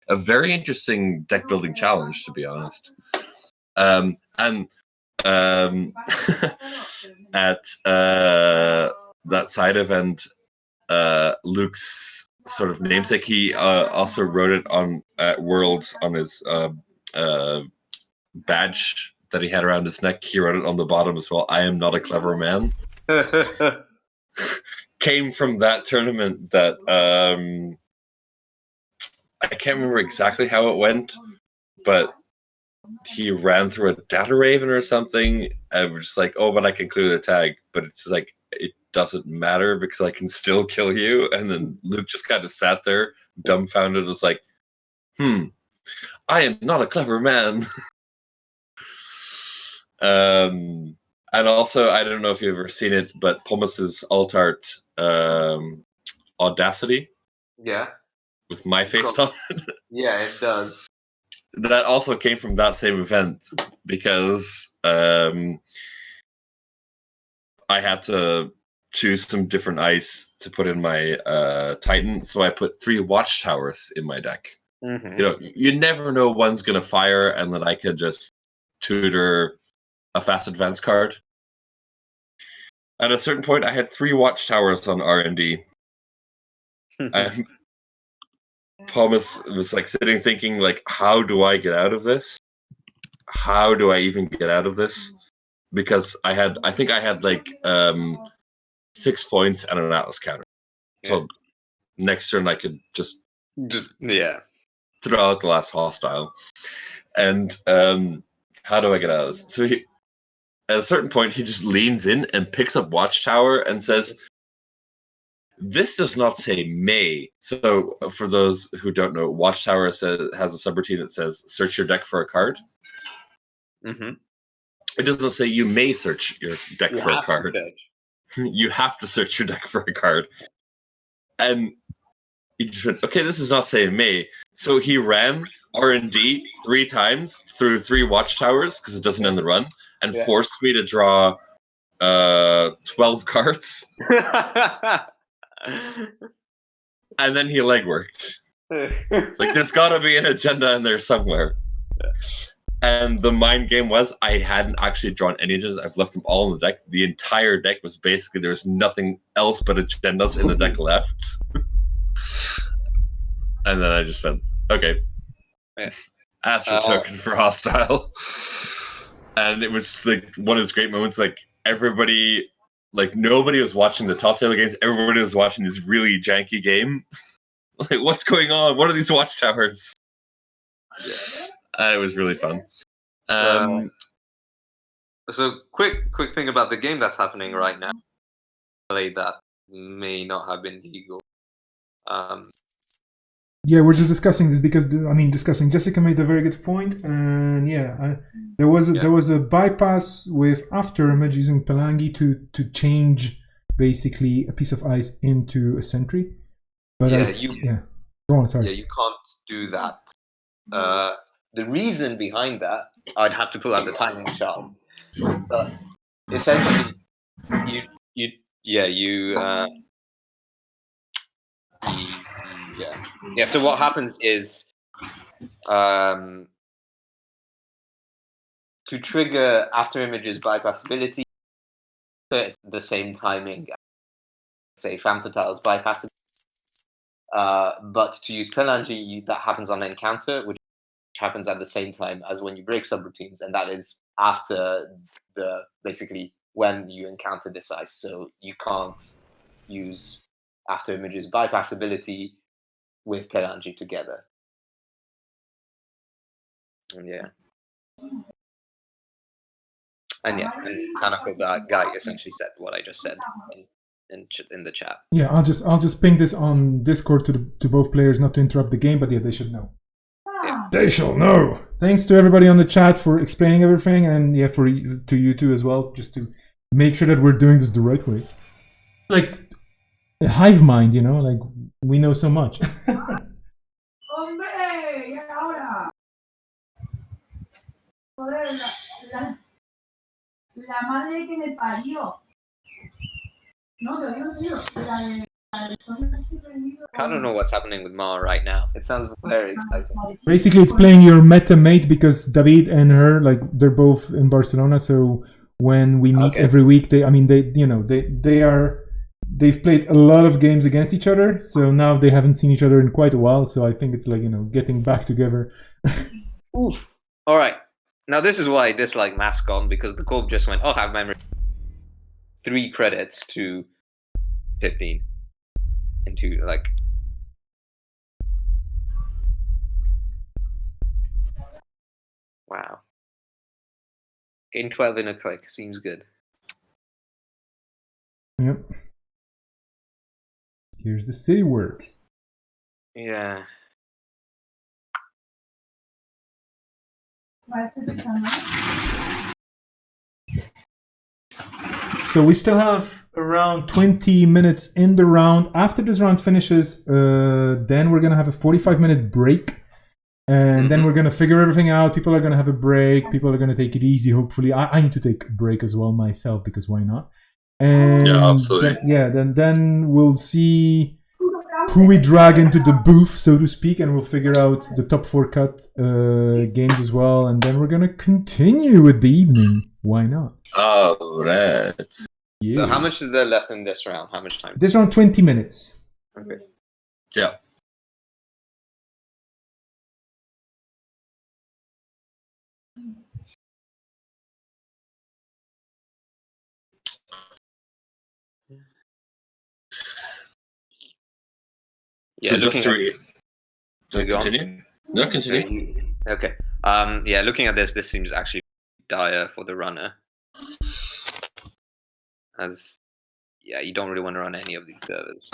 a very interesting deck building challenge, to be honest. And at that side event, Luke's sort of namesake, he also wrote it on at Worlds on his badge that he had around his neck. He wrote it on the bottom as well. I am not a clever man. Came from that tournament that I can't remember exactly how it went, but he ran through a data raven or something, and we're just like, oh, but I can clear the tag, but it's like it doesn't matter because I can still kill you. And then Luke just kind of sat there, dumbfounded, was like, I am not a clever man. And also, I don't know if you've ever seen it, but Pumice's alt art, Audacity, Yeah. with my face on it, Yeah, it does. that also came from that same event because I had to choose some different ice to put in my Titan, so I put 3 watchtowers in my deck. Mm-hmm. You know, you never know one's gonna fire, and then I could just tutor a fast advance card. At a certain point, I had 3 watchtowers on R&D. And Thomas was like sitting thinking, like, how do I get out of this? How do I even get out of this? Because I think I had like 6 points and an Atlas counter. So next turn I could just throw out the last hostile. And how do I get out of this? So at a certain point, he just leans in and picks up Watchtower and says, this does not say May. So for those who don't know, Watchtower has a subroutine that says search your deck for a card. Mm-hmm. It doesn't say you may search your deck for a card. You have to search your deck for a card. And he just went, okay, this is not saying May. So he ran R&D 3 times through 3 Watchtowers, because it doesn't end the run, and forced me to draw 12 cards. And then he legworked. It's like, there's got to be an agenda in there somewhere. And the mind game was, I hadn't actually drawn any agendas. I've left them all in the deck. The entire deck was basically, there was nothing else but agendas in the deck left. And then I just went, okay. Astral token for hostile. And it was like one of those great moments, like everybody, like nobody was watching the top table games. Everybody was watching this really janky game. Like, what's going on? What are these watchtowers? It was really fun. So quick thing about the game that's happening right now. That may not have been legal. Yeah, we're just discussing this because Jessica made a very good point, and there was a bypass with after image using Pelangi to change basically a piece of ice into a sentry. But go on, sorry. Yeah, you can't do that. The reason behind that, I'd have to pull out the timing chart. But essentially, So what happens is, to trigger after images bypassability, it's the same timing as, say, Femme Fatale's bypassability. But to use Pelangi, that happens on encounter, which happens at the same time as when you break subroutines, and that is after basically when you encounter this ice. So you can't use after images bypassability with Pelangi together. And Hanako guy essentially said what I just said in the chat. Yeah, I'll just ping this on Discord to both players, not to interrupt the game, but yeah, they should know. Yeah. They shall know. Thanks to everybody on the chat for explaining everything, and to you too as well, just to make sure that we're doing this the right way. Like a hive mind, like we know so much. La madre que me parió. No, te digo en serio. I don't know what's happening with Ma right now. It sounds very exciting. Basically, it's playing your meta mate because David and her, like, they're both in Barcelona. So when we meet every week, they've played a lot of games against each other. So now they haven't seen each other in quite a while. So I think it's like, getting back together. Oof. All right. Now this is why I dislike Mascom, because the Corp just went, have memory. 3 credits to 15 into like Wow. Gain 12 in a click seems good. Yep. Here's the city works. Yeah. So we still have around 20 minutes in the round. After this round finishes, then we're gonna have a 45-minute break. And then we're going to figure everything out. People are going to have a break. People are going to take it easy, hopefully. I need to take a break as well myself, because why not? And Yeah, absolutely. Then we'll see who we drag into the booth, so to speak, and we'll figure out the top 4 cut games as well. And then we're going to continue with the evening. Why not? All right. Yeah. So how much is there left in this round? How much time? This round, 20 minutes. Okay. Yeah. Yeah, So just to Go on. continue? No, continue. Okay. Yeah, looking at this seems actually dire for the runner. As yeah, you don't really want to run any of these servers.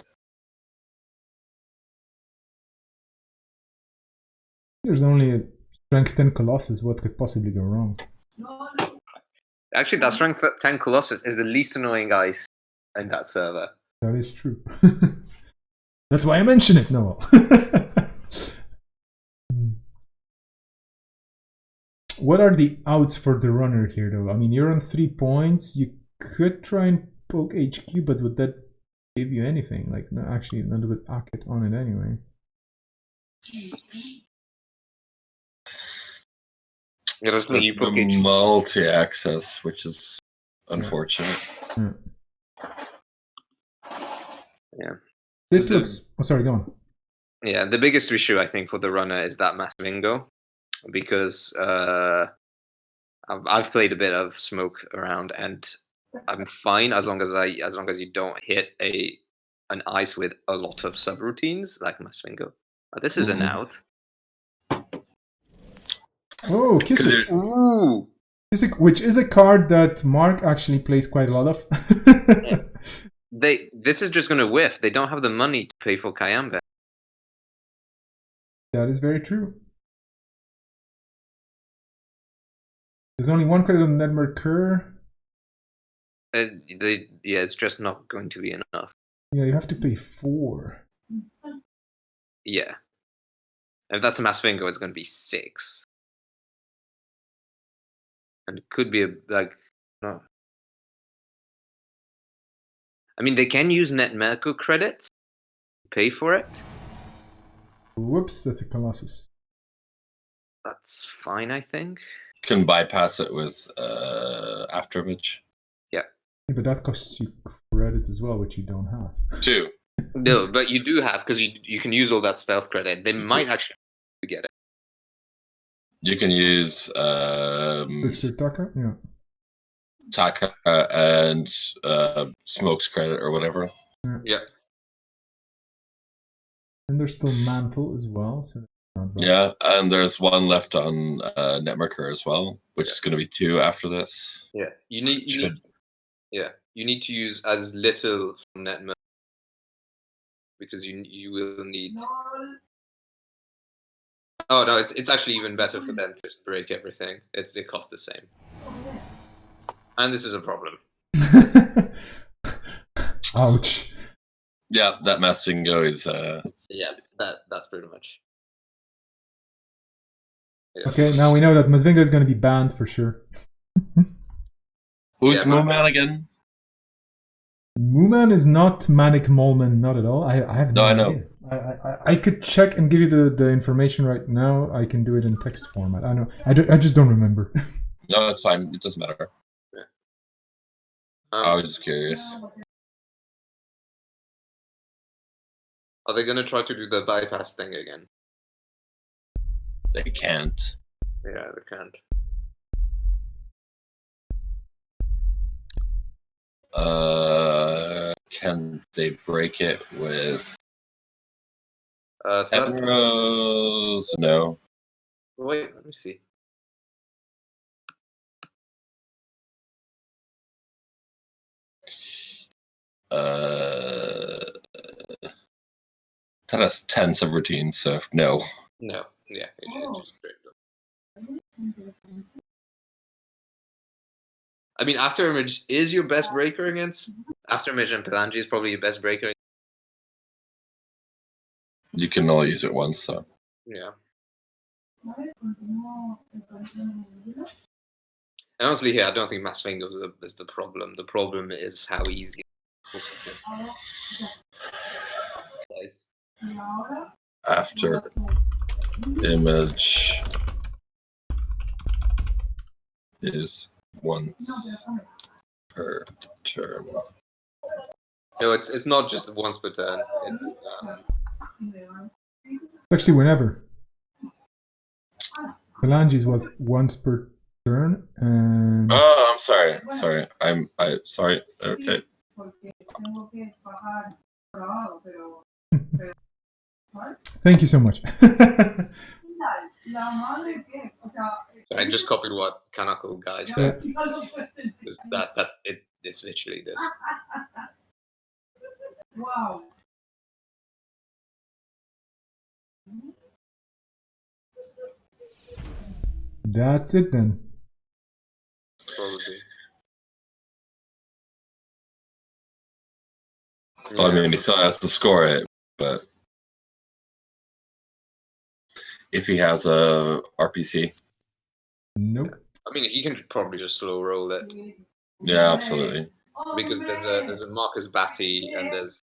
There's only a strength 10 Colossus. What could possibly go wrong? Actually, that strength 10 Colossus is the least annoying ice in that server. That is true. That's why I mention it, Noel. What are the outs for the runner here, though? I mean, you're on 3 points. You could try and poke HQ, but would that give you anything? Like, no, actually, not with Akit on it anyway. Yeah, that's There's you poke the HQ. multi-access, which is unfortunate. Yeah. This looks... Oh, sorry, go on. Yeah, the biggest issue, I think, for the runner is that massive Ingo. Because I've played a bit of smoke around, and I'm fine as long as you don't hit an ice with a lot of subroutines like Masvingo. This is an out. Oh, Kisik. Ooh. Kisik, which is a card that Mark actually plays quite a lot of. This is just going to whiff. They don't have the money to pay for Kayambe. That is very true. There's only 1 credit on Nedmerkur. It's just not going to be enough. Yeah, you have to pay 4. Yeah. If that's a Masvingo, it's going to be 6. And it could be no. I mean, they can use Netmerkur credits to pay for it. Whoops, that's a Colossus. That's fine, I think. Can bypass it with Afterimage. Yeah. But that costs you credits as well, which you don't have. 2. No, but you do have, because you can use all that stealth credit. They might actually get it. You can use Taka? Yeah. Taka and Smoke's credit or whatever. Yeah. And there's still Mantle as well. So not bad. Yeah, and there's 1 left on Netmarker as well, which is going to be 2 after this. Yeah. You need to use as little from Netmerkur, because you will need. Oh no, it's actually even better for them to just break everything. It costs the same. And this is a problem. Ouch. Yeah, that Masvingo is... Yeah, that's pretty much. Yeah. Okay, now we know that Masvingo is going to be banned for sure. Who's Mooman again? Mooman is not Manic Molman, not at all. I have no idea. I could check and give you the information right now. I can do it in text format. I know. I just don't remember. No, it's fine. It doesn't matter. Yeah. I was just curious. Are they going to try to do the bypass thing again? They can't. Yeah, they can't. Can they break it with So that's arrows? No. Wait, let me see. That has 10 subroutines, so no. No, yeah, it just straight up. I mean, Afterimage is your best breaker against. Afterimage and Palangi is probably your best breaker. You can only use it once, so. Yeah. And honestly, here, I don't think Mass Fingo is the problem. The problem is how easy it is. After image is once per turn. No, it's not just once per turn. It's Actually, whenever. Phalanges was once per turn, and Oh, I'm sorry. Sorry. I sorry. Okay. thank you so much. I just copied what Kanako guy said. That's it. It's literally this. Wow. That's it then. Probably. Well, I mean, he still has to score it, but if he has a RPC, Nope. I mean, he can probably just slow roll it yeah, absolutely. because there's a Marcus Batty and there's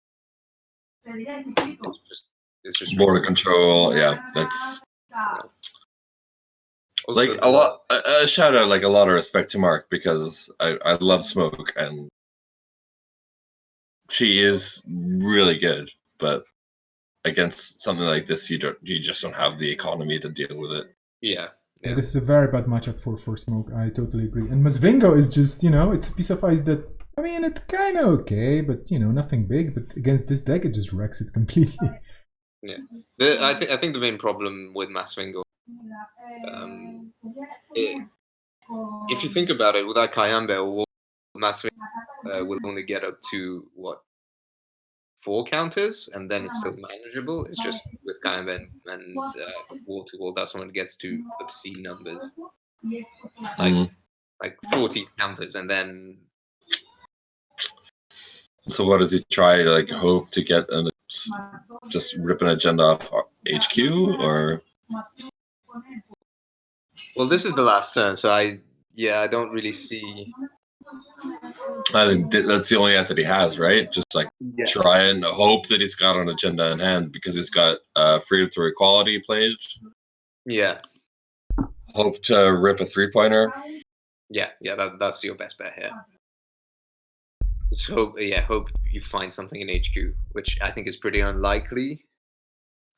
it's just Border control, yeah, that's also like a lot. A shout out, like a lot of respect to Mark because I love Smoke and she is really good, but against something like this, you just don't have the economy to deal with it. Yeah. This is a very bad matchup for Smoke. I totally agree. And Masvingo is just, it's a piece of ice that, I mean, it's kind of okay, but, nothing big. But against this deck, it just wrecks it completely. Yeah. I think the main problem with Masvingo, if you think about it, without Kayambe, Masvingo will only get up to, 4 counters, and then it's still manageable. It's just with Kayambe and wall-to-wall, that's when it gets to obscene numbers. Like 40 counters, and then... So what does he try to hope to get just rip an agenda off HQ or? Well, this is the last turn, so I don't really see. I think that's the only answer he has, right? Just try and hope that he's got an agenda in hand because he's got freedom through equality played. Yeah. Hope to rip a 3-pointer. Yeah, that's your best bet here. So hope you find something in HQ, which I think is pretty unlikely,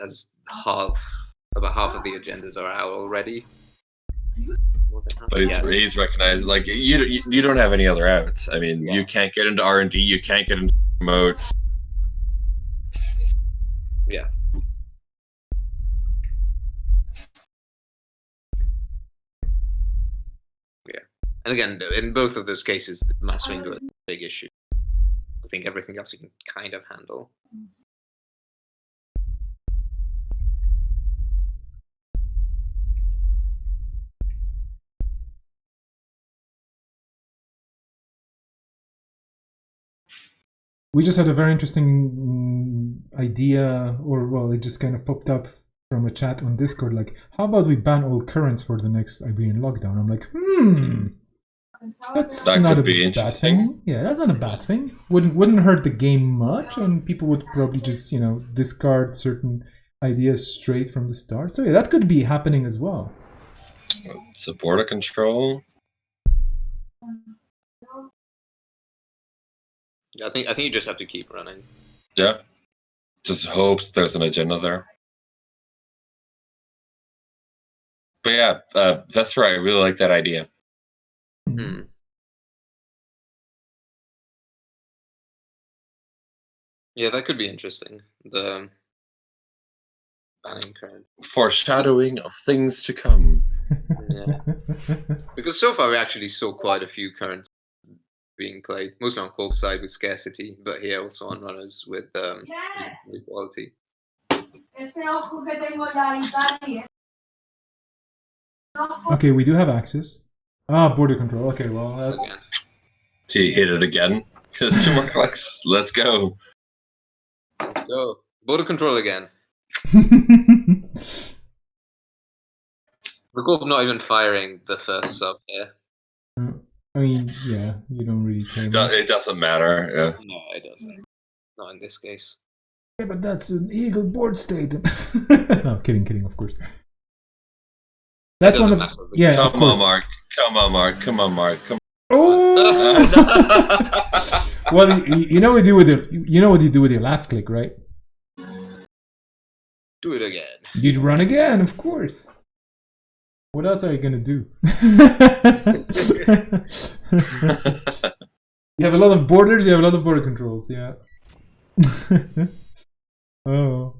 as about half of the agendas are out already. But he's recognized. Like you don't have any other outs. I mean, you can't get into R&D. You can't get into promotes. Yeah. Yeah. And again, in both of those cases, Mass Fingo is a big issue. I think everything else you can kind of handle. We just had a very interesting idea, or it just kind of popped up from a chat on Discord, like, how about we ban all currents for the next Iberian lockdown? I'm like, that's not a bad thing. Yeah, that's not a bad thing. Wouldn't hurt the game much, and people would probably just, discard certain ideas straight from the start. So yeah, that could be happening as well. So border control. I think you just have to keep running. Yeah. Just hopes there's an agenda there. But yeah, that's right. I really like that idea. Yeah, that could be interesting. The banning current. Foreshadowing of things to come. Yeah. Because so far we actually saw quite a few currents being played, mostly on Corp's side with scarcity, but here also on runners with equality. Okay, we do have access. Ah, border control. Okay, well, that's... He hit it again. 2 more clicks. Let's go. Let's go. Border control again. The Corp not even firing the first sub here. I mean, yeah, you don't really care. It doesn't matter. Yeah. No, it doesn't. Not in this case. Yeah, but that's an eagle board state. No, kidding, of course. That's one of... Yeah, of Come course. on, Mark. Come on, Mark. Come on, Mark. Come Oh! Well, you know what you do with it. You know what you do with your last click, right? Do it again. You'd run again, of course. What else are you gonna do? You have a lot of borders. You have a lot of border controls. Yeah. Oh.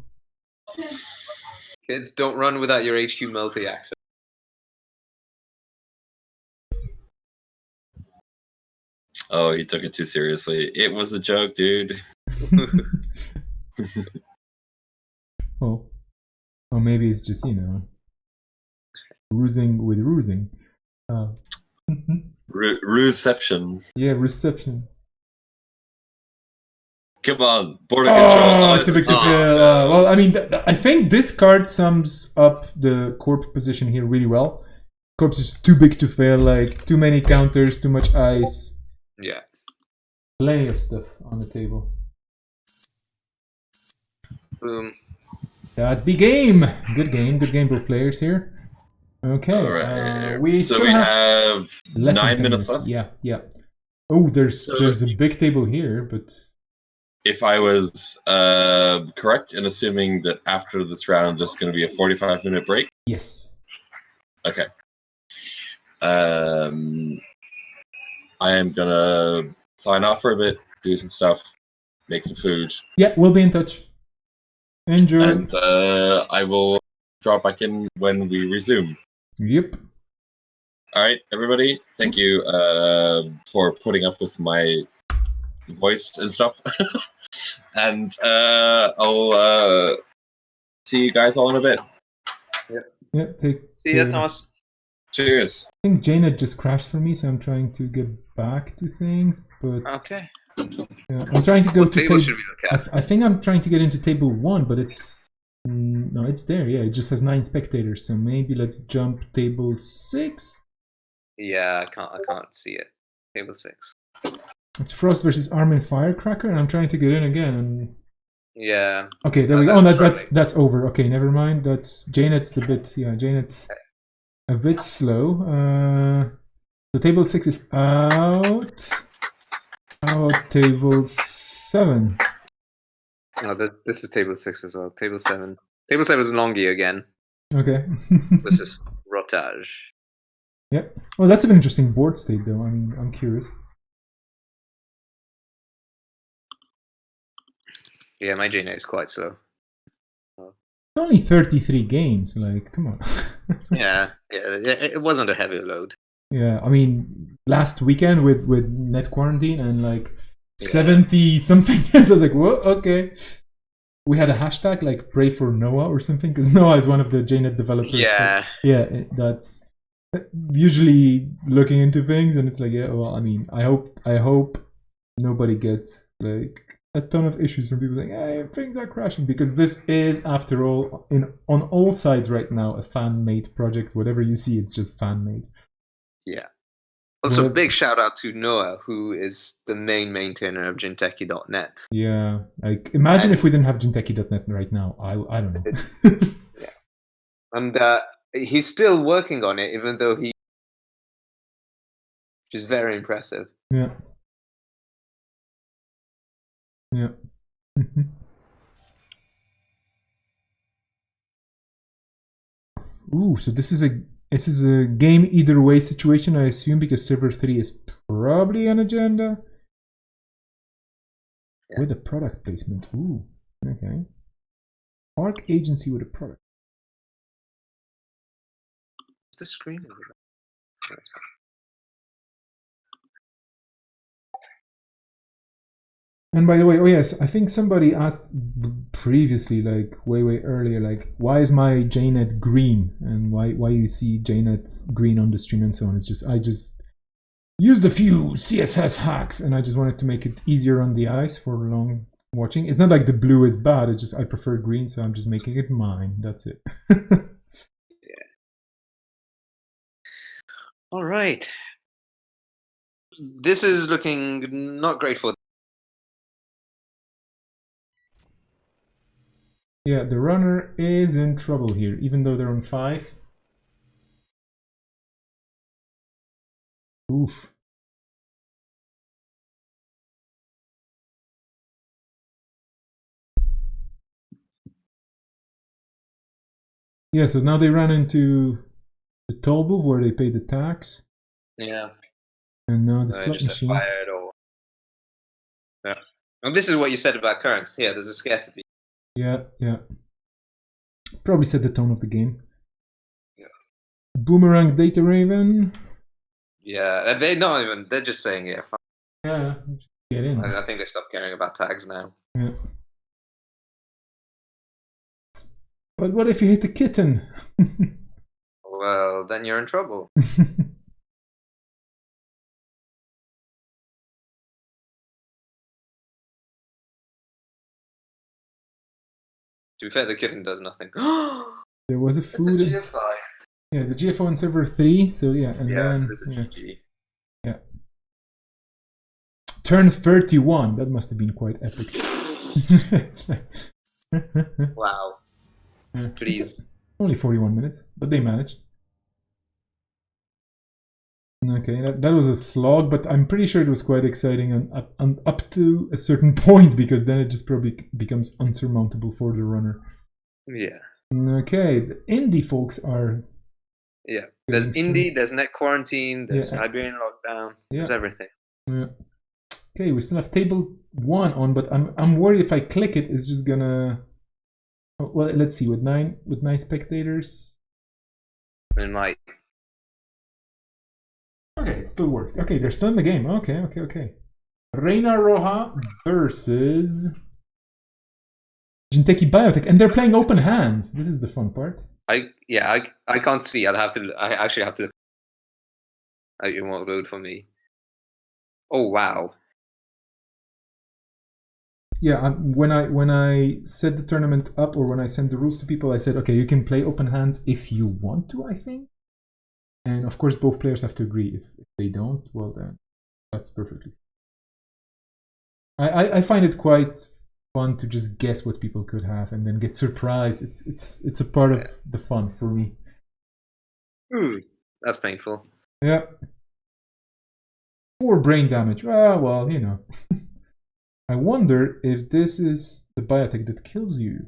Kids, don't run without your HQ multi-access. Oh, he took it too seriously. It was a joke, dude. Oh. Oh, maybe it's just, you know, rusing with rusing. Reception. Yeah, reception. Come on, border control. Oh, too big to fail. no. Well, I mean, I think this card sums up the Corp position here really well. Corpse is too big to fail, like too many counters, too much ice. Yeah. Plenty of stuff on the table. Boom. That'd be game. Good game, both players here. Okay. All right. We so still we have have less than 9 10 minutes left. Yeah. Oh, there's a big table here, but if I was correct in assuming that after this round, there's going to be a 45-minute break. yes. Okay. I am gonna sign off for a bit, do some stuff, make some food, Yeah, we'll be in touch. Enjoy. and I will drop back in when we resume. Yep. All right, everybody. Thank you for putting up with my voice and stuff, and I'll see you guys all in a bit. Yeah, take See ya, care. Thomas. Cheers. I think Janet just crashed for me, so I'm trying to get back to things, but Okay. yeah, I'm trying to go What to table table. should we look at? I think I'm trying to get into table 1, but it's no, it's there. Yeah, it just has 9 spectators, so maybe let's jump table 6. Yeah, I can't see it. Table 6. It's Frost versus Armin Firecracker, and I'm trying to get in again. And Yeah. okay, there we go. Oh, That's that's over. Okay, never mind. That's Janet's a bit. Yeah, Janet's a bit slow. So table 6 is out. How about table 7? No, this is table 6 as well. Table 7. Table 7 is Longy again. Okay. This is Rotage. Yep. Well, that's an interesting board state, though. I'm curious. Yeah, my Jaina is quite slow. It's only 33 games. Like, come on. Yeah, it wasn't a heavy load. Yeah, I mean, last weekend with net quarantine and like 70 something. So I was like, whoa, okay. We had a hashtag like pray for Noah or something, because Noah is one of the JNet developers. Yeah. Yeah, that's usually looking into things, and it's like, yeah, well, I mean, I hope nobody gets like a ton of issues from people saying, hey, things are crashing, because this is, after all, on all sides right now, a fan-made project. Whatever you see, it's just fan-made. Yeah. Also, Well, big shout out to Noah, who is the main maintainer of Jinteki.net. Yeah, like imagine if we didn't have Jinteki.net right now. I don't know. Yeah. And he's still working on it, even though which is very impressive. Yeah. Yeah. Ooh, so this is a game either way situation, I assume, because server 3 is probably an agenda. Yeah. With a product placement. Ooh, okay. Arc agency with a product. What's the screen? That's And by the way, oh yes, I think somebody asked previously, like way earlier, like why is my JNet green and why you see JNet green on the stream and so on. It's just I just used a few CSS hacks and I just wanted to make it easier on the eyes for long watching. It's not like the blue is bad. It's just I prefer green, so I'm just making it mine. That's it. Yeah. All right. This is looking not great for. Yeah, the runner is in trouble here, even though they're on 5. Oof. Yeah, so now they ran into the toll booth where they pay the tax. Yeah. And now the slot Just machine. fired or. Yeah. And this is what you said about currents. Yeah, there's a scarcity. Yeah. Probably set the tone of the game. Yeah. Boomerang Data Raven. Yeah, they're not even. They're just saying, yeah, fine. Yeah, get in. I think they stopped caring about tags now. Yeah. But what if you hit the kitten? Well, then you're in trouble. To be fair, the kitten does nothing. There was a food. It's a GFI. Yeah, the GFO on server 3. So yeah, and Yeah, then so this is yeah. GG. Yeah. Turn 31. That must have been quite epic. It's like Wow. yeah. Please. It's only 41 minutes, but they managed. Okay, that was a slog, but I'm pretty sure it was quite exciting and up to a certain point, because then it just probably becomes unsurmountable for the runner. Yeah. Okay, the indie folks are... Yeah. There's indie, there's net quarantine, there's Yeah. Iberian lockdown, there's Yeah. everything. Yeah. Okay, we still have table 1 on, but I'm worried if I click it, it's just gonna... Oh, well, let's see, with nine spectators... It might. Okay, it still worked. Okay, they're still in the game. Okay. Reina Roja versus Jinteki Biotech, and they're playing open hands. This is the fun part. I can't see. I actually have to look. It won't load for me. Oh wow. Yeah, when I set the tournament up, or when I sent the rules to people, I said, okay, you can play open hands if you want to, I think. And of course, both players have to agree. If they don't, well then, that's perfectly. I find it quite fun to just guess what people could have and then get surprised. It's a part of the fun for me. That's painful. Yeah. 4 brain damage. Well, you know. I wonder if this is the biotech that kills you.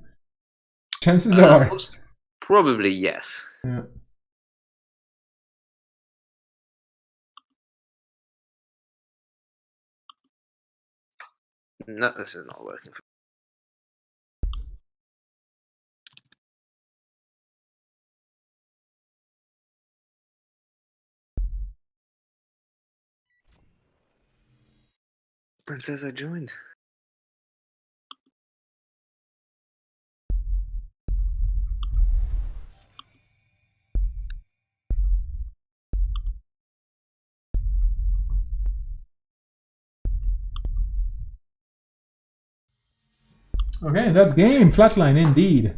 Chances are. Probably yes. Yeah. No, this is not working. It says I joined. Okay, that's game. Flatline indeed.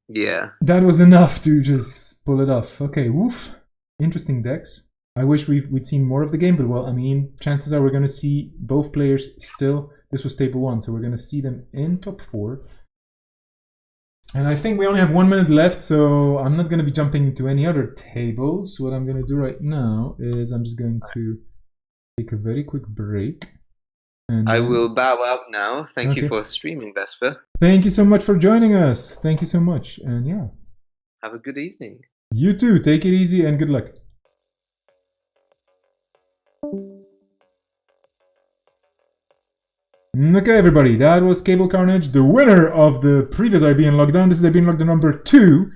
Yeah. That was enough to just pull it off. Okay, woof. Interesting decks. I wish we'd seen more of the game, but well, I mean, chances are we're going to see both players still. This was table 1, so we're going to see them in top 4. And I think we only have 1 minute left, so I'm not going to be jumping into any other tables. What I'm going to do right now is I'm just going to take a very quick break. And I will bow out now. Thank you for streaming, Vesper. Thank you so much for joining us. Thank you so much. And yeah. Have a good evening. You too. Take it easy and good luck. Okay, everybody, that was Cable Carnage, the winner of the previous Iberian Lockdown. This is Iberian Lockdown number 2,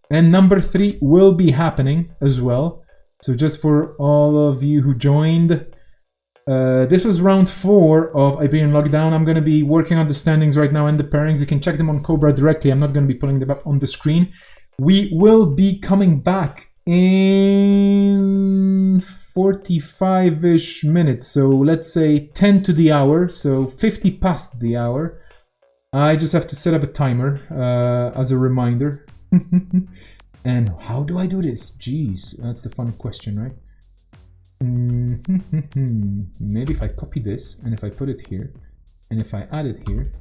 and number 3 will be happening as well. So just for all of you who joined This was round 4 of Iberian Lockdown. I'm going to be working on the standings right now and the pairings. You can check them on Cobra directly. I'm not going to be pulling them up on the screen. We will be coming back in 45-ish minutes. So let's say 10 to the hour. So 50 past the hour. I just have to set up a timer as a reminder. And how do I do this? Jeez, that's the fun question, right? Maybe if I copy this and if I put it here and if I add it here.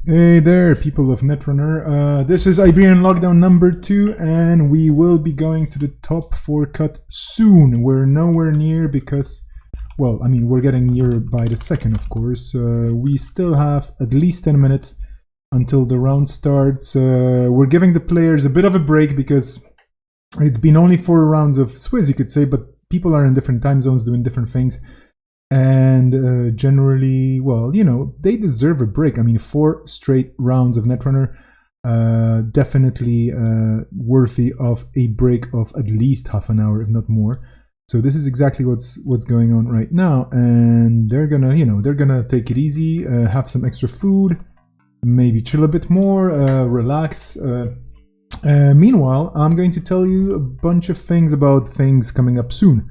Hey there, people of Netrunner. This is Iberian Lockdown number 2, and we will be going to the top 4 cut soon. We're nowhere near because, well, I mean, we're getting near by the second, of course. We still have at least 10 minutes until the round starts. We're giving the players a bit of a break because it's been only 4 rounds of Swizz, you could say, but people are in different time zones doing different things. And generally, well, you know, they deserve a break. I mean, 4 straight rounds of Netrunner, definitely worthy of a break of at least half an hour, if not more. So this is exactly what's going on right now, and they're gonna, you know, they're gonna take it easy, have some extra food, maybe chill a bit more, relax. Meanwhile, I'm going to tell you a bunch of things about things coming up soon.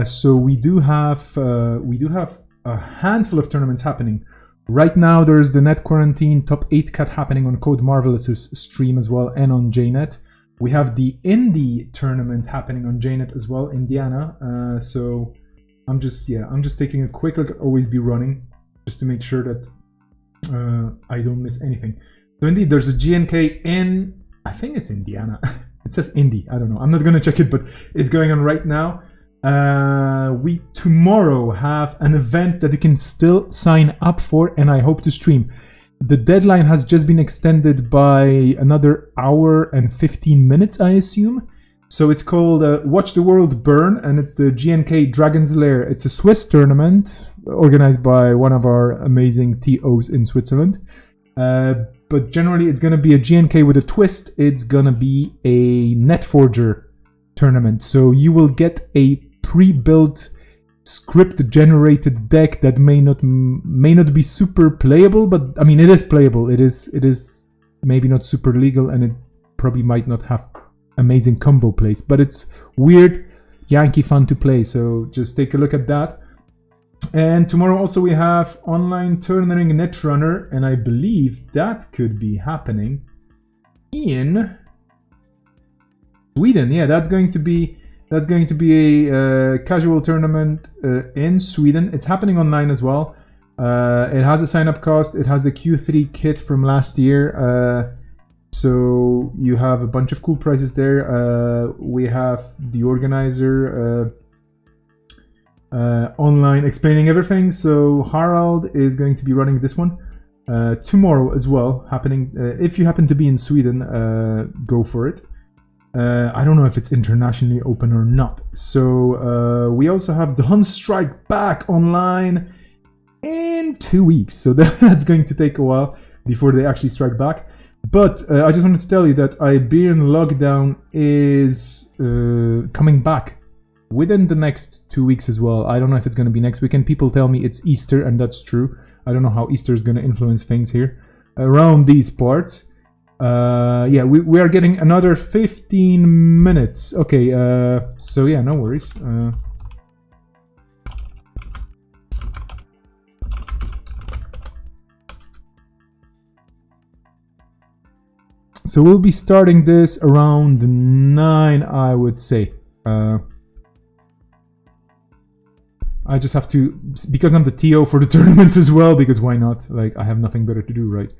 So we do have a handful of tournaments happening. Right now there's the Net Quarantine Top 8 cut happening on Code Marvelous's stream as well, and on JNet. We have the Indie tournament happening on JNet as well, Indiana. So I'm just taking a quick look. Always be running just to make sure that I don't miss anything. So indeed, there's a GNK in, I think it's Indiana. It says Indy. I don't know. I'm not gonna check it, but it's going on right now. We tomorrow have an event that you can still sign up for, and I hope to stream. The deadline has just been extended by another hour and 15 minutes, I assume. So it's called Watch the World Burn, and it's the GNK Dragon's Lair. It's a Swiss tournament organized by one of our amazing TOs in Switzerland. But generally it's going to be a GNK with a twist. It's going to be a Netforger tournament. So you will get a pre-built script-generated deck that may not be super playable, but I mean it is playable. It is maybe not super legal, and it probably might not have amazing combo plays, but it's weird, Yankee fun to play. So just take a look at that. And tomorrow also we have online turning Netrunner, and I believe that could be happening in Sweden. Yeah, that's going to be a casual tournament in Sweden. It's happening online as well. It has a sign-up cost. It has a Q3 kit from last year. So you have a bunch of cool prizes there. We have the organizer online explaining everything. So Harald is going to be running this one tomorrow as well, happening. If you happen to be in Sweden, go for it. I don't know if it's internationally open or not. So we also have the Hun Strike Back online in 2 weeks. So that's going to take a while before they actually strike back. But I just wanted to tell you that Iberian Lockdown is coming back within the next 2 weeks as well. I don't know if it's going to be next weekend. People tell me it's Easter, and that's true. I don't know how Easter is going to influence things here around these parts. Yeah, we are getting another 15 minutes. Okay, so yeah, no worries. So we'll be starting this around 9, I would say. I just have to, because I'm the TO for the tournament as well, because why not? Like, I have nothing better to do, right?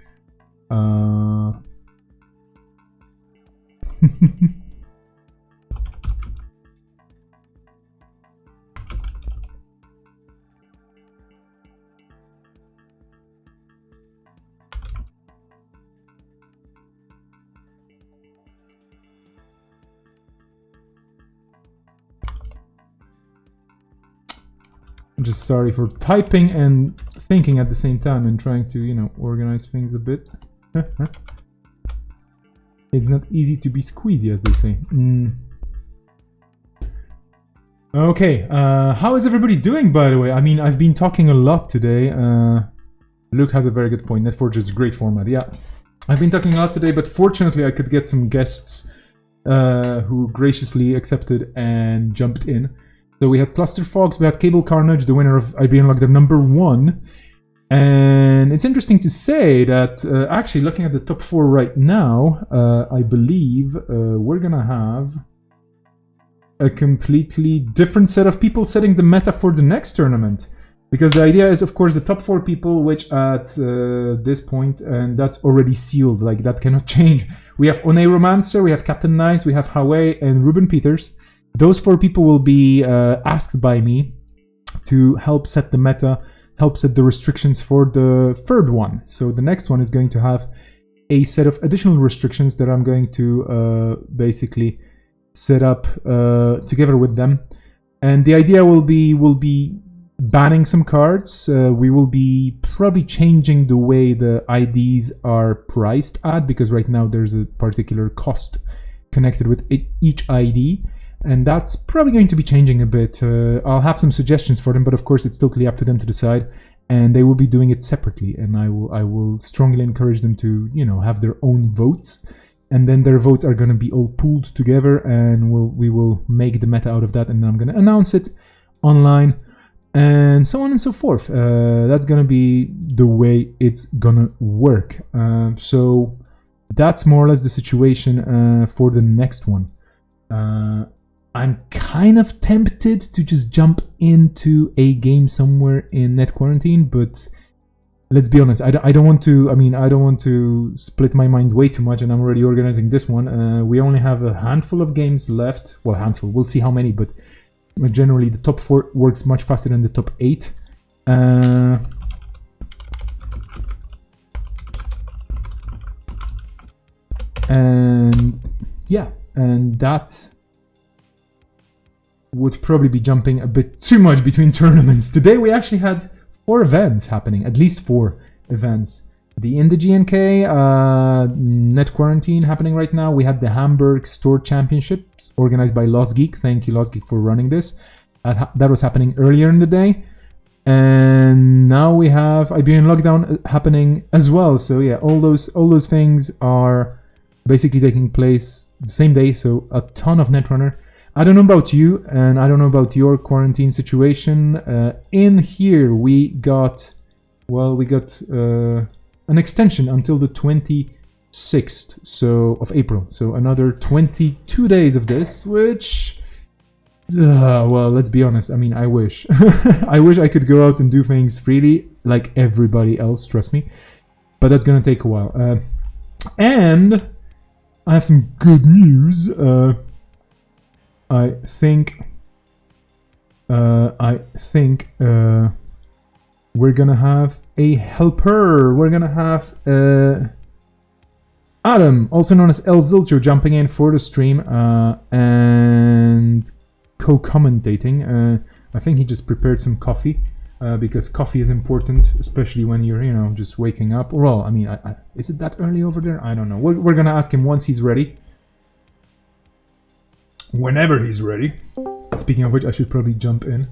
I'm just sorry for typing and thinking at the same time and trying to, you know, organize things a bit. It's not easy to be squeezy, as they say. Okay, how is everybody doing, by the way? I mean, I've been talking a lot today. Luke has a very good point. Netforger is a great format, yeah. I've been talking a lot today, but fortunately I could get some guests who graciously accepted and jumped in. So we had Cluster Fox, we had Cable Carnage, the winner of Iberian Lockdown number 1. And it's interesting to say that actually looking at the top 4 right now, I believe we're gonna have a completely different set of people setting the meta for the next tournament. Because the idea is, of course, the top 4 people, which at this point, and that's already sealed, like that cannot change. We have One Romancer, we have Captain Knights, we have Hawaii, and Ruben Peters. Those 4 people will be asked by me to help set the meta, help set the restrictions for the third one. So the next one is going to have a set of additional restrictions that I'm going to basically set up together with them. And the idea will be banning some cards. We will be probably changing the way the IDs are priced at, because right now there's a particular cost connected with each ID, and that's probably going to be changing a bit. I'll have some suggestions for them, but of course it's totally up to them to decide, and they will be doing it separately, and I will strongly encourage them to, you know, have their own votes, and then their votes are going to be all pooled together, and we will make the meta out of that, and then I'm going to announce it online, and so on and so forth. That's gonna be the way it's gonna work. So that's more or less the situation for the next one. I'm kind of tempted to just jump into a game somewhere in Net Quarantine, but let's be honest, I don't want to. I mean, I don't want to split my mind way too much, and I'm already organizing this one. We only have a handful of games left. Well, handful. We'll see how many, but generally the top 4 works much faster than the top 8. And yeah, and that would probably be jumping a bit too much between tournaments. Today we actually had 4 events happening, at least 4 events. The in the GNK Net Quarantine happening right now. We had the Hamburg Store Championships organized by Lost Geek. Thank you, Lost Geek, for running this. That was happening earlier in the day. And now we have Iberian Lockdown happening as well. So yeah, all those things are basically taking place the same day. So a ton of Netrunner. I don't know about you, and I don't know about your quarantine situation. In here we got an extension until the 26th of April. So another 22 days of this, which, well, let's be honest. I mean, I wish. I wish I could go out and do things freely like everybody else, trust me. But that's going to take a while. And I have some good news. I think we're gonna have a helper. We're gonna have Adam, also known as El Zilcho, jumping in for the stream and co-commentating. I think he just prepared some coffee because coffee is important, especially when you're, you know, just waking up. Well, I mean, is it that early over there? I don't know. We're gonna ask him once he's ready. Whenever he's ready. Speaking of which, I should probably jump in.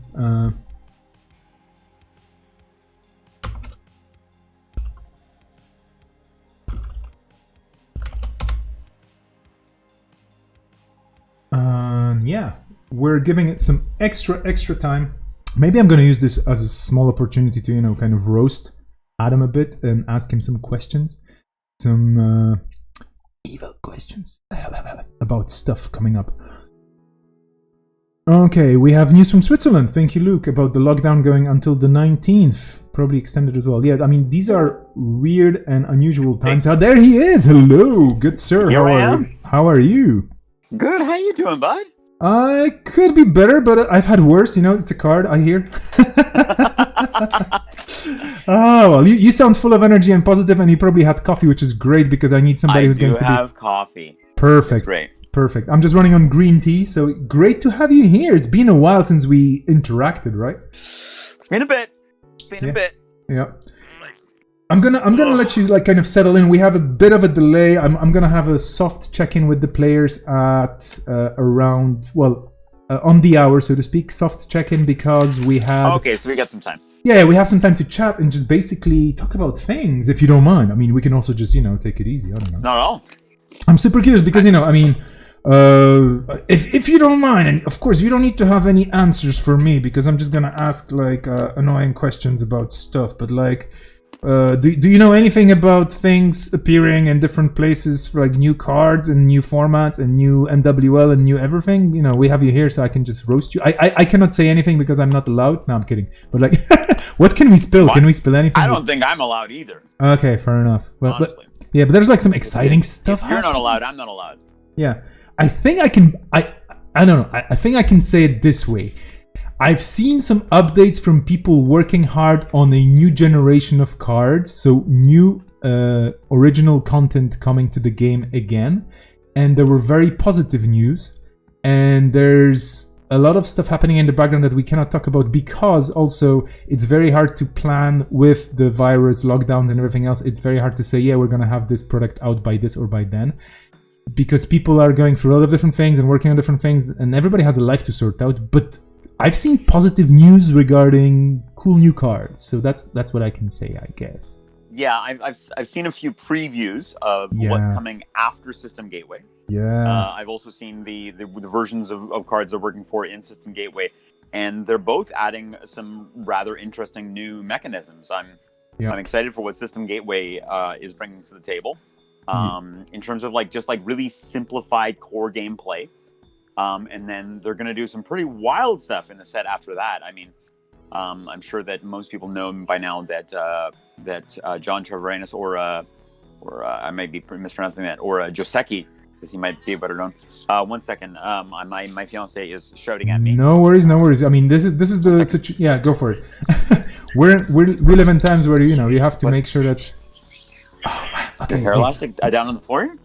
Yeah, we're giving it some extra time. Maybe I'm going to use this as a small opportunity to, you know, kind of roast Adam a bit and ask him some questions. Some evil questions about stuff coming up. Okay, we have news from Switzerland. Thank you, Luke, about the lockdown going until the 19th. Probably extended as well. Yeah, I mean, these are weird and unusual times. Hey. There he is. Hello, good sir. Here I am. How are you? Good. How you doing, bud? I could be better, but I've had worse. You know, it's a card, I hear. Oh, well, you sound full of energy and positive, and you probably had coffee, which is great because I need somebody who's going to be... I do have coffee. Perfect. Great. Perfect. I'm just running on green tea, so great to have you here. It's been a while since we interacted, right? It's been a bit. Yeah. I'm gonna let you like kind of settle in. We have a bit of a delay. I'm gonna have a soft check-in with the players at around on the hour, so to speak. Soft check-in because we have. Okay, so we got some time. Yeah, we have some time to chat and just basically talk about things, if you don't mind. I mean, we can also just take it easy. I don't know. Not at all. I'm super curious because I mean. If you don't mind, and of course you don't need to have any answers for me because I'm just gonna ask like annoying questions about stuff, but like Do you know anything about things appearing in different places for like new cards and new formats and new NWL and new everything? You know, we have you here, so I can just roast you. I cannot say anything because I'm not allowed. No, I'm kidding. But like, what can we spill? What? Can we spill anything? I don't think I'm allowed either. Okay, fair enough. Well, Honestly, yeah, but there's like some exciting stuff. if you're not allowed, I'm not allowed. Yeah, I think I can. I don't know. I think I can say it this way. I've seen some updates from people working hard on a new generation of cards, so new original content coming to the game again, and there were very positive news. And there's a lot of stuff happening in the background that we cannot talk about because also it's very hard to plan with the virus, lockdowns, and everything else. It's very hard to say, yeah, we're gonna have this product out by this or by then, because people are going through a lot of different things and working on different things, and everybody has a life to sort out. But I've seen positive news regarding cool new cards, so that's what I can say, I guess. Yeah, I've seen a few previews of what's coming after System Gateway. Yeah. I've also seen the versions of cards they're working for in System Gateway, and they're both adding some rather interesting new mechanisms. I'm excited for what System Gateway is bringing to the table, in terms of like just like really simplified core gameplay. And then they're going to do some pretty wild stuff in the set after that. I mean, I'm sure that most people know by now that John Treviranus or I may be mispronouncing that, or Joseki, because he might be better known. 1 second, my fiance is shouting at me. No worries. I mean, this is the situation. Yeah, go for it. we live in times where you have to make sure that. Oh, okay. The hair elastic down on the floor.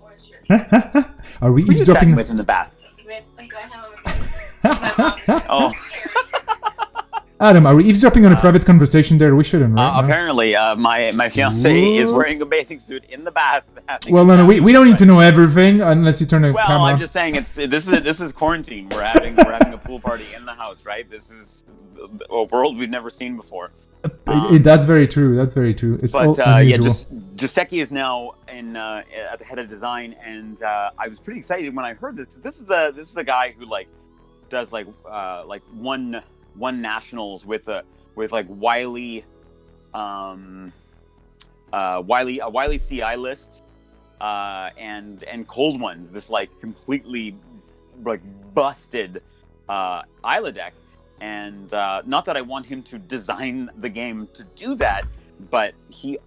Are we Who are you eavesdropping chatting with in the bath? Oh. Adam, are we eavesdropping on a private conversation there? We shouldn't, right? No? Apparently, my fiance is wearing a bathing suit in the bath. Well, no, we don't need to know everything unless you turn the camera. Well, I'm just saying this is quarantine. We're having a pool party in the house, right? This is a world we've never seen before. That's very true. It's all unusual. Joseki is now at the head of design, and I was pretty excited when I heard this. This is the guy who like does like one nationals with like Wiley CI list and cold ones. This like completely like busted Isla deck. And not that I want him to design the game to do that, but he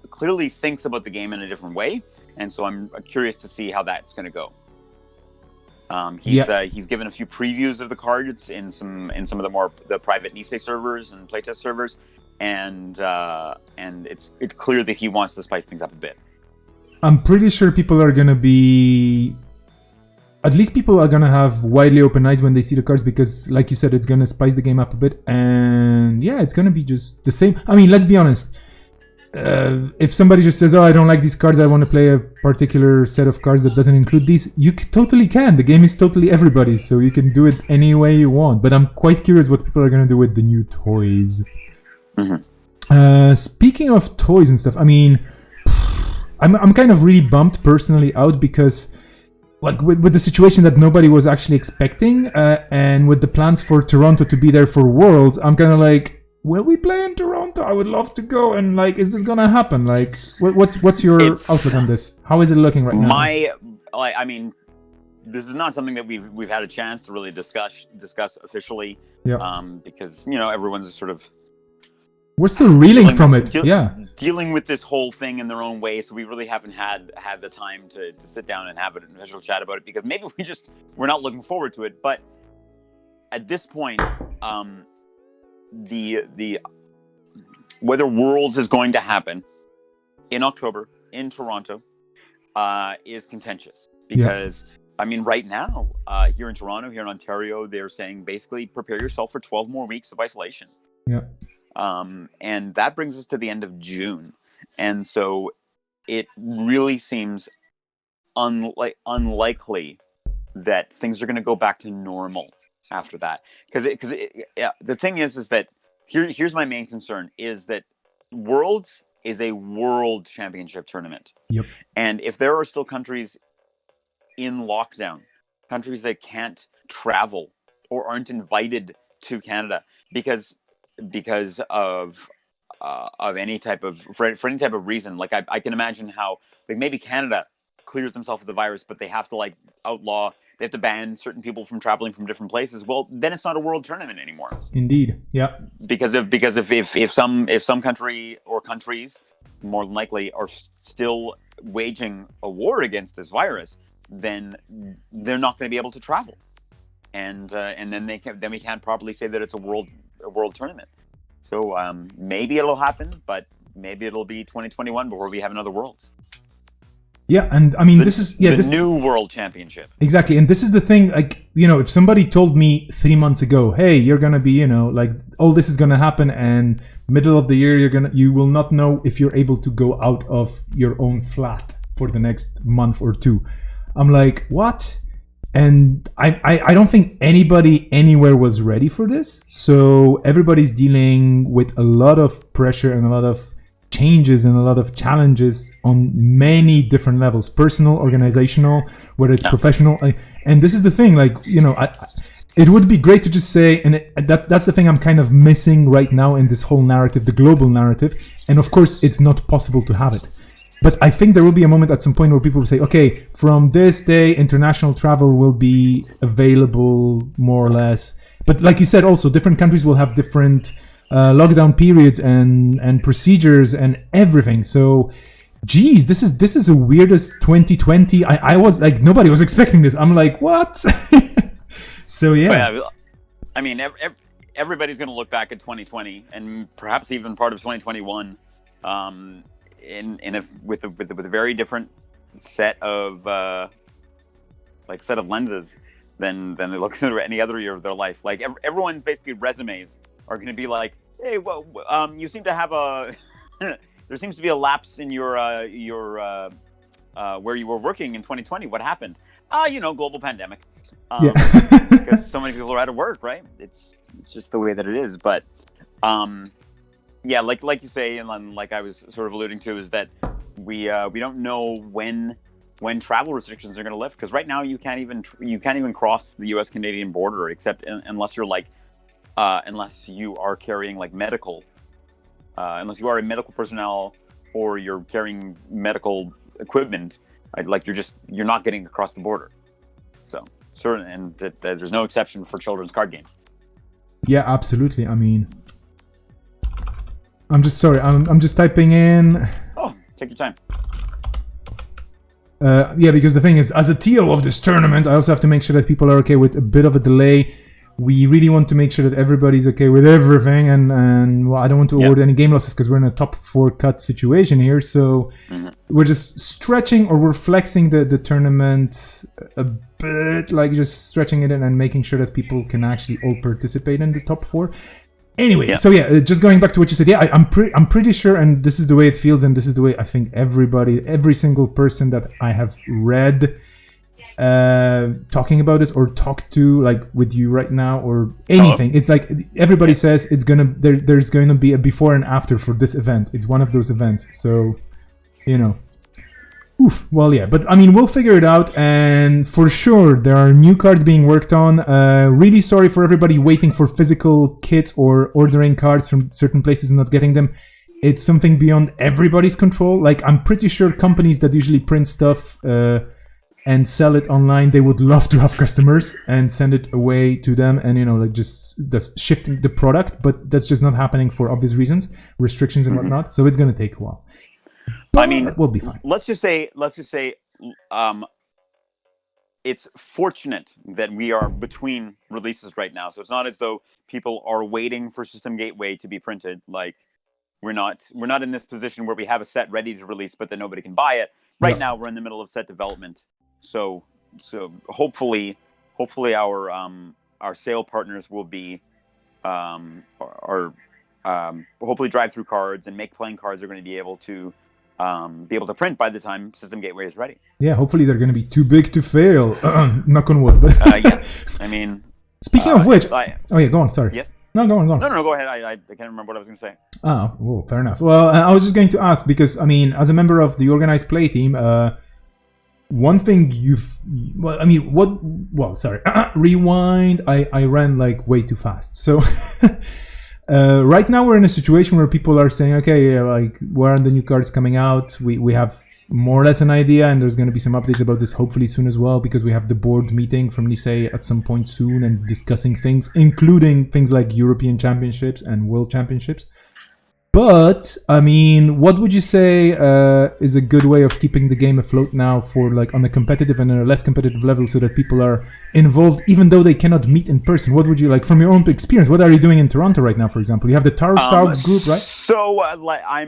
clearly thinks about the game in a different way, and so I'm curious to see how that's going to go. He's given a few previews of the cards in some of the private Nisei servers and playtest servers, and it's clear that he wants to spice things up a bit. I'm pretty sure people are going to be. At least people are going to have widely open eyes when they see the cards because, like you said, it's going to spice the game up a bit. And yeah, it's going to be just the same. I mean, let's be honest. If somebody just says, oh, I don't like these cards, I want to play a particular set of cards that doesn't include these, you totally can. The game is totally everybody's, so you can do it any way you want. But I'm quite curious what people are going to do with the new toys. Mm-hmm. Speaking of toys and stuff, I mean, I'm kind of really bummed personally out because like with the situation that nobody was actually expecting, and with the plans for Toronto to be there for Worlds, I'm kind of like, will we play in Toronto? I would love to go. And like, is this gonna happen? Like, what's your outlook on this? How is it looking right now? I mean, this is not something that we've had a chance to really discuss officially. Yeah. Because everyone's sort of. We're still reeling from it. Dealing with this whole thing in their own way, so we really haven't had the time to sit down and have an official chat about it because maybe we're not looking forward to it. But at this point, the whether Worlds is going to happen in October in Toronto is contentious because I mean right now here in Toronto, here in Ontario, they're saying basically prepare yourself for 12 more weeks of isolation. Yeah. And that brings us to the end of June. And so it really seems unlikely that things are going to go back to normal after that. Because the thing is that here's my main concern is that Worlds is a world championship tournament. Yep. And if there are still countries in lockdown, countries that can't travel or aren't invited to Canada because of any type of for any type of reason. Like I can imagine how like maybe Canada clears themselves of the virus, but they have to like outlaw. They have to ban certain people from traveling from different places. Well, then it's not a world tournament anymore. Indeed, yeah. Because if some country or countries more than likely are still waging a war against this virus, then they're not going to be able to travel, and then we can't properly say that it's a world tournament. So maybe it'll happen, but maybe it'll be 2021 before we have another Worlds. Yeah, and I mean, this is the new World Championship. Exactly, and this is the thing, like, you know, if somebody told me 3 months ago, hey, you're gonna be, you know, like, all this is gonna happen, and middle of the year you will not know if you're able to go out of your own flat for the next month or two. I'm like, what? And I don't think anybody anywhere was ready for this. So everybody's dealing with a lot of pressure and a lot of changes and a lot of challenges on many different levels, personal, organizational, whether it's professional. And this is the thing, like, you know, it would be great to just say, and that's the thing I'm kind of missing right now in this whole narrative, the global narrative. And of course, it's not possible to have it. But I think there will be a moment at some point where people will say, okay, from this day, international travel will be available more or less. But like you said, also, different countries will have different lockdown periods and procedures and everything. So, geez, this is the weirdest 2020. I was like, nobody was expecting this. I'm like, what? So yeah. I mean, everybody's going to look back at 2020 and perhaps even part of 2021 with a very different set of lenses than they look at any other year of their life. Like everyone's basically resumes are going to be like, hey, well, you seem to have there seems to be a lapse in your where you were working in 2020. What happened? Global pandemic. Because so many people are out of work, right? It's just the way that it is. But yeah, like you say, and like I was sort of alluding to, is that we don't know when travel restrictions are going to lift, because right now you can't even cross the U.S.-Canadian border except unless you're like unless you are carrying like medical, unless you are a medical personnel or you're carrying medical equipment, like you're not getting across the border. So certain, and there's no exception for children's card games. Yeah, absolutely. I mean, I'm just sorry. I'm just typing in. Oh, take your time. Yeah, because the thing is, as a TO of this tournament, I also have to make sure that people are okay with a bit of a delay. We really want to make sure that everybody's okay with everything, and well, I don't want to award any game losses because we're in a top 4 cut situation here. So we're just stretching, or we're flexing the tournament a bit, like just stretching it in and making sure that people can actually all participate in the top 4. Anyway, so yeah, just going back to what you said, yeah, I'm pretty sure, and this is the way it feels, and this is the way I think every single person that I have read talking about this or talked to, like with you right now or anything, it's like everybody says it's there's going to be a before and after for this event. It's one of those events, so well, yeah, but I mean, we'll figure it out, and for sure there are new cards being worked on. Really sorry for everybody waiting for physical kits or ordering cards from certain places and not getting them. It's something beyond everybody's control. Like, I'm pretty sure companies that usually print stuff and sell it online, they would love to have customers and send it away to them, and like just that's shifting the product, but that's just not happening for obvious reasons, restrictions and whatnot. So it's going to take a while. But I mean, we'll be fine. Let's just say, it's fortunate that we are between releases right now. So it's not as though people are waiting for System Gateway to be printed. Like, we're not in this position where we have a set ready to release, but then nobody can buy it. Right now, we're in the middle of set development. So hopefully our sale partners will be hopefully drive-through cards and make playing cards are going to be able to print by the time System Gateway is ready. Yeah, hopefully they're going to be too big to fail. Knock on wood. But yeah, I mean. Speaking of which, oh yeah, go on. Sorry. Yes. No, go on. No, go ahead. I can't remember what I was going to say. Oh, well, fair enough. Well, I was just going to ask because, I mean, as a member of the organized play team, one thing rewind. I ran like way too fast. So Right now we're in a situation where people are saying, okay, yeah, like where are the new cards coming out? We have more or less an idea, and there's going to be some updates about this hopefully soon as well, because we have the board meeting from Nisei at some point soon and discussing things, including things like European Championships and World Championships. But, I mean, what would you say is a good way of keeping the game afloat now for like on a competitive and a less competitive level so that people are involved even though they cannot meet in person? What would you like from your own experience? What are you doing in Toronto right now, for example? You have the Tarsal group, right? So I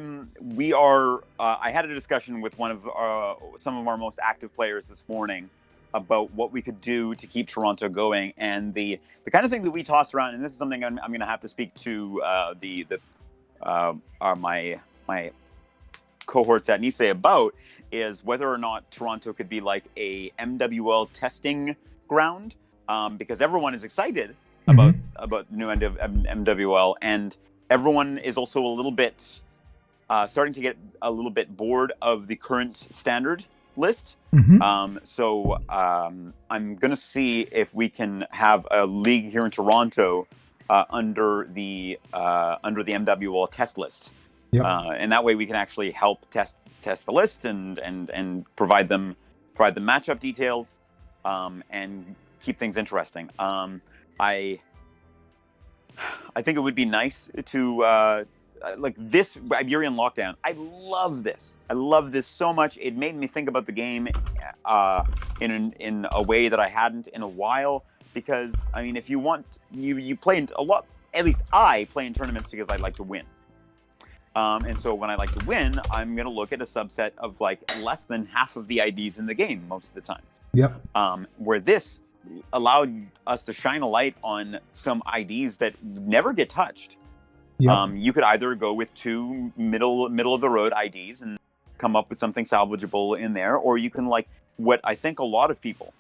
had a discussion with some of our most active players this morning about what we could do to keep Toronto going, and the kind of thing that we tossed around, and this is something I'm going to have to speak to my cohorts at Nisei about, is whether or not Toronto could be like a MWL testing ground, because everyone is excited about the new end of MWL, and everyone is also a little bit starting to get a little bit bored of the current standard list. So I'm gonna see if we can have a league here in Toronto under the MWL test list. And that way we can actually help test the list and provide them matchup details, and keep things interesting. I think it would be nice to like this Iberian lockdown. I love this so much. It made me think about the game in a way that I hadn't in a while. Because, I mean, if you want, you play in a lot, at least I play in tournaments because I like to win. And so when I like to win, I'm going to look at a subset of like less than half of the IDs in the game most of the time. Where this allowed us to shine a light on some IDs that never get touched. You could either go with two middle of the road IDs and come up with something salvageable in there, or you can, like, what I think a lot of people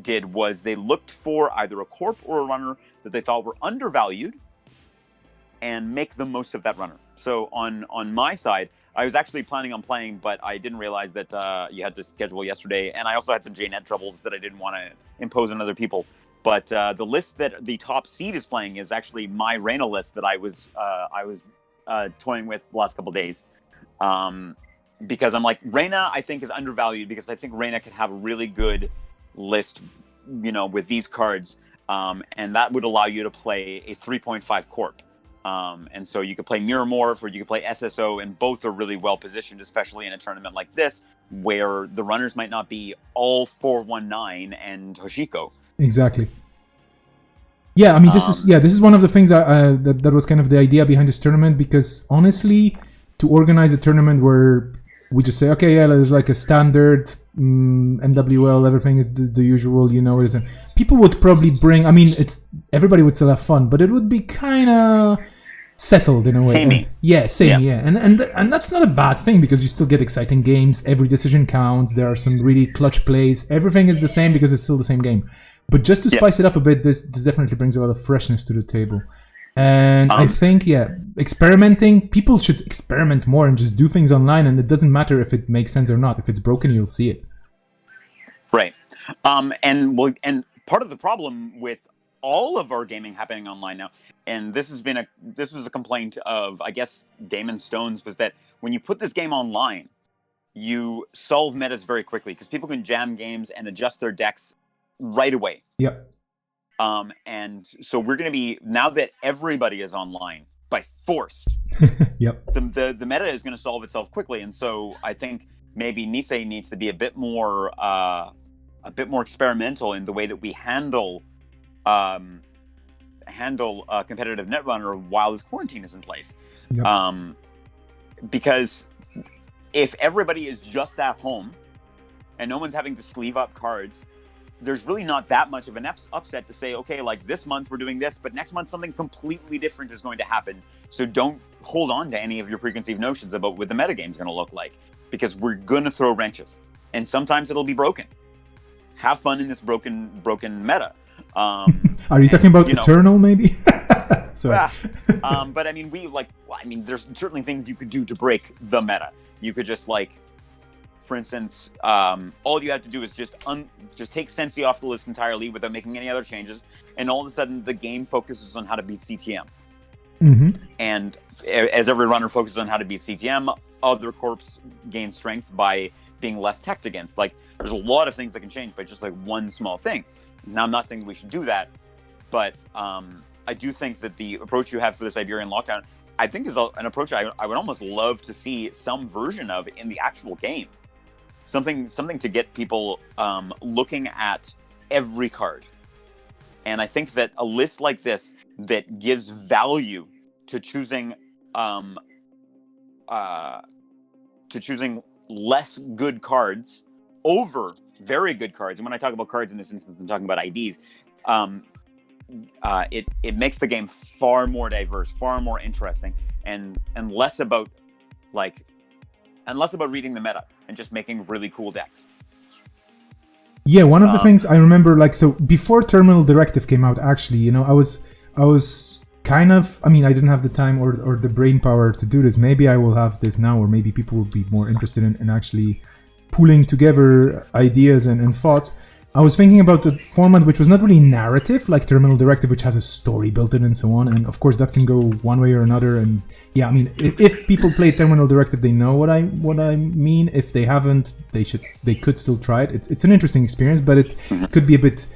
did was they looked for either a corp or a runner that they thought were undervalued and make the most of that runner. So on my side, I was actually planning on playing, but I didn't realize that you had to schedule yesterday, and I also had some JNet troubles that I didn't want to impose on other people. But the list that the top seed is playing is actually my Reyna list that I was toying with the last couple of days. Because I'm like, Reyna I think is undervalued, because I think Reyna could have a really good list, you know, with these cards, and that would allow you to play a 3.5 corp, and so you could play Mirror Morph or you could play SSO, and both are really well positioned, especially in a tournament like this where the runners might not be all 419 and Hoshiko. Exactly. Yeah, I mean, this is one of the things that was kind of the idea behind this tournament, because honestly, to organize a tournament where we just say, okay, yeah, there's like a standard MWL, everything is the usual, you know, people would probably bring, I mean, everybody would still have fun, but it would be kind of settled in a way. Samey. Yeah. And that's not a bad thing, because you still get exciting games, every decision counts, there are some really clutch plays, everything is the same because it's still the same game. But just to spice it up a bit, this definitely brings a lot of freshness to the table. And I think, experimenting, people should experiment more and just do things online, and it doesn't matter if it makes sense or not. If it's broken, you'll see it. Right. And part of the problem with all of our gaming happening online now, and this was a complaint of, I guess, Damon Stone's, was that when you put this game online, you solve metas very quickly, because people can jam games and adjust their decks right away. Yep. And so we're going to be, now that everybody is online by force, yep, the meta is going to solve itself quickly. And so I think maybe Nisei needs to be a bit more experimental in the way that we handle competitive Netrunner while this quarantine is in place. Yep. Because if everybody is just at home and no one's having to sleeve up cards, there's really not that much of an upset to say, okay, like this month we're doing this, but next month something completely different is going to happen. So don't hold on to any of your preconceived notions about what the metagame is going to look like, because we're going to throw wrenches, and sometimes it'll be broken. Have fun in this broken meta. Are you talking about Eternal, maybe? Sorry. But I mean, there's certainly things you could do to break the meta. You could just, like, for instance, all you have to do is just take Sensi off the list entirely without making any other changes, and all of a sudden the game focuses on how to beat CTM. And as every runner focuses on how to beat CTM, other corps gain strength by being less teched against. Like, there's a lot of things that can change by just like one small thing. Now, I'm not saying we should do that, but I do think that the approach you have for this Iberian lockdown, I think, is an approach I would almost love to see some version of in the actual game. Something to get people looking at every card. And I think that a list like this that gives value to choosing less good cards over very good cards. And when I talk about cards in this instance, I'm talking about IDs. It makes the game far more diverse, far more interesting, and less about reading the meta and just making really cool decks. Yeah, one of the things I remember, like, so before Terminal Directive came out, actually, you know, I was kind of, I mean, I didn't have the time or the brain power to do this. Maybe I will have this now, or maybe people will be more interested in actually pooling together ideas and thoughts. I was thinking about the format which was not really narrative, like Terminal Directive, which has a story built in and so on. And of course, that can go one way or another. And yeah, I mean, if people play Terminal Directive, they know what I mean. If they haven't, they could still try it. It's an interesting experience, but it could be a bit,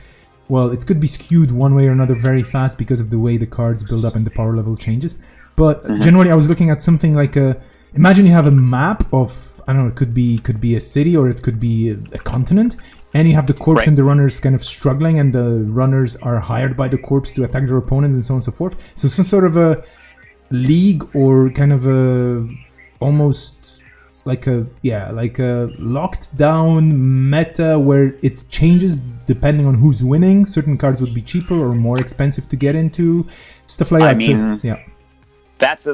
well, it could be skewed one way or another very fast because of the way the cards build up and the power level changes. But generally, I was looking at something like imagine you have a map of, I don't know, it could be a city or it could be a continent. And you have the corps and the runners kind of struggling, and the runners are hired by the corps to attack their opponents and so on and so forth. So some sort of a league, or kind of a almost like a locked down meta where it changes depending on who's winning. Certain cards would be cheaper or more expensive to get into, stuff like that. I mean, so, yeah, that's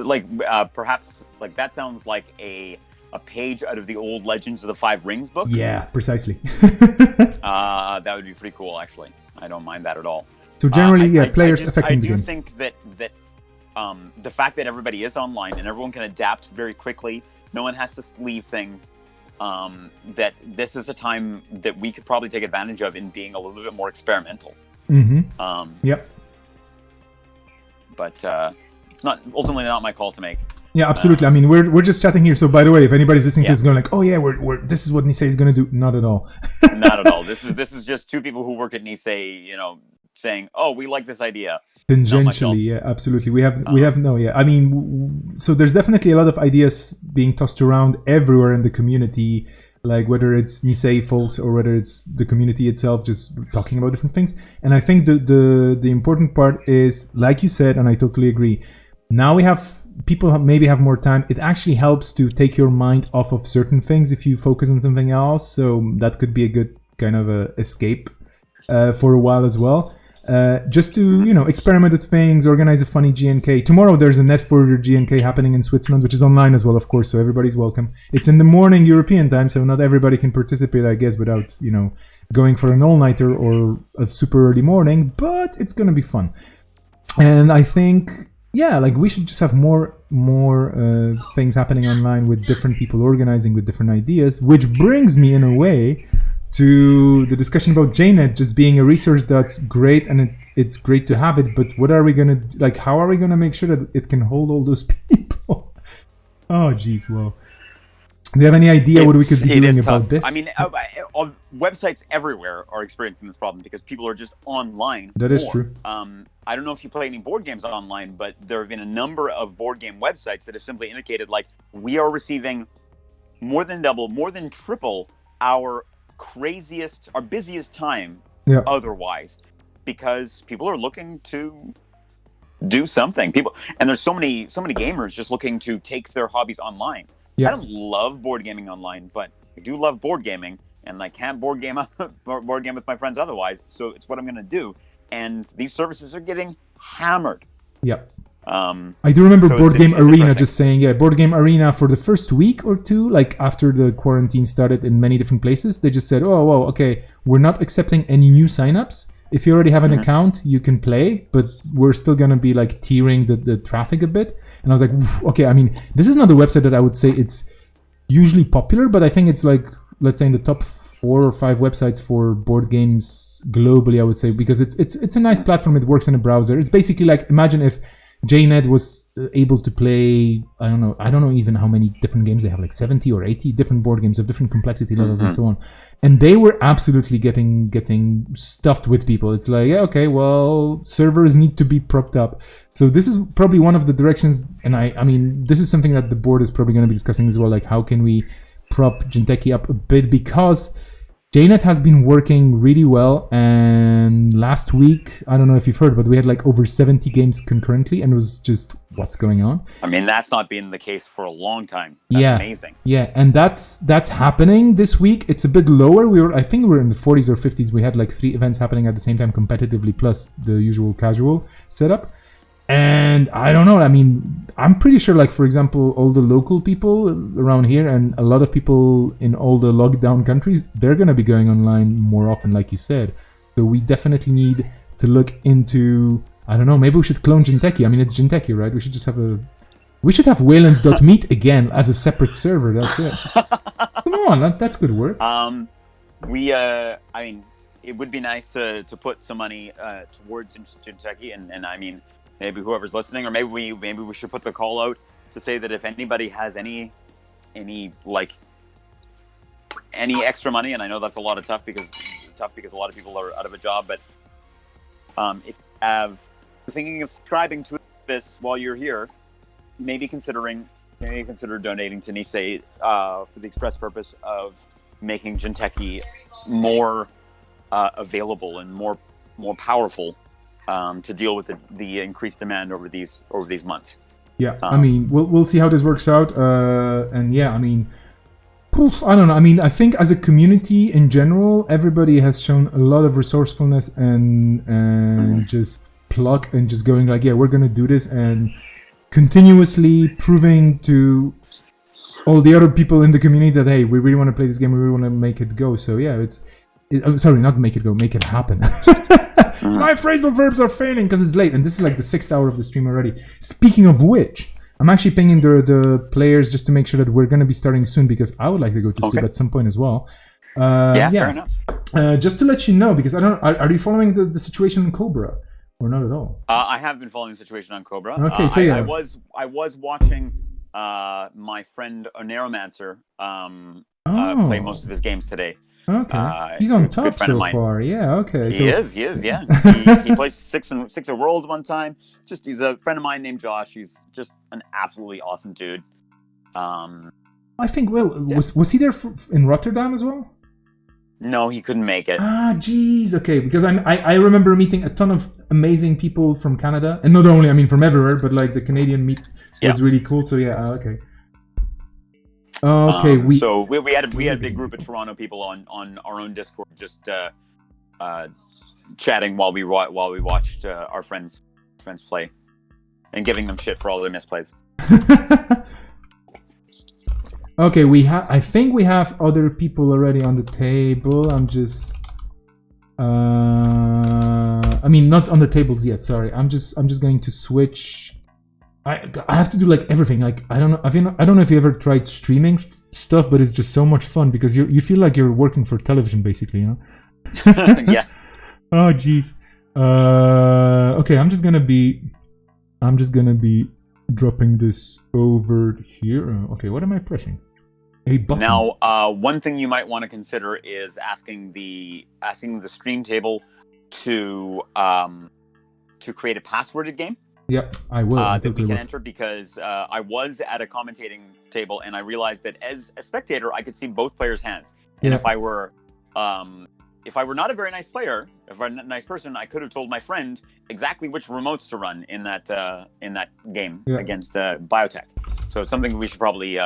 perhaps like that sounds like a page out of the old Legends of the Five Rings book. Yeah, precisely. That would be pretty cool, actually. I don't mind that at all. So generally, players affecting the game. I do think that the fact that everybody is online and everyone can adapt very quickly, no one has to leave things, that this is a time that we could probably take advantage of in being a little bit more experimental. Yep. But ultimately not my call to make. Yeah, absolutely. I mean, we're just chatting here. So, by the way, if anybody's listening to this going like, "Oh yeah, we're this is what Nisei is going to do," not at all. Not at all. This is just two people who work at Nisei, you know, saying, "Oh, we like this idea." Tangentially, yeah, absolutely. We have I mean, so there's definitely a lot of ideas being tossed around everywhere in the community, like whether it's Nisei folks or whether it's the community itself, just talking about different things. And I think the important part is, like you said, and I totally agree. Now we have. People maybe have more time. It actually helps to take your mind off of certain things if you focus on something else. So that could be a good kind of a escape for a while as well. Just to, you know, experiment with things, organize a funny GNK. Tomorrow there's a Netrunner GNK happening in Switzerland, which is online as well, of course, so everybody's welcome. It's in the morning European time, so not everybody can participate, I guess, without, you know, going for an all-nighter or a super early morning, but it's going to be fun. And I think... yeah, like we should just have more things happening online with different people organizing with different ideas, which brings me in a way to the discussion about JNet just being a resource that's great, and it's great to have it, but what are we gonna like? How are we gonna make sure that it can hold all those people? Oh, geez, well. Do you have any idea what we could be doing about this? I mean, websites everywhere are experiencing this problem because people are just online. That is true. I don't know if you play any board games online, but there have been a number of board game websites that have simply indicated, like, we are receiving more than double, more than triple our busiest time otherwise, because people are looking to do something. And there's so many gamers just looking to take their hobbies online. Yeah. I don't love board gaming online, but I do love board gaming, and I can't board game with my friends otherwise. So it's what I'm going to do. And these services are getting hammered. Yeah. I do remember Board Game Arena just saying, Board Game Arena for the first week or two, like after the quarantine started in many different places, they just said, oh, okay, we're not accepting any new signups. If you already have an account, you can play, but we're still going to be like tiering the traffic a bit. And I was like, okay, I mean, this is not a website that I would say it's usually popular, but I think it's like, let's say in the top 4 or 5 websites for board games globally, I would say, because it's a nice platform. It works in a browser. It's basically like, imagine if JNet was able to play, I don't know even how many different games they have, like 70 or 80 different board games of different complexity levels and so on. And they were absolutely getting stuffed with people. It's like, yeah, okay, well, servers need to be propped up. So this is probably one of the directions, and I mean, this is something that the board is probably going to be discussing as well, like how can we prop Jinteki up a bit, because JNet has been working really well, and last week, I don't know if you've heard, but we had like over 70 games concurrently, and it was just, what's going on? I mean, that's not been the case for a long time. That's amazing. Yeah, and that's happening this week. It's a bit lower. I think we were in the 40s or 50s. We had like 3 events happening at the same time competitively, plus the usual casual setup. And I don't know, I mean, I'm pretty sure, like, for example, all the local people around here and a lot of people in all the lockdown countries, they're going to be going online more often, like you said. So we definitely need to look into, I don't know, maybe we should clone Jinteki. I mean, it's Jinteki, right? We should just have Wayland.meet again as a separate server. That's it. Come on, that's good work. I mean, it would be nice to put some money towards Jinteki, and I mean, maybe whoever's listening, or maybe we should put the call out to say that if anybody has any extra money, and I know that's a lot of tough because a lot of people are out of a job, but if you have thinking of subscribing to this while you're here, maybe consider donating to Nisei for the express purpose of making Jinteki more available and more powerful. To deal with the increased demand over these months. Yeah, I mean, we'll see how this works out. And yeah, I mean, I don't know. I mean, I think as a community in general, everybody has shown a lot of resourcefulness and just pluck and just going like, yeah, we're gonna do this, and continuously proving to all the other people in the community that, hey, we really want to play this game, we really want to make it go. So yeah, sorry, not make it go, make it happen. My phrasal verbs are failing because it's late, and this is like the 6th hour of the stream already. Speaking of which, I'm actually pinging the players just to make sure that we're going to be starting soon, because I would like to go to sleep at some point as well. Fair enough. Just to let you know, because I don't know, are you following the situation in Cobra or not at all? I have been following the situation on Cobra. Okay, so yeah, I was watching my friend Oneromancer play most of his games today. Okay, he's on top so far. Yeah, okay. He is. Yeah, he plays six of Worlds one time. He's a friend of mine named Josh. He's just an absolutely awesome dude. I think. Well, was he there in Rotterdam as well? No, he couldn't make it. Geez. Okay, because I remember meeting a ton of amazing people from Canada, and not only, I mean, from everywhere, but like the Canadian meet was really cool. So yeah, okay. Okay, we had a big group of Toronto people on our own Discord, just chatting while we watched our friends play, and giving them shit for all their misplays. Okay, I think we have other people already on the table. I'm just I mean, not on the tables yet. Sorry, I'm just going to switch. I have to do like everything. Like I don't know. I don't know if you ever tried streaming stuff, but it's just so much fun because you feel like you're working for television, basically. You know? Yeah. Oh jeez. Okay, I'm just gonna be dropping this over here. Okay, what am I pressing? A button. Now, one thing you might want to consider is asking the stream table to create a passworded game. Yep, I will. That we can enter, because I was at a commentating table and I realized that as a spectator I could see both players' hands. And if I were not a very nice player, if I'm a nice person, I could have told my friend exactly which remotes to run in that game against Biotech. So it's something we should probably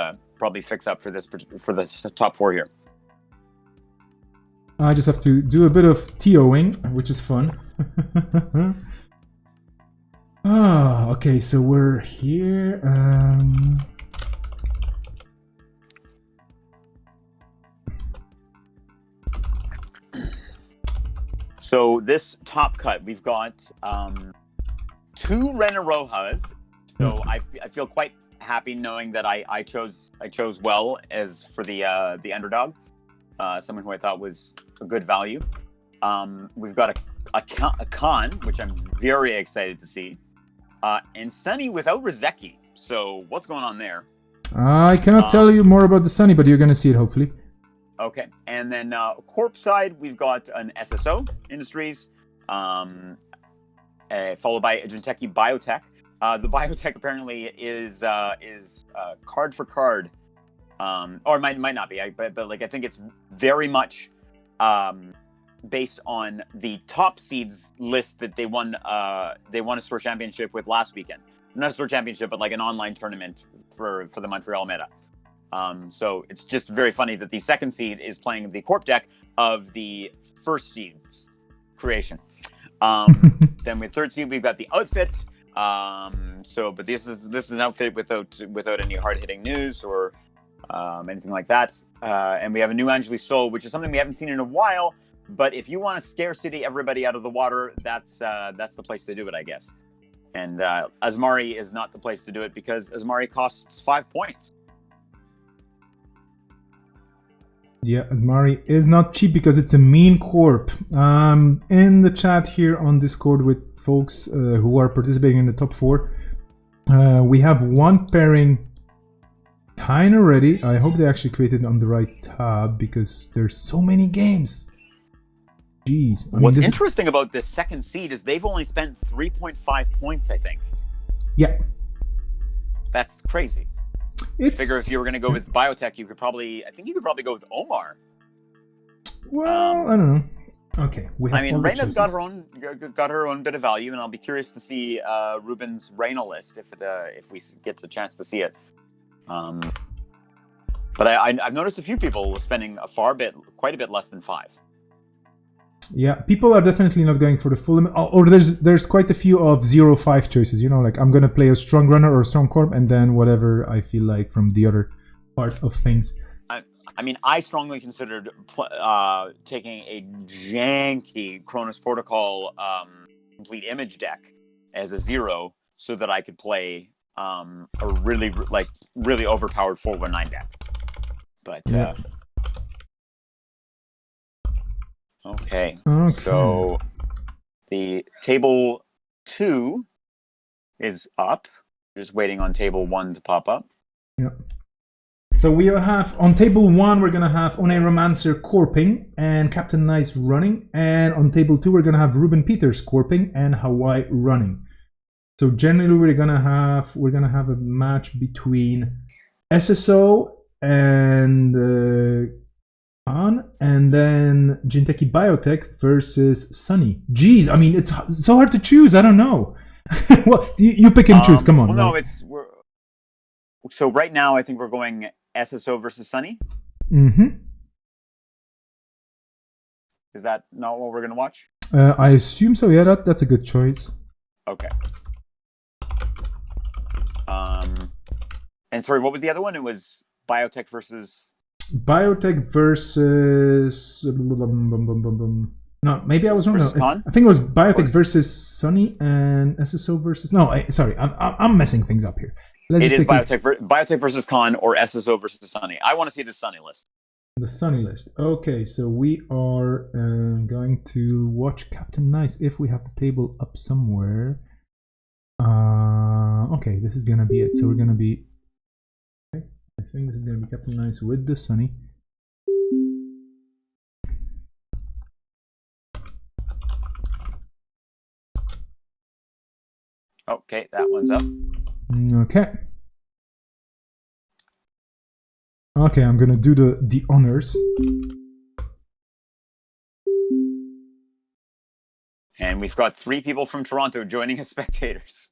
fix up for the top 4 here. I just have to do a bit of TOing, which is fun. Okay, so we're here. So this top cut, we've got 2 Rena Rojas. So I feel quite happy knowing that I chose well as for the underdog, someone who I thought was a good value. We've got a Khan, which I'm very excited to see. and Sunny without Rizeki. So what's going on there? I cannot tell you more about the Sunny, but you're going to see it hopefully. Okay, and then Corp side, we've got an SSO Industries, followed by a Jinteki Biotech. The Biotech apparently is card for card, or it might not be, but like I think it's very much based on the top seeds list that they won a store championship with last weekend. Not a store championship, but like an online tournament for the Montreal meta. So it's just very funny that the second seed is playing the Corp deck of the first seed's creation. Then with third seed, we've got the outfit. But this is an outfit without any hard hitting news or anything like that. And we have a new Angeli Soul, which is something we haven't seen in a while. But if you want to scarcity everybody out of the water, that's the place to do it, I guess. And Asmari is not the place to do it because Asmari costs 5 points. Yeah, Asmari is not cheap because it's a mean corp. In the chat here on Discord with folks who are participating in the top 4, we have one pairing kind of ready. I hope they actually created it on the right tab because there's so many games. Jeez. What's interesting about this second seed is they've only spent 3.5 points, I think. Yeah. That's crazy. I figure if you were going to go with Biotech, I think you could probably go with Omar. Well, I don't know. Okay. Reyna's got her own bit of value, and I'll be curious to see Ruben's Reyna list if we get the chance to see it. But I've noticed a few people spending quite a bit less than 5. Yeah, people are definitely not going for the full limit. Or there's quite a few of 0-5 choices. You know, like I'm going to play a strong runner or a strong corp, and then whatever I feel like from the other part of things. I strongly considered taking a janky Cronus Protocol complete image deck as a 0 so that I could play a really overpowered 419 deck. But yeah. Okay, so the table 2 is up. Just waiting on table 1 to pop up. Yeah. So we have on table 1 we're gonna have Oneiromancer corping and Captain Nice running, and on table 2 we're gonna have Ruben Peters corping and Hawaii running. So generally we're gonna have a match between SSO and Khan, and then Jinteki Biotech versus Sunny. Jeez, I mean it's so hard to choose. I don't know. Well, you pick and choose. Come on. Well, no, so right now I think we're going SSO versus Sunny. Mm-hmm. Is that not what we're gonna watch? I assume so. Yeah, that's a good choice. Okay. And sorry, what was the other one? It was Biotech versus no, maybe I was wrong. No, I think it was Biotech versus Sunny and SSO versus. No, sorry, I'm messing things up here. It is Biotech versus Khan or SSO versus Sunny. I want to see the Sunny list. The Sunny list. Okay, so we are going to watch Captain Nice if we have the table up somewhere. Okay, this is gonna be it. So we're gonna be. Okay, I think this is gonna be Captain Nice with the Sunny. Okay, that one's up. Okay. Okay, I'm gonna do the honors. And we've got 3 people from Toronto joining as spectators.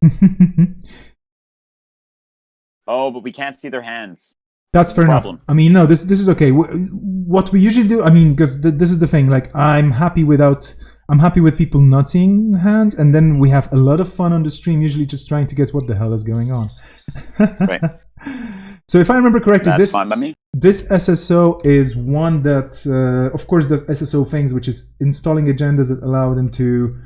Oh, but we can't see their hands. That's fair enough. I mean, no, this is okay. What we usually do, I mean, because this is the thing. Like, I'm happy with people not seeing hands, and then we have a lot of fun on the stream, usually just trying to guess what the hell is going on. Right. So if I remember correctly, that's fine by me. This SSO is one that, of course, does SSO things, which is installing agendas that allow them to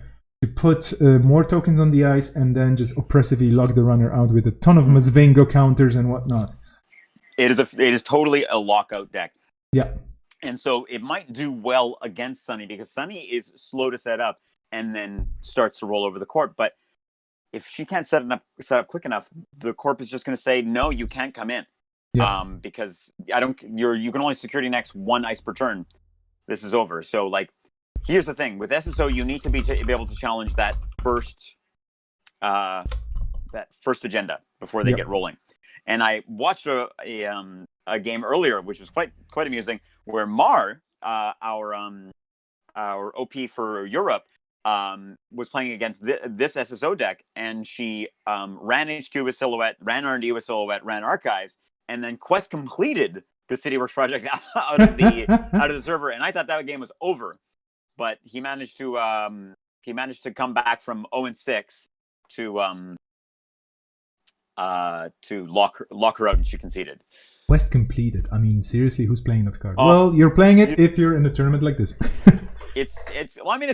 put more tokens on the ice and then just oppressively lock the runner out with a ton of Masvingo counters and whatnot. It is totally a lockout deck. Yeah. And so it might do well against Sunny because Sunny is slow to set up and then starts to roll over the court. But if she can't set up quick enough, the corp is just going to say, no, you can't come in. Yeah. Because you can only security next 1 ice per turn. This is over. So like, here's the thing with SSO, you need to be able to challenge that first agenda before they get rolling. And I watched a game earlier, which was quite amusing, where Mar, our OP for Europe, was playing against this SSO deck, and she ran HQ with Silhouette, ran R&D with Silhouette, ran Archives, and then quest completed the CityWorks project out of the server. And I thought that game was over, but he managed to come back from 0-6 to lock her out, and she conceded. Quest completed. I mean, seriously, who's playing that card? Well, you're playing it if you're in a tournament like this. It's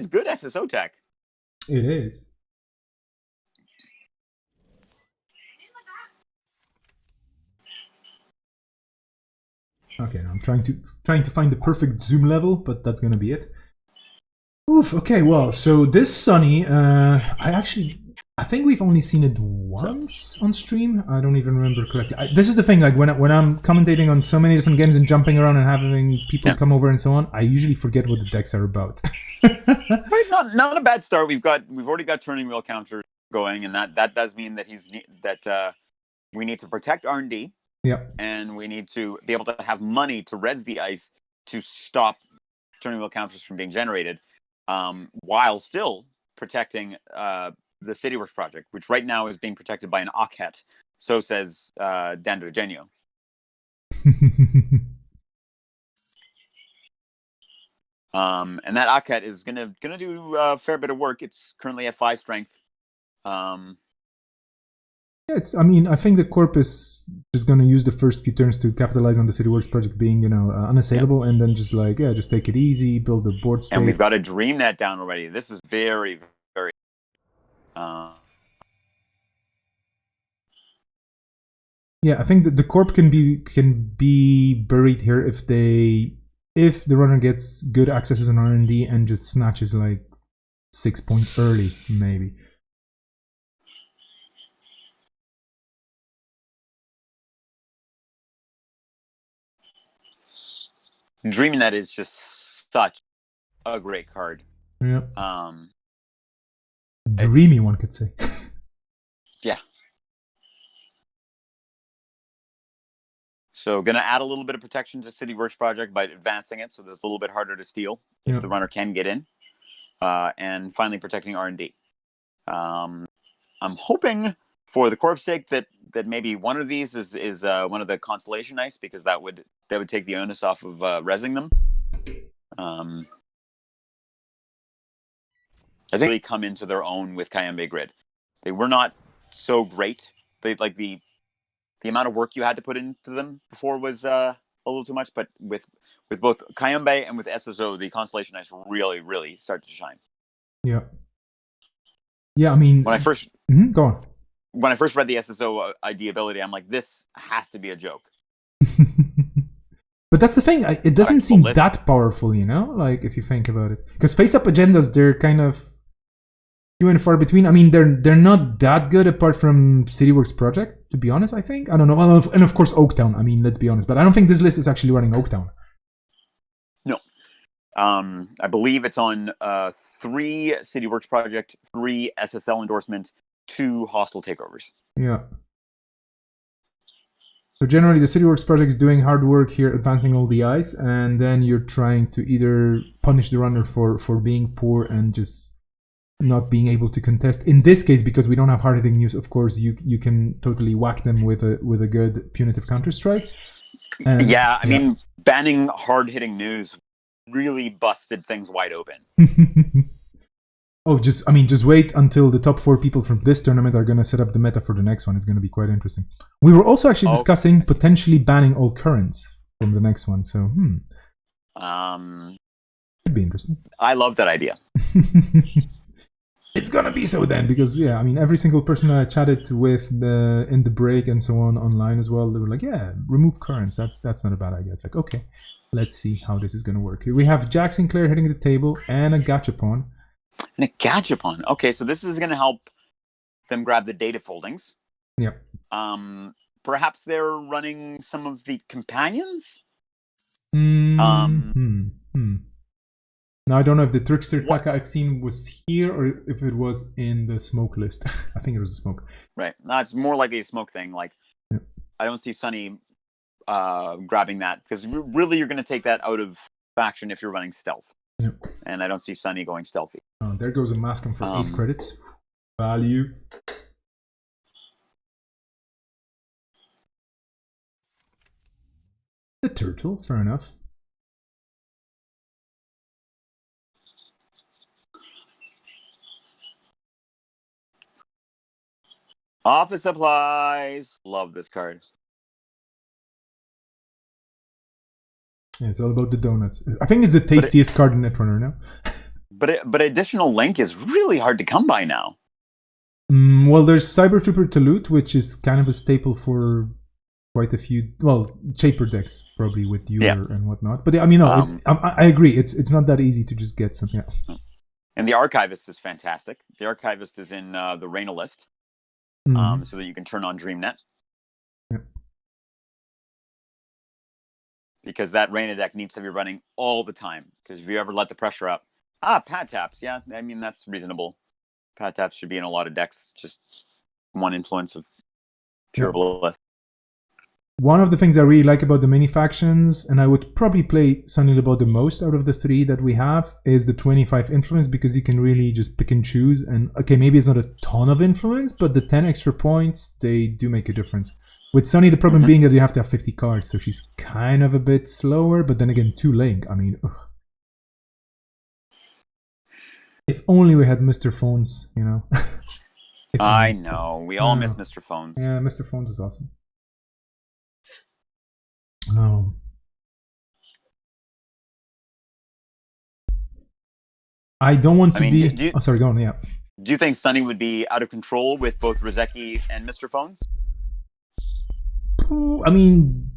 good SSO tech. It is. Okay, now I'm trying to find the perfect zoom level, but that's gonna be it. Oof. Okay. Well, so this Sunny, I think we've only seen it once on stream. I don't even remember correctly. This is the thing, like when I'm commentating on so many different games and jumping around and having people come over and so on, I usually forget what the decks are about. Not a bad start. We've already got turning wheel counter going, and that does mean that we need to protect R&D. Yeah. And we need to be able to have money to res the ice to stop turning wheel counters from being generated, while still protecting the CityWorks project, which right now is being protected by an Akhet. So says Dandrogenio. And that Akhet is gonna do a fair bit of work. It's currently at 5 strength. I think the corp is just going to use the first few turns to capitalize on the CityWorks project being, unassailable, and then just take it easy, build a board state. And we've got a Dream Net down already. This is very, very... Yeah, I think that the corp can be buried here if the runner gets good accesses on R&D and just snatches like 6 points early, maybe. Dreaming Net is just such a great card. Yeah. Dreamy, one could say. Yeah. So gonna add a little bit of protection to CityWorks project by advancing it, so there's a little bit harder to steal if the runner can get in. And finally protecting R&D. I'm hoping for the corp's sake that maybe one of these is one of the Constellation Ice, because that would take the onus off of resing them. I think they come into their own with Kayembe Grid. They were not so great. They like the amount of work you had to put into them before was a little too much. But with both Kayembe and with SSO, the Constellation Ice really, really start to shine. Yeah. Yeah, I mean, when I first go on. When I first read the SSO ID ability, I'm like, this has to be a joke. But that's the thing. It doesn't seem that powerful, like if you think about it. Because face-up agendas, they're kind of few and far between. I mean, they're not that good apart from CityWorks project, to be honest, I think. I don't know. Well, and of course, Oaktown. I mean, let's be honest. But I don't think this list is actually running Oaktown. No. I believe it's on 3 CityWorks project, 3 SSL endorsement, 2 hostile takeovers. Yeah. So generally, the CityWorks project is doing hard work here, advancing all the ice, and then you're trying to either punish the runner for being poor and just not being able to contest. In this case, because we don't have hard-hitting news, of course, you can totally whack them with a good punitive counter-strike. I mean, banning hard-hitting news really busted things wide open. Just wait until the top 4 people from this tournament are going to set up the meta for the next one. It's going to be quite interesting. We were also actually discussing potentially banning all currents from the next one. So, it'd be interesting. I love that idea. It's going to be so then, because, every single person I chatted with in the break and so on online as well, they were like, remove currents. That's not a bad idea. It's like, okay, let's see how this is going to work. Here we have Jack Sinclair hitting the table and a Gachapon. And a Gachapon. Okay, so this is going to help them grab the data foldings. Yep. Perhaps they're running some of the companions. Now I don't know if the Trickster Taka I've seen was here or if it was in the smoke list. I think it was a smoke. Right. No, it's more likely a smoke thing. Like, I don't see Sunny grabbing that because really you're going to take that out of faction if you're running stealth. Yep. And I don't see Sunny going stealthy. Oh, there goes a Mascom for 8 credits. Value. The turtle, fair enough. Office supplies. Love this card. Yeah, it's all about the donuts. I think it's the tastiest card in Netrunner now. But additional link is really hard to come by now. Well, there's Cyber Trooper to loot, which is kind of a staple for quite a few, well, Chaper decks probably with Euler and whatnot. But I mean, no, I agree. It's not that easy to just get something else. And the Archivist is fantastic. The Archivist is in the Reina list, so that you can turn on DreamNet. Yep. Because that Reina deck needs to be running all the time. Because if you ever let the pressure up, pad taps. Yeah, I mean that's reasonable. Pad taps should be in a lot of decks. Just one influence of pure bliss. One of the things I really like about the mini factions, and I would probably play Sunny about the most out of the 3 that we have, is the 25 influence, because you can really just pick and choose. And okay, maybe it's not a ton of influence, but the 10 extra points, they do make a difference. With Sunny, the problem being that you have to have 50 cards, so she's kind of a bit slower, but then again, 2 link. I mean, if only we had Mr. Phones, you know. I know, we all miss Mr. Phones. Yeah, Mr. Phones is awesome. I don't want to be... sorry, go on, yeah. Do you think Sunny would be out of control with both Rozeki and Mr. Phones? I mean,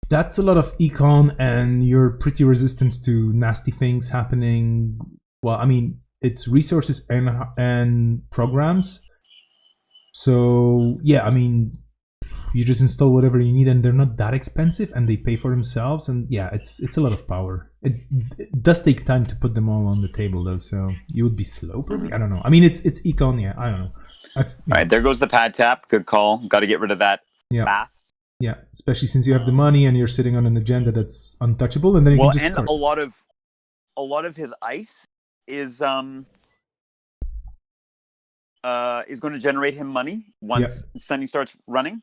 that's a lot of econ, and you're pretty resistant to nasty things happening. Well, I mean, it's resources and programs. So, yeah, I mean... You just install whatever you need, and they're not that expensive, and they pay for themselves. And yeah, it's a lot of power. It does take time to put them all on the table, though. So you would be slow, probably. I don't know. I mean, it's econ. Yeah, I don't know. All right, there goes the pad tap. Good call. Got to get rid of that fast. Yeah, especially since you have the money and you're sitting on an agenda that's untouchable, and then you can just and a lot of his ice is going to generate him money once Sunny starts running.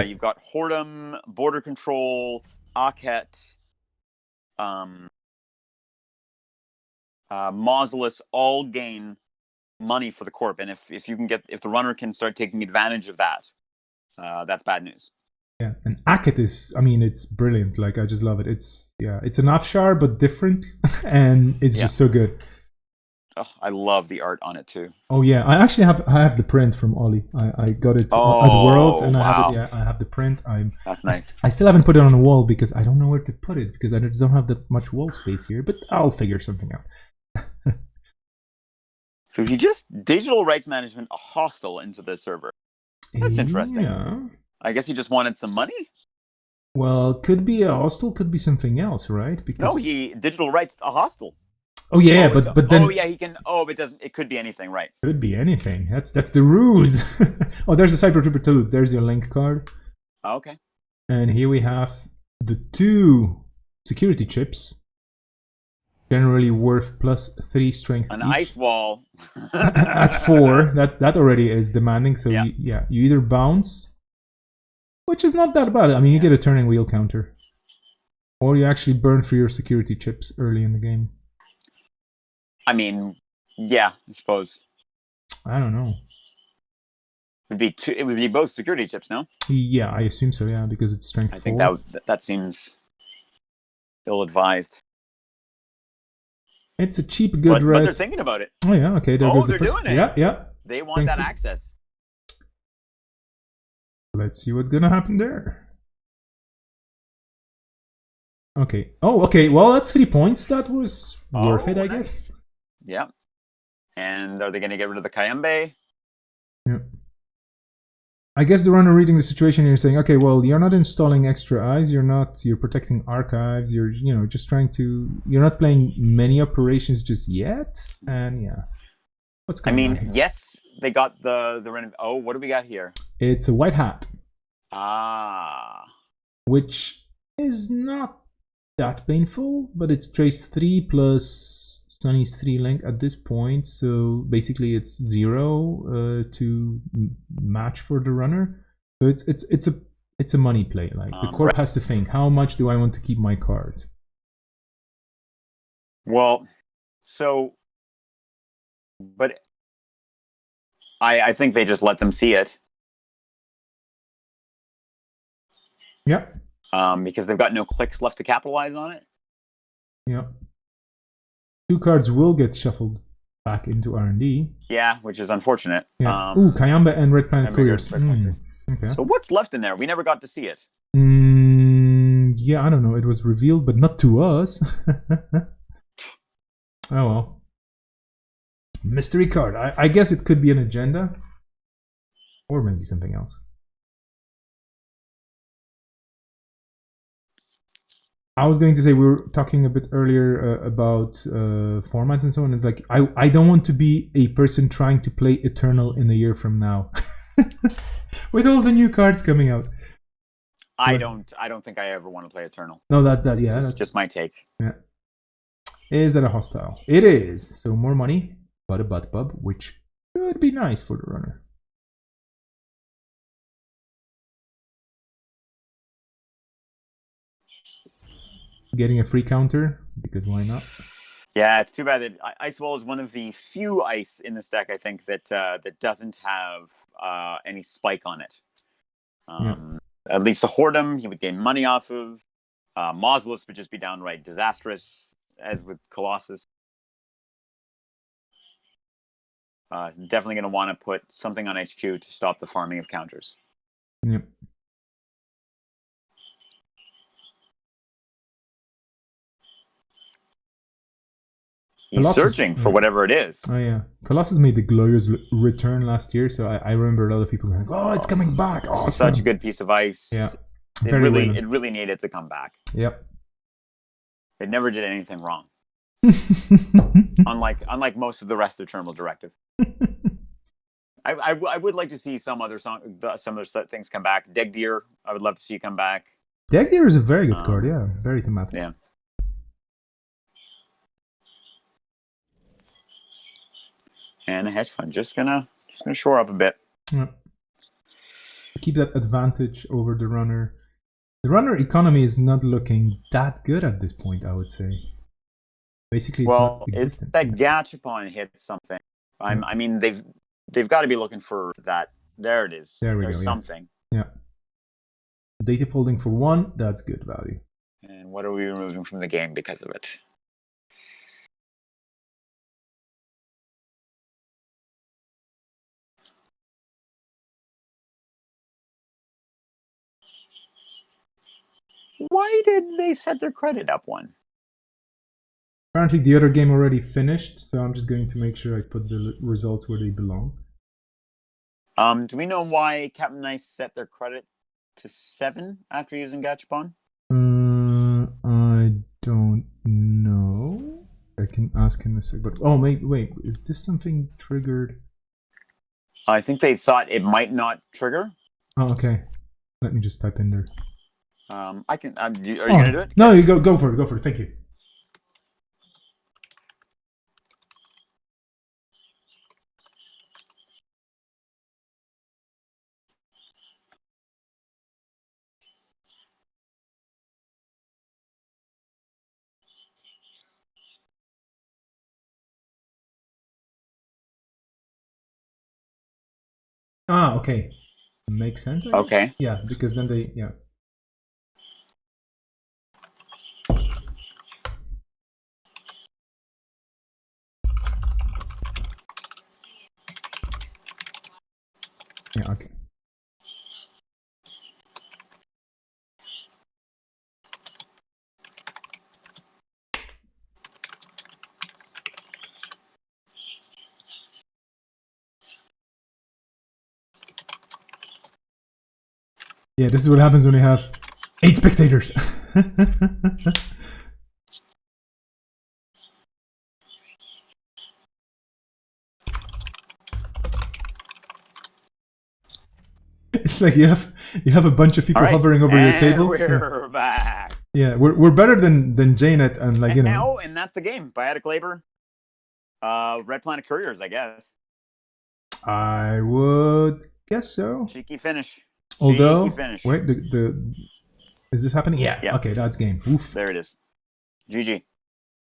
You've got Whoredom, Border Control, Akhet, Mausolus all gain money for the corp, and if the runner can start taking advantage of that, that's bad news. Yeah, and Akhet is, I mean, it's brilliant. Like, I just love it. It's an Afshar but different, and it's just so good. Oh, I love the art on it too. Oh yeah, I have the print from Ollie. I got it at Worlds, and I have the print. That's nice. I still haven't put it on a wall because I don't know where to put it, because I just don't have that much wall space here. But I'll figure something out. So if you just digital rights management a hostel into the server, that's interesting. Yeah. I guess he just wanted some money. Well, could be a hostel, could be something else, right? Because no, he digital rights a hostel. Oh yeah, but then he can. Oh, it doesn't. It could be anything, right? Could be anything. That's the ruse. Oh, there's a Cyber Trooper to loot. There's your link card. Okay. And here we have the 2 security chips, generally worth +3 strength. An each. ice wall. At 4, that already is demanding. So you either bounce, which is not that bad. I mean, you get a turning wheel counter, or you actually burn through your security chips early in the game. I mean, yeah, I suppose. I don't know. It would be both security chips, no? Yeah, I assume so. Yeah, because it's strength 4. I think that seems ill-advised. It's a cheap, good res. But they're thinking about it. Oh yeah, okay. There goes the they're first. doing it. Yeah. They want that access. Let's see what's gonna happen there. Okay. Oh, okay. Well, that's 3 points. That was worth it, I guess. Yeah. And are they going to get rid of the Kayembe? Yeah. I guess the runner reading the situation and you're saying, okay, well, you're not installing extra eyes, you're protecting archives, you're just trying to, you're not playing many operations just yet, and yeah. What's going on here? Yes, they got the oh, what do we got here? It's a white hat. Ah. Which is not that painful, but it's trace 3 plus Sunny's 3 link at this point, so basically it's 0 to match for the runner. So it's a money play. Like the corp has to think, how much do I want to keep my cards? Well, so, but I think they just let them see it. Yeah. Because they've got no clicks left to capitalize on it. Yeah. 2 cards will get shuffled back into R&D. Yeah, which is unfortunate. Yeah. Kayamba and Red Planet Couriers. Okay. So what's left in there? We never got to see it. Yeah, I don't know. It was revealed, but not to us. Oh well. Mystery card. I guess it could be an agenda. Or maybe something else. I was going to say, we were talking a bit earlier about formats and so on. It's like, I don't want to be a person trying to play Eternal in a year from now. With all the new cards coming out. I don't think I ever want to play Eternal. No, yeah. That's just my take. Yeah. Is it a hostile? It is. So more money, but a butt bub, which could be nice for the runner. Getting a free counter, because why not? Yeah, it's too bad that Ice Wall is one of the few ice in this deck, I think, that that doesn't have any spike on it. At least the Whoredom, he would gain money off of. Mausolus would just be downright disastrous, as with Colossus. Definitely going to want to put something on HQ to stop the farming of counters. Yep. He's Colossus, searching for whatever it is. Oh yeah, Colossus made the glorious return last year, so I remember a lot of people going, "Oh, it's coming back!" Oh, such a good piece of ice. Yeah, it really needed to come back. Yep. It never did anything wrong. unlike most of the rest of the Terminal Directive. I would like to see some other things come back. Degdeer, I would love to see come back. Degdeer is a very good card. Yeah, very thematic. Yeah. And a hedge fund, just gonna shore up a bit. Yeah. Keep that advantage over the runner. The runner economy is not looking that good at this point, I would say. Basically, it's not existent. That Gachapon hit something. I mean, they've got to be looking for that. There it is. There's something. Yeah. Data folding for 1, that's good value. And what are we removing from the game because of it? Why did they set their credit up 1? Apparently the other game already finished, so I'm just going to make sure I put the results where they belong. Do we know why Captain Nice set their credit to 7 after using Gachapon? I don't know. I can ask in a sec. But wait, is this something triggered? I think they thought it might not trigger. Oh, okay. Let me just type in there. I can. Are you gonna do it? No, you go for it. Go for it. Thank you. Ah, okay. Makes sense. Okay. Yeah, because then they Yeah, okay. Yeah, this is what happens when you have 8 spectators. It's like you have a bunch of people hovering over your table. We're back. Yeah, we're better than JNet and like And you know. and that's the game. Biotic Labor, Red Planet Couriers, I guess. I would guess so. Cheeky finish. Although, Cheeky finish. wait, is this happening? Yeah. Yep. Okay, that's game. Oof. There it is. GG.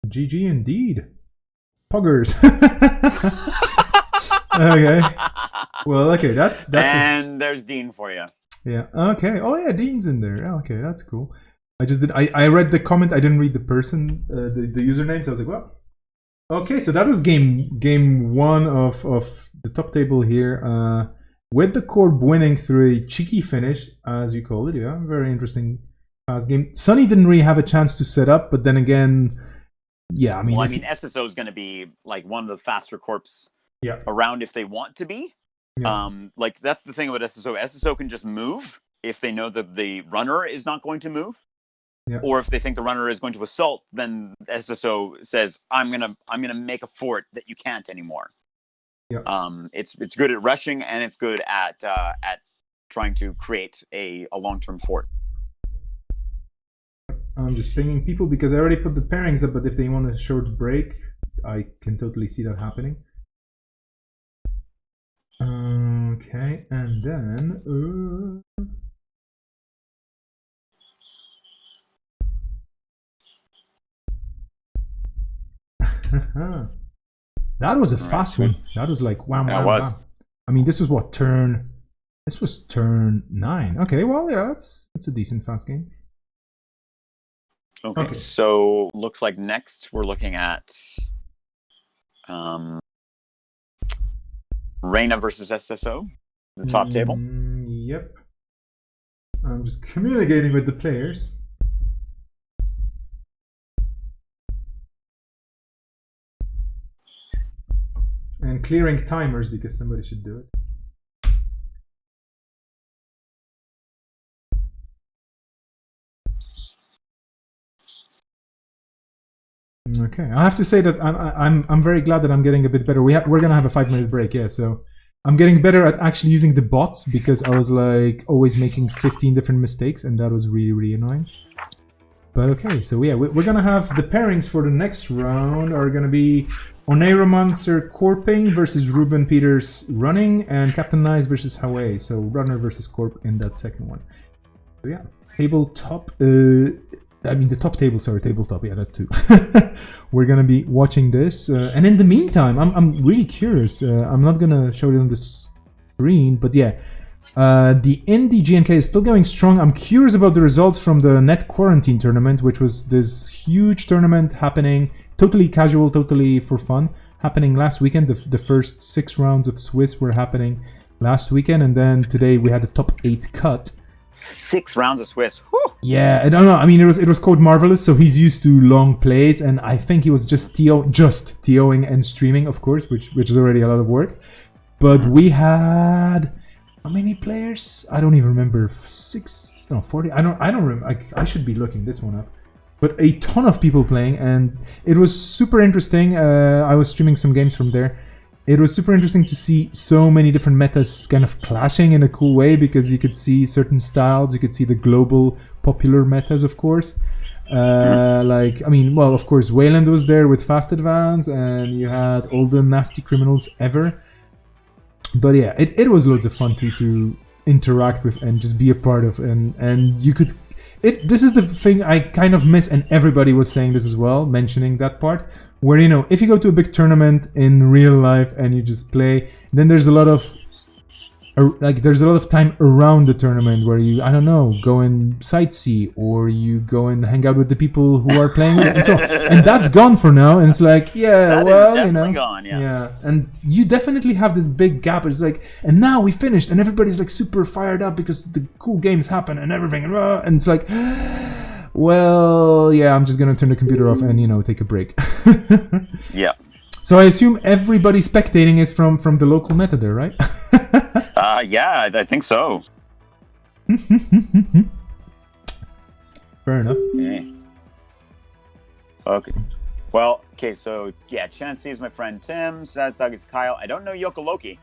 GG indeed. Poggers. Okay. Well, okay, that's and there's Dean for you. Yeah. Okay. Oh yeah, Dean's in there. Okay, that's cool. I read the comment. I didn't read the person, the username. So I was like, well, okay. So that was game 1 of the top table here. With the Corp winning through a cheeky finish, as you call it. Yeah, very interesting fast game. Sonny didn't really have a chance to set up, but then again, yeah. I mean, SSO is going to be like one of the faster corps. Yeah. Around if they want to be. Yeah. Like that's the thing about SSO. SSO can just move if they know that the runner is not going to move. Yeah. Or if they think the runner is going to assault, then SSO says, I'm gonna make a fort that you can't anymore. Yeah. It's good at rushing and it's good at trying to create a long-term fort. I'm just pinging people because I already put the pairings up, but if they want a short break, I can totally see that happening. Okay, and then that was a fast one. That was like wham, wham, wham. I mean, this was what turn? This was turn 9. Okay, well, yeah, that's a decent fast game. Okay, so looks like next we're looking at Reina versus SSO, the top table. Yep. I'm just communicating with the players. And clearing timers because somebody should do it. Okay, I have to say that I'm very glad that I'm getting a bit better. We're gonna have a 5-minute break, yeah. So I'm getting better at actually using the bots because I was like always making 15 different mistakes, and that was really annoying. But okay, so yeah, we're gonna have the pairings for the next round are gonna be Oneiromancer Corping versus Ruben Peters running, and Captain Nice versus Hawaii. So runner versus Corp in that second one. So yeah, tabletop. I mean the top table. Sorry, tabletop. Yeah, that too. We're gonna be watching this, and in the meantime, I'm really curious. I'm not gonna show it on the screen, but yeah. The Indie GNK is still going strong. I'm curious about the results from the Net Quarantine tournament, which was this huge tournament happening, totally casual, totally for fun, happening last weekend. The first 6 rounds of Swiss were happening last weekend, and then today we had the top 8 cut. 6 rounds of Swiss. Whew. Yeah, I don't know. I mean, it was Code Marvelous, so he's used to long plays, and I think he was just TOing and streaming, of course, which is already a lot of work. But we had how many players? I don't even remember. 40. I don't remember. I should be looking this one up. But a ton of people playing, and it was super interesting. I was streaming some games from there. It was super interesting to see so many different metas kind of clashing in a cool way, because you could see certain styles, you could see the global popular metas, of course. Like, I mean, well, of course, Wayland was there with Fast Advance, and you had all the nasty criminals ever. But yeah, it was loads of fun to interact with and just be a part of, and you could. This is the thing I kind of miss, and everybody was saying this as well, mentioning that part, where, you know, if you go to a big tournament in real life and you just play, then there's a lot of time around the tournament where you, I don't know, go and sightsee, or you go and hang out with the people who are playing with it, and that's gone for now. And it's like, yeah, that well, is you know, gone, yeah, and you definitely have this big gap. It's like, and now we finished, and everybody's like super fired up because the cool games happen and everything, and it's like, well, yeah, I'm just gonna turn the computer off and, you know, take a break. Yeah. So I assume everybody spectating is from the local meta there, right? Yeah, I think so. Fair enough. Okay. Okay. Well, okay, so yeah, Chansey is my friend Tim. Sadstag is Kyle. I don't know Yoko Loki.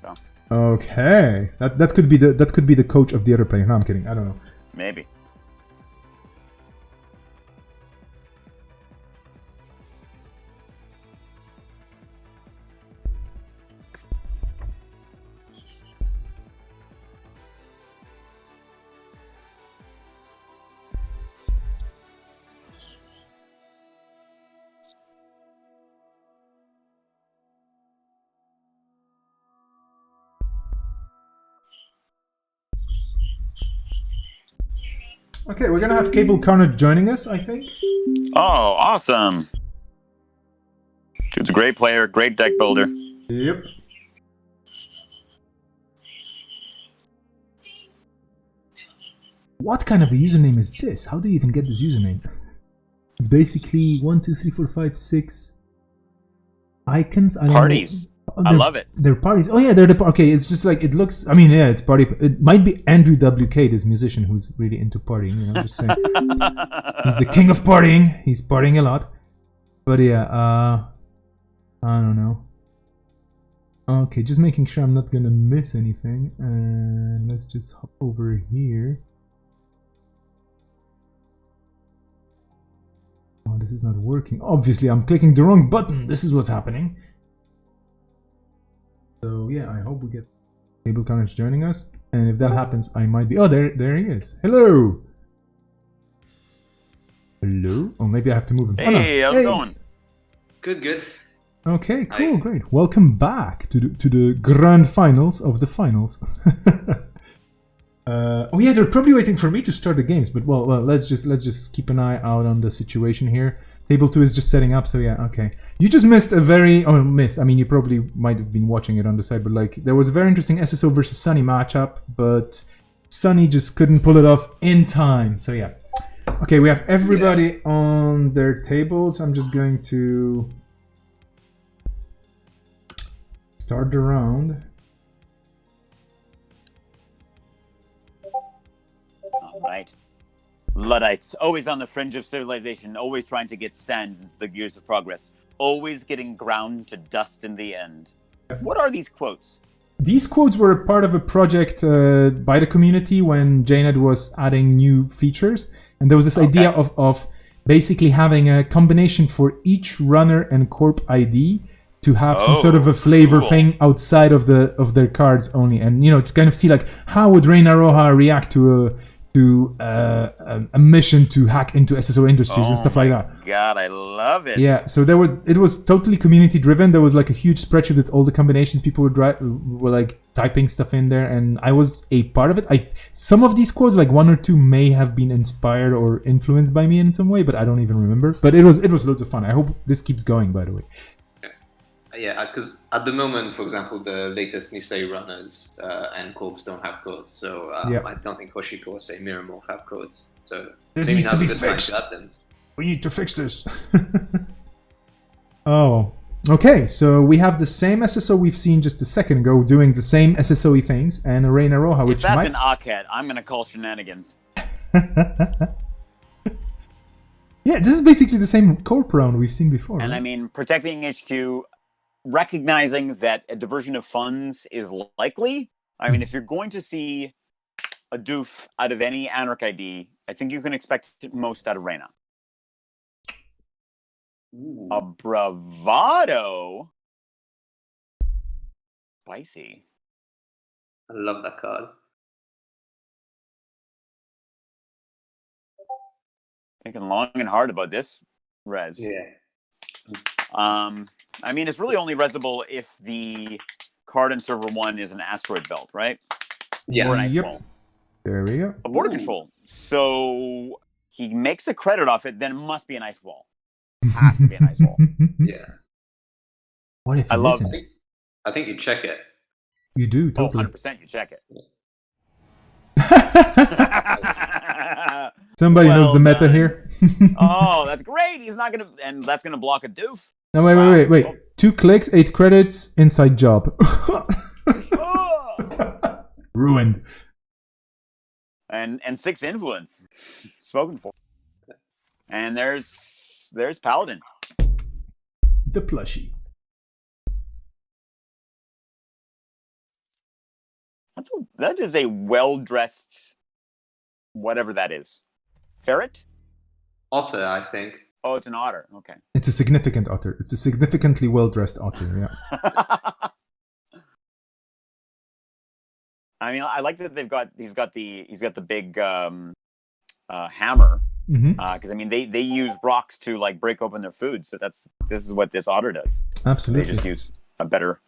So Okay, that could be the coach of the other player. No, I'm kidding. I don't know. maybe. Okay, we're gonna have Cable Carnage joining us, I think. Oh, awesome. Dude's a great player, great deck builder. Yep. What kind of a username is this? How do you even get this username? It's basically 1, 2, 3, 4, 5, 6 icons. I don't Parties. know. Oh, I love it. They're parties. Oh yeah, they're the okay. It's just like it looks. I mean, yeah, it's party. It might be Andrew WK, this musician who's really into partying. You know, just saying. He's the king of partying. He's partying a lot. But yeah, I don't know. Okay, just making sure I'm not gonna miss anything. And let's just hop over here. Oh, this is not working. Obviously, I'm clicking the wrong button. This is what's happening. So yeah, I hope we get Cable Carnage joining us. And if that happens, I might be... Oh, there he is. Hello! Hello? Oh, maybe I have to move him. Hey, how's it going? Good. Okay, cool, great. Welcome back to the grand finals of the finals. Oh yeah, they're probably waiting for me to start the games, but well, let's just keep an eye out on the situation here. Table 2 is just setting up, so yeah, okay. You just missed a very... Oh, missed. I mean, you probably might have been watching it on the side, but like, there was a very interesting SSO versus Sunny matchup, but Sunny just couldn't pull it off in time, so yeah. Okay, we have everybody on their tables. I'm just going to start the round. All right. Luddites, always on the fringe of civilization, always trying to get sand into the gears of progress, always getting ground to dust in the end. What are these quotes? These quotes were part of a project by the community when JNet was adding new features. And there was this idea of basically having a combination for each runner and corp ID to have some sort of a flavor thing outside of their cards only. And, you know, to kind of see like, how would Reina Roja react to a mission to hack into SSO Industries and stuff like that. God, I love it. Yeah, so it was totally community driven. There was like a huge spreadsheet with all the combinations. People were like typing stuff in there, and I was a part of it. Some of these quotes, like 1 or 2, may have been inspired or influenced by me in some way, but I don't even remember. But it was loads of fun. I hope this keeps going, by the way. Yeah, because at the moment, for example, the latest Nisei runners and corps don't have codes, so I don't think Hoshiko or say Miramorph have codes. So this maybe needs to now's be a good time fixed. to add them. We need to fix this. Oh, okay. So we have the same SSO we've seen just a second ago doing the same SSO-y things, and Reina Roja, which if that's an Akhet, I'm gonna call shenanigans. Yeah, this is basically the same corp round we've seen before. And right? I mean, protecting HQ, recognizing that a diversion of funds is likely. I mean, if you're going to see a doof out of any Anarch ID, I think you can expect it most out of Reina. Ooh. A bravado? Spicy. I love that card. Thinking long and hard about this, Rez. Yeah. I mean, it's really only resable if the card in server 1 is an asteroid belt, right? Yeah. Or an ice wall. There we go. A border control. So he makes a credit off it, then it must be an ice wall. Has to be an ice wall. Yeah. What if I it love isn't? it. I think you check it. You do, Oh, totally. 100% you check it. Somebody knows the meta done. here. Oh, that's great. He's not going to... And that's going to block a doof. No, wait. 2 clicks, 8 credits, inside job. Oh. Ruined. and 6 influence. Spoken for. And there's Paladin. The plushie. That is a well-dressed, whatever that is. Ferret? Otter, I think. Oh, it's an otter. Okay. It's a significant otter. It's a significantly well-dressed otter, yeah. I mean, I like that he's got the big hammer. Because I mean, they use rocks to like break open their food. So this is what this otter does. Absolutely. They just use a better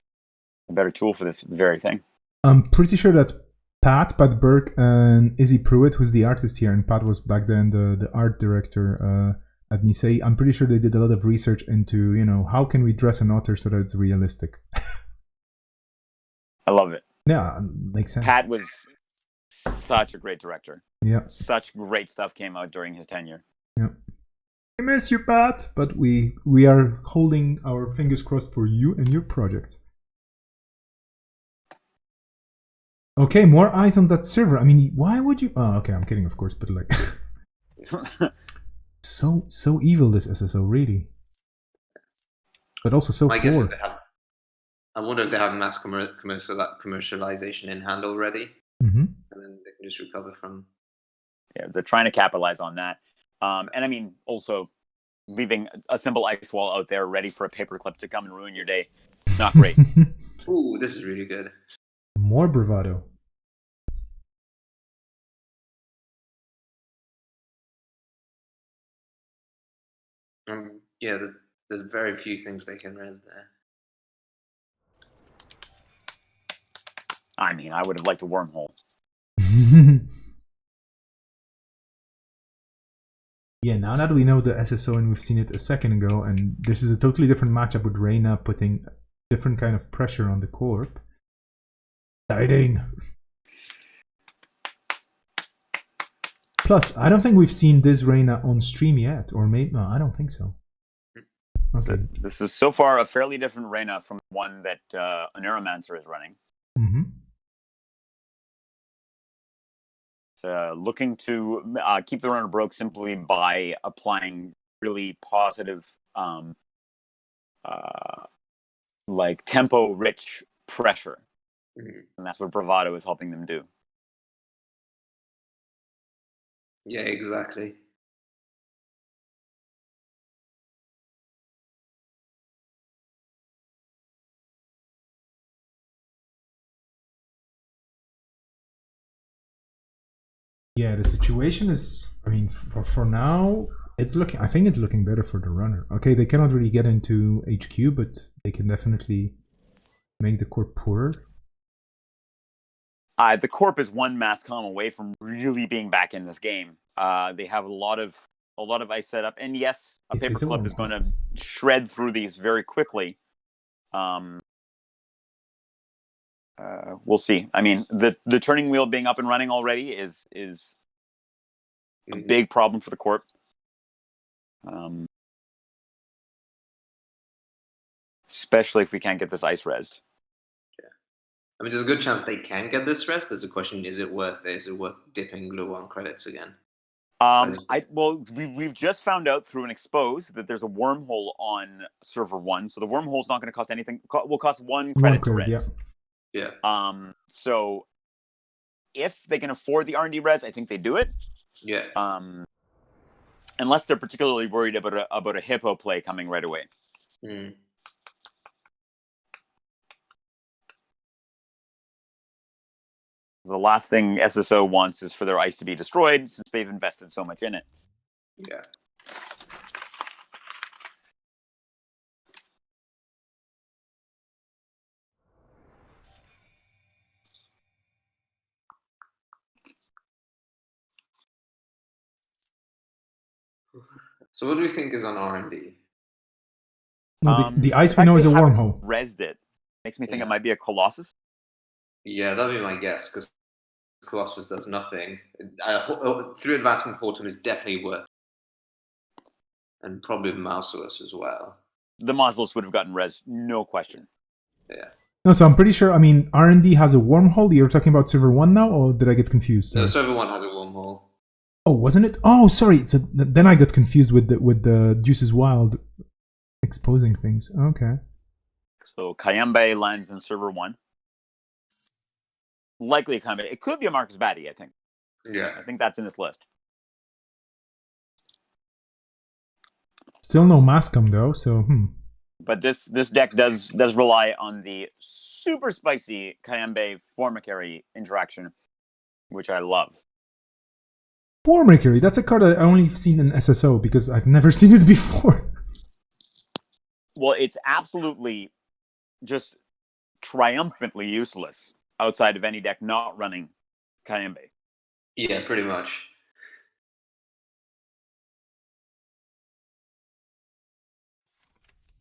tool for this very thing. I'm pretty sure that Pat Burke and Izzy Pruitt, who's the artist here, and Pat was back then the art director at Nisei. I'm pretty sure they did a lot of research into, how can we dress an otter so that it's realistic. I love it. Yeah, makes sense. Pat was such a great director. Yeah. Such great stuff came out during his tenure. Yeah. I miss you, Pat, but we are holding our fingers crossed for you and your project. Okay, more eyes on that server. I mean, why would you? Oh, okay, I'm kidding, of course, but like, so evil this SSO, really, but also so My poor. guess is I wonder if they have mass commercialization in hand already, and then they can just recover from. Yeah, they're trying to capitalize on that, and I mean, also leaving a simple ice wall out there ready for a paperclip to come and ruin your day. Not great. Ooh, this is really good. More bravado. Yeah, there's very few things they can res there. I mean, I would have liked a wormhole. Yeah, now that we know the SSO and we've seen it a second ago, and this is a totally different matchup with Reyna putting different kind of pressure on the corp. Exciting. Plus, I don't think we've seen this Reyna on stream yet, or maybe no, I don't think so. Okay. This is so far a fairly different Reyna from one that a Neuromancer is running. It's looking to keep the runner broke simply by applying really positive, like tempo-rich pressure. And that's what Bravado is helping them do. Yeah, exactly. Yeah, the situation is, I mean, for now, I think it's looking better for the runner. Okay, they cannot really get into HQ, but they can definitely make the corp poorer. The Corp is one mass comm away from really being back in this game. They have a lot of ice set up, and yes, a paperclip is going to shred through these very quickly. We'll see. I mean, the turning wheel being up and running already is a big problem for the Corp. Especially if we can't get this ice resed. I mean, there's a good chance they can get this rest. There's a question: is it worth it? Is it worth dipping glue on credits again? We've just found out through an expose that there's a wormhole on server 1, so the wormhole's not going to cost anything. Will cost 1 credit to res. Yeah. So if they can afford the R&D res, I think they do it. Yeah. Unless they're particularly worried about a hippo play coming right away. The last thing SSO wants is for their ice to be destroyed, since they've invested so much in it. Yeah. So what do we think is on R&D? No, the ice we know is a wormhole. Resed it. Makes me think it might be a Colossus. Yeah, that'd be my guess, because Colossus does nothing. Through Advancement Quantum is definitely worth it. And probably Mausolus as well. The Mausolus would have gotten res, no question. Yeah. No, so I'm pretty sure, I mean, R&D has a wormhole. You're talking about server 1 now, or did I get confused? No, server 1 has a wormhole. Oh, wasn't it? Oh, sorry. So then I got confused with the Deuces Wild exposing things. Okay. So Kayembe lands in server 1. Likely kind of it could be a Marcus Batty, I think. Yeah. I think that's in this list. Still no Mascom though, so But this deck does rely on the super spicy Kayembe Formicary interaction, which I love. Formicary, that's a card I only seen in SSO because I've never seen it before. Well, it's absolutely just triumphantly useless outside of any deck not running Kayembe. Yeah, pretty much.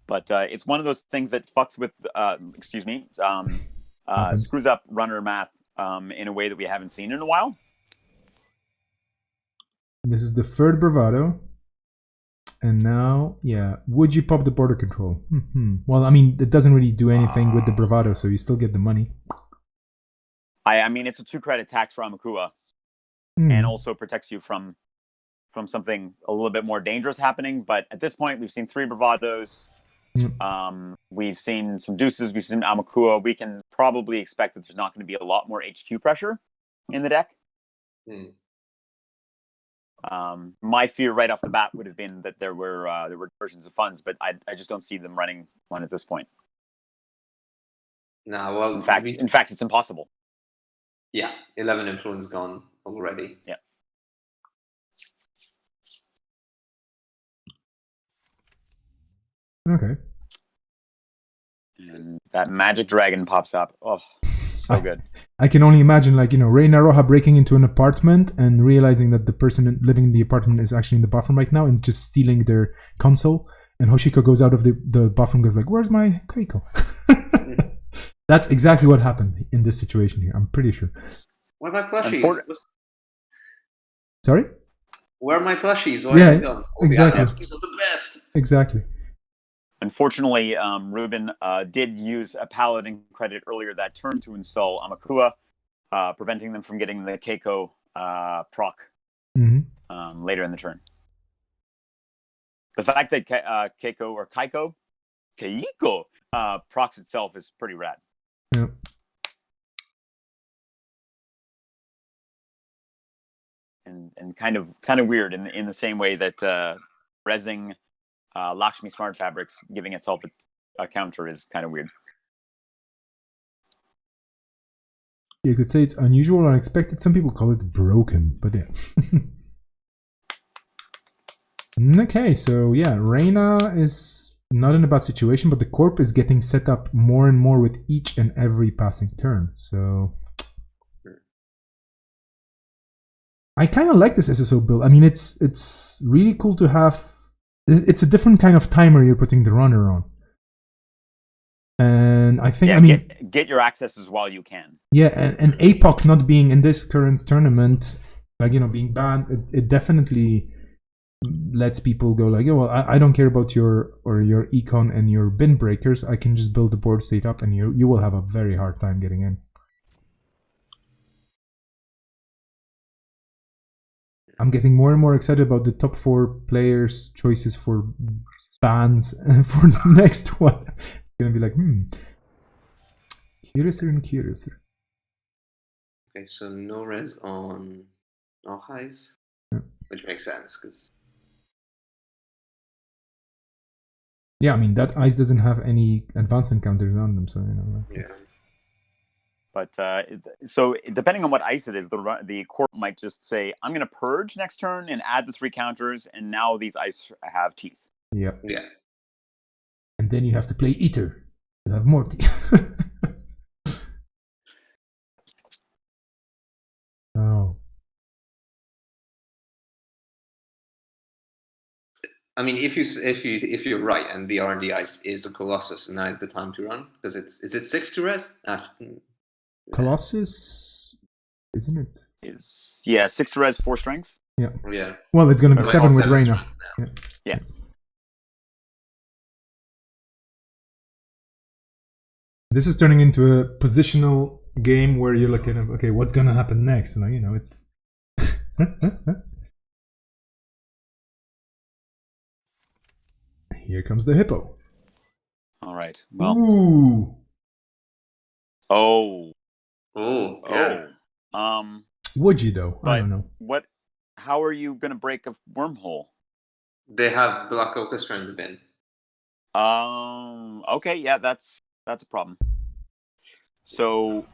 But it's one of those things that fucks with, screws up runner math in a way that we haven't seen in a while. This is the third Bravado. And now, yeah, would you pop the border control? Well, I mean, it doesn't really do anything with the Bravado, so you still get the money. I mean, it's a 2-credit tax for Amakua, and also protects you from something a little bit more dangerous happening. But at this point, we've seen 3 Bravados. We've seen some deuces. We've seen Amakua. We can probably expect that there's not going to be a lot more HQ pressure in the deck. My fear right off the bat would have been that there were versions of funds, but I just don't see them running one at this point. No, well, in fact, it's impossible. Yeah, 11 influence gone already. Yeah. Okay. And that magic dragon pops up. Oh, so good. I can only imagine, like, Reina Roja breaking into an apartment and realizing that the person living in the apartment is actually in the bathroom right now and just stealing their console. And Hoshiko goes out of the bathroom, goes like, "Where's my Keiko?" That's exactly what happened in this situation here. I'm pretty sure. Where are my plushies? Sorry? Where are my plushies? Why are they gone? Exactly. These are the best. Exactly. Unfortunately, Ruben did use a Paladin credit earlier that turn to install Amakua, preventing them from getting the Keiko proc later in the turn. The fact that Keiko procs itself is pretty rad. Yeah. And kind of weird in the same way that rezzing Lakshmi Smart Fabrics giving itself a counter is kind of weird. You could say it's unusual or unexpected. Some people call it broken, but yeah. Okay, so yeah, Reina is not in a bad situation, but the corp is getting set up more and more with each and every passing turn. So I kind of like this SSO build. I mean, it's really cool to have. It's a different kind of timer you're putting the runner on. And I think, get your accesses while you can. Yeah, and APOC not being in this current tournament, like, being banned, it definitely lets people go like, well, I don't care about your econ and your bin breakers. I can just build the board state up and you will have a very hard time getting in. I'm getting more and more excited about the top 4 players' choices for bans for the next one. It's gonna be like, curiouser and curiouser. Okay, so no res on no highs, which makes sense because. Yeah, I mean that ice doesn't have any advancement counters on them, so Yeah. But so depending on what ice it is, the corp might just say, "I'm going to purge next turn and add the 3 counters, and now these ice have teeth." Yeah. Yeah. And then you have to play Eater to have more teeth. Oh. I mean, if you're right, and the R&D ice is a Colossus, now is the time to run because is it 6 to res? Colossus, isn't it? Is 6 to res, 4 strength. Yeah. Yeah. Well, it's going to be 7 with Reina. Yeah. This is turning into a positional game where you're looking at, okay, what's going to happen next? And it's here comes the hippo. All right. Well. Ooh. Oh. Yeah. Would you though? I But don't know. what? How are you gonna break a wormhole? They have Black Orchestra in the bin. Okay. Yeah, that's a problem. So.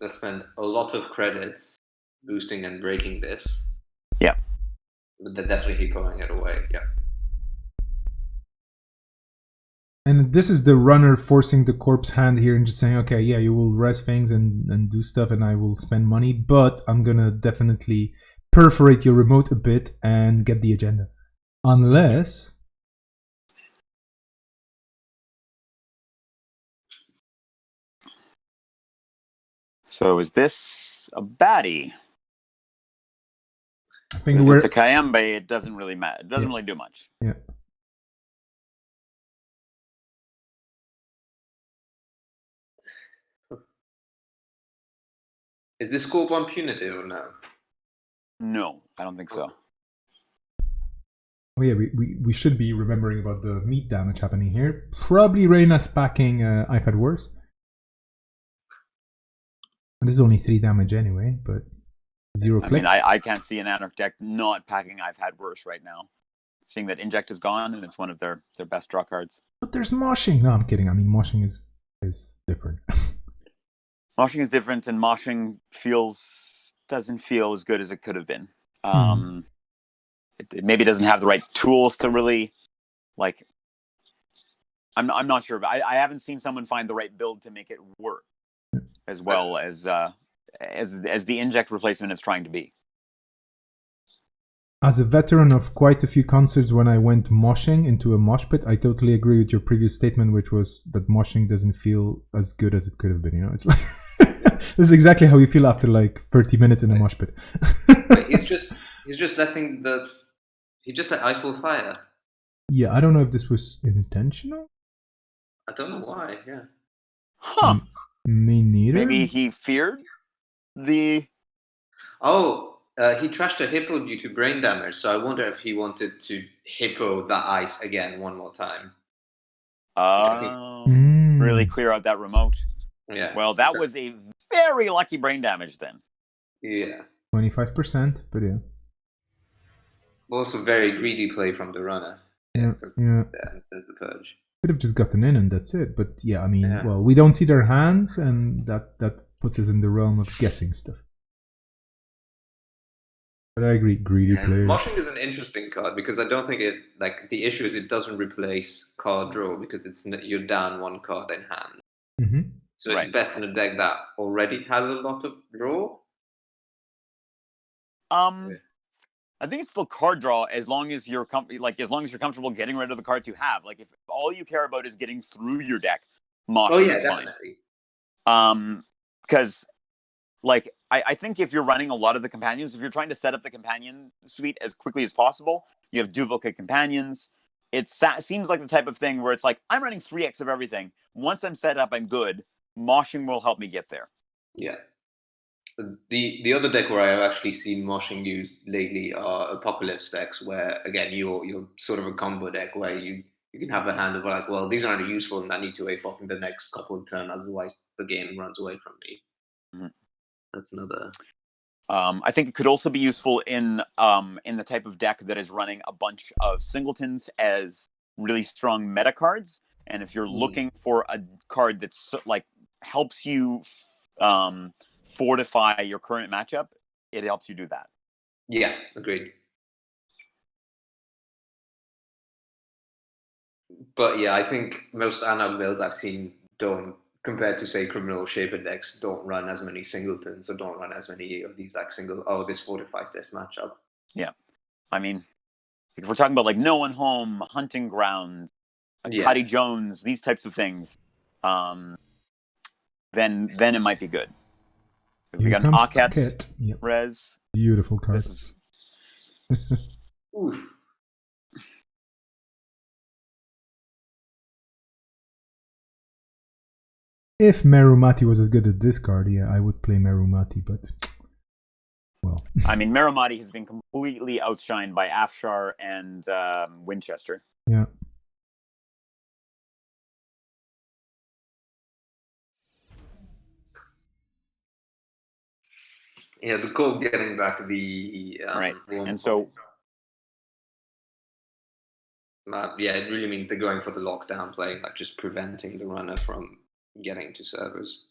They spend a lot of credits boosting and breaking this. Yeah. But they're definitely throwing it away. Yeah. And this is the runner forcing the corpse hand here and just saying, okay, yeah, you will rest things and do stuff and I will spend money, but I'm gonna definitely perforate your remote a bit and get the agenda. Unless... So is this a baddie? I think If we're... it's a Kayambe, it doesn't really matter. It doesn't really do much. Yeah. Is this score one punitive or no? No, I don't think so. Oh yeah, we should be remembering about the meat damage happening here. Probably Reyna's packing I've had worse. And this is only 3 damage anyway, but 0 clicks. I mean, I can't see an Anarch deck not packing I've had worse right now. Seeing that Inject is gone and it's one of their best draw cards. But there's moshing. No, I'm kidding. I mean, moshing is different. Moshing is different, and moshing doesn't feel as good as it could have been. It maybe doesn't have the right tools to really, like. I'm not sure, but I haven't seen someone find the right build to make it work as well as the Inject replacement is trying to be. As a veteran of quite a few concerts, when I went moshing into a mosh pit, I totally agree with your previous statement, which was that moshing doesn't feel as good as it could have been. You know, it's like this is exactly how you feel after like 30 minutes in a mosh pit. Wait, he's just letting he just let Icewall fire. Yeah, I don't know if this was intentional. I don't know why. Yeah. Huh? Me neither. Maybe he feared the. Oh. He trashed a hippo due to brain damage, so I wonder if he wanted to hippo the ice again one more time. Really clear out that remote. Yeah. Well, that was a very lucky brain damage then. Yeah. 25%, but yeah. Also, very greedy play from the runner. Yeah. There's the purge. Could have just gotten in and that's it. But yeah, I mean, well, we don't see their hands, and that puts us in the realm of guessing stuff. But I agree, greedy player. Moshing is an interesting card because I don't think the issue is it doesn't replace card draw because you're down 1 card in hand. Mm-hmm. So it's best in a deck that already has a lot of draw. I think it's still card draw as long as you're comfortable getting rid of the cards you have. Like if all you care about is getting through your deck, moshing is definitely. fine. Because like I think if you're running a lot of the companions, if you're trying to set up the companion suite as quickly as possible, you have duplicate companions. It seems like the type of thing where it's like, I'm running 3x of everything. Once I'm set up, I'm good. Moshing will help me get there. Yeah. The other deck where I've actually seen moshing used lately are Apocalypse decks, where again you're sort of a combo deck where you can have a hand of like, well, these aren't useful and I need to wait for the next couple of turns, otherwise the game runs away from me. Mm-hmm. That's another. I think it could also be useful in the type of deck that is running a bunch of singletons as really strong meta cards. And if you're looking for a card that's like helps you fortify your current matchup, it helps you do that. Yeah, agreed. But yeah, I think most Anarch builds I've seen don't, compared to say Criminal Shaper decks, don't run as many singletons or don't run as many of these like this fortifies this matchup. Yeah. I mean, if we're talking about like No One Home, Hunting Ground, Cuddy Jones, these types of things, then it might be good. We got an Aket res. Beautiful card. Oof. If Merumati was as good as this card, yeah, I would play Merumati, but well. I mean, Miramati has been completely outshined by Afshar and Winchester. Yeah. Yeah, the goal getting back to the Right. And so, yeah, it really means they're going for the lockdown play, like just preventing the runner from getting to servers.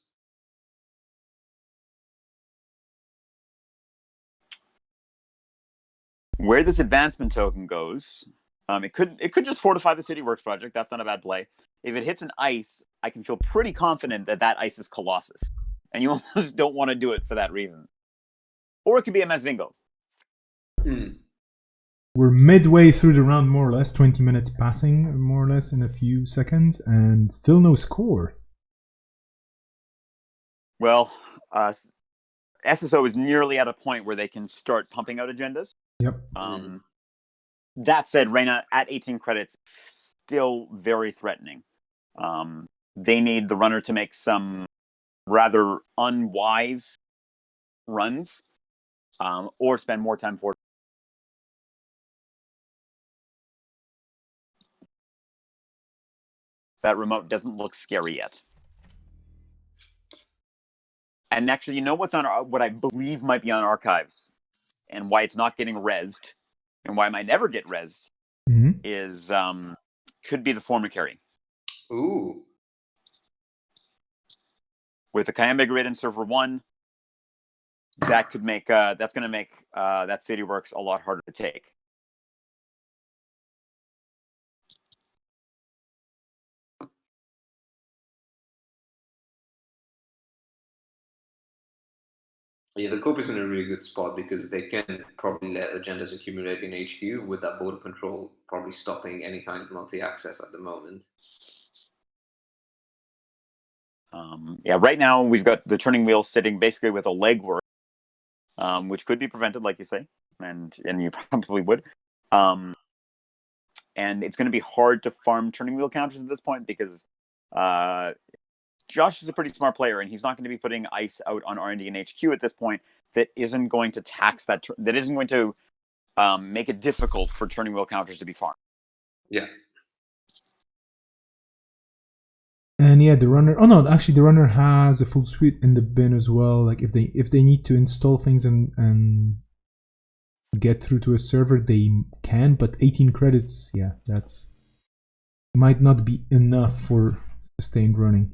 where this advancement token goes, it could just fortify the City Works project. That's not a bad play. If it hits an ice, I can feel pretty confident that that ice is Colossus, and you almost don't want to do it for that reason. Or it could be a Mesvingo. We're midway through the round, more or less. 20 minutes passing, more or less, in a few seconds, and still no score. Well, SSO is nearly at a point where they can start pumping out agendas. Yep. That said, Reyna at 18 credits, still very threatening. They need the runner to make some rather unwise runs, or spend more time for. That remote doesn't look scary yet. And actually, you know what's on what I believe might be on archives, and why it's not getting rezzed, and why it might never get rezzed, is could be the Formicary. Ooh. With a Kayambe grid in server 1, that could make that's going to make that City Works a lot harder to take. Yeah, the Corp is in a really good spot because they can probably let agendas accumulate in HQ with that border control probably stopping any kind of multi-access at the moment. Yeah, right now we've got the turning wheel sitting basically with a legwork, which could be prevented, like you say, and you probably would. And it's going to be hard to farm turning wheel counters at this point because Josh is a pretty smart player, and he's not going to be putting ice out on R&D and HQ at this point that isn't going to tax that, that isn't going to make it difficult for turning wheel counters to be farmed. Yeah. And yeah, the runner. Oh no, actually, the runner has a full suite in the bin as well. Like if they need to install things and get through to a server, they can. But 18 credits, yeah, that's might not be enough for sustained running.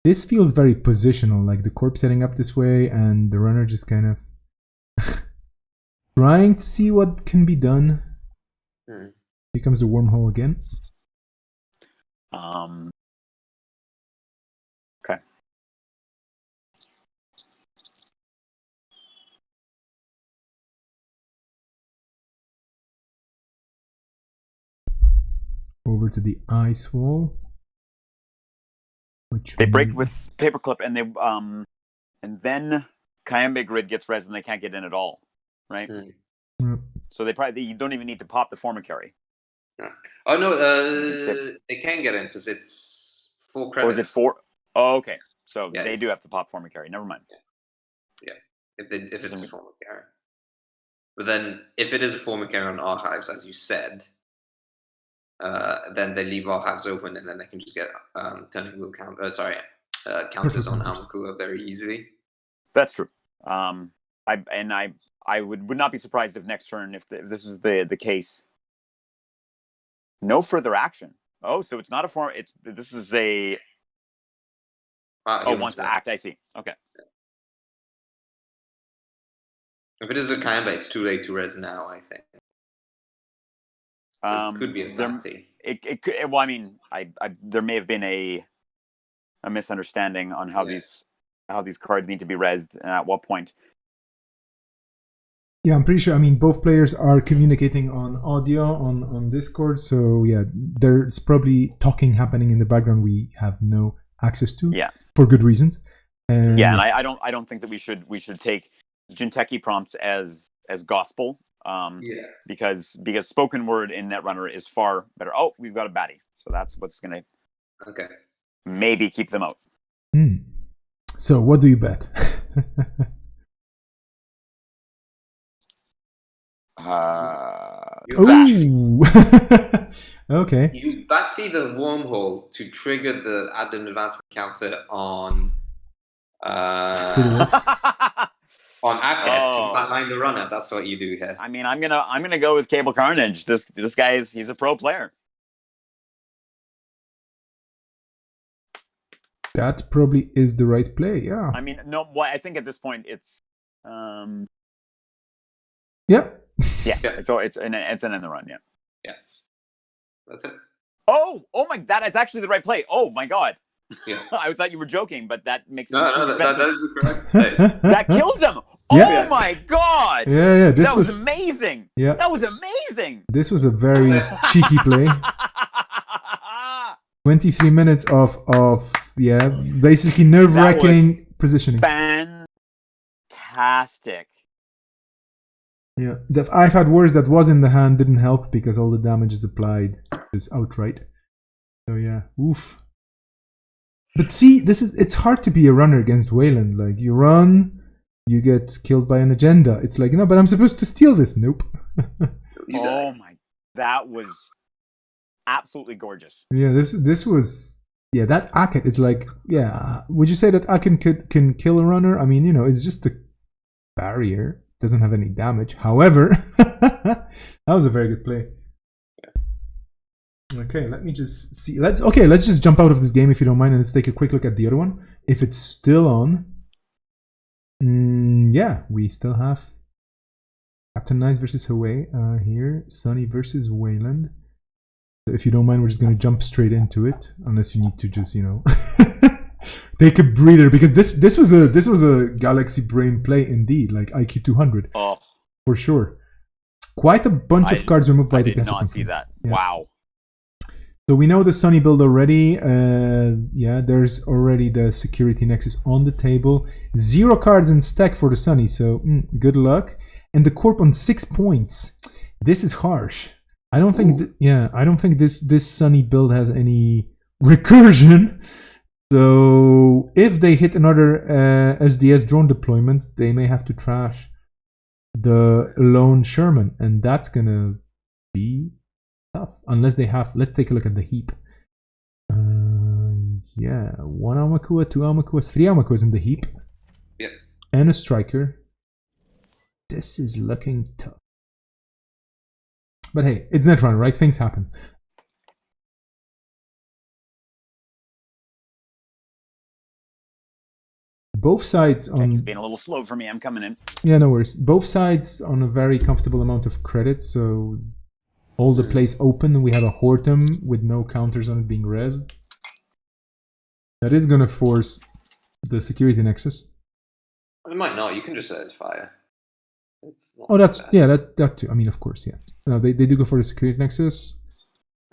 This feels very positional, like the corp setting up this way, and the runner just kind of trying to see what can be done. Becomes a wormhole again. Okay. Over to the ice wall. Which they break with paperclip, and they and then Kayambe grid gets res, and they can't get in at all, right? So you don't even need to pop the Formicary. Oh no, they can get in because it's 4 credits. Or is it 4? Oh, okay. So yeah, they do have to pop Formicary. Never mind. Yeah, if it's a Formicary. But then if it is a Formicary on archives, as you said, then they leave archives open, and then they can just get turning wheel counters on Amakua very easily. That's true. I would not be surprised if next turn, if this is the case, no further action. Oh, so it's not a form. This is a. Wants to act. I see. Okay. If it is a Kayambe, it's too late to res now, I think. So it could be a penalty. It could. Well, I mean, there may have been a misunderstanding on how these cards need to be resed and at what point. Yeah, I'm pretty sure. I mean, both players are communicating on audio on Discord, so yeah, there's probably talking happening in the background we have no access to. Yeah, for good reasons. And yeah, and I don't think that we should take Jinteki prompts as gospel. Because spoken word in Netrunner is far better. Oh, we've got a baddie, so that's what's gonna maybe keep them out. So what do you bet? Ooh. Okay. You batsy the wormhole to trigger the add an advancement counter on Cityworks. on Aket to flatline the runner. That's what you do here. I mean, I'm gonna go with Cable Carnage. This guy he's a pro player. That probably is the right play. Yeah. I mean, no. Well, I think at this point it's Yeah. yeah. So it's an in the run. Yeah. Yeah. That's it. Oh my! That is actually the right play. Oh my god! Yeah. I thought you were joking, but that makes No, it that is the correct play. that kills him. Yeah. Oh my god! Yeah. This that was amazing. Yeah. That was amazing. This was a very cheeky play. 23 minutes of basically nerve-wracking positioning. Fantastic. Yeah, I've had worse that was in the hand, didn't help because all the damage is applied is outright. So yeah, oof. But see, it's hard to be a runner against Wayland. Like you run, you get killed by an agenda. It's like, no, but I'm supposed to steal this. Nope. Oh my, that was absolutely gorgeous. Yeah, this was that Aken is like, yeah. Would you say that Aken can kill a runner? I mean, it's just a barrier. Doesn't have any damage. However, that was a very good play. Okay, let me just see. Let's just jump out of this game if you don't mind, and let's take a quick look at the other one. If it's still on, yeah, we still have Captain Nice versus Hawaii here. Sunny versus Wayland. So if you don't mind, we're just gonna jump straight into it, unless you need to just take a breather, because this was a Galaxy Brain play indeed, like IQ 200 for sure. Quite a bunch of cards removed by the I did not see that. Yeah. Wow. So we know the Sunny build already. There's already the Security Nexus on the table. 0 cards in stack for the Sunny, so good luck. And the Corp on 6 points. This is harsh. I don't think. I don't think this Sunny build has any recursion. So if they hit another SDS drone deployment, they may have to trash the lone Sherman, and that's gonna be tough. Unless they have. Let's take a look at the heap. 1 Armakua, 2 Armakuas, 3 Armakuas in the heap. Yeah. And a striker. This is looking tough. But hey, it's Netrunner, right? Things happen. Both sides on... It's being a little slow for me. I'm coming in. Yeah, no worries. Both sides on a very comfortable amount of credit, so all the plays open. We have a Hortum with no counters on it being rezzed. That is going to force the Security Nexus. It might not. You can just set it fire. Oh, that's... Bad. Yeah, that too. I mean, of course, yeah. No, they do go for the Security Nexus.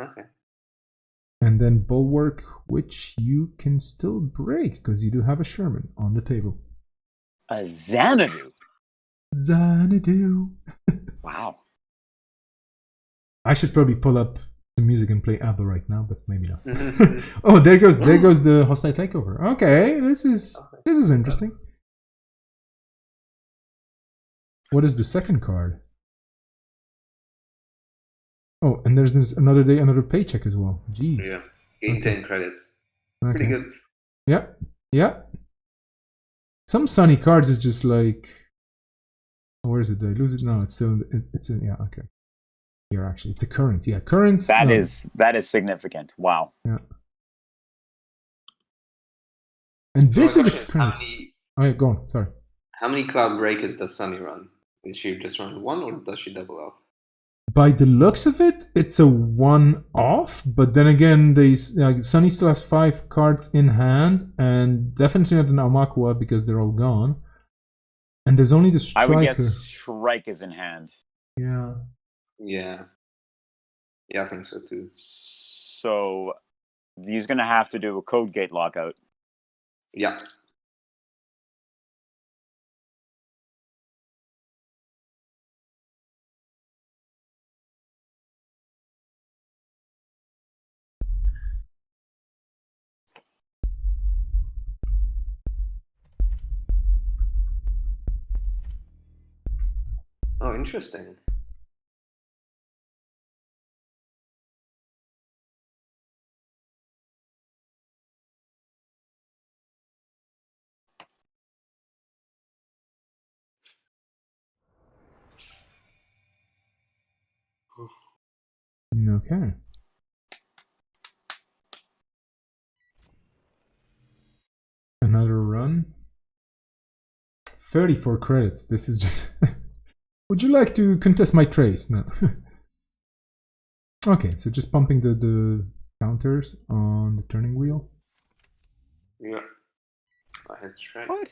Okay. And then Bulwark, which you can still break because you do have a Sherman on the table. A Xanadu. Xanadu. Wow. I should probably pull up some music and play ABBA right now, but maybe not. Oh, there goes the hostile takeover. Okay, this is interesting. What is the second card? Oh, and there's another day, another paycheck as well. Jeez. Yeah. Gain 10 credits. Okay. Pretty good. Yeah. Some Sunny cards is just like... Where is it? Did I lose it? No, it's still... It's in... Yeah, okay. Here, actually. It's a current. Yeah, currents... That is significant. Wow. Yeah. And So this is a current. Okay, go on. Sorry. How many Cloud Breakers does Sunny run? Is she just run 1 or does she double up? By the looks of it, it's a one-off, but then again, Sunny still has 5 cards in hand, and definitely not an Armakua because they're all gone. And there's only the Striker. I would guess Shrike is in hand. Yeah. Yeah. Yeah, I think so too. So he's going to have to do a Code Gate lockout. Yeah. Oh, interesting. Okay. Another run. 34 credits. This is just... Would you like to contest my trace? No. Okay, so just pumping the counters on the turning wheel. Yeah. I had to try. What?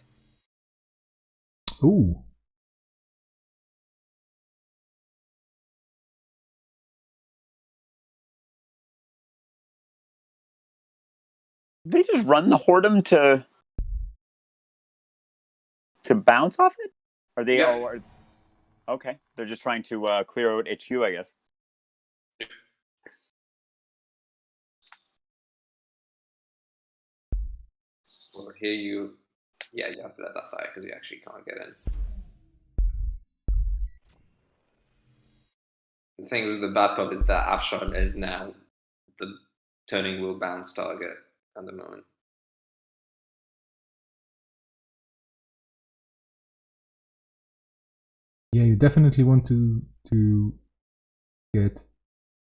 Ooh. They just run the Whoredom to bounce off it? Are they? Yeah. Okay, they're just trying to clear out HQ, I guess. Well, here you have to let that fire because you actually can't get in. The thing with the bad pub is that Afshan is now the turning wheel bounce target at the moment. Yeah, you definitely want to get...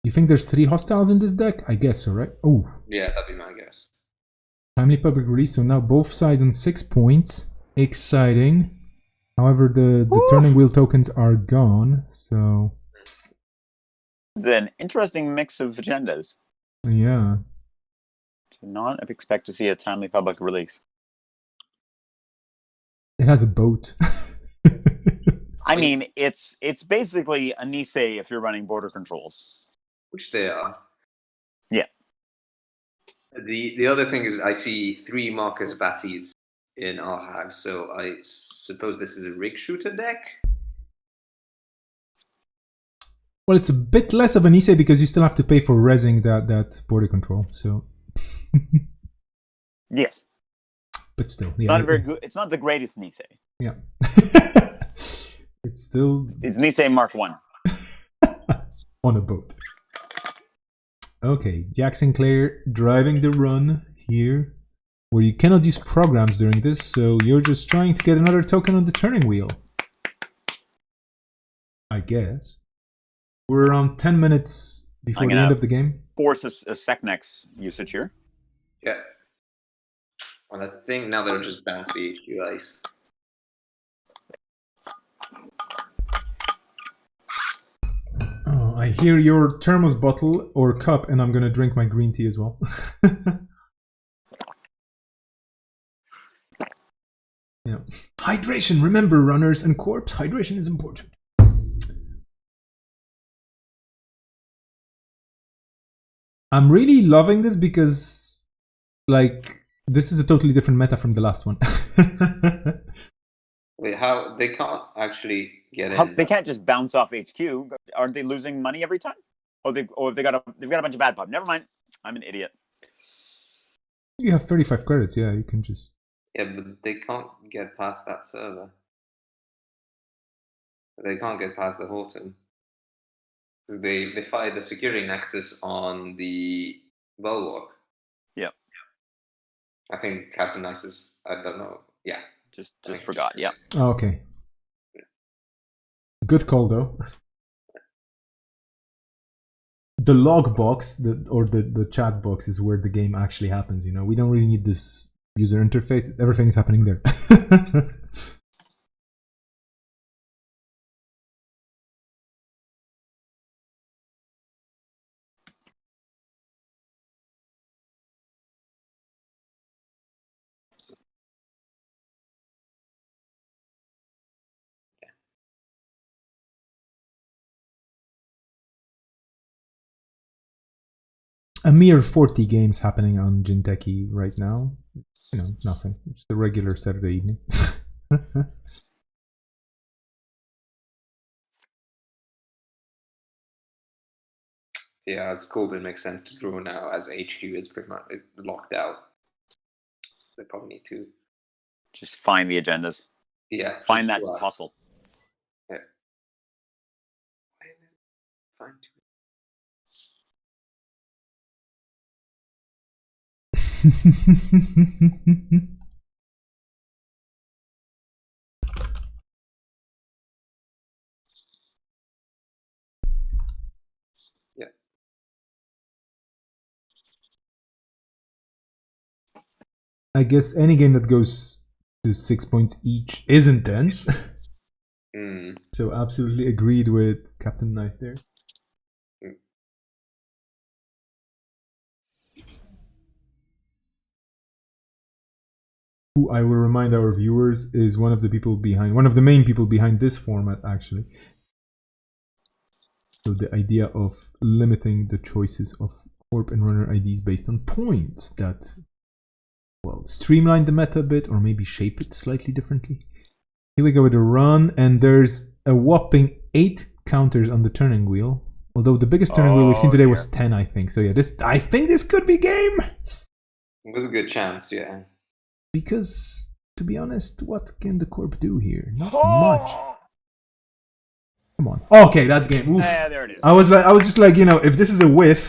You think there's 3 hostiles in this deck? I guess so, right? Oh. Yeah, that'd be my guess. Timely public release, so now both sides on 6 points. Exciting. However, the turning wheel tokens are gone, so... It's an interesting mix of agendas. Yeah. Do not expect to see a timely public release. It has a boat. I mean, it's basically a Nisei if you're running border controls. Which they are. Yeah. The other thing is I see 3 Marcus Batties in our house, so I suppose this is a rig shooter deck? Well, it's a bit less of an Issei because you still have to pay for resing that border control, so... Yes. But still, It's not very good. It's not the greatest Nisei. Yeah. It's still... It's Nisei Mark 1. On a boat. Okay, Jack Sinclair driving the run here, where you cannot use programs during this, so you're just trying to get another token on the turning wheel. I guess. We're around 10 minutes before the end of the game. Force a Seknex usage here. Yeah. Well, I think now they'll just bounce the HQ ice. Oh, I hear your thermos bottle or cup, and I'm gonna drink my green tea as well. Yeah. Hydration, remember, runners and corpse, hydration is important. I'm really loving this because, like, this is a totally different meta from the last one. Wait, how they can't actually get in? They can't just bounce off HQ. Aren't they losing money every time? They've got a bunch of bad pub. Never mind. I'm an idiot. You have 35 credits, yeah, you can just... Yeah, but they can't get past that server. They can't get past the Horton. Because they fired the security nexus on the Bulwark. Yep. I think Captain Isis, I don't know. Yeah. Just forgot, yeah. Oh, okay. Good call, though. The log box, the chat box is where the game actually happens, you know? We don't really need this user interface. Everything is happening there. A mere 40 games happening on Jinteki right now. You know, nothing. Just a regular Saturday evening. Yeah, as Corbin makes sense to draw now, as HQ is pretty much locked out. So they probably need to just find the agendas. Yeah. Find that hustle. Yeah. Find Yeah. I guess any game that goes to 6 points each is intense. So absolutely agreed with Captain Nice there. Who I will remind our viewers is one of the main people behind this format, actually. So the idea of limiting the choices of Corp and Runner IDs based on points that, well, streamline the meta a bit or maybe shape it slightly differently. Here we go with a run, and there's a whopping 8 counters on the turning wheel. Although the biggest turning wheel we've seen today was 10, I think. So yeah, I think this could be game. It was a good chance, yeah. Because, to be honest, what can the Corp do here? Not much. Come on. Okay, that's game. Oof. There it is. I was just like, if this is a whiff.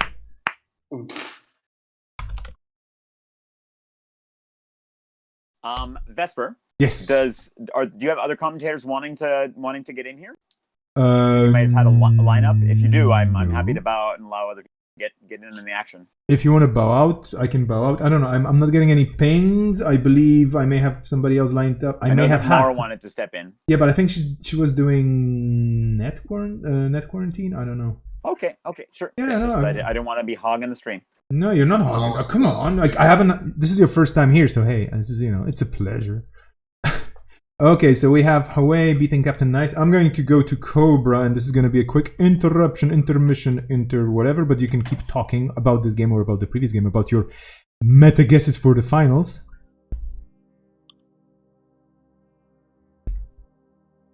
Vesper. Yes. Do you have other commentators wanting to get in here? You might have had a lineup. If you do, I'm happy to bow out and allow other get in the action. If you want to bow out, I can bow out. I don't know. I'm not getting any pings. I believe I may have somebody else lined up. I may have Mara wanted to step in. Yeah, but I think she was doing net quarantine. I don't know. Okay, sure. Yeah, no, I didn't want to be hogging the stream. No, you're not hogging. Oh, come on. Like I haven't. This is your first time here, so hey, this is it's a pleasure. Okay, so we have Hawaii beating Captain Nice. I'm going to go to Cobra, and this is going to be a quick intermission, whatever, but you can keep talking about this game or about the previous game, about your meta guesses for the finals.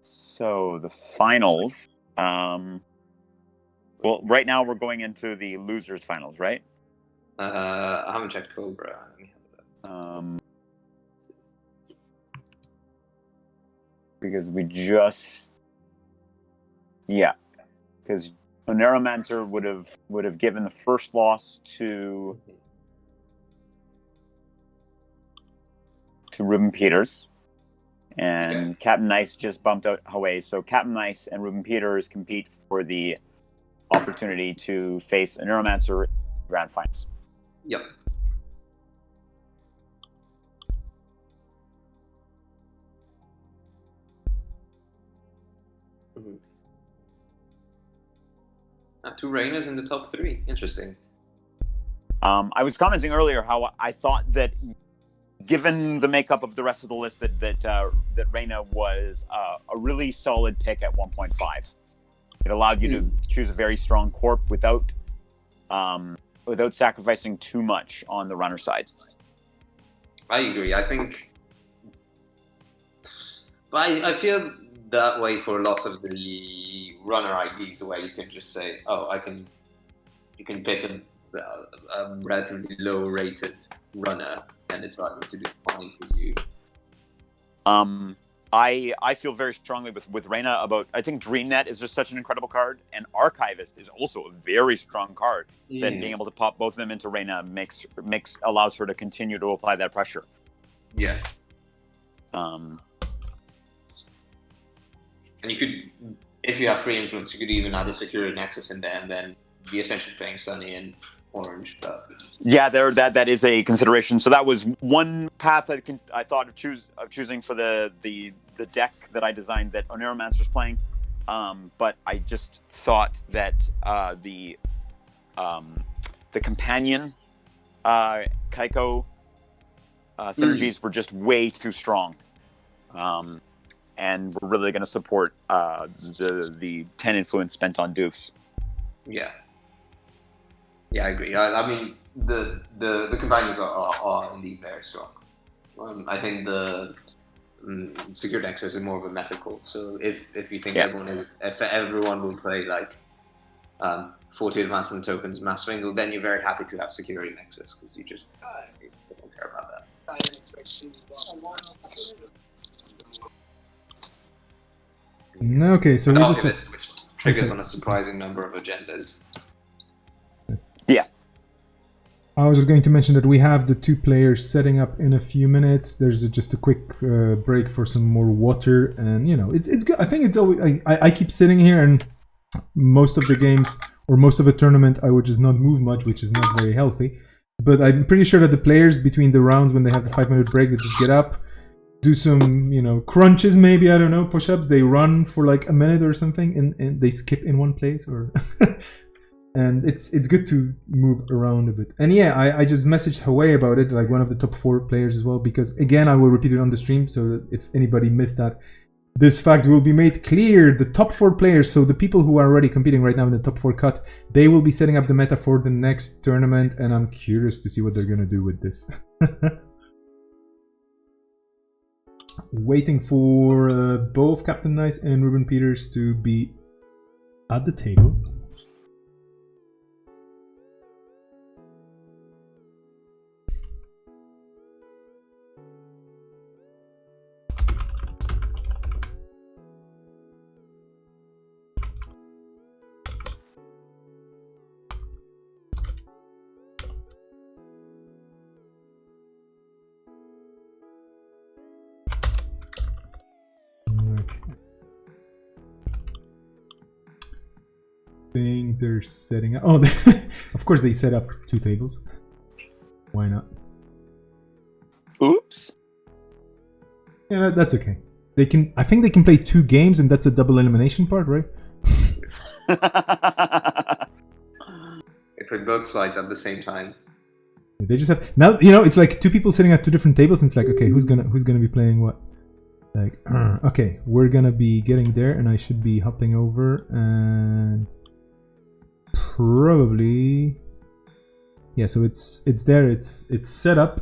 So, the finals. Well, right now we're going into the losers finals, right? I haven't checked Cobra. Let me have that. Because because Neuromancer would have given the first loss to Ruben Peters, and Captain Nice just bumped out Hawaii. So Captain Nice and Ruben Peters compete for the opportunity to face a Neuromancer grand finals. Yep. Two Reinas in the top 3. Interesting. I was commenting earlier how I thought that, given the makeup of the rest of the list, that Reina was a really solid pick at 1.5. It allowed you to choose a very strong corp without sacrificing too much on the runner side. I agree. I think, but I feel that way for lots of the runner IDs, where you can just say, you can pick a relatively low rated runner and it's likely to do fine for you. I feel very strongly with Reina about, I think DreamNet is just such an incredible card, and Archivist is also a very strong card. That being able to pop both of them into Reina allows her to continue to apply that pressure. Yeah. And you could, if you have free influence, you could even add a security nexus in there, and then be essentially playing Sunny and Orange. But yeah, that is a consideration. So that was one path I thought of choosing for the deck that I designed that Neuromancer's playing. But I just thought that the companion Kaiko synergies were just way too strong. And we're really going to support the 10 influence spent on Doofs. Yeah, I agree. I mean, the companions are indeed very strong. I think the Secure Nexus is more of a meta call. So if you think everyone will play like 40 advancement tokens mass swingle, then you're very happy to have Security Nexus because you just don't care about that. Okay, so we just which triggers on a surprising number of agendas. Yeah. I was just going to mention that we have the 2 players setting up in a few minutes. There's just a quick break for some more water, and it's good. I think it's always I keep sitting here, and most of the games or most of the tournament I would just not move much, which is not very healthy. But I'm pretty sure that the players between the rounds, when they have the 5-minute break, they just get up, do some, crunches maybe, I don't know, push-ups. They run for like a minute or something, and they skip in one place, or and it's good to move around a bit. And yeah, I just messaged Hawaii about it, like one of the top 4 players as well, because again, I will repeat it on the stream, so if anybody missed that, this fact will be made clear. The top 4 players, so the people who are already competing right now in the top 4 cut, they will be setting up the meta for the next tournament, and I'm curious to see what they're gonna do with this. Waiting for both Captain Nice and Ruben Peters to be at the table. Think they're setting up. Oh, of course they set up 2 tables. Why not? Oops. Yeah, that's okay. They can. I think they can play 2 games, and that's a double elimination part, right? They play both sides at the same time. They just have now. It's like 2 people sitting at 2 different tables, and it's like, okay, who's gonna be playing what? Like, okay, we're gonna be getting there, and I should be hopping over and probably, yeah. So it's there. It's set up.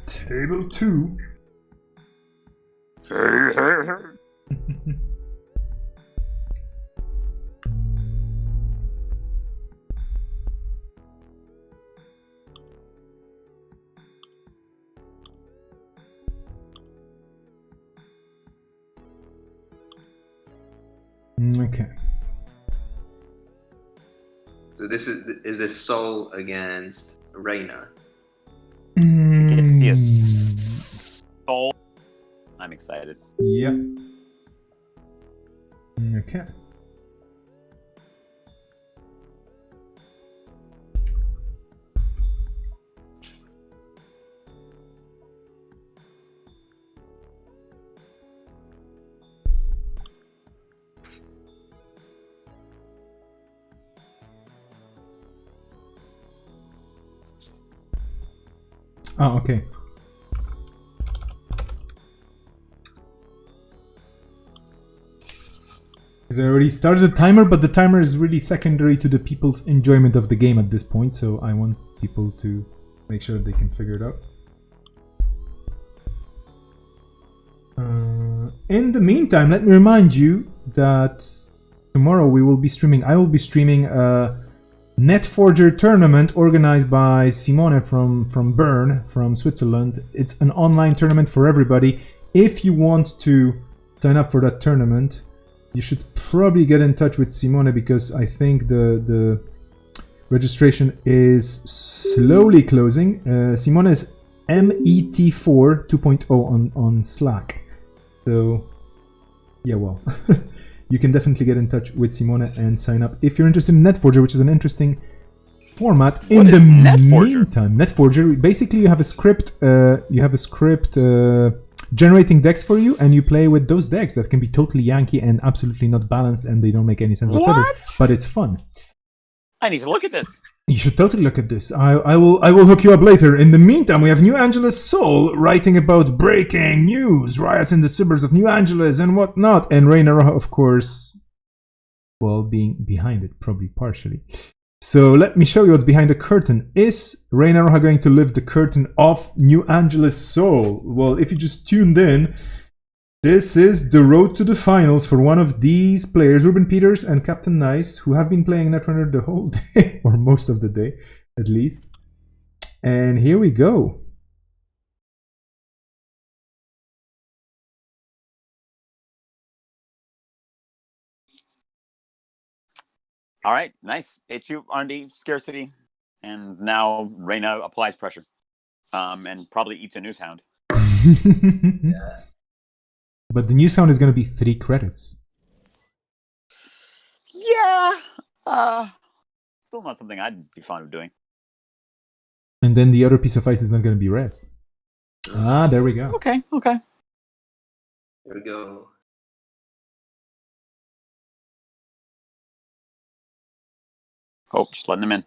Table 2. Okay. So this is this Sol against Reina? Get to see a soul. I'm excited. Yep. Okay. Oh, okay. Because I already started the timer, but the timer is really secondary to the people's enjoyment of the game at this point, so I want people to make sure they can figure it out. In the meantime, let me remind you that tomorrow we will be streaming. I will be streaming a NetForger tournament organized by Simone from Bern, from Switzerland. It's an online tournament for everybody. If you want to sign up for that tournament, you should probably get in touch with Simone, because I think the registration is slowly closing. Simone is MET4 2.0 on Slack. So, yeah, well, you can definitely get in touch with Simone and sign up if you're interested in NetForger, which is an interesting format. In the meantime, NetForger, basically you have a script. Generating decks for you, and you play with those decks that can be totally Yankee and absolutely not balanced, and they don't make any sense whatsoever. But it's fun. I need to look at this. You should totally look at this. I will hook you up later. In the meantime, we have New Angeles Soul writing about breaking news, riots in the suburbs of New Angeles and whatnot, and Reina Roja, of course, well, being behind it, probably partially. So let me show you what's behind the curtain. Is Reina Roja going to lift the curtain of New Angeles Soul? Well, if you just tuned in, this is the road to the finals for one of these players, Ruben Peters and Captain Nice, who have been playing Netrunner the whole day, or most of the day, at least. And here we go. All right, nice. HU, R&D, scarcity, and now Reina applies pressure, and probably eats a news hound. Yeah. But the news hound is going to be 3 credits. Yeah, still not something I'd be fond of doing. And then the other piece of ice is not going to be rest. Ah, there we go. Okay. Here we go. Oh, just letting them in.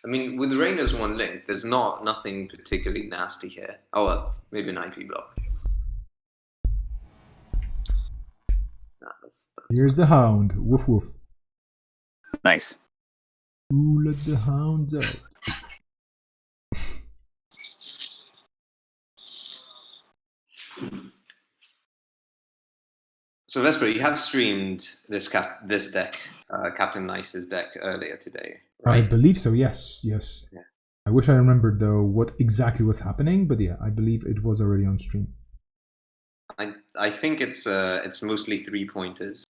I mean, with rain as one link, there's nothing particularly nasty here. Oh well, maybe an IP block. Nah, that's Here's the hound. Woof woof. Nice. Ooh, let the hounds out. So Vesper, you have streamed this deck, Captain Nice's deck earlier today, I right? believe so, yes. Yes. Yeah. I wish I remembered, though, what exactly was happening, but yeah, I believe it was already on stream. I think it's mostly 3-pointers.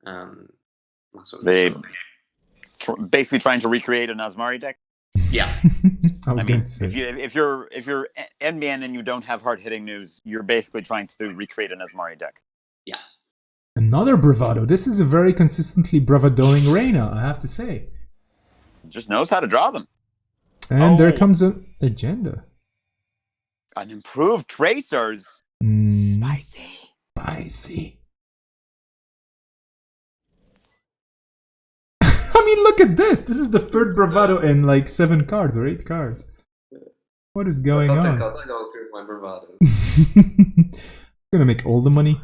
That's what They so- basically trying to recreate an Asmari deck. Yeah. I was I going mean, to say. if you're NBN and you don't have hard hitting news, you're basically trying to recreate an Asmari deck. Yeah. Another bravado. This is a very consistently bravadoing Reyna, I have to say. Just knows how to draw them. And there Oh. comes an agenda. An improved tracers. Spicy. I mean, look at this. This is the third bravado in like 7 cards or 8 cards. What is going Top 10 on? cards, I go through my bravado. Gonna make all the money.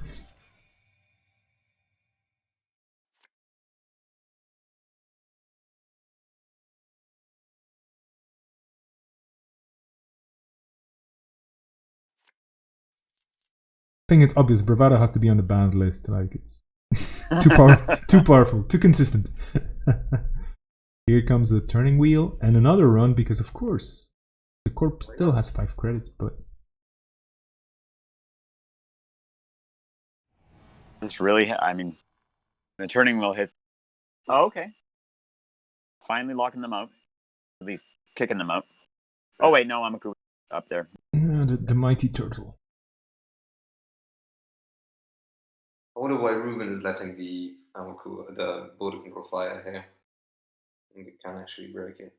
I think it's obvious. Bravado has to be on the banned list. Like it's too powerful, too consistent. Here comes the turning wheel and another run because, of course, the corp still has 5 credits, but It's really, I mean, the turning wheel hits. Oh, okay. Finally locking them out. At least kicking them out. Oh, wait, no, I'm a up there. the mighty turtle. I wonder why Ruben is letting the border control fire here. I think it can actually break it.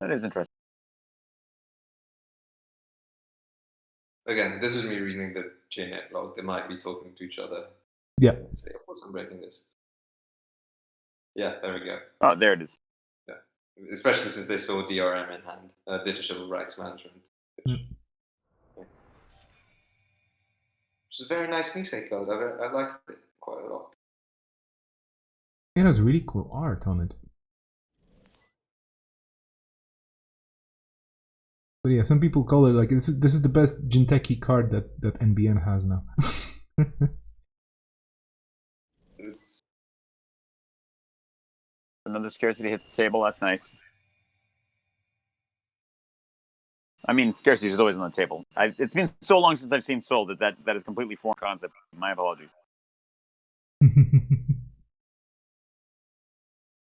That is interesting. Again, this is me reading the JNet log. They might be talking to each other. Yeah. Let's say, of course I'm breaking this. Yeah, there we go. Oh, there it is. Yeah. Especially since they saw DRM in hand, digital rights management. Which is a very nice Nisei code. I like it quite a lot. It has really cool art on it. But yeah, some people call it like this is the best Jinteki card that NBN has now. It's Another scarcity hits the table. That's nice. I mean, scarcity is always on the table. It's been so long since I've seen Soul that is completely foreign concept. My apologies.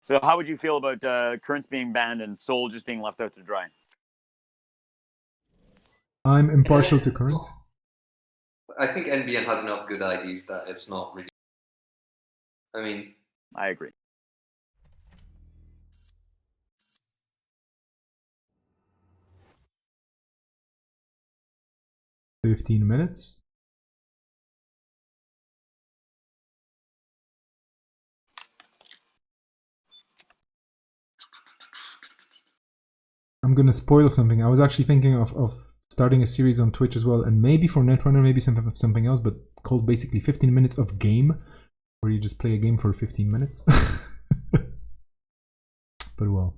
So how would you feel about Currents being banned and Soul just being left out to dry? I'm impartial to Currents. I think NBN has enough good IDs that it's not really. I mean, I agree. "15 minutes. I'm gonna spoil something. I was actually thinking of starting a series on Twitch as well, and maybe for Netrunner, maybe something else, but called basically 15 minutes of game, where you just play a game for 15 minutes. But well,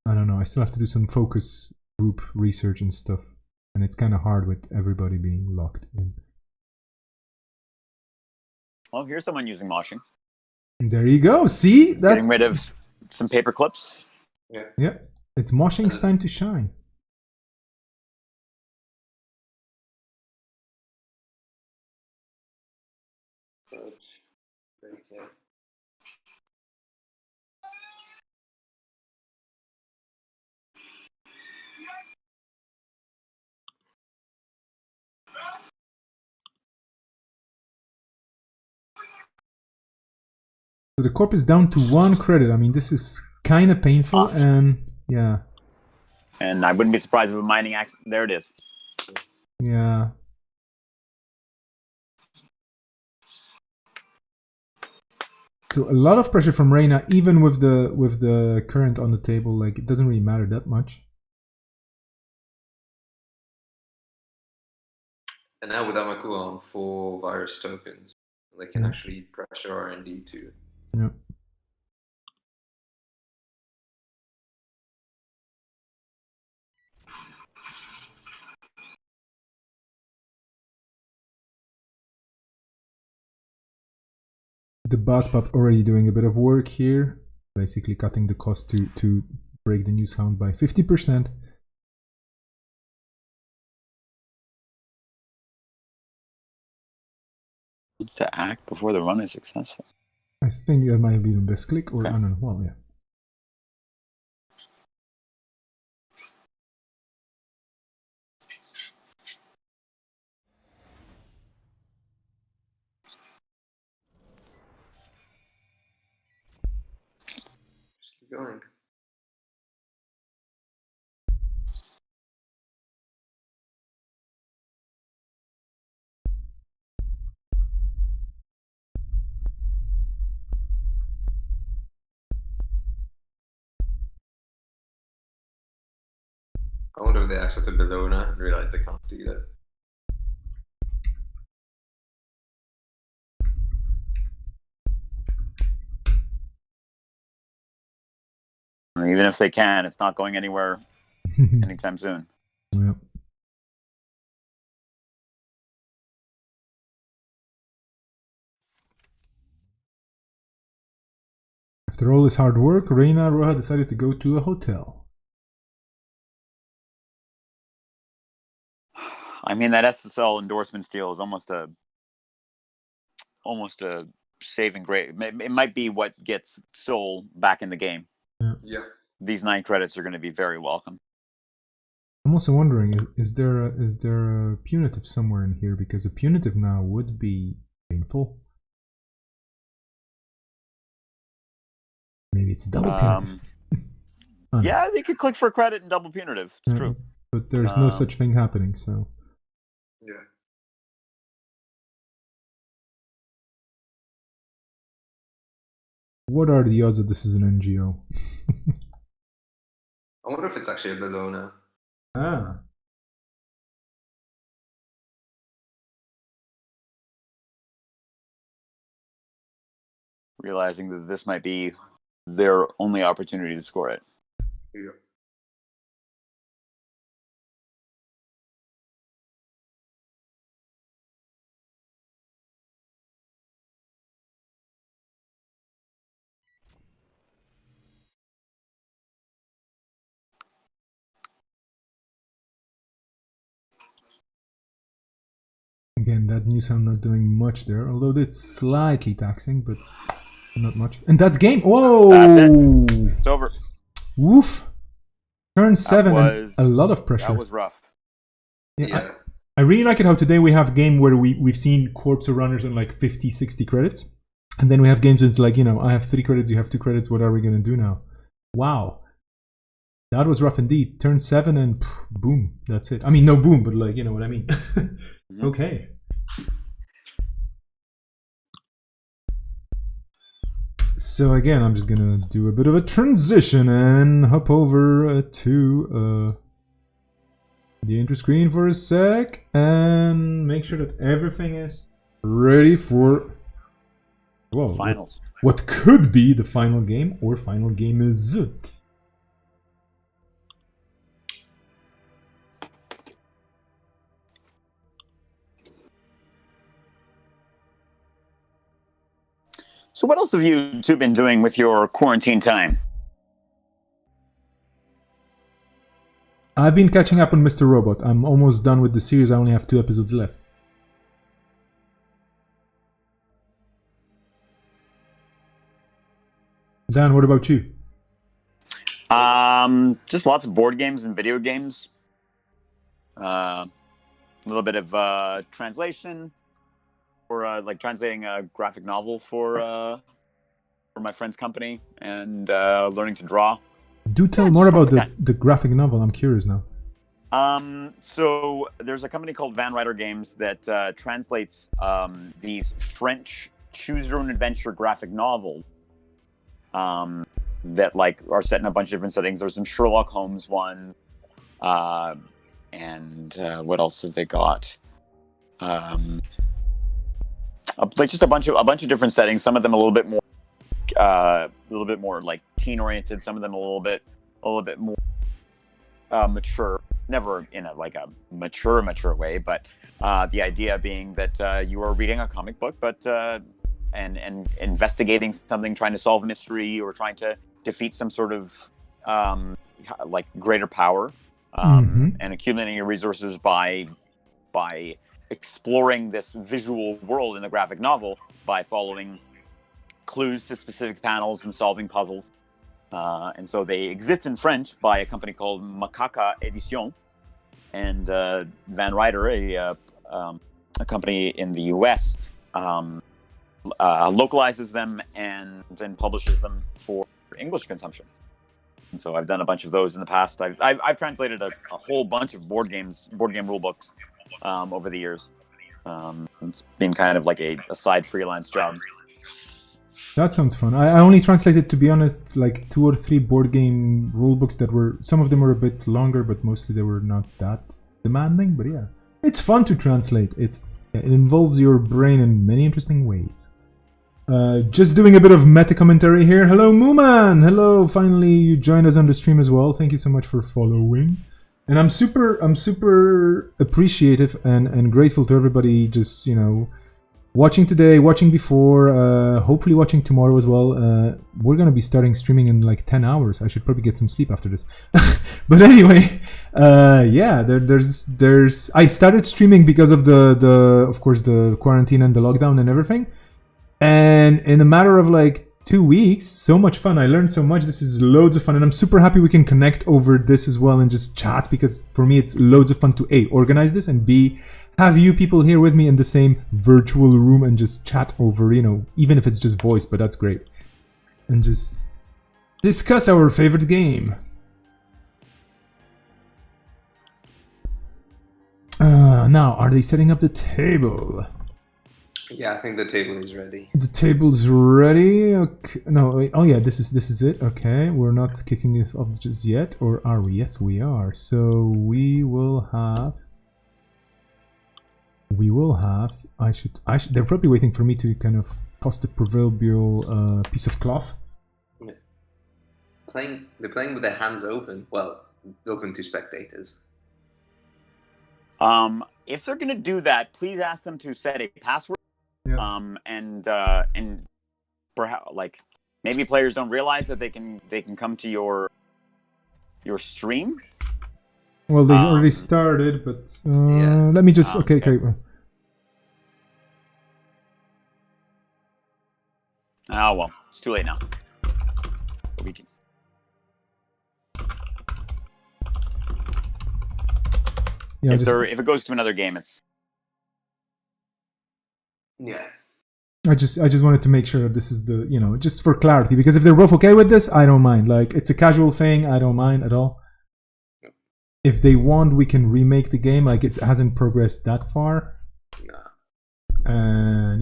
I don't know. I still have to do some focus group research and stuff, and it's kind of hard with everybody being locked in. Well, here's someone using moshing. There you go. See, that's Getting rid of some paper clips. yeah. It's moshing's time to shine. okay. So the corp is down to 1 credit. I mean, this is kind of painful, and yeah. And I wouldn't be surprised if a mining axe. There it is. Yeah. So a lot of pressure from Reina, even with the current on the table. Like, it doesn't really matter that much. And now with Amaku on 4 virus tokens, they can actually pressure R&D too. Yeah. The bot pop already doing a bit of work here, basically cutting the cost to break the news hound by 50%. To act before the run is successful. I think that might be the best click, or I don't know. Well, yeah. Just keep going. I wonder if they access to Bellona and realize they can't steal it. Or even if they can, it's not going anywhere anytime soon. Yeah. After all this hard work, Reina Roja decided to go to a hotel. I mean, that SSL endorsement steal is almost a saving grace. It might be what gets Soul back in the game. Yeah. These 9 credits are going to be very welcome. I'm also wondering, is there a punitive somewhere in here? Because a punitive now would be painful. Maybe it's double punitive. Yeah, they could click for credit and double punitive. It's true. But there's no such thing happening, so. Yeah. What are the odds that this is an NGO? I wonder if it's actually a Bellona. Ah. Realizing that this might be their only opportunity to score it. Yeah. Again, that news I'm not doing much there, although it's slightly taxing, but not much. And that's game. Whoa! That's it. It's over. Woof. Turn 7 and a lot of pressure. That was rough. Yeah. I really like it how today we have a game where we've seen corps or runners on like 50, 60 credits. And then we have games where it's like, you know, I have 3 credits, you have 2 credits, what are we going to do now? Wow. That was rough indeed. Turn 7 and boom, that's it. I mean, no boom, but like, you know what I mean. Okay. So again, I'm just gonna do a bit of a transition and hop over to the intro screen for a sec and make sure that everything is ready for Finals. What could be the final game or final game is it? So what else have you two been doing with your quarantine time? I've been catching up on Mr. Robot. I'm almost done with the series. I only have 2 episodes left. Dan, what about you? Just lots of board games and video games. A little bit of translation, or like translating a graphic novel for for my friend's company and learning to draw. Do tell more about the graphic novel. I'm curious now. So there's a company called Van Ryder Games that translates these French choose-your-own-adventure graphic novels that like are set in a bunch of different settings. There's some Sherlock Holmes ones, and what else have they got? Like just a bunch of different settings. Some of them a little bit more like teen-oriented. Some of them a little bit more mature. Never in a mature way, but the idea being that you are reading a comic book, but and investigating something, trying to solve a mystery or trying to defeat some sort of like greater power, and accumulating your resources by exploring this visual world in the graphic novel by following clues to specific panels and solving puzzles. And so they exist in French by a company called Macaca Edition, and Van Ryder, a company in the U.S., localizes them and then publishes them for English consumption. And so I've done a bunch of those in the past. I've translated a whole bunch of board game rule books over the years. It's been kind of like a side freelance job. That sounds fun. I only translated, to be honest, like 2 or 3 board game rule books that were, some of them were a bit longer, but mostly they were not that demanding. But yeah, it's fun to translate. It involves your brain in many interesting ways. Just doing a bit of meta commentary here. Hello, Mooman. Hello. Finally, you joined us on the stream as well. Thank you so much for following. And I'm super appreciative and grateful to everybody. Just watching today, watching before, hopefully watching tomorrow as well. We're gonna be starting streaming in like 10 hours. I should probably get some sleep after this. But anyway, yeah, there's. I started streaming because of of course the quarantine and the lockdown and everything. And in a matter of like 2 weeks, so much fun. I learned so much. This is loads of fun, and I'm super happy we can connect over this as well and just chat, because for me it's loads of fun to A, organize this, and B, have you people here with me in the same virtual room and just chat over, even if it's just voice, but that's great. And just discuss our favorite game. Now, are they setting up the table? Yeah, I think the table is ready. The table's ready. Okay. No, wait. Oh yeah, this is it. Okay, we're not kicking it off just yet, or are we? Yes, we are. So we will have. I should. They're probably waiting for me to kind of toss the proverbial piece of cloth. Yeah. They're playing with their hands open. Well, open to spectators. If they're gonna do that, please ask them to set a password. Yeah. And perhaps like maybe players don't realize that they can come to your stream. Well, they already started, but yeah. Let me just okay. Oh well, it's too late now. We can. Yeah, if it goes to another game, it's. Yeah. I just wanted to make sure that this is the, just for clarity, because if they're both okay with this, I don't mind. Like, it's a casual thing, I don't mind at all. Yep. If they want, we can remake the game. Like, it hasn't progressed that far. Nah. And,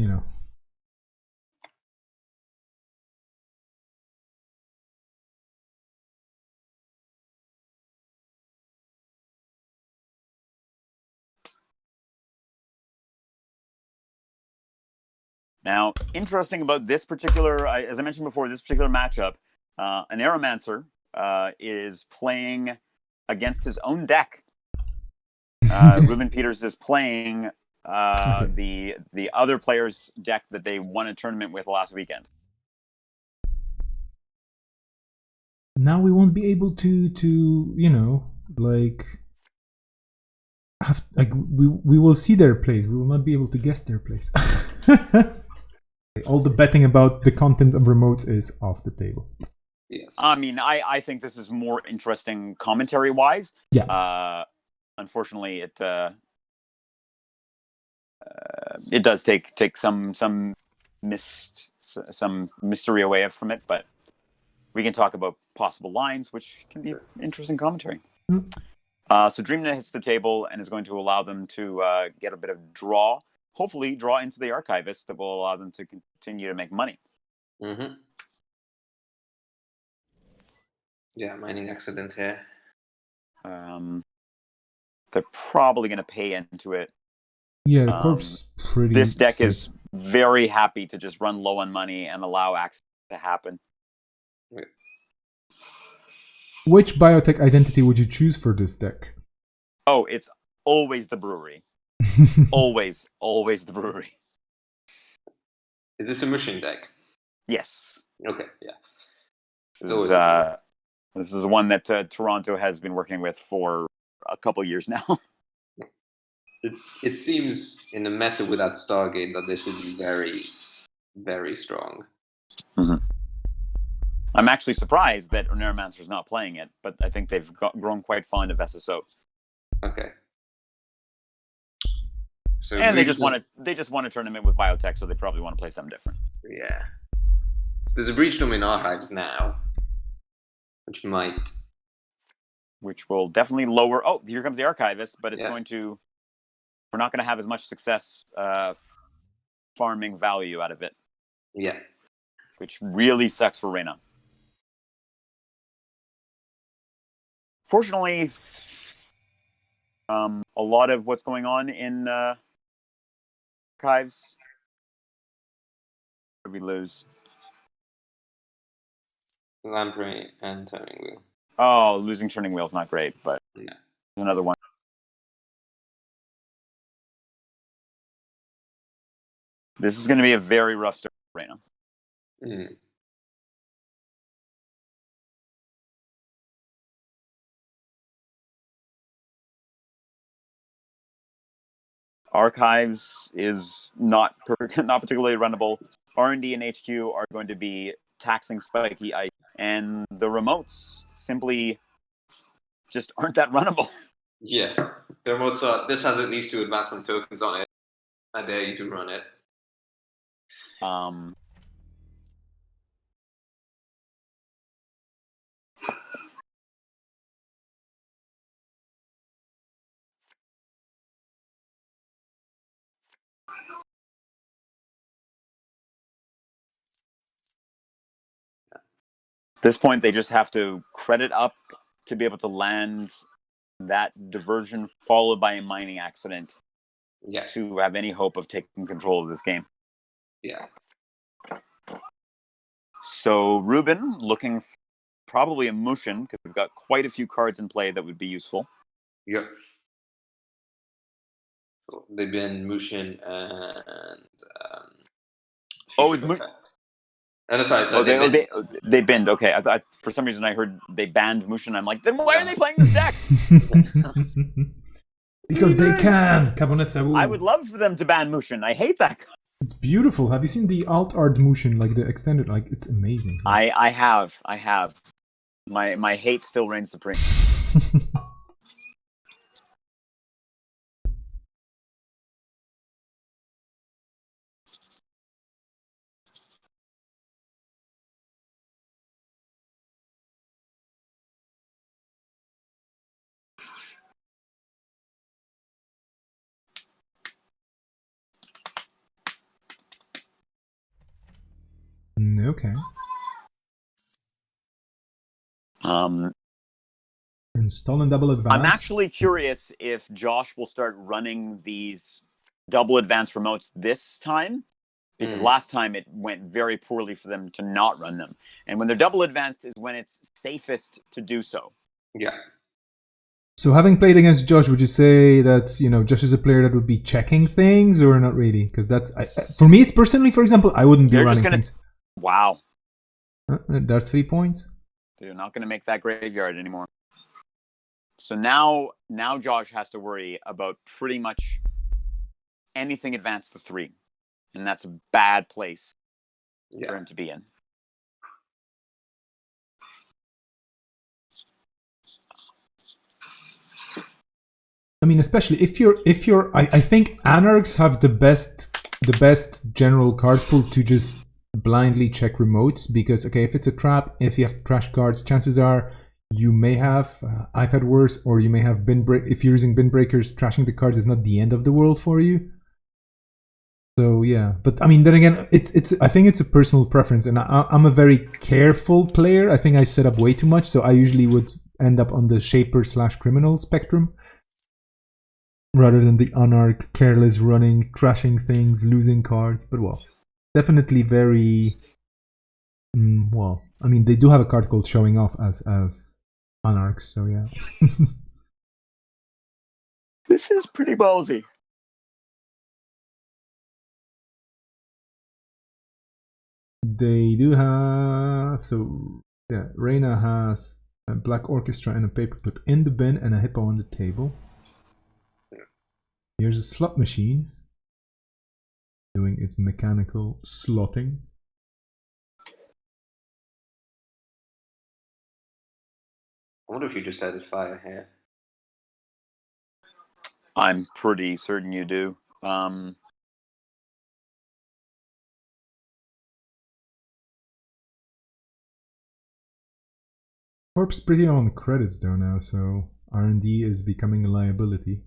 Now, interesting about this particular, as I mentioned before, this particular matchup, an Aeromancer is playing against his own deck. Ruben Peters is playing the other player's deck that they won a tournament with last weekend. Now we won't be able to we will see their plays. We will not be able to guess their plays. All the betting about the contents of remotes is off the table. Yes. I mean, I think this is more interesting commentary-wise. Yeah. Unfortunately, it does take some some mystery away from it, but we can talk about possible lines, which can be interesting commentary. So DreamNet hits the table and is going to allow them to get a bit of draw, hopefully draw into the archivist that will allow them to continue to make money. Mm-hmm. Yeah, mining accident here. They're probably going to pay into it. Yeah, the corp's pretty. This deck safe. is very happy to just run low on money and allow access to happen. Which biotech identity would you choose for this deck? Oh, it's always the brewery. always the brewery. Is this a Mushin deck? Yes. Okay, yeah. This is one that Toronto has been working with for a couple years now. It seems in the meta without Stargate that this would be very, very strong. Mm-hmm. I'm actually surprised that Neuromancer's not playing it, but I think they've grown quite fond of SSO. Okay. So and they just want a tournament with biotech, so they probably want to play something different. Yeah. So there's a breach dome in archives now, which will definitely lower. Oh, here comes the archivist, but it's going to. We're not going to have as much success farming value out of it. Yeah. Which really sucks for Reyna. Fortunately, a lot of what's going on in archives. Where we lose? Lamprey and Turning Wheel. Oh, losing Turning Wheel is not great, but another one. This is going to be a very rough start for Reyna. Mm. Archives is not particularly runnable. R&D and HQ are going to be taxing spiky ice, and the remotes simply just aren't that runnable. Yeah, the remotes are. This has at least 2 advancement tokens on it. I dare you to run it. At this point, they just have to credit up to be able to land that diversion, followed by a mining accident, to have any hope of taking control of this game. Yeah. So Ruben looking probably a Mushin, because we've got quite a few cards in play that would be useful. Yep. So they've been Mushin and is Mushin? Sorry, they binned. Okay, I thought for some reason I heard they banned Mushin. I'm like, then why are they playing this deck? Because they can. I would love for them to ban Mushin. I hate that card. It's beautiful. Have you seen the alt art Mushin, like the extended? Like, it's amazing. I have. My hate still reigns supreme. Okay. Install and double advance. I'm actually curious if Josh will start running these double advance remotes this time, because last time it went very poorly for them to not run them. And when they're double advanced is when it's safest to do so. Yeah. So having played against Josh, would you say that, Josh is a player that would be checking things or not really? Because that's, for me, it's personally, for example, I wouldn't be running things. Wow. That's 3 points. They're not going to make that graveyard anymore. So now Josh has to worry about pretty much anything advanced to 3. And that's a bad place for him to be in. I mean, especially if you're I think Anarchs have the best general card pool to just blindly check remotes because, okay, if it's a trap, if you have trash cards, chances are you may have iPad worse, or you may have if you're using bin breakers, trashing the cards is not the end of the world for you. So yeah, but I mean, then again, I think it's a personal preference, and I'm a very careful player. I think I set up way too much, so I usually would end up on the shaper/criminal spectrum rather than the anarch, careless running, trashing things, losing cards. But well, definitely very well. I mean, they do have a card called Showing Off as anarchs, so yeah. This is pretty ballsy. They do have, so yeah, Reina has a Black Orchestra and a paperclip in the bin and a hippo on the table. Here's a slot machine doing its mechanical slotting. I wonder if you just added fire here. I'm pretty certain you do. Corp's pretty on credits though now, so R&D is becoming a liability.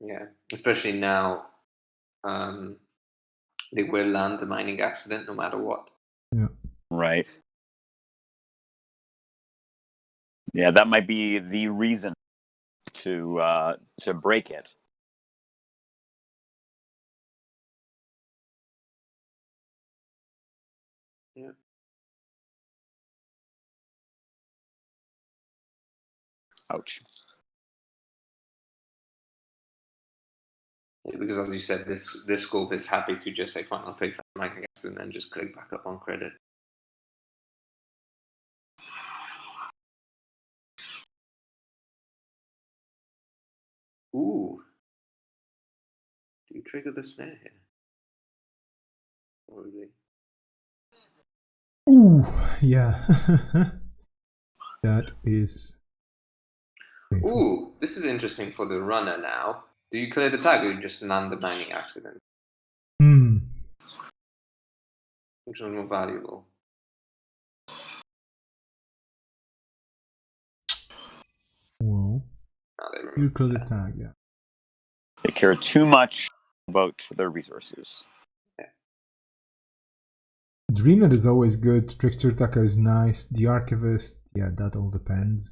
Yeah, especially now. They will land the mining accident no matter what. Yeah. Right. Yeah, that might be the reason to break it. Yeah. Ouch. Yeah, because as you said, this scope is happy to just say, fine, I'll pay for the mining accident and then just click back up on credit. Ooh. Do you trigger the snare here? Probably. Ooh, yeah. That is painful. Ooh, this is interesting for the runner now. Do you clear the tag or you just land the mining accident? Which one more valuable? Well, you clear the tag, yeah. They care too much about their resources. Dreamnet is always good. Trickster Taka is nice. The Archivist, yeah, that all depends.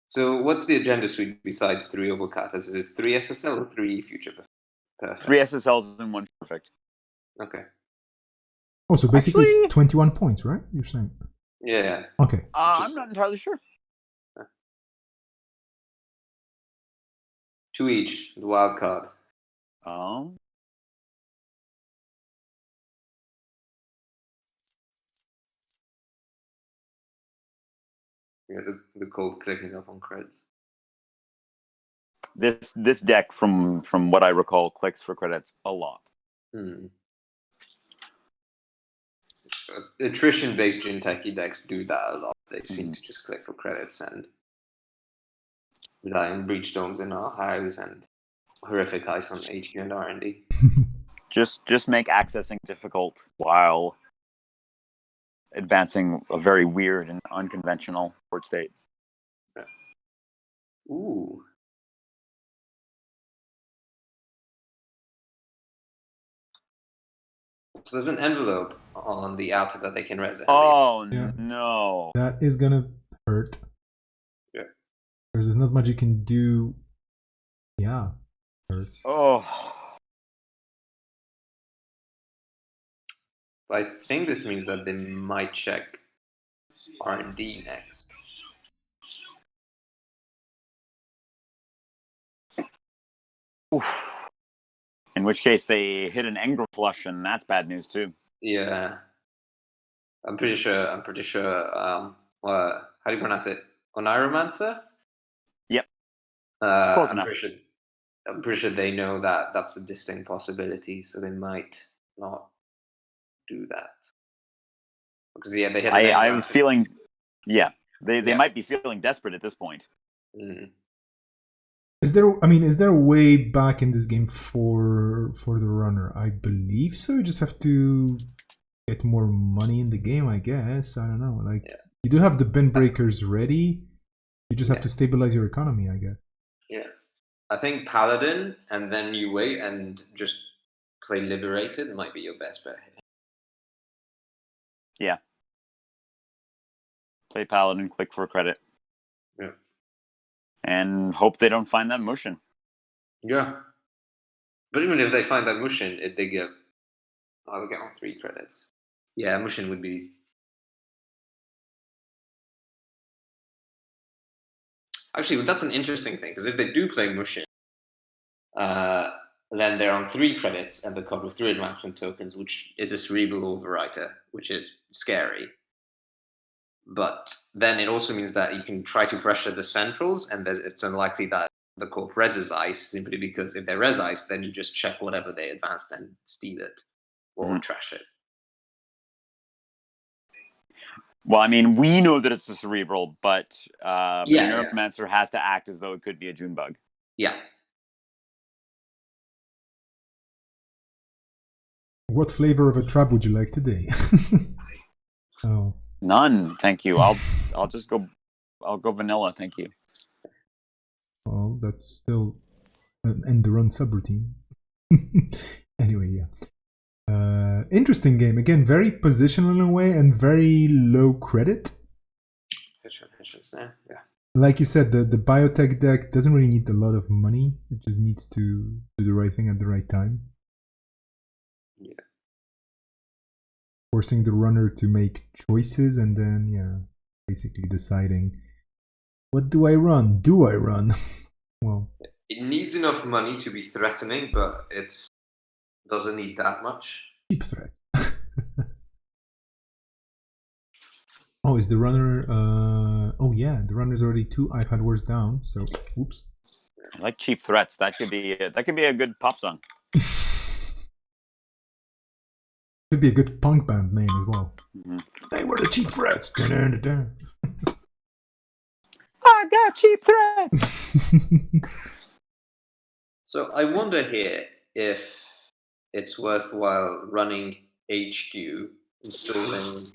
So what's the agenda suite besides 3 Overcutters? Is this 3 SSL or 3 Future Perfect? 3 SSLs and 1 Perfect. Okay. Oh, so basically it's 21 points, right? You're saying? Yeah. Okay. I'm not entirely sure. 2 each, the wild card. Oh. Yeah, the code clicking up on credits. This deck, from what I recall, clicks for credits a lot. Attrition-based Jinteki decks do that a lot. They seem to just click for credits and rely on Breachstones in our hives and horrific ice on HQ and R&D. Just make accessing difficult while advancing a very weird and unconventional board state. Ooh. So there's an envelope on the outer that they can res. Oh, yeah. No. That is gonna hurt. Yeah. Because there's not much you can do. Yeah. Hurts. Oh. But I think this means that they might check R&D next. Oof. In which case they hit an Engram flush, and that's bad news too. Yeah. I'm pretty sure, how do you pronounce it? Oniromancer? Yep. Close I'm enough. I'm pretty sure they know that that's a distinct possibility, so they might not do that. Because yeah, they hit. I have a feeling. Yeah, they might be feeling desperate at this point. Is there a way back in this game for the runner? I believe so. You just have to get more money in the game, I guess. I don't know. You do have the bin breakers ready. You just have to stabilize your economy, I guess. Yeah. I think Paladin, and then you wait and just play Liberated might be your best bet here. Yeah. Play Paladin, click for credit. Yeah. And hope they don't find that Mushin. Yeah. But even if they find that Mushin, they get on 3 credits. Yeah, Mushin would be. Actually, that's an interesting thing, because if they do play Mushin, then they're on 3 credits and they're covered with 3 advancement tokens, which is a cerebral overwriter, which is scary. But then it also means that you can try to pressure the centrals, and it's unlikely that the corp reses ice, simply because if they res ice, then you just check whatever they advanced and steal it or trash it. Well, I mean, we know that it's a cerebral, but the Neuromancer has to act as though it could be a June bug. Yeah. What flavor of a trap would you like today? Oh. None, thank you. I'll just go. I'll go vanilla, thank you. Well, that's still an end-run subroutine. Anyway, yeah. Interesting game. Again, very positional in a way and very low credit. Yeah. Like you said, the biotech deck doesn't really need a lot of money. It just needs to do the right thing at the right time. Yeah. Forcing the runner to make choices and then, basically deciding, what do I run? Do I run? Well, it needs enough money to be threatening, but it doesn't need that much. Cheap threat. Oh, is the runner? Oh yeah, the runner's already 2. I've had worse down. So, oops. I like cheap threats. That could be a good pop song. Could be a good punk band name as well. Mm-hmm. They were the cheap threats. I got cheap threats. So I wonder here if it's worthwhile running HQ, installing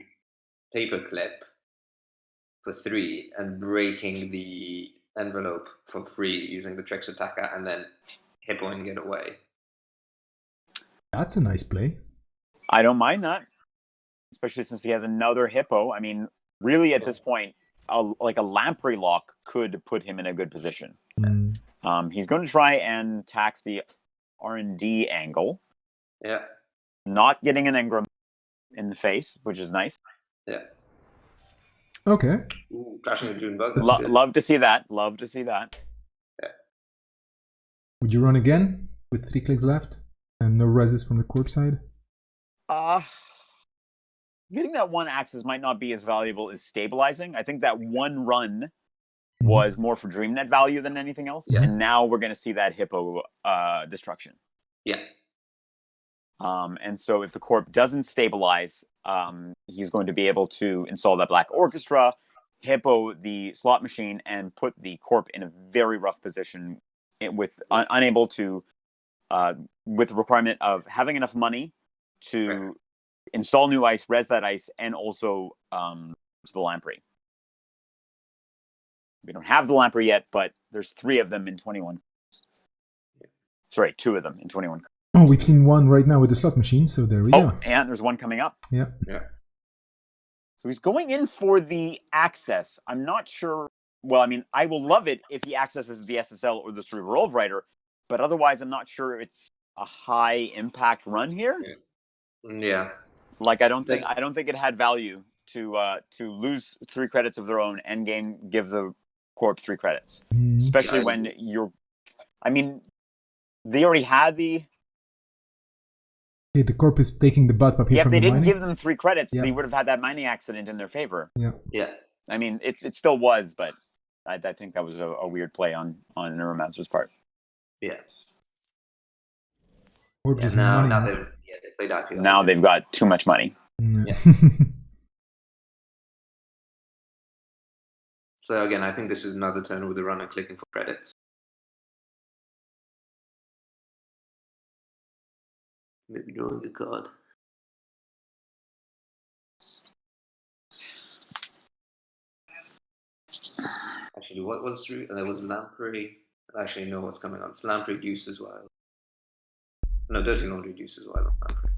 Paperclip for 3, and breaking the envelope for free using the Tricks Attacker, and then hippoing it away. That's a nice play. I don't mind that, especially since he has another hippo. I mean, really, at this point, a lamprey lock could put him in a good position. He's going to try and tax the R&D angle. Yeah. Not getting an engram in the face, which is nice. Yeah. Okay. Ooh, crashing a June bug. Love to see that. Love to see that. Yeah. Would you run again with 3 clicks left and no reses from the corp side? Getting that 1 access might not be as valuable as stabilizing. I think that 1 run was more for DreamNet value than anything else. Yeah. And now we're going to see that hippo destruction. Yeah. And so if the corp doesn't stabilize, he's going to be able to install that Black Orchestra, hippo the slot machine, and put the corp in a very rough position with unable to, with the requirement of having enough money to install new ice, res that ice, and also the lamprey. We don't have the lamprey yet, but there's 3 of them in 21. Sorry, 2 of them in 21. Oh, we've seen 1 right now with the slot machine, so there we go. And there's 1 coming up. Yeah. So he's going in for the access. I'm not sure. Well, I mean, I will love it if he accesses the SSL or the Cerebral Overwriter, but otherwise I'm not sure it's a high impact run here. Yeah. Like I don't think it had value to lose 3 credits of their own and give the corp 3 credits. Especially when I mean, they already had the corp is taking the butt puppy. Yeah, if from they the didn't mining. give them 3 credits, they would have had that mining accident in their favor. Yeah. I mean, it still was, but I think that was a weird play on Neuromancer's part. Yeah. Now they played IPO. Now they've got too much money. Yeah. So again, I think this is another turn with the runner clicking for credits. Maybe drawing a card. Actually, what was through? There was Lamprey. I actually know what's coming on. It's Lamprey Deuce as well. No, Dirty Laundry Deuce as well. Lamprey.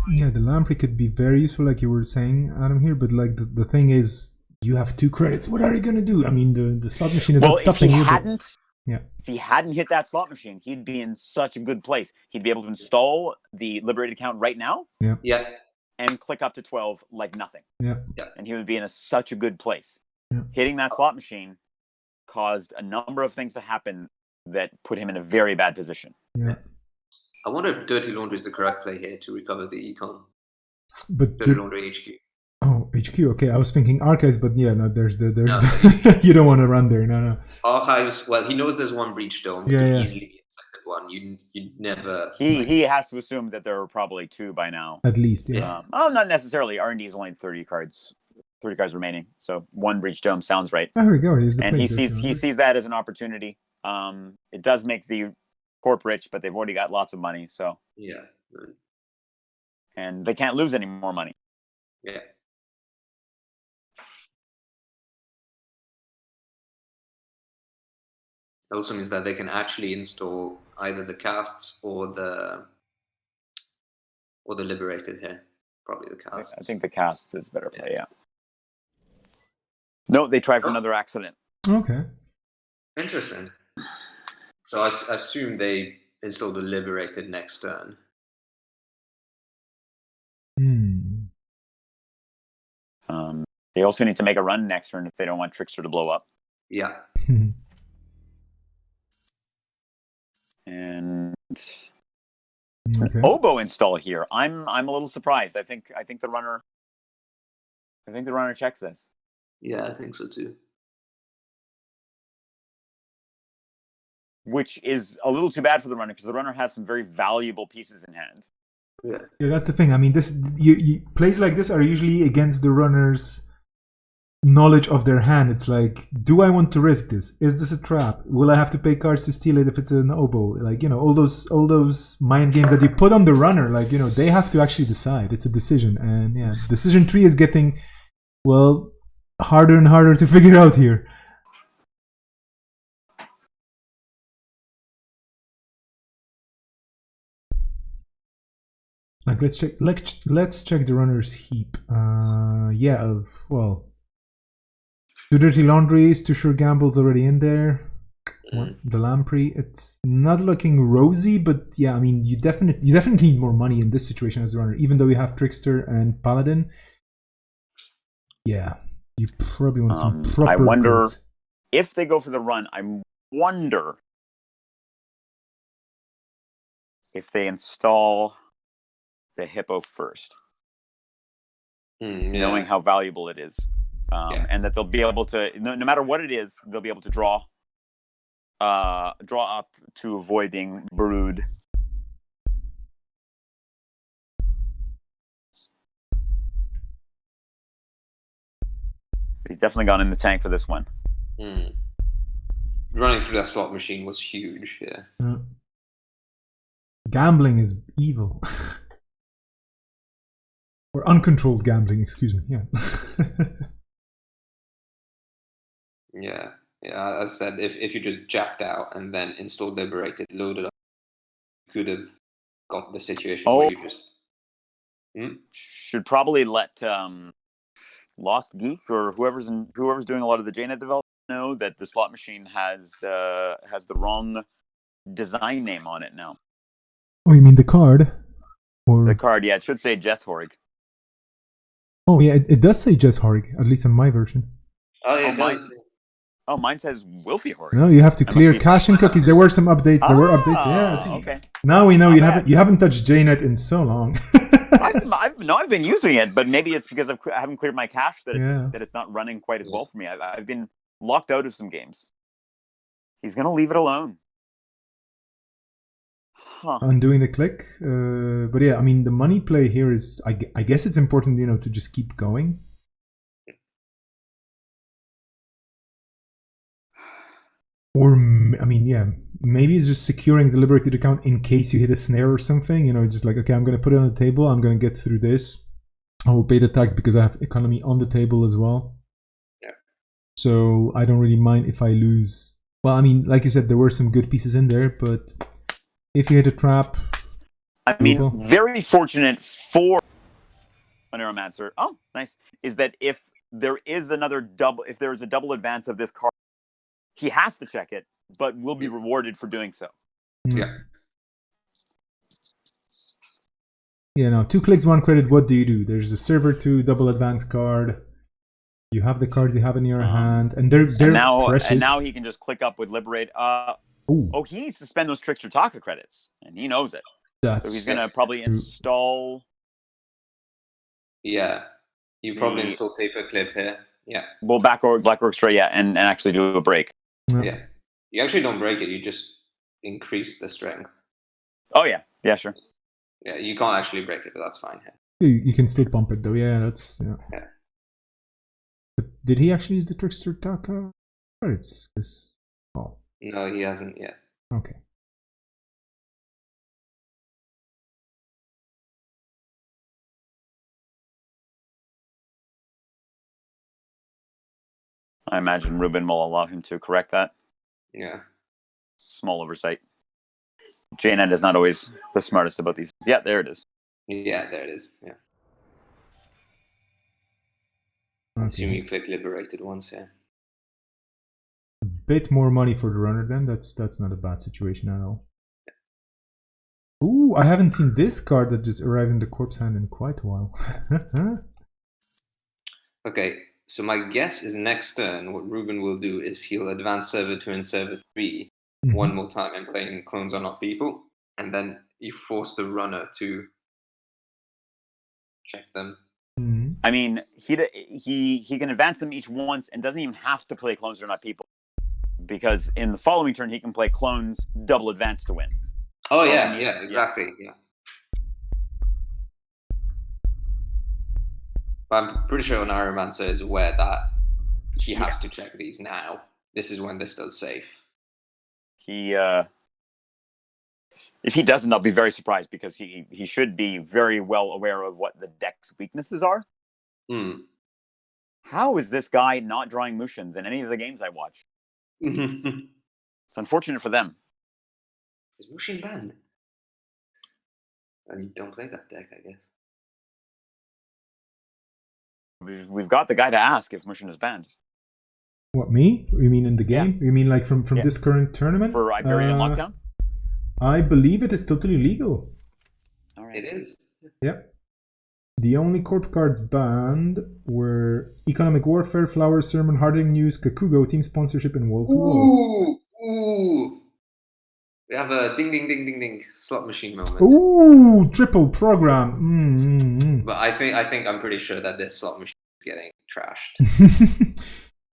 Yeah, the Lamprey could be very useful, like you were saying, Adam, here, but like the thing is, you have 2 credits. What are you going to do? I mean, the slot machine is not stopping you. If he hadn't hit that slot machine, he'd be in such a good place. He'd be able to install the Liberated account right now. Yeah. And click up to 12 like nothing. Yeah. And he would be in such a good place. Yeah. Hitting that slot machine caused a number of things to happen that put him in a very bad position. Yeah. I wonder if Dirty Laundry is the correct play here to recover the econ. But Dirty Laundry HQ. Oh, HQ. Okay, I was thinking Archives, but yeah, no, there's the you don't want to run there. No. Archives. Well, he knows there's one breach dome. Yeah, yeah. Easily be a second one. You never. He has to assume that there are probably 2 by now. At least, yeah. Not necessarily. R&D is only 30 cards remaining, so 1 breach dome sounds right. Oh, here we go. Here's the and he sees that as an opportunity. It does make the corp rich, but they've already got lots of money, so yeah, and they can't lose any more money. Yeah. It also means that they can actually install either the casts or the Liberated here. Probably the casts. I think the casts is better play, yeah. No, they try for another accident. Okay. Interesting. So I assume they install the Liberated next turn. They also need to make a run next turn if they don't want Trickster to blow up. Yeah. And okay. Oboe install here. I'm a little surprised. I think the runner checks this. Yeah, I think so too. Which is a little too bad for the runner because the runner has some very valuable pieces in hand. Yeah, that's the thing. I mean, this plays like this are usually against the runner's knowledge of their hand. It's like, do I want to risk this? Is this a trap? Will I have to pay cards to steal it if it's an oboe? Like, all those mind games that you put on the runner. Like, they have to actually decide. It's a decision, and yeah, decision tree is getting harder and harder to figure out here. Like, let's check the runner's heap. Well, 2 Dirty Laundries, 2 Sure Gambles already in there. The Lamprey, it's not looking rosy, but yeah, I mean, you definitely need more money in this situation as a runner, even though you have Trickster and Paladin. Yeah, you probably want some proper. I wonder cards. If they go for the run. I wonder if they install the Hippo first, knowing how valuable it is, and that they'll be able to, no matter what it is, they'll be able to draw up to avoid being brewed. He's definitely gone in the tank for this one. Running through that slot machine was huge. Yeah. Gambling is evil. Or uncontrolled gambling, excuse me. Yeah. Yeah. As I said, if you just jacked out and then installed Liberated, loaded up, you could have got the situation where you just. Should probably let Lost Geek or whoever's doing a lot of the JNet development know that the slot machine has the wrong design name on it now. Oh, you mean the card? Or... The card, yeah, it should say Jess Horg. Oh yeah, it does say Jess Horg, at least on my version. Oh yeah, mine says Wilfie Horg. No, you have to clear cache and cookies. There were some updates. There were updates. Yeah. See, okay. Now we know you haven't touched JNet in so long. I've been using it, but maybe it's because I haven't cleared my cache that it's not running quite as well for me. I've been locked out of some games. He's gonna leave it alone. Undoing the click, but yeah, I mean the money play here is. I guess it's important, to just keep going. Or I mean, mean, yeah, maybe it's just securing the liberated account in case you hit a snare or something. You know, just like, okay, I'm going to put it on the table. I'm going to get through this. I will pay the tax because I have economy on the table as well. Yeah. So I don't really mind if I lose. Well, I mean, like you said, there were some good pieces in there, but if you hit a trap, I mean, very fortunate for a Neuromancer. Oh, nice. Is that if there is another double, if there is a double advance of this card, he has to check it, but will be rewarded for doing so. Yeah. Yeah, no, 2 clicks, 1 credit, what do you do? There's a server 2 double advance card. You have the cards you have in your hand, and they're precious. And now he can just click up with Liberate. Oh, he needs to spend those Trickster Taka credits, and he knows it. So he's going to probably install... Yeah, you probably install Paperclip here. Yeah. Well, Black Orchestra, yeah, and actually do a break. Yeah. You actually don't break it, you just increase the strength. Oh, yeah. Yeah, sure. Yeah, you can't actually break it, but that's fine. You can still pump it though. Yeah, that's yeah. But did he actually use the Trickster Taka credits? Oh. No, he hasn't yet. Okay. I imagine Ruben will allow him to correct that. Yeah. Small oversight. JNN is not always the smartest about these. Yeah, there it is. Yeah, there it is. Yeah. Okay. Assume you click liberated once, yeah. A bit more money for the runner then. That's not a bad situation at all. Ooh, I haven't seen this card that just arrived in the corpse hand in quite a while. Okay, so my guess is next turn what Ruben will do is he'll advance server 2 and server 3 one more time and playing clones are not people, and then you force the runner to check them. I mean, he can advance them each once and doesn't even have to play clones are not people, because in the following turn he can play clones double advance to win. Oh yeah, exactly. Yeah. But I'm pretty sure Neuromancer is aware that he has to check these now. This is when they're still safe. If he doesn't, I'll be very surprised, because he should be very well aware of what the deck's weaknesses are. How is this guy not drawing Mushins in any of the games I watch? It's unfortunate for them. Is Mushin banned? And you don't play that deck, I guess. We've got the guy to ask if Mushin is banned. What, me? You mean in the game? You mean like from this current tournament? For Iberian Lockdown? I believe it is totally legal. All right. It is. Yep. The only corp cards banned were Economic Warfare, Flower Sermon, Harding News, Kakugo, Team Sponsorship, and Wall to Wall. Ooh! We have a ding ding ding ding ding slot machine moment. Ooh! Triple program. But I'm pretty sure that this slot machine is getting trashed.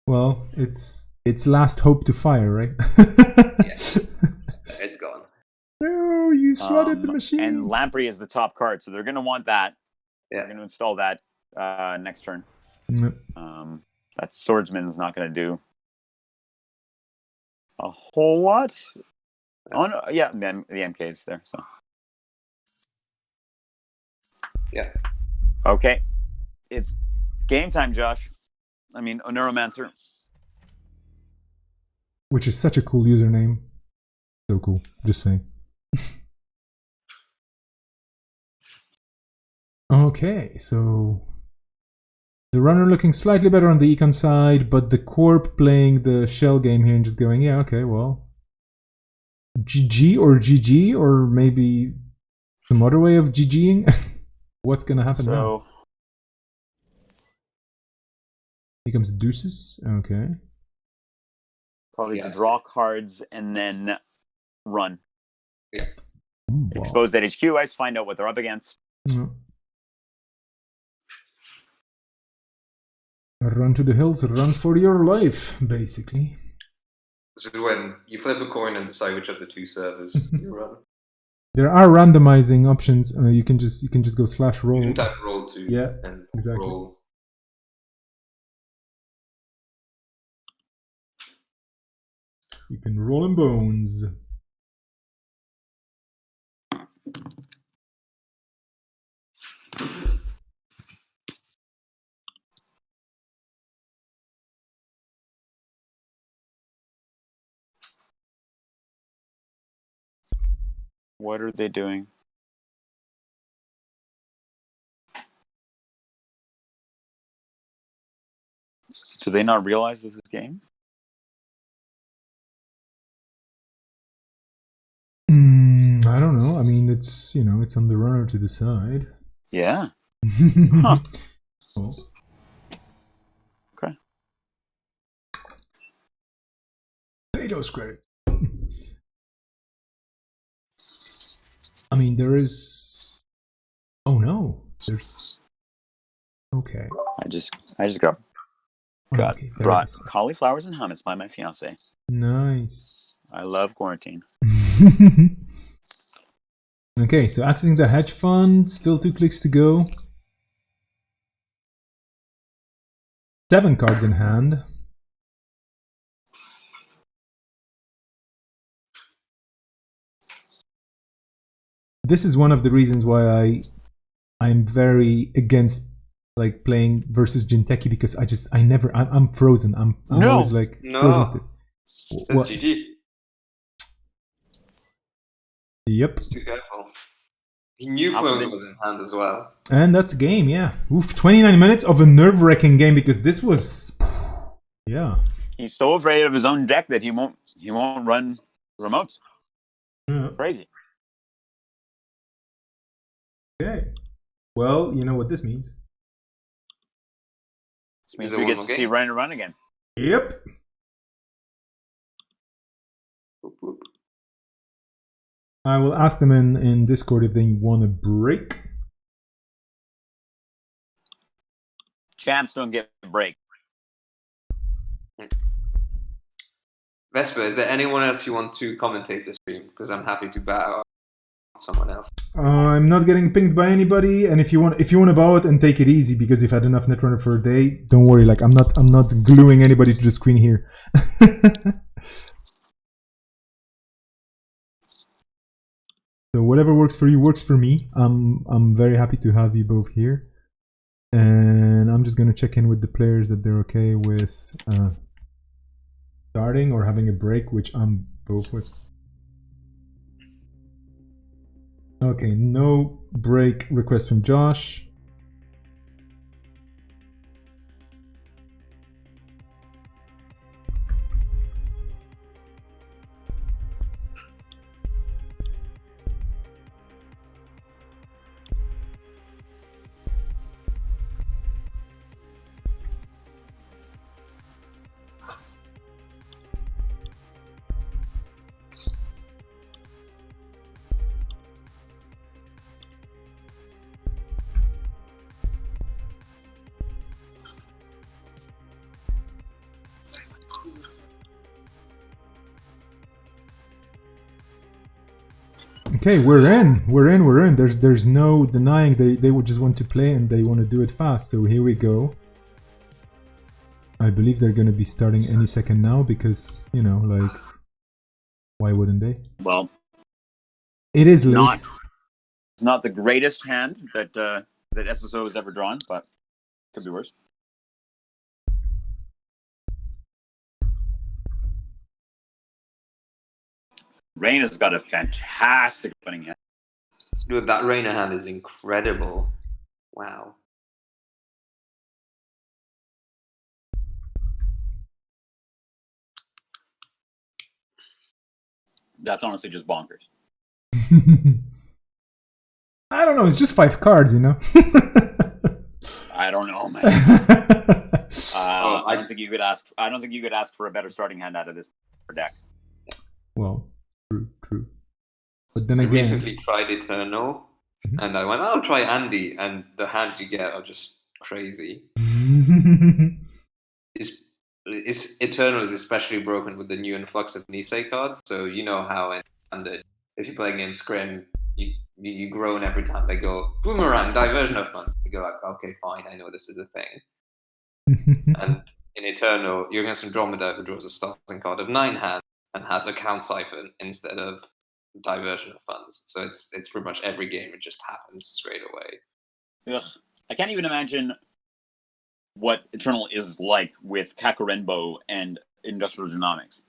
Well, it's last hope to fire, right? Yeah. It's gone. No, you slotted the machine. And Lamprey is the top card, so they're going to want that. Yeah. They're going to install that next turn. Yep. That Swordsman's not going to do a whole lot. Oh no, yeah, the MK is there. So yeah. Okay, it's game time, Josh. I mean, Neuromancer. Which is such a cool username. So cool. Just saying. Okay, so the runner looking slightly better on the econ side, but the corp playing the shell game here and just going, yeah, okay, well, GG or GG, or maybe some other way of GGing. What's gonna happen now? Here comes deuces. Okay. Probably to draw cards and then run. Yeah. Ooh, wow. Expose that HQ ice, find out what they're up against. Run to the hills, run for your life, basically. This is when you flip a coin and decide which of the two servers you run. There are randomizing options. You can just go /roll. You can type roll to and exactly. roll. You can roll in bones. What are they doing? Do they not realize this is game? I don't know. I mean, it's it's on the runner to decide. Yeah. Huh. Cool. Okay. Pay those credits. I mean, there is. Oh no, there's. Okay. I just got Okay, there brought it is. cauliflowers and hummus by my fiance. Nice. I love quarantine. Okay, so accessing the hedge fund. Still 2 clicks to go. 7 cards in hand. This is one of the reasons why I'm very against like playing versus Jinteki, because I'm frozen. I'm No. always like frozen state. That's GG. Yep. Just too careful. He knew How clones did- was in hand as well. And that's a game, yeah. Oof, 29 minutes of a nerve-wracking game, because this was, yeah. He's so afraid of his own deck that he won't run remotes. Yeah. Crazy. Okay. Well, you know what this means. This means Is it we one get more to see game? Ryan run again. Yep. Whoop, whoop. I will ask them in Discord if they want a break. Champs don't get a break. Vesper, is there anyone else you want to commentate this stream? Because I'm happy to bow out someone else. I'm not getting pinged by anybody, and if you want to bow it and take it easy because you've had enough Netrunner for a day, don't worry. Like I'm not gluing anybody to the screen here. So whatever works for you works for me. I'm very happy to have you both here, and I'm just gonna check in with the players that they're okay with starting or having a break, which I'm both with. Okay, no break request from Josh. Okay, we're in. There's no denying they would just want to play and they want to do it fast. So here we go. I believe they're going to be starting any second now because, like, why wouldn't they? Well, it is late. Not the greatest hand that SSO has ever drawn, but could be worse. Raina's got a fantastic opening hand. Dude, that Rainer hand is incredible. Wow. That's honestly just bonkers. I don't know. It's just 5 cards, I don't know, man. I don't think you could ask. I don't think you could ask for a better starting hand out of this deck. Well, true. But then I again, recently tried Eternal, and I went, I'll try Andy, and the hands you get are just crazy. It's Eternal is especially broken with the new influx of Nisei cards, so you know how in standard, if you're playing in Scrim, you groan every time they go, Boomerang, diversion of funds. You go like, okay, fine, I know this is a thing. And in Eternal, you're against Andromeda who draws a starting card of 9 hands, and has account siphon instead of diversion of funds. So it's pretty much every game it just happens straight away. Ugh. I can't even imagine what Eternal is like with Kakurenbo and Industrial Genomics.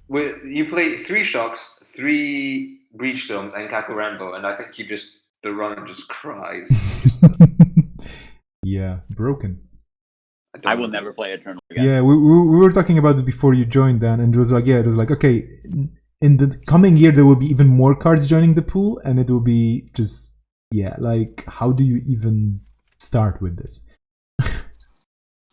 You play 3 Shocks, 3 Breach Storms, and Kakurenbo, and I think the runner just cries. Yeah, broken. I will never play Eternal again. Yeah, we were talking about it before you joined, Dan, and it was like, okay, in the coming year there will be even more cards joining the pool, and it will be just, like, how do you even start with this?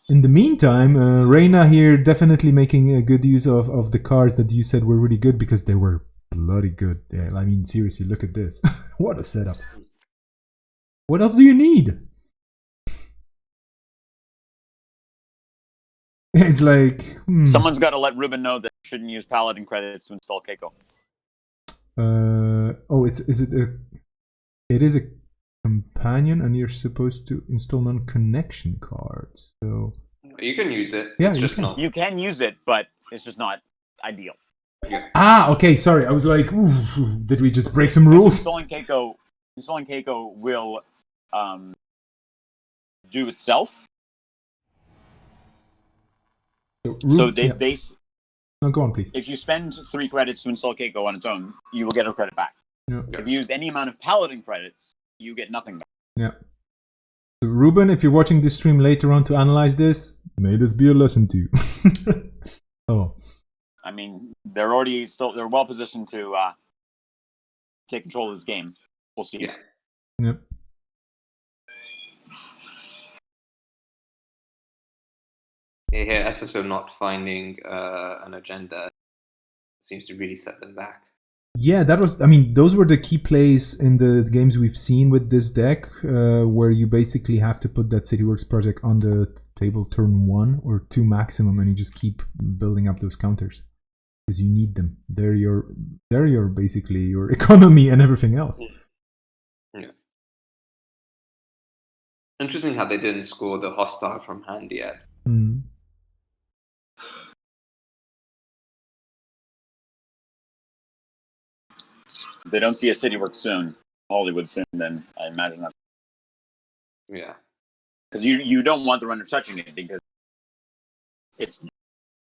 In the meantime, Reina here definitely making a good use of the cards that you said were really good, because they were bloody good. Yeah, I mean, seriously, look at this. What a setup. What else do you need? It's like... Someone's got to let Ruben know that he shouldn't use Paladin credits to install Keiko. It is a companion, and you're supposed to install non-connection cards. So you can use it. Yeah, it's just not. You can use it, but it's just not ideal. Ah, okay. Sorry, I was like, ooh, did we just break some rules? Installing Keiko will do itself. So they No, go on, please. if you spend 3 credits to install Keiko on its own, you will get a credit back. Yeah. If you use any amount of Paladin credits, you get nothing back. Yeah. So Ruben, if you're watching this stream later on to analyze this, may this be a lesson to you. Oh. I mean, they're well positioned to take control of this game. We'll see. Yeah. Yep. Here, SSO not finding an agenda seems to really set them back. Yeah, those were the key plays in the games we've seen with this deck, where you basically have to put that CityWorks project on the table turn 1 or 2 maximum, and you just keep building up those counters because you need them. They're your basically your economy and everything else. Yeah. Interesting how they didn't score the hostile from hand yet. Mm. If they don't see a CityWorks soon, Hollywood soon, then I imagine that. Yeah. Because you don't want the runner touching it, because it's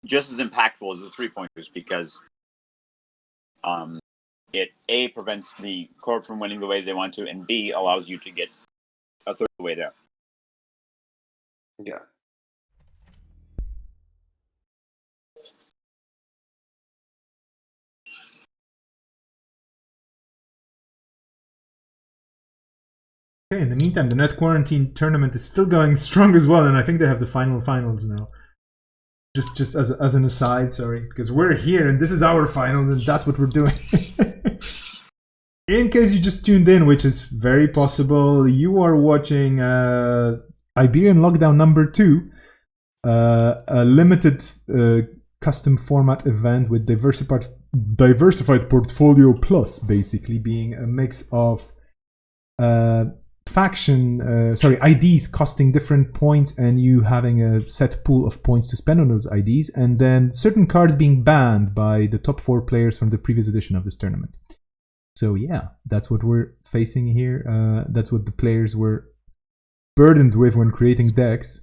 just as impactful as the 3-pointers, because it A, prevents the corp from winning the way they want to, and B, allows you to get a third of the way there. Yeah. Okay, in the meantime, the Net Quarantine tournament is still going strong as well, and I think they have the finals now. Just as an aside, sorry, because we're here and this is our finals and that's what we're doing. In case you just tuned in, which is very possible, you are watching Iberian Lockdown number 2, a limited custom format event with diversified portfolio plus, basically being a mix of IDs costing different points and you having a set pool of points to spend on those IDs, and then certain cards being banned by the top 4 players from the previous edition of this tournament. So yeah, that's what we're facing here. That's what the players were burdened with when creating decks.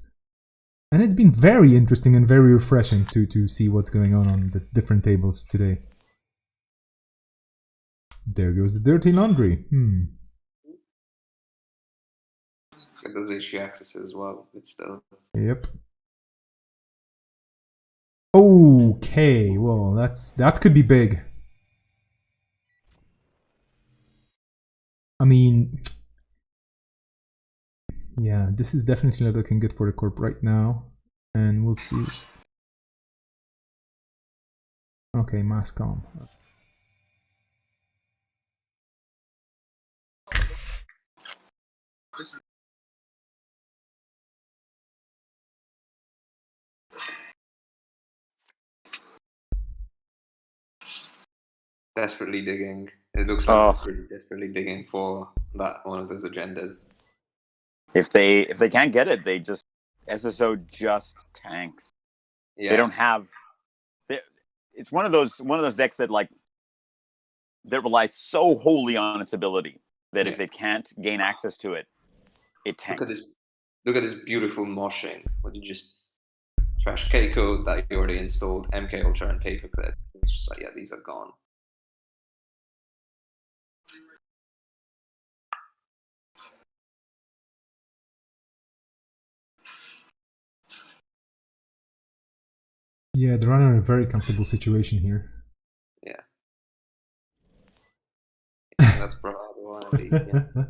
And it's been very interesting and very refreshing to see what's going on the different tables today. There goes the dirty laundry. Those HQ accesses as well, but still. Yep. Okay, well, that could be big. I mean, yeah, this is definitely not looking good for the corp right now, and we'll see. Okay, mass comm. Desperately digging. It looks like they're really desperately digging for that one of those agendas. If they can't get it, they just SSO just tanks. Yeah. They don't have. it's one of those decks that that relies so wholly on its ability that if it can't gain access to it, it tanks. Look at this beautiful moshing. When you just trash Keiko that you already installed, MK Ultra and Paperclip. It's just like, yeah, these are gone. Yeah, they're in a very comfortable situation here. Yeah. That's bravado, indeed. Yeah.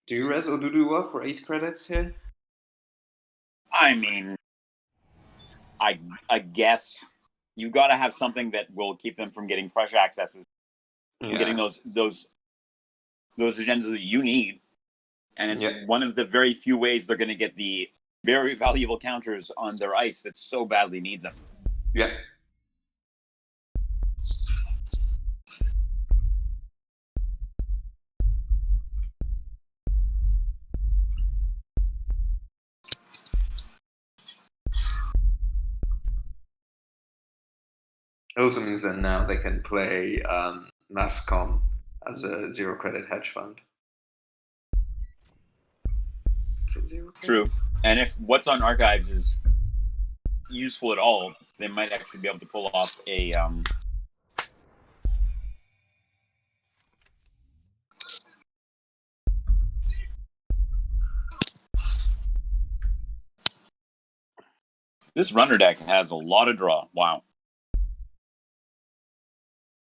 Do you res Oduduwa for 8 credits here? I mean, I guess you got to have something that will keep them from getting fresh accesses, and getting those agendas that you need. And it's one of the very few ways they're going to get the very valuable counters on their ice that so badly need them. Yeah. It also means that now they can play Masscom as a 0 credit hedge fund. True. And if what's on archives is useful at all, they might actually be able to pull off a this runner deck has a lot of draw. Wow.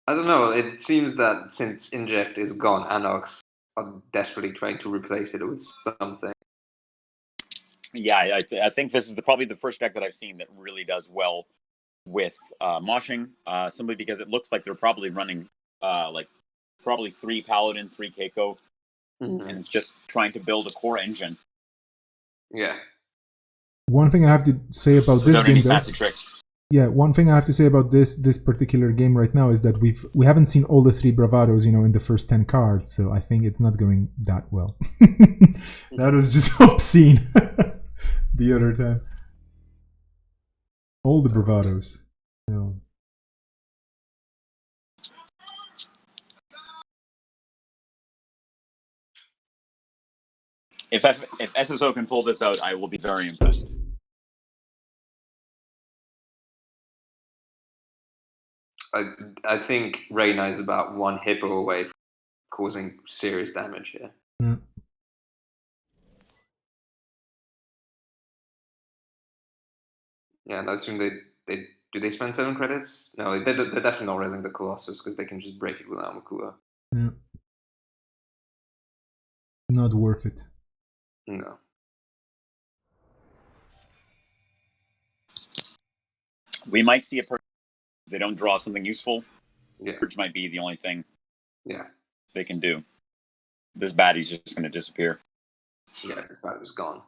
I don't know. It seems that since Inject is gone, Anox are desperately trying to replace it with something. Yeah, I think this is probably the first deck that I've seen that really does well with moshing, simply because it looks like they're probably running probably 3 Paladin, 3 Keiko, and it's just trying to build a core engine. Yeah. One thing I have to say about this game, though, fancy tricks. Yeah, one thing I have to say about this particular game right now is that we haven't seen all the 3 bravados, in the first 10 cards, so I think it's not going that well. That was just obscene the other time. All the bravados. No. If SSO can pull this out, I will be very impressed. I think Reyna is about 1 hippo away from causing serious damage here. Yeah. Yeah, and I assume they spend 7 credits? No, they're definitely not resing the Colossus because they can just break it with Amakua. Yeah. Not worth it. No. We might see a purge. They don't draw something useful. Yeah. Purge might be the only thing they can do. This baddie's just going to disappear. Yeah, this baddie is gone.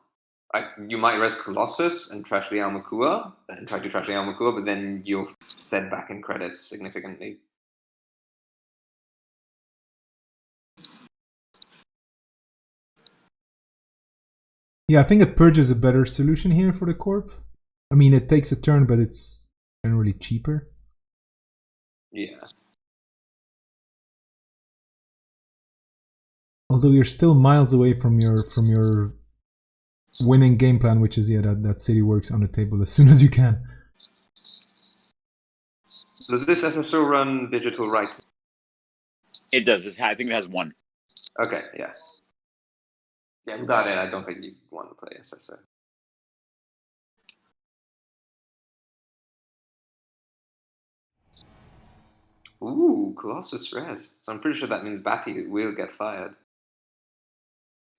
You might res Colossus and trash the Amakua, and try to trash the Amakua, but then you'll set back in credits significantly. Yeah, I think a purge is a better solution here for the Corp. I mean, it takes a turn, but it's generally cheaper. Yeah. Although you're still miles away from your winning game plan, which is that city works on the table as soon as you can. Does this SSO run digital rights? It does. I think it has 1. Okay, yeah. Yeah, without it, I don't think you want to play SSO. Ooh, Colossus res. So I'm pretty sure that means Batty will get fired.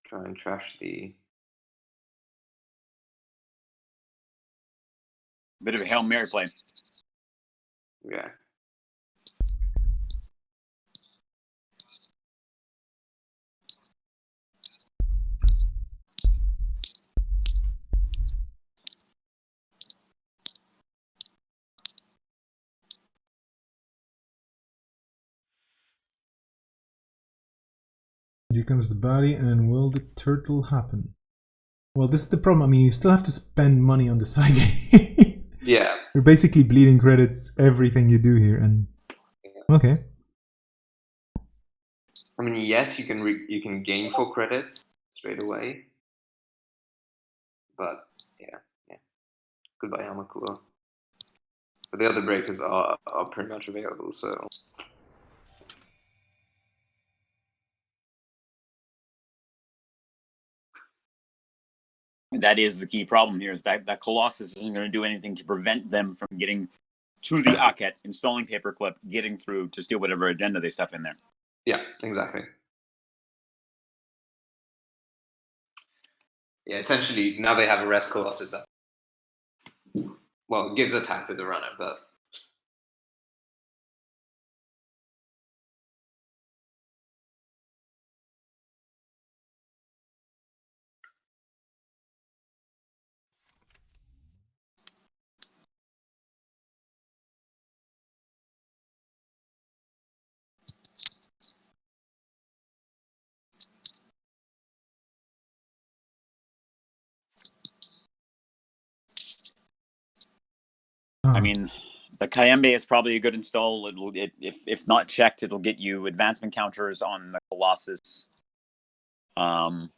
Try and trash the... Bit of a Hail Mary play. Yeah. Here comes the body, and will the turtle happen? Well, this is the problem. I mean, you still have to spend money on the side game. Yeah. You're basically bleeding credits everything you do here, and okay. I mean, yes, you can gain 4 credits straight away, but yeah. Goodbye, Hamakua. But the other breakers are pretty much available, so. That is the key problem here, is that Colossus isn't going to do anything to prevent them from getting to the Aket, installing Paperclip, getting through to steal whatever agenda they stuff in there. Yeah, exactly. Yeah, essentially, now they have a rest Colossus that, well, gives attack to the runner, but. I mean, the Kayembe is probably a good install. If not checked, it'll get you advancement counters on the Colossus, and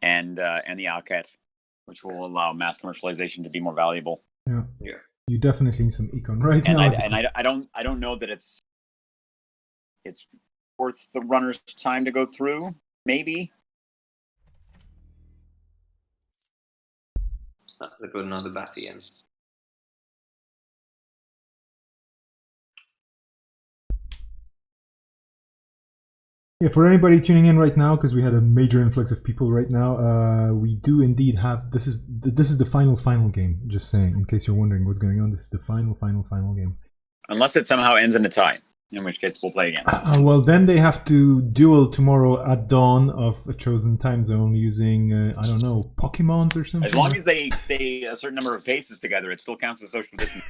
the Alcat, which will allow mass commercialization to be more valuable. Yeah. Yeah. You definitely need some econ right And now. I don't know that it's worth the runner's time to go through. Maybe. They put another batty in. Yeah, for anybody tuning in right now, because we had a major influx of people right now, we do indeed have this is the final game. Just saying, in case you're wondering what's going on, this is the final game. Unless it somehow ends in a tie, in which case we'll play again. Well, then they have to duel tomorrow at dawn of a chosen time zone using I don't know, Pokemons or something. As long as they stay a certain number of paces together, it still counts as social distance.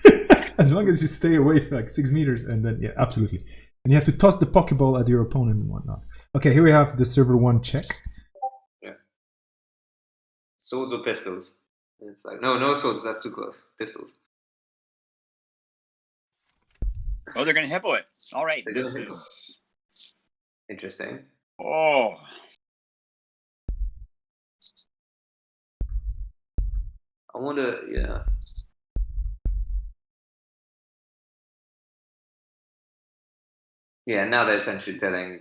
As long as you stay away for like 6 meters, and then yeah, absolutely. And you have to toss the Pokeball at your opponent and whatnot. Okay, here we have the server 1 check. Yeah. Swords or pistols? And it's like, no swords, that's too close. Pistols. Oh, they're going to hippo it. All right, They're this gonna hippo. is... Interesting. Oh. I wonder, yeah. Yeah, now they're essentially telling,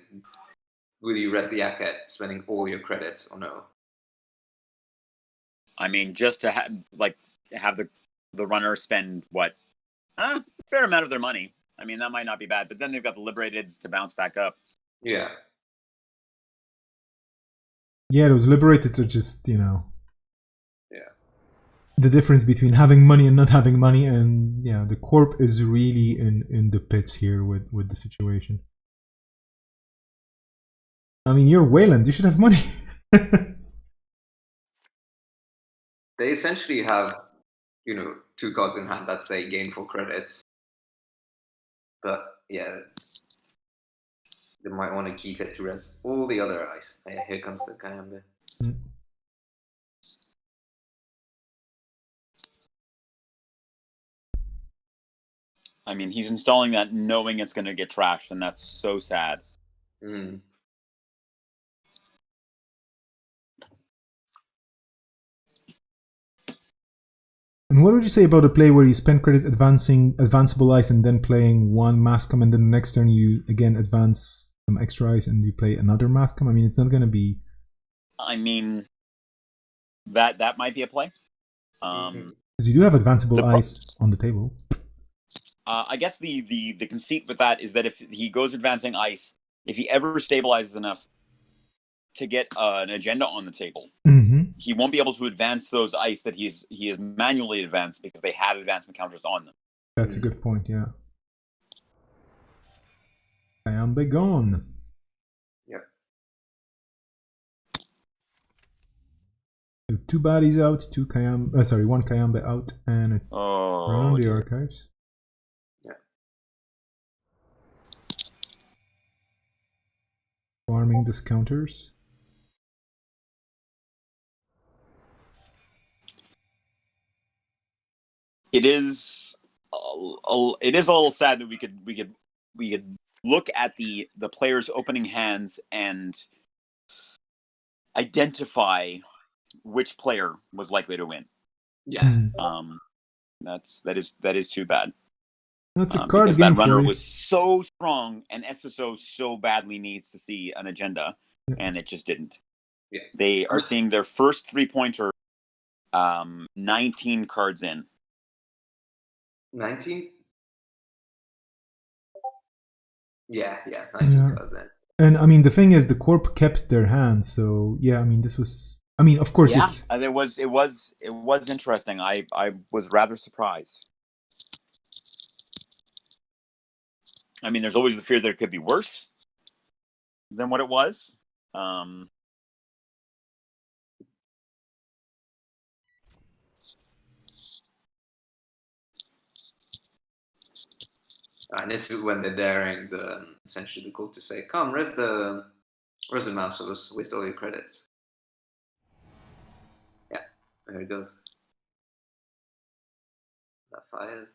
will you rest the Aket spending all your credits or no? I mean, just to have the runner spend what? A fair amount of their money. I mean, that might not be bad, but then they've got the Liberateds to bounce back up. Yeah. Yeah, those Liberateds are just, you know... Yeah. The difference between having money and not having money, and yeah, the Corp is really in the pits here with the situation. I mean, you're Wayland, you should have money. They essentially have, 2 cards in hand that say gain 4 credits. But yeah, they might want to keep it to rest all the other ice. Here comes the Kayambe. I mean, he's installing that knowing it's going to get trashed, and that's so sad. Mm. And what would you say about a play where you spend credits advancing advanceable ice and then playing one Mascom, and then the next turn you again advance some extra ice and you play another Mascom? I mean, it's not going to be... I mean, that might be a play. Because you do have advanceable ice on the table. I guess the conceit with that is that if he goes advancing ice, if he ever stabilizes enough to get an agenda on the table, he won't be able to advance those ice that he is manually advanced because they have advancement counters on them. That's a good point, yeah. I am gone. Yep. So 2 bodies out, 1 Kayambe out, and around the archives. Farming discounters. It is it is a little sad that we could look at the players' opening hands and identify which player was likely to win. Yeah. That is too bad. That's a card because game that runner for you. was so strong, and SSO so badly needs to see an agenda, and it just didn't. Yeah. They are seeing their first 3-pointer 19 cards in. 19? Yeah, 19 cards in. And I mean, the thing is, the corp kept their hand, so yeah. I mean, this was. I mean, of course, it's. It was interesting. I was rather surprised. I mean, there's always the fear that it could be worse than what it was. And this is when they're daring essentially the court to say, "Come, where's the mouse? Or waste all your credits." Yeah, there it goes. That fires.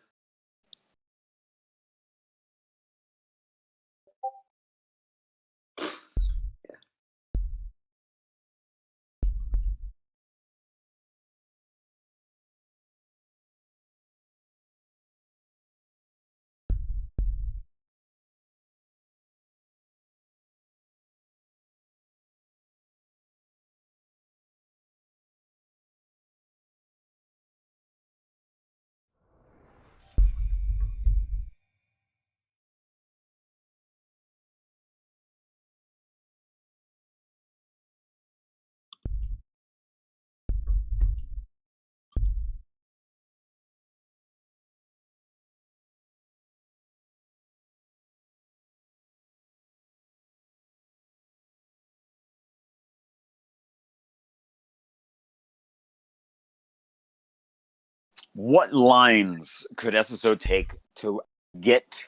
What lines could SSO take to get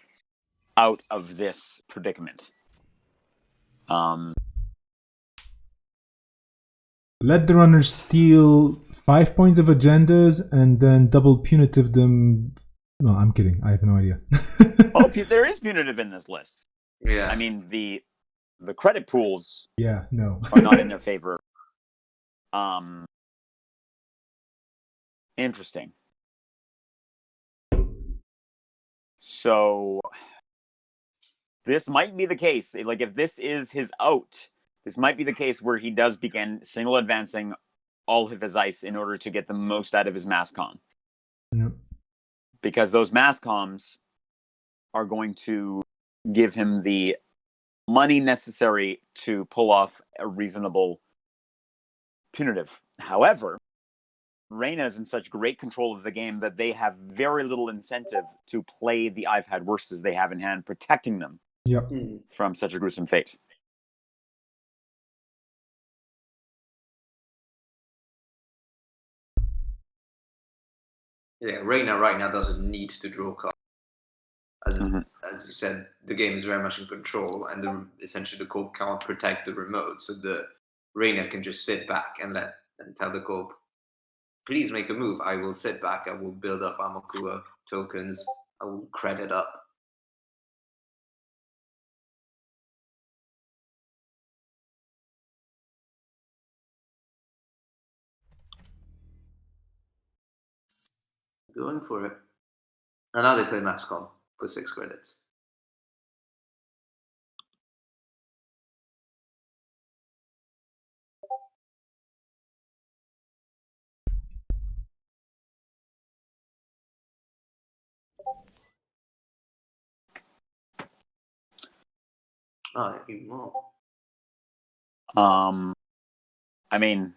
out of this predicament? Let the runners steal 5 points of agendas and then double punitive them. No, I'm kidding. I have no idea. There is punitive in this list. Yeah. I mean, the credit pools Yeah, no. are not in their favor. Interesting. So this might be the case. Like, if this is his out, this might be the case where he does begin single advancing all of his ice in order to get the most out of his mass com. Yep. Because those mass comms are going to give him the money necessary to pull off a reasonable punitive. However, Reyna is in such great control of the game that they have very little incentive to play the I've had worses they have in hand, protecting them from such a gruesome fate. Yeah, Reyna right now doesn't need to draw cards. As you said, the game is very much in control, and essentially the corp can't protect the remote, so the Reyna can just sit back and tell the corp, "Please make a move. I will sit back. I will build up Amakua tokens. I will credit up." Going for it. And now they play Mascom for 6 credits. Oh, even more. I mean,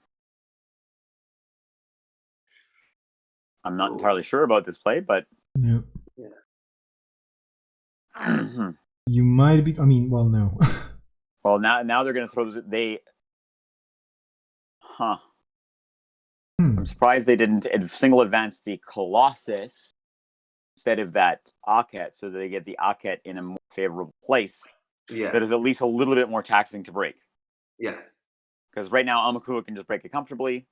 I'm not entirely sure about this play, but Yeah. You might be. I mean, well, no. Well, now they're going to throw I'm surprised they didn't single advance the Colossus instead of that Aket, so that they get the Aket in a more favorable place. Yeah. that is at least a little bit more taxing to break. Yeah. Because right now, Amakua can just break it comfortably.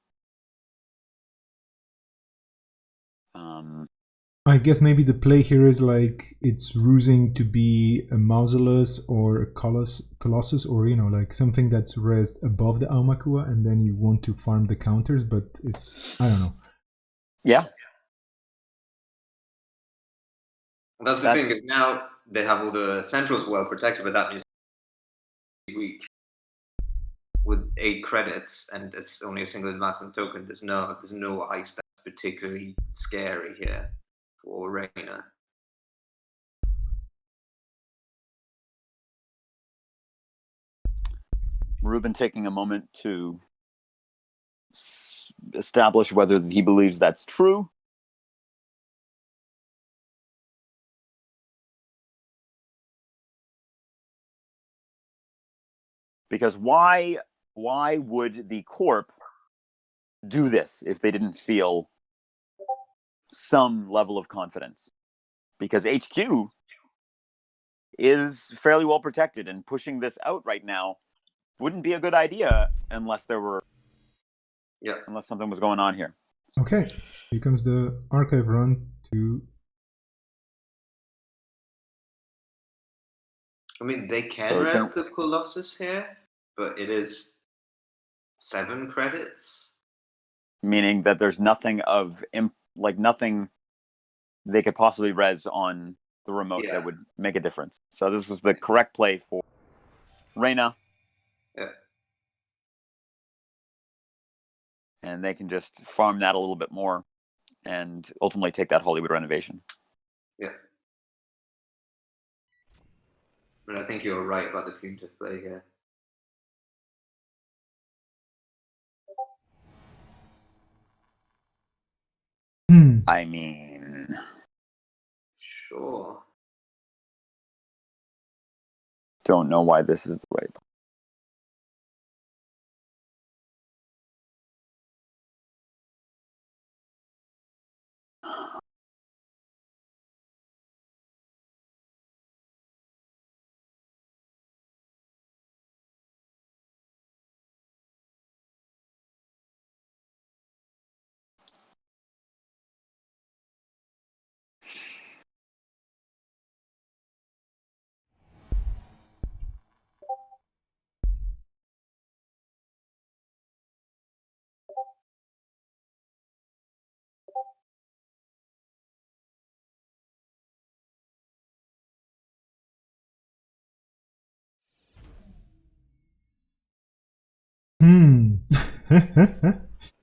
I guess maybe the play here is like it's rusing to be a Mausolus or a Colossus, or like something that's raised above the Aumakua, and then you want to farm the counters, but it's, I don't know. Yeah. That's the thing, is now they have all the centrals well protected, but that means weak. With 8 credits and it's only a single advancement token, there's no ice that's particularly scary here for Reina. Ruben taking a moment to establish whether he believes that's true. Because why would the Corp do this if they didn't feel some level of confidence? Because HQ is fairly well protected, and pushing this out right now wouldn't be a good idea unless unless something was going on here. Okay, here comes the archive run to... I mean, they can rest the Colossus here, but it is 7 credits. Meaning that there's nothing nothing they could possibly res on the remote that would make a difference. So this is the correct play for Reina. Yeah. And they can just farm that a little bit more and ultimately take that Hollywood renovation. Yeah. But I think you're right about the punitive play here. I mean... Sure. Don't know why this is the right...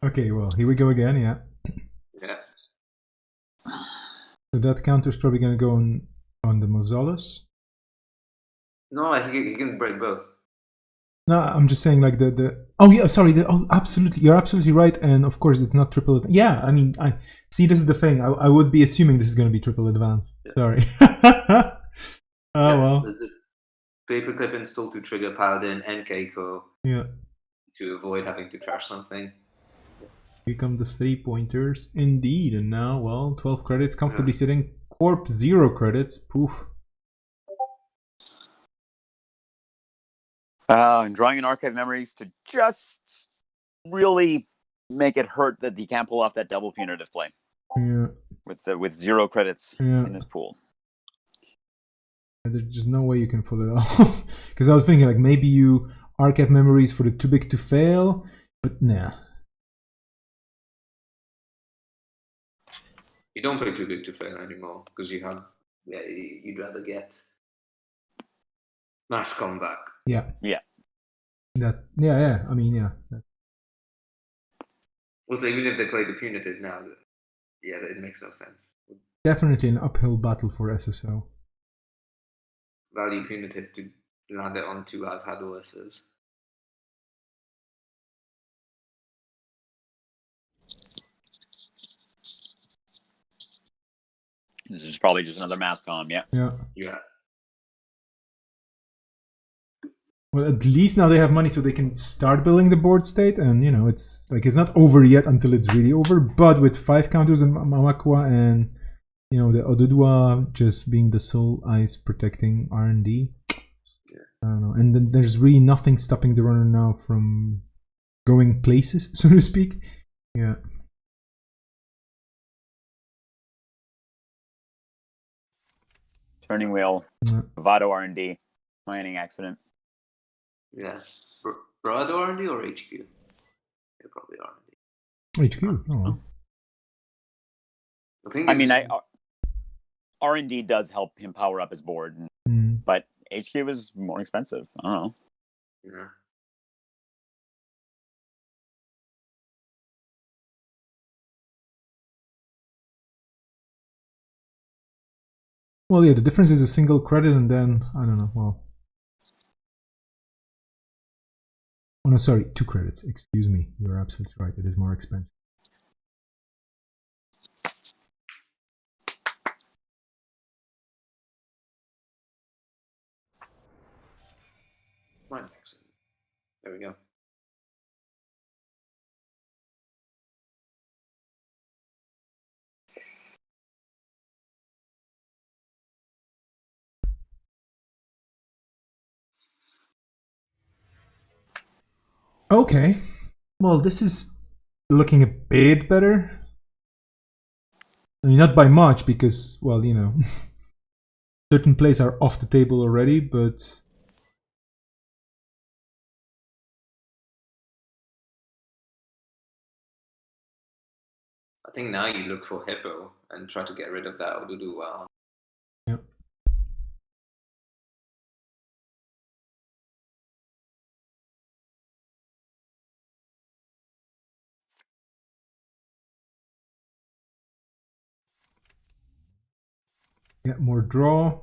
Okay, well, here we go again, yeah. Yeah. So that counter's probably going to go on the Mausolus. No, he can break both. No, I'm just saying like the oh yeah, sorry, absolutely, you're absolutely right, and of course it's not triple. Yeah, I mean, I see, this is the thing. I would be assuming this is going to be triple advanced. Yeah. Sorry. Well. There's the paperclip install to trigger Paladin and Keiko. Yeah. To avoid having to trash something. Here come the 3-pointers, indeed, and now, well, 12 credits comfortably sitting. Corp 0 credits. Poof. And drawing in archive memories to just really make it hurt that he can't pull off that double punitive play. Yeah. With 0 credits in his pool. There's just no way you can pull it off. Because I was thinking like maybe you archive memories for the too big to fail, but nah. You don't play too big to fail anymore because you'd rather get nice comeback. Yeah. Yeah. I mean, yeah. Also, even if they play the punitive now, it makes no sense. Definitely an uphill battle for SSO. Value punitive to land it on 2 I've had OSs. This is probably just another Mascom, yeah. Yeah. Well, at least now they have money so they can start building the board state, and it's like it's not over yet until it's really over. But with 5 counters in Mamakwa and the Odudwa just being the sole ice protecting R&D. I don't know. And then there's really nothing stopping the runner now from going places, so to speak. Yeah. Turning wheel, Vado R&D, mining accident. Yeah. Broad R&D or HQ? Yeah, probably R&D. HQ. Oh. I mean, R&D does help him power up his board, but HQ is more expensive. I don't know. Yeah. Well, yeah, the difference is a single credit, and then I don't know. Well, oh no, sorry, 2 credits. Excuse me. You're absolutely right. It is more expensive. Right, excellent. There we go. Okay. Well, this is looking a bit better. I mean, not by much, because, well, you know, certain plays are off the table already, but... I think now you look for Hippo and try to get rid of that or do well. Yep. Yeah, more draw,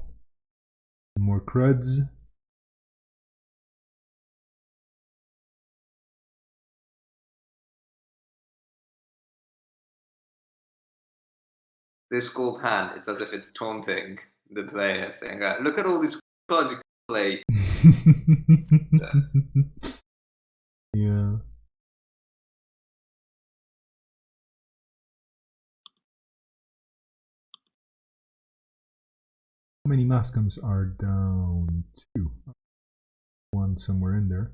more cruds. This sculpt hand, it's as if it's taunting the player, saying, look at all these cards you can play. Yeah. How many Mascoms are down? 2. 1 somewhere in there.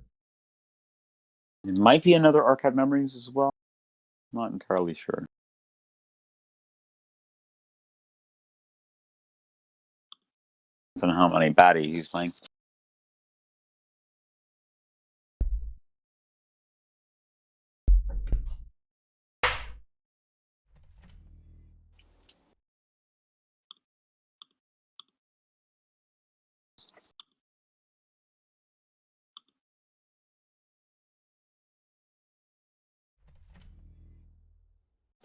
It might be another Archive Memories as well. Not entirely sure. I don't know how many baddie he's playing.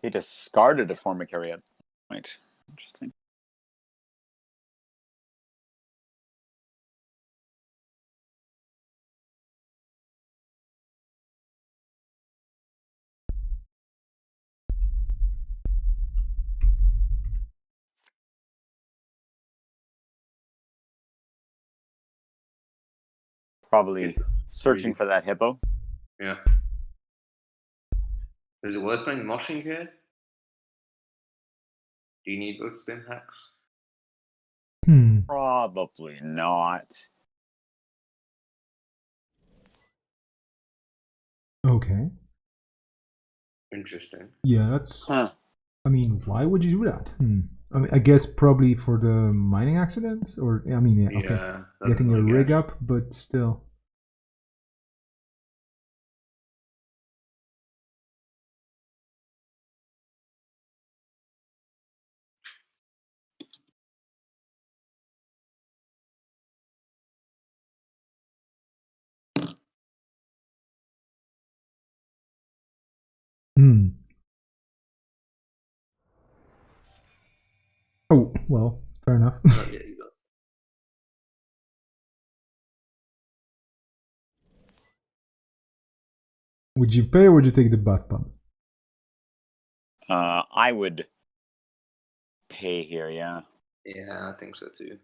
He discarded a Formicary at point. Interesting. Probably searching for that Hippo. Yeah. Is it worth playing moshing here? Do you need both spin hacks? Probably not. Okay. Interesting. Yeah, that's... Huh. I mean, why would you do that? I mean, I guess probably for the mining accidents, or I mean, yeah, okay, Yeah, getting your rig up, but still. Oh, well, fair enough. Oh, yeah, you got it. Would you pay or would you take the butt pump? I would pay here, yeah. Yeah, I think so too.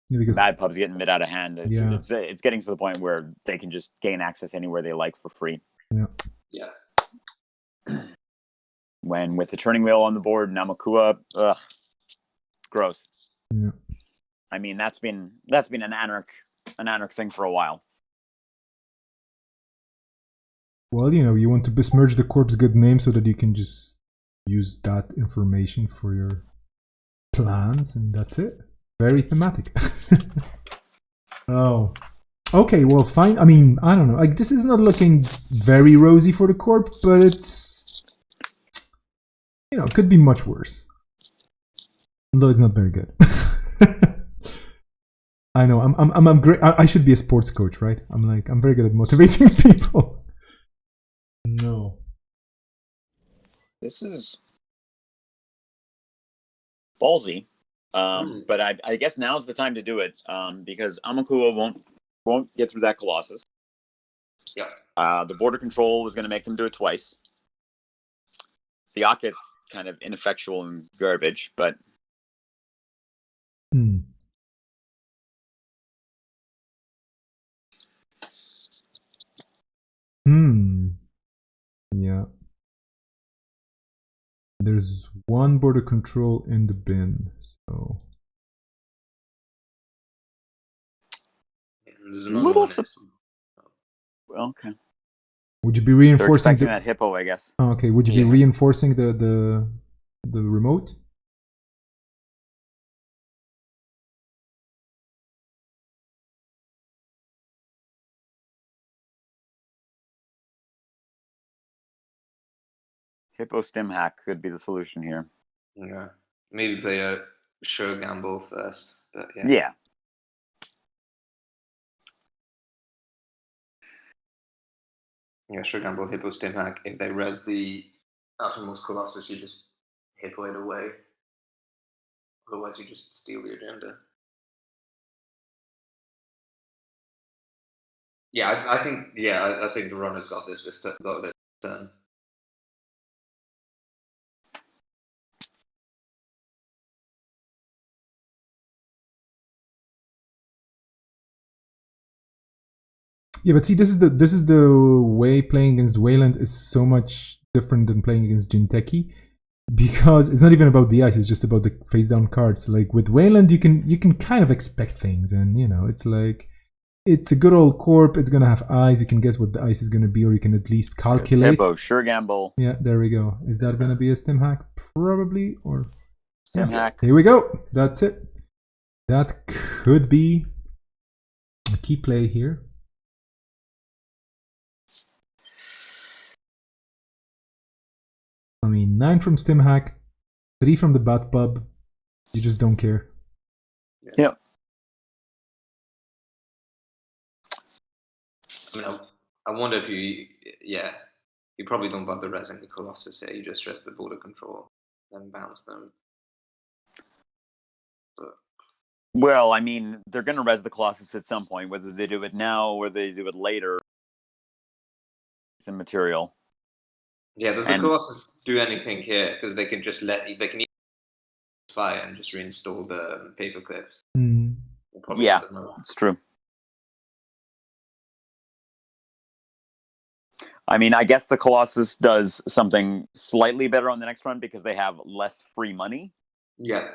Yeah, because Mad Pub's getting a bit out of hand. Yeah. It's getting to the point where they can just gain access anywhere they like for free. Yeah. Yeah. When with the turning wheel on the board, Namakua, gross. Yeah. I mean, that's been an anarch an anarch thing for a while. Well, you want to besmirch the corp's good name so that you can just use that information for your plans, and that's it. Very thematic. Oh. Okay, well, fine. I mean, I don't know. Like, this is not looking very rosy for the corp, but it's... it could be much worse. Although it's not very good. I know, I'm great. I should be a sports coach, right? I'm very good at motivating people. No. This is ballsy, but I guess now's the time to do it, because Amakua won't get through that Colossus. Yeah. The border control was going to make them do it twice. The Akit's kind of ineffectual and garbage, but... Yeah. There's one border control in the bin, so... Okay. Would you be reinforcing... They're expecting that hippo, I guess. Oh, okay, would you be reinforcing the remote? Hippo stim hack could be the solution here. Yeah. Maybe play a sure gamble first, but yeah. Yeah. Yeah, sure gamble, hippo stim hack. If they res the outermost Colossus, you just hippo it away. Otherwise, you just steal the agenda. Yeah, I think the runner's got this. Got this turn. Yeah, but see, this is the way playing against Wayland is so much different than playing against Jinteki, because it's not even about the ice; it's just about the face down cards. Like with Wayland, you can kind of expect things, and it's like it's a good old corp. It's gonna have eyes. You can guess what the ice is gonna be, or you can at least calculate. Hippo, sure gamble. Yeah, there we go. Is that gonna be a stim hack? Probably, or stim hack. Here we go. That's it. That could be a key play here. I mean, 9 from stim hack, 3 from the bat pub. You just don't care. Yep. I mean, I wonder if you probably don't bother resing the Colossus here. You just res the border control and bounce them. But... Well, I mean, they're going to res the Colossus at some point, whether they do it now or they do it later. Some material. Yeah, does the Colossus do anything here? Because they can just they can fire and just reinstall the paper clips. Yeah, it's true. I mean, I guess the Colossus does something slightly better on the next run because they have less free money. Yeah.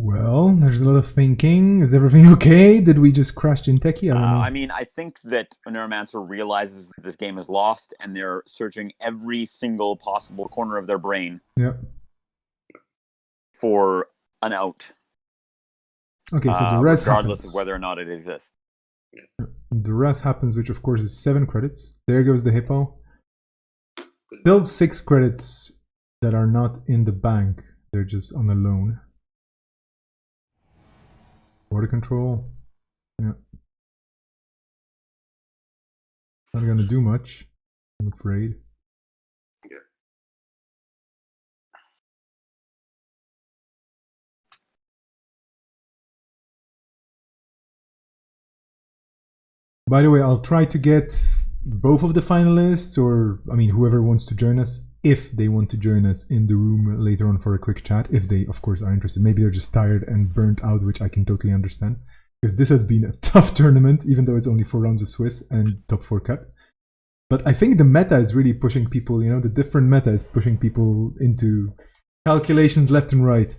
Well, there's a lot of thinking. Is everything okay? Did we just crash Jinteki? I mean, I think that Neuromancer realizes that this game is lost, and they're searching every single possible corner of their brain for an out. Okay, so the rest regardless happens. of whether or not it exists. The rest happens, which of course is 7 credits. There goes the hippo. Still 6 credits that are not in the bank. They're just on a loan. Border control. Yeah. Not gonna do much, I'm afraid. Yeah. By the way, I'll try to get both of the finalists, or I mean, whoever wants to join us, if they want to join us in the room later on for a quick chat, if they, of course, are interested. Maybe they're just tired and burnt out, which I can totally understand. Because this has been a tough tournament, even though it's only 4 rounds of Swiss and top 4 cut. But I think the meta is really pushing people, the different meta is pushing people into calculations left and right.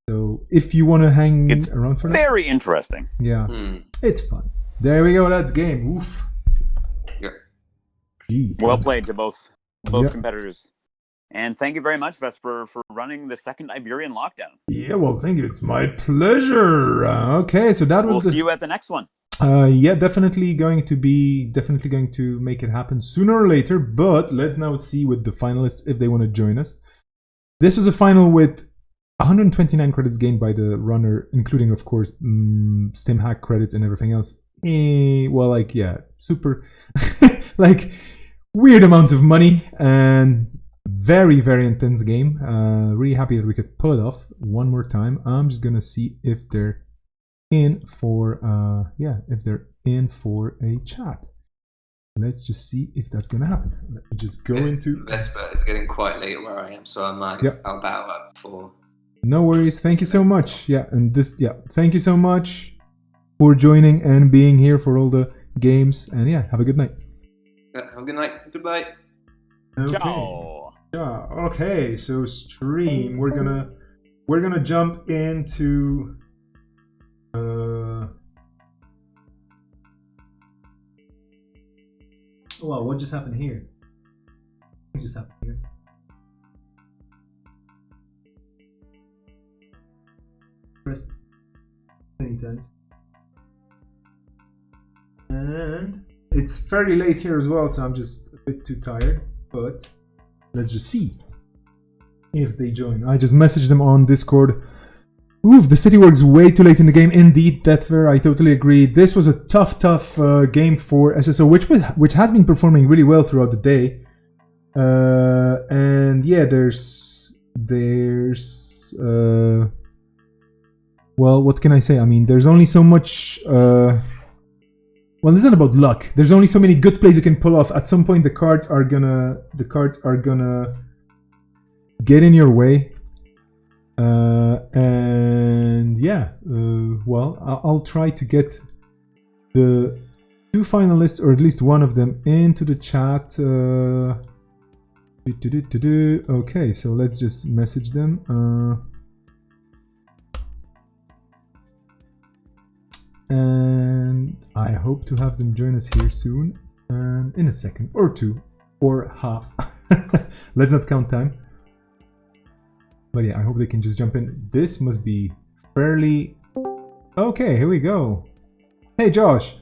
So if you want to hang around for that. Very interesting. Yeah, it's fun. There we go, that's game. Oof. Yeah. Jeez. Well played to both competitors. And thank you very much, Vest, for running the second Iberian lockdown. Yeah, well, thank you. It's my pleasure. Okay, so that was We'll see you at the next one. Yeah, definitely going to make it happen sooner or later. But let's now see with the finalists if they want to join us. This was a final with 129 credits gained by the runner, including, of course, Stim hack credits and everything else. Super, weird amounts of money and very, very intense game. Really happy that we could pull it off one more time. I'm just gonna see if they're in for a chat. Let's just see if that's gonna happen. Let me just go into Vesper. It's getting quite late where I am, so I might I'll bow up for. No worries. Thank you so much. Thank you so much for joining and being here for all the games. And have a good night. Yeah, have a good night. Goodbye. Okay. Ciao. Yeah. Okay. So stream. We're gonna jump into. Wow! What just happened here? What just happened here? Pressed many times. And it's fairly late here as well, so I'm just a bit too tired. But let's just see if they join. I just messaged them on Discord. Oof, the city works way too late in the game. Indeed, Deathfair, I totally agree. This was a tough game for SSO, which has been performing really well throughout the day. And yeah, there's well, what can I say? I mean, there's only so much. Well, this isn't about luck. There's only so many good plays you can pull off. At some point, the cards are gonna get in your way. Well, I'll try to get the 2 finalists, or at least one of them, into the chat. Okay, so let's just message them. And I hope to have them join us here soon, and in a second or 2 or half. Let's not count time. But yeah, I hope they can just jump in. This must be fairly... Okay, here we go. Hey, Josh.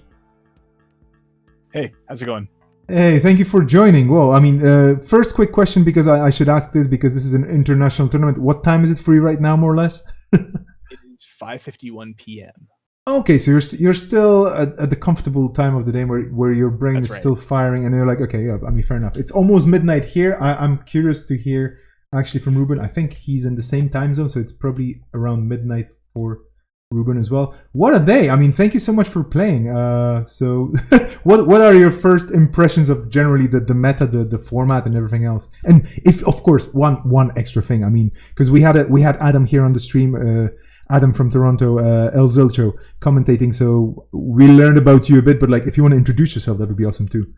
Hey, how's it going? Hey, thank you for joining. Well, I mean, first quick question, because I should ask this because this is an international tournament. What time is it for you right now, more or less? It is 5:51 p.m. Okay, so you're still at the comfortable time of the day where your brain is still firing, and you're like, okay, yeah, I mean, fair enough. It's almost midnight here. I'm curious to hear actually from Ruben. I think he's in the same time zone, so it's probably around midnight for Ruben as well. What a day! I mean, thank you so much for playing. So, what are your first impressions of generally the meta, the format, and everything else? And if, of course, one extra thing. I mean, because we had Adam here on the stream. Adam from Toronto, El Zilcho, commentating. So we learned about you a bit, but like, if you want to introduce yourself, that would be awesome too.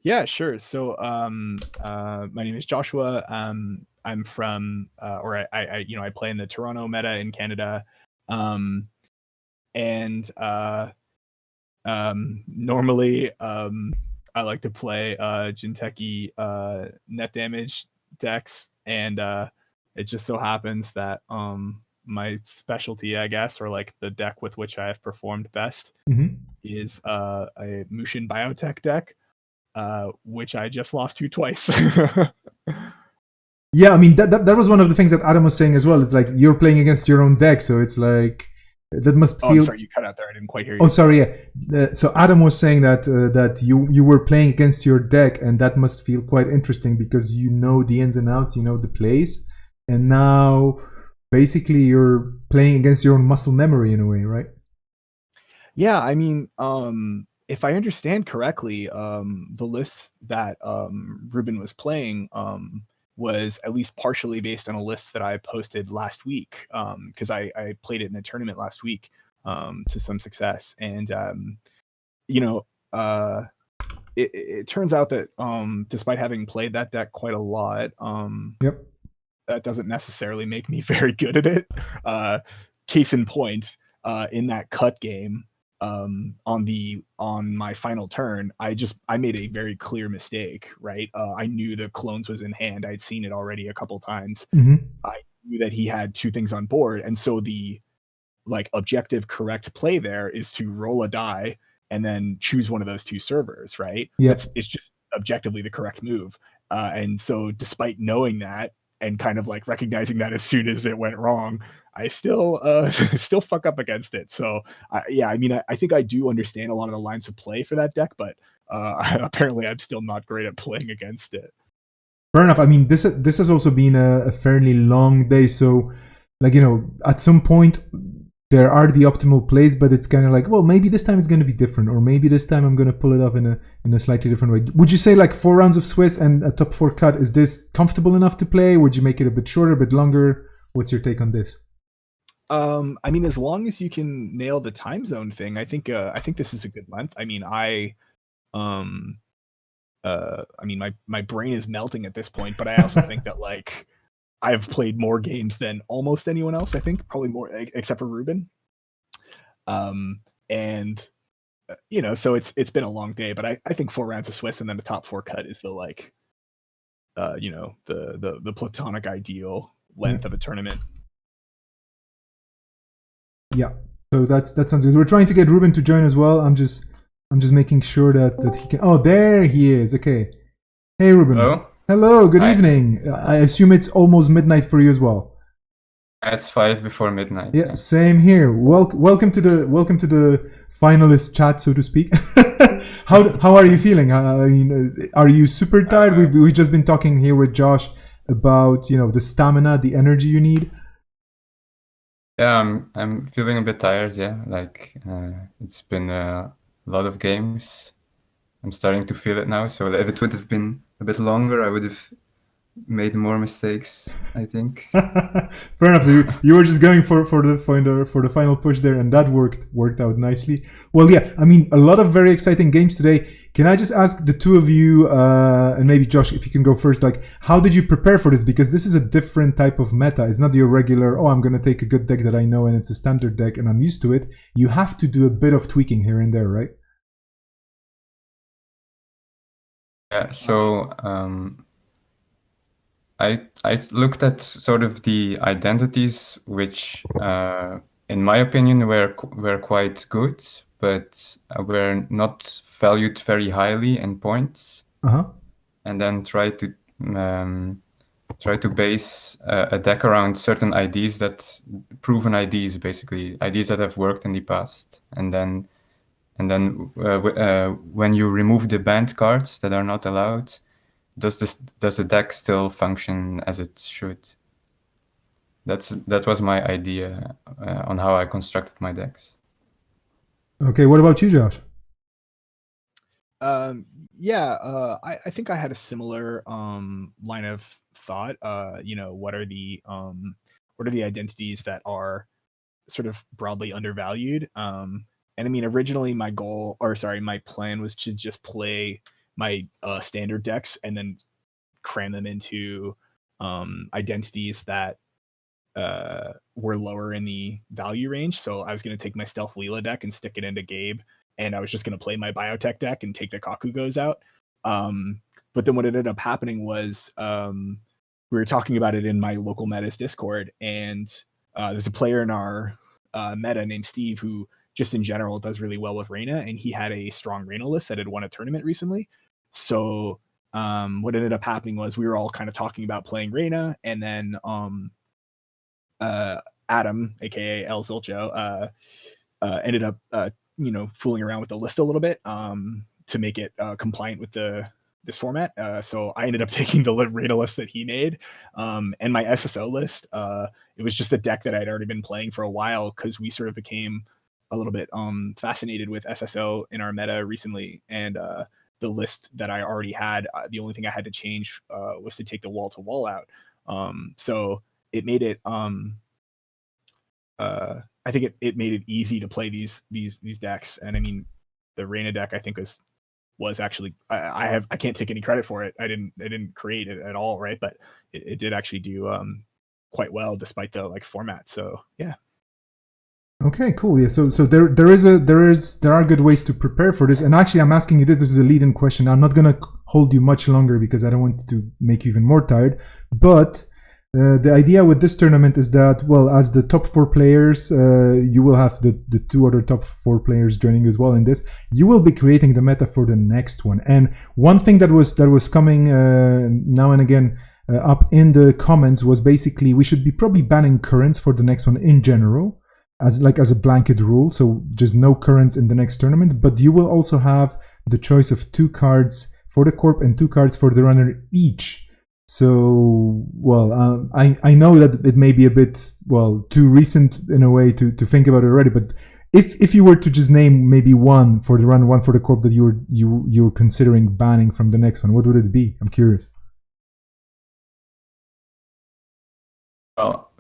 Yeah, sure. So, my name is Joshua. I'm from, I play in the Toronto meta in Canada, normally, I like to play Jinteki net damage decks, and it just so happens that my specialty, I guess, or like the deck with which I have performed best, is a Mushin Biotech deck, which I just lost to twice. Yeah, I mean that was one of the things that Adam was saying as well. It's like you're playing against your own deck, so it's like That must Oh, feel. I'm sorry, you cut out there. I didn't quite hear you. Oh, sorry. Yeah. So Adam was saying that you were playing against your deck, and that must feel quite interesting because you know the ins and outs, you know the plays, and now basically you're playing against your own muscle memory in a way, right? Yeah, I mean, if I understand correctly, the list that Ruben was playing was at least partially based on a list that I posted last week, because I played it in a tournament last week to some success, and you know, it turns out that despite having played that deck quite a lot, Yep. that doesn't necessarily make me very good at it. Case in point, in that cut game, on my final turn, I made a very clear mistake, right? I knew the clones was in hand. I'd seen it already a couple times. Mm-hmm. I knew that he had two things on board, and so the like objective correct play there is to roll a die and then choose one of those two servers, right? Yep. It's just objectively the correct move. And so despite knowing that and kind of like recognizing that as soon as it went wrong, I still still fuck up against it. So I mean, I think I do understand a lot of the lines of play for that deck, but apparently I'm still not great at playing against it. Fair enough. I mean, this has also been a fairly long day, so like at some point there are the optimal plays, but it's kind of like, well, maybe this time it's going to be different, or maybe this time I'm going to pull it off in a slightly different way. Would you say like 4 rounds of Swiss and a top 4 cut, is this comfortable enough to play? Would you make it a bit shorter, a bit longer? What's your take on this? I mean, as long as you can nail the time zone thing, I think this is a good length. I mean, I mean, my brain is melting at this point, but I also think that like I've played more games than almost anyone else. I think probably more, except for Ruben. And so it's been a long day, but I think 4 rounds of Swiss and then the top 4 cut is the like, the platonic ideal length of a tournament. Yeah. So that sounds good. We're trying to get Ruben to join as well. I'm just making sure that he can. Oh, there he is. Okay. Hey, Ruben. Hello. Hello. Good Hi. evening. I assume it's almost midnight for you as well. It's 5 before midnight. Yeah, same here. Welcome to the finalist chat, so to speak. How are you feeling? I mean, are you super tired? We've just been talking here with Josh about the stamina, the energy you need. Yeah, I'm feeling a bit tired. Yeah, like it's been a lot of games. I'm starting to feel it now. So if it would have been a bit longer, I would have made more mistakes, I think. Fair enough. So you were just going for the final push there, and that worked out nicely. Well, yeah. I mean, a lot of very exciting games today. Can I just ask the two of you, and maybe Josh, if you can go first, like, how did you prepare for this? Because this is a different type of meta. It's not your regular, I'm going to take a good deck that I know and it's a standard deck and I'm used to it. You have to do a bit of tweaking here and there, right? Yeah, so I looked at sort of the identities, which, in my opinion, were quite good, but were not valued very highly in points. And then try to base a deck around certain IDs, that proven IDs, basically IDs that have worked in the past, and then when you remove the banned cards that are not allowed, does the deck still function as it should? That was my idea on how I constructed my decks. Okay, what about you, Josh? I think I had a similar line of thought. What are the identities that are sort of broadly undervalued? And I mean, originally my plan was to just play my standard decks and then cram them into identities that were lower in the value range. So I was going to take my Stealth Leela deck and stick it into Gabe, and I was just going to play my Biotech deck and take the Kakugos out. But then what ended up happening was we were talking about it in my local metas Discord, and there's a player in our meta named Steve who just in general does really well with Reyna, and he had a strong Reyna list that had won a tournament recently. So what ended up happening was we were all kind of talking about playing Reyna, and then Adam, aka El Zolcho, ended up fooling around with the list a little bit to make it compliant with this format. So I ended up taking the Rena list that he made, and my SSO list. It was just a deck that I'd already been playing for a while because we sort of became a little bit fascinated with SSO in our meta recently, and the list that I already had, the only thing I had to change was to take the wall to wall out. So it made it I think it made it easy to play these decks. And I mean, the Reyna deck I think was actually I can't take any credit for it. I didn't create it at all, right? But it did actually do quite well despite the format. So yeah. Okay, cool. Yeah, so there are good ways to prepare for this. And actually, I'm asking you this. This is a lead-in question. I'm not gonna hold you much longer because I don't want to make you even more tired. But the idea with this tournament is that, well, as the top 4 players, you will have the 2 other top 4 players joining as well in this. You will be creating the meta for the next one. And one thing that was coming now and again up in the comments was basically we should be probably banning currents for the next one in general, as a blanket rule. So just no currents in the next tournament. But you will also have the choice of 2 cards for the corp and 2 cards for the runner each. So, well, I know that it may be a bit, well, too recent in a way to think about it already, but if you were to just name maybe one for the run, one for the corp that you're considering banning from the next one, what would it be? I'm curious. Well,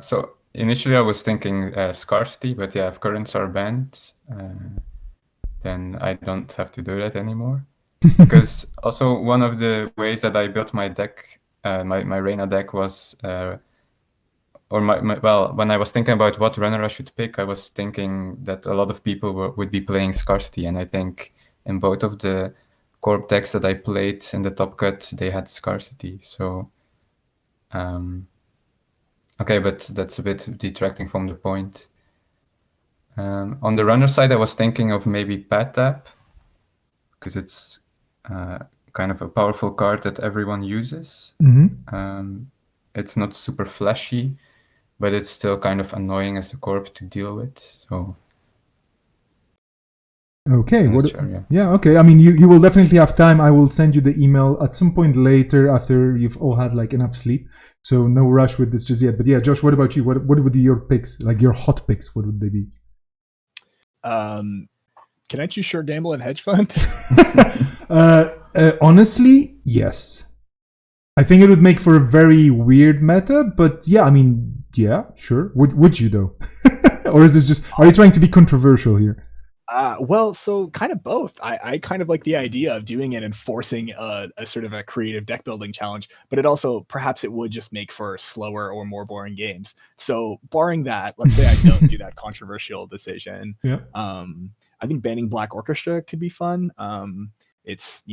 so initially I was thinking scarcity, but yeah, if currents are banned, then I don't have to do that anymore. Because also one of the ways that I built my deck, my Reyna deck was, when I was thinking about what runner I should pick, I was thinking that a lot of people would be playing scarcity, and I think in both of the corp decks that I played in the top cut, they had scarcity. So, okay, but that's a bit detracting from the point. On the runner side, I was thinking of maybe Pad Tap, because it's kind of a powerful card that everyone uses. Mm-hmm. It's not super flashy, but it's still kind of annoying as a corp to deal with. So okay, sure, yeah, okay. I mean, you will definitely have time. I will send you the email at some point later after you've all had enough sleep. So no rush with this just yet. But yeah, Josh, what about you? What would be your picks? Your hot picks? What would they be? Can I choose Sure Gamble and Hedge Fund? Honestly, yes. I think it would make for a very weird meta, but yeah, I mean, yeah, sure. Would you though? Or is it just, are you trying to be controversial here? Well, so kind of both. I kind of like the idea of doing it and forcing a sort of a creative deck building challenge, but it also perhaps it would just make for slower or more boring games. So barring that, let's say I don't do that controversial decision. Yeah. I think banning Black Orchestra could be fun. It's,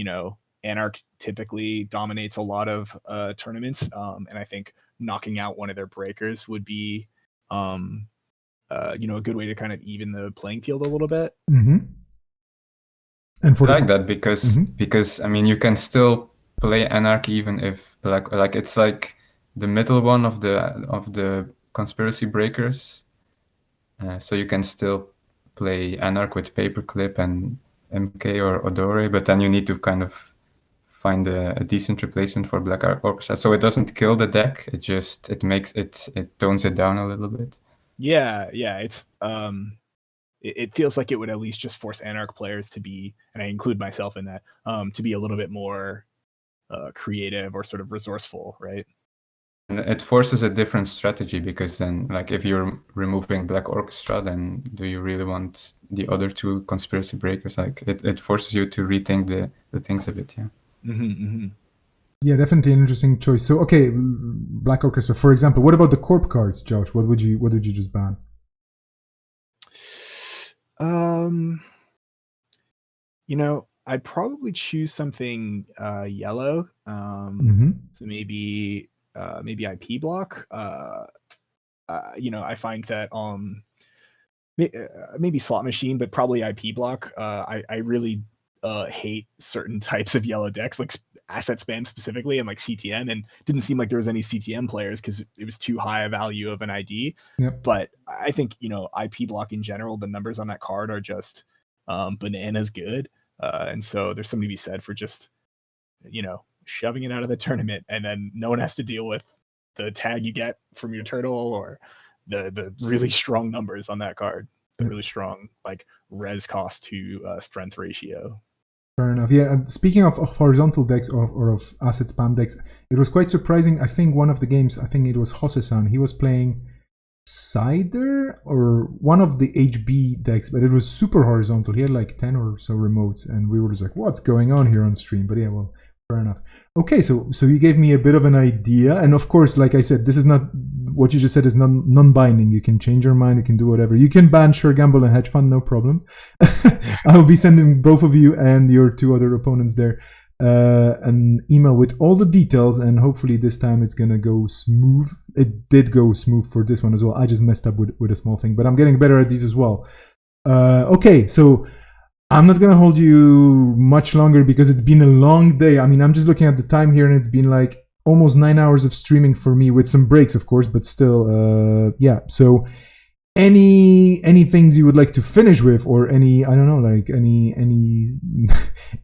Anarch typically dominates a lot of tournaments, and I think knocking out one of their breakers would be a good way to kind of even the playing field a little bit. Mm-hmm. And for I like that because I mean you can still play Anarchy even if it's like the middle one of the conspiracy breakers, so you can still play Anarch with Paperclip and MK or Odore, but then you need to kind of find a decent replacement for Black Orchestra, so it doesn't kill the deck. It just it tones it down a little bit. Yeah, it's it feels like it would at least just force Anarch players to be, and I include myself in that, to be a little bit more creative or sort of resourceful, right? And it forces a different strategy because then, if you're removing Black Orchestra, then do you really want the other 2 conspiracy breakers? It forces you to rethink the things a bit, yeah. Mm-hmm. Yeah, definitely an interesting choice. So, okay, Black Orchestra, for example. What about the corp cards, Josh? What would you just ban? I'd probably choose something yellow. So maybe IP block. I find that maybe slot machine, but probably IP block. I really hate certain types of yellow decks. asset spam specifically and like CTM, and didn't seem like there was any CTM players because it was too high a value of an ID. Yep. But I think, you know, IP block in general, the numbers on that card are just bananas good. And so there's something to be said for just, you know, shoving it out of the tournament, and then no one has to deal with the tag you get from your turtle or the really strong numbers on that card, the really strong like res cost to strength ratio. Fair enough. Yeah. Speaking of horizontal decks or of asset spam decks, it was quite surprising. I think one of the games, I think it was Hose-san, he was playing Cider or one of the HB decks, but it was super horizontal. He had like 10 or so remotes, and we were just like, what's going on here on stream? But yeah, well, fair enough. Okay, so you gave me a bit of an idea, and of course, like I said, this is not what you just said is non-binding. You can change your mind, you can do whatever. You can ban Sure Gamble and Hedge Fund, no problem. I'll be sending both of you and your two other opponents there an email with all the details, and hopefully this time it's gonna go smooth. It did go smooth for this one as well. I just messed up with a small thing, but I'm getting better at these as well. Okay, so I'm not gonna hold you much longer because it's been a long day. I mean, I'm just looking at the time here, and it's been like almost 9 hours of streaming for me, with some breaks, of course, but still, yeah. So, any things you would like to finish with, or any, I don't know, like any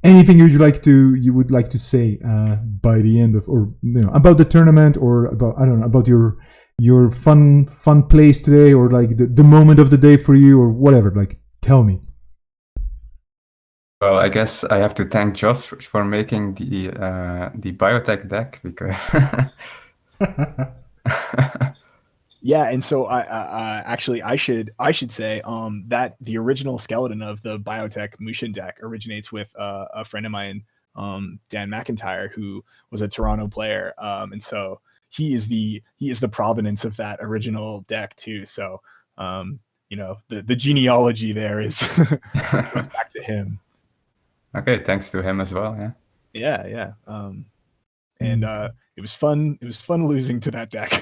anything you would like to say by the end of, or you know, about the tournament, or about, I don't know, about your fun plays today, or like the moment of the day for you, or whatever. Like, tell me. Well, I guess I have to thank Josh for making the biotech deck, because yeah, and so I actually I should say that the original skeleton of the biotech Mushin deck originates with a friend of mine, Dan McIntyre, who was a Toronto player, and so he is the provenance of that original deck too. So you know, the genealogy there is goes back to him. Okay, thanks to him as well. Yeah. Yeah. And it was fun. It was fun losing to that deck.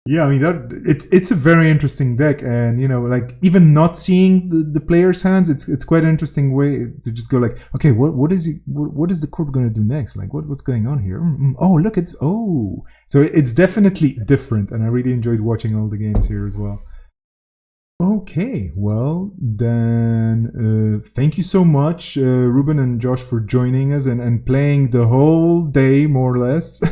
Yeah, I mean, it's a very interesting deck, and you know, like even not seeing the players' hands, it's quite an interesting way to just go like, okay, what is the corp going to do next? Like, what's going on here? Oh, look, so it's definitely different, and I really enjoyed watching all the games here as well. Okay, well then, thank you so much, Ruben and Josh, for joining us and playing the whole day, more or less.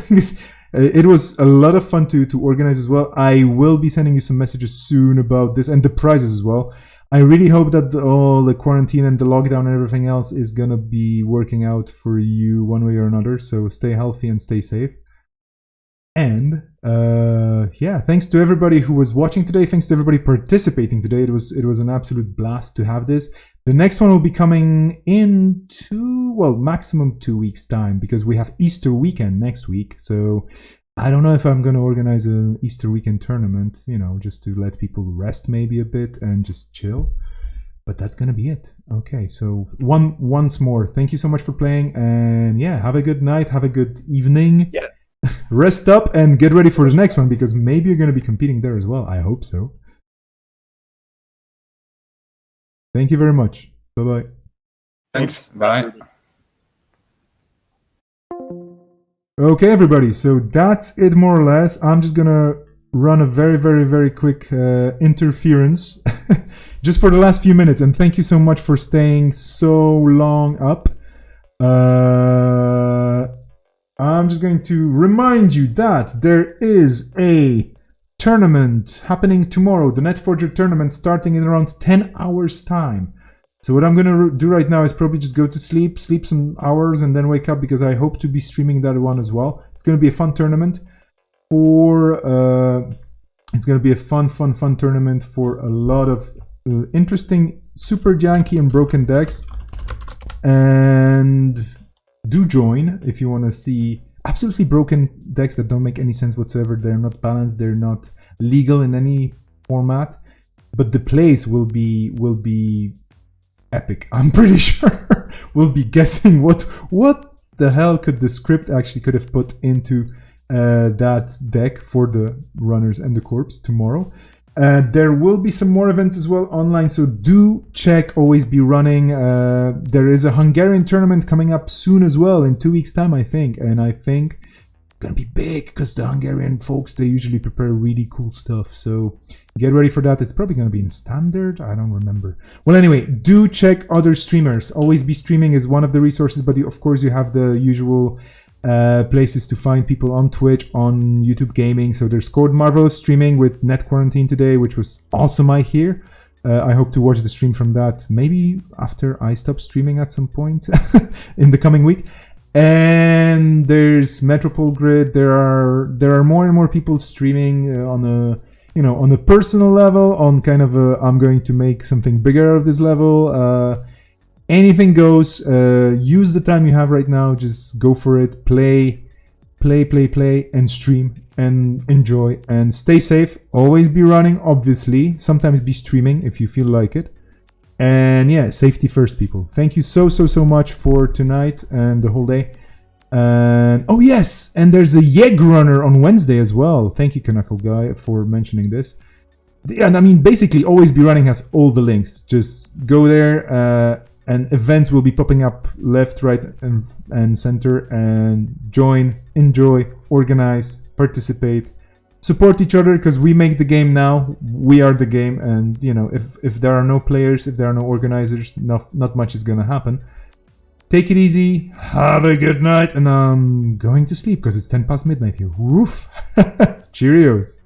It was a lot of fun to organize as well. I will be sending you some messages soon about this, and the prizes as well. I really hope that all the quarantine and the lockdown and everything else is gonna be working out for you one way or another. So stay healthy and stay safe. And yeah, thanks to everybody who was watching today. Thanks to everybody participating today. It was an absolute blast to have this. The next one will be coming in maximum 2 weeks time, because we have Easter weekend next week. So I don't know if I'm going to organize an Easter weekend tournament, you know, just to let people rest maybe a bit and just chill. But that's going to be it. Okay, so once more, thank you so much for playing, and yeah, have a good night, have a good evening. Yeah. Rest up and get ready for the next one, because maybe you're going to be competing there as well. I hope so. Thank you very much. Bye-bye. Thanks. Bye. Okay, everybody. So that's it, more or less. I'm just going to run a very, very, very quick interference just for the last few minutes. And thank you so much for staying so long up. I'm just going to remind you that there is a tournament happening tomorrow, the NetForger tournament, starting in around 10 hours time. So what I'm going to do right now is probably just go to sleep some hours, and then wake up, because I hope to be streaming that one as well. It's going to be a fun tournament it's going to be a fun tournament for a lot of interesting, super janky and broken decks. And do join if you want to see absolutely broken decks that don't make any sense whatsoever. They're not balanced, they're not legal in any format, but the plays will be epic. I'm pretty sure we'll be guessing what the hell could the script actually could have put into that deck for the runners and the corps tomorrow. There will be some more events as well online, so do check Always Be Running. There is a Hungarian tournament coming up soon as well, in 2 weeks' time, I think. And I think it's gonna be big, because the Hungarian folks, they usually prepare really cool stuff. So get ready for that. It's probably gonna be in standard. I don't remember. Well, anyway, do check other streamers. Always Be Streaming is one of the resources, but of course you have the usual places to find people on Twitch, on YouTube Gaming. So there's Code Marvelous streaming with Net Quarantine today, which was awesome, I hear. I hope to watch the stream from that, maybe after I stop streaming at some point in the coming week. And there's Metropole Grid. There are more and more people streaming on a personal level, on kind of I'm going to make something bigger out of this level. Anything goes. Use the time you have right now. Just go for it. Play, and stream and enjoy and stay safe. Always be running, obviously. Sometimes be streaming if you feel like it. And yeah, safety first, people. Thank you so much for tonight and the whole day. And oh yes, and there's a Yeg Runner on Wednesday as well. Thank you, Knuckle Guy, for mentioning this. And I mean, basically, Always Be Running has all the links. Just go there. And events will be popping up left, right, and center. And join, enjoy, organize, participate, support each other, because we make the game now. We are the game, and if there are no players, if there are no organizers, not much is gonna happen. Take it easy. Have a good night, and I'm going to sleep because it's 10 past midnight here. Woof. Cheerios.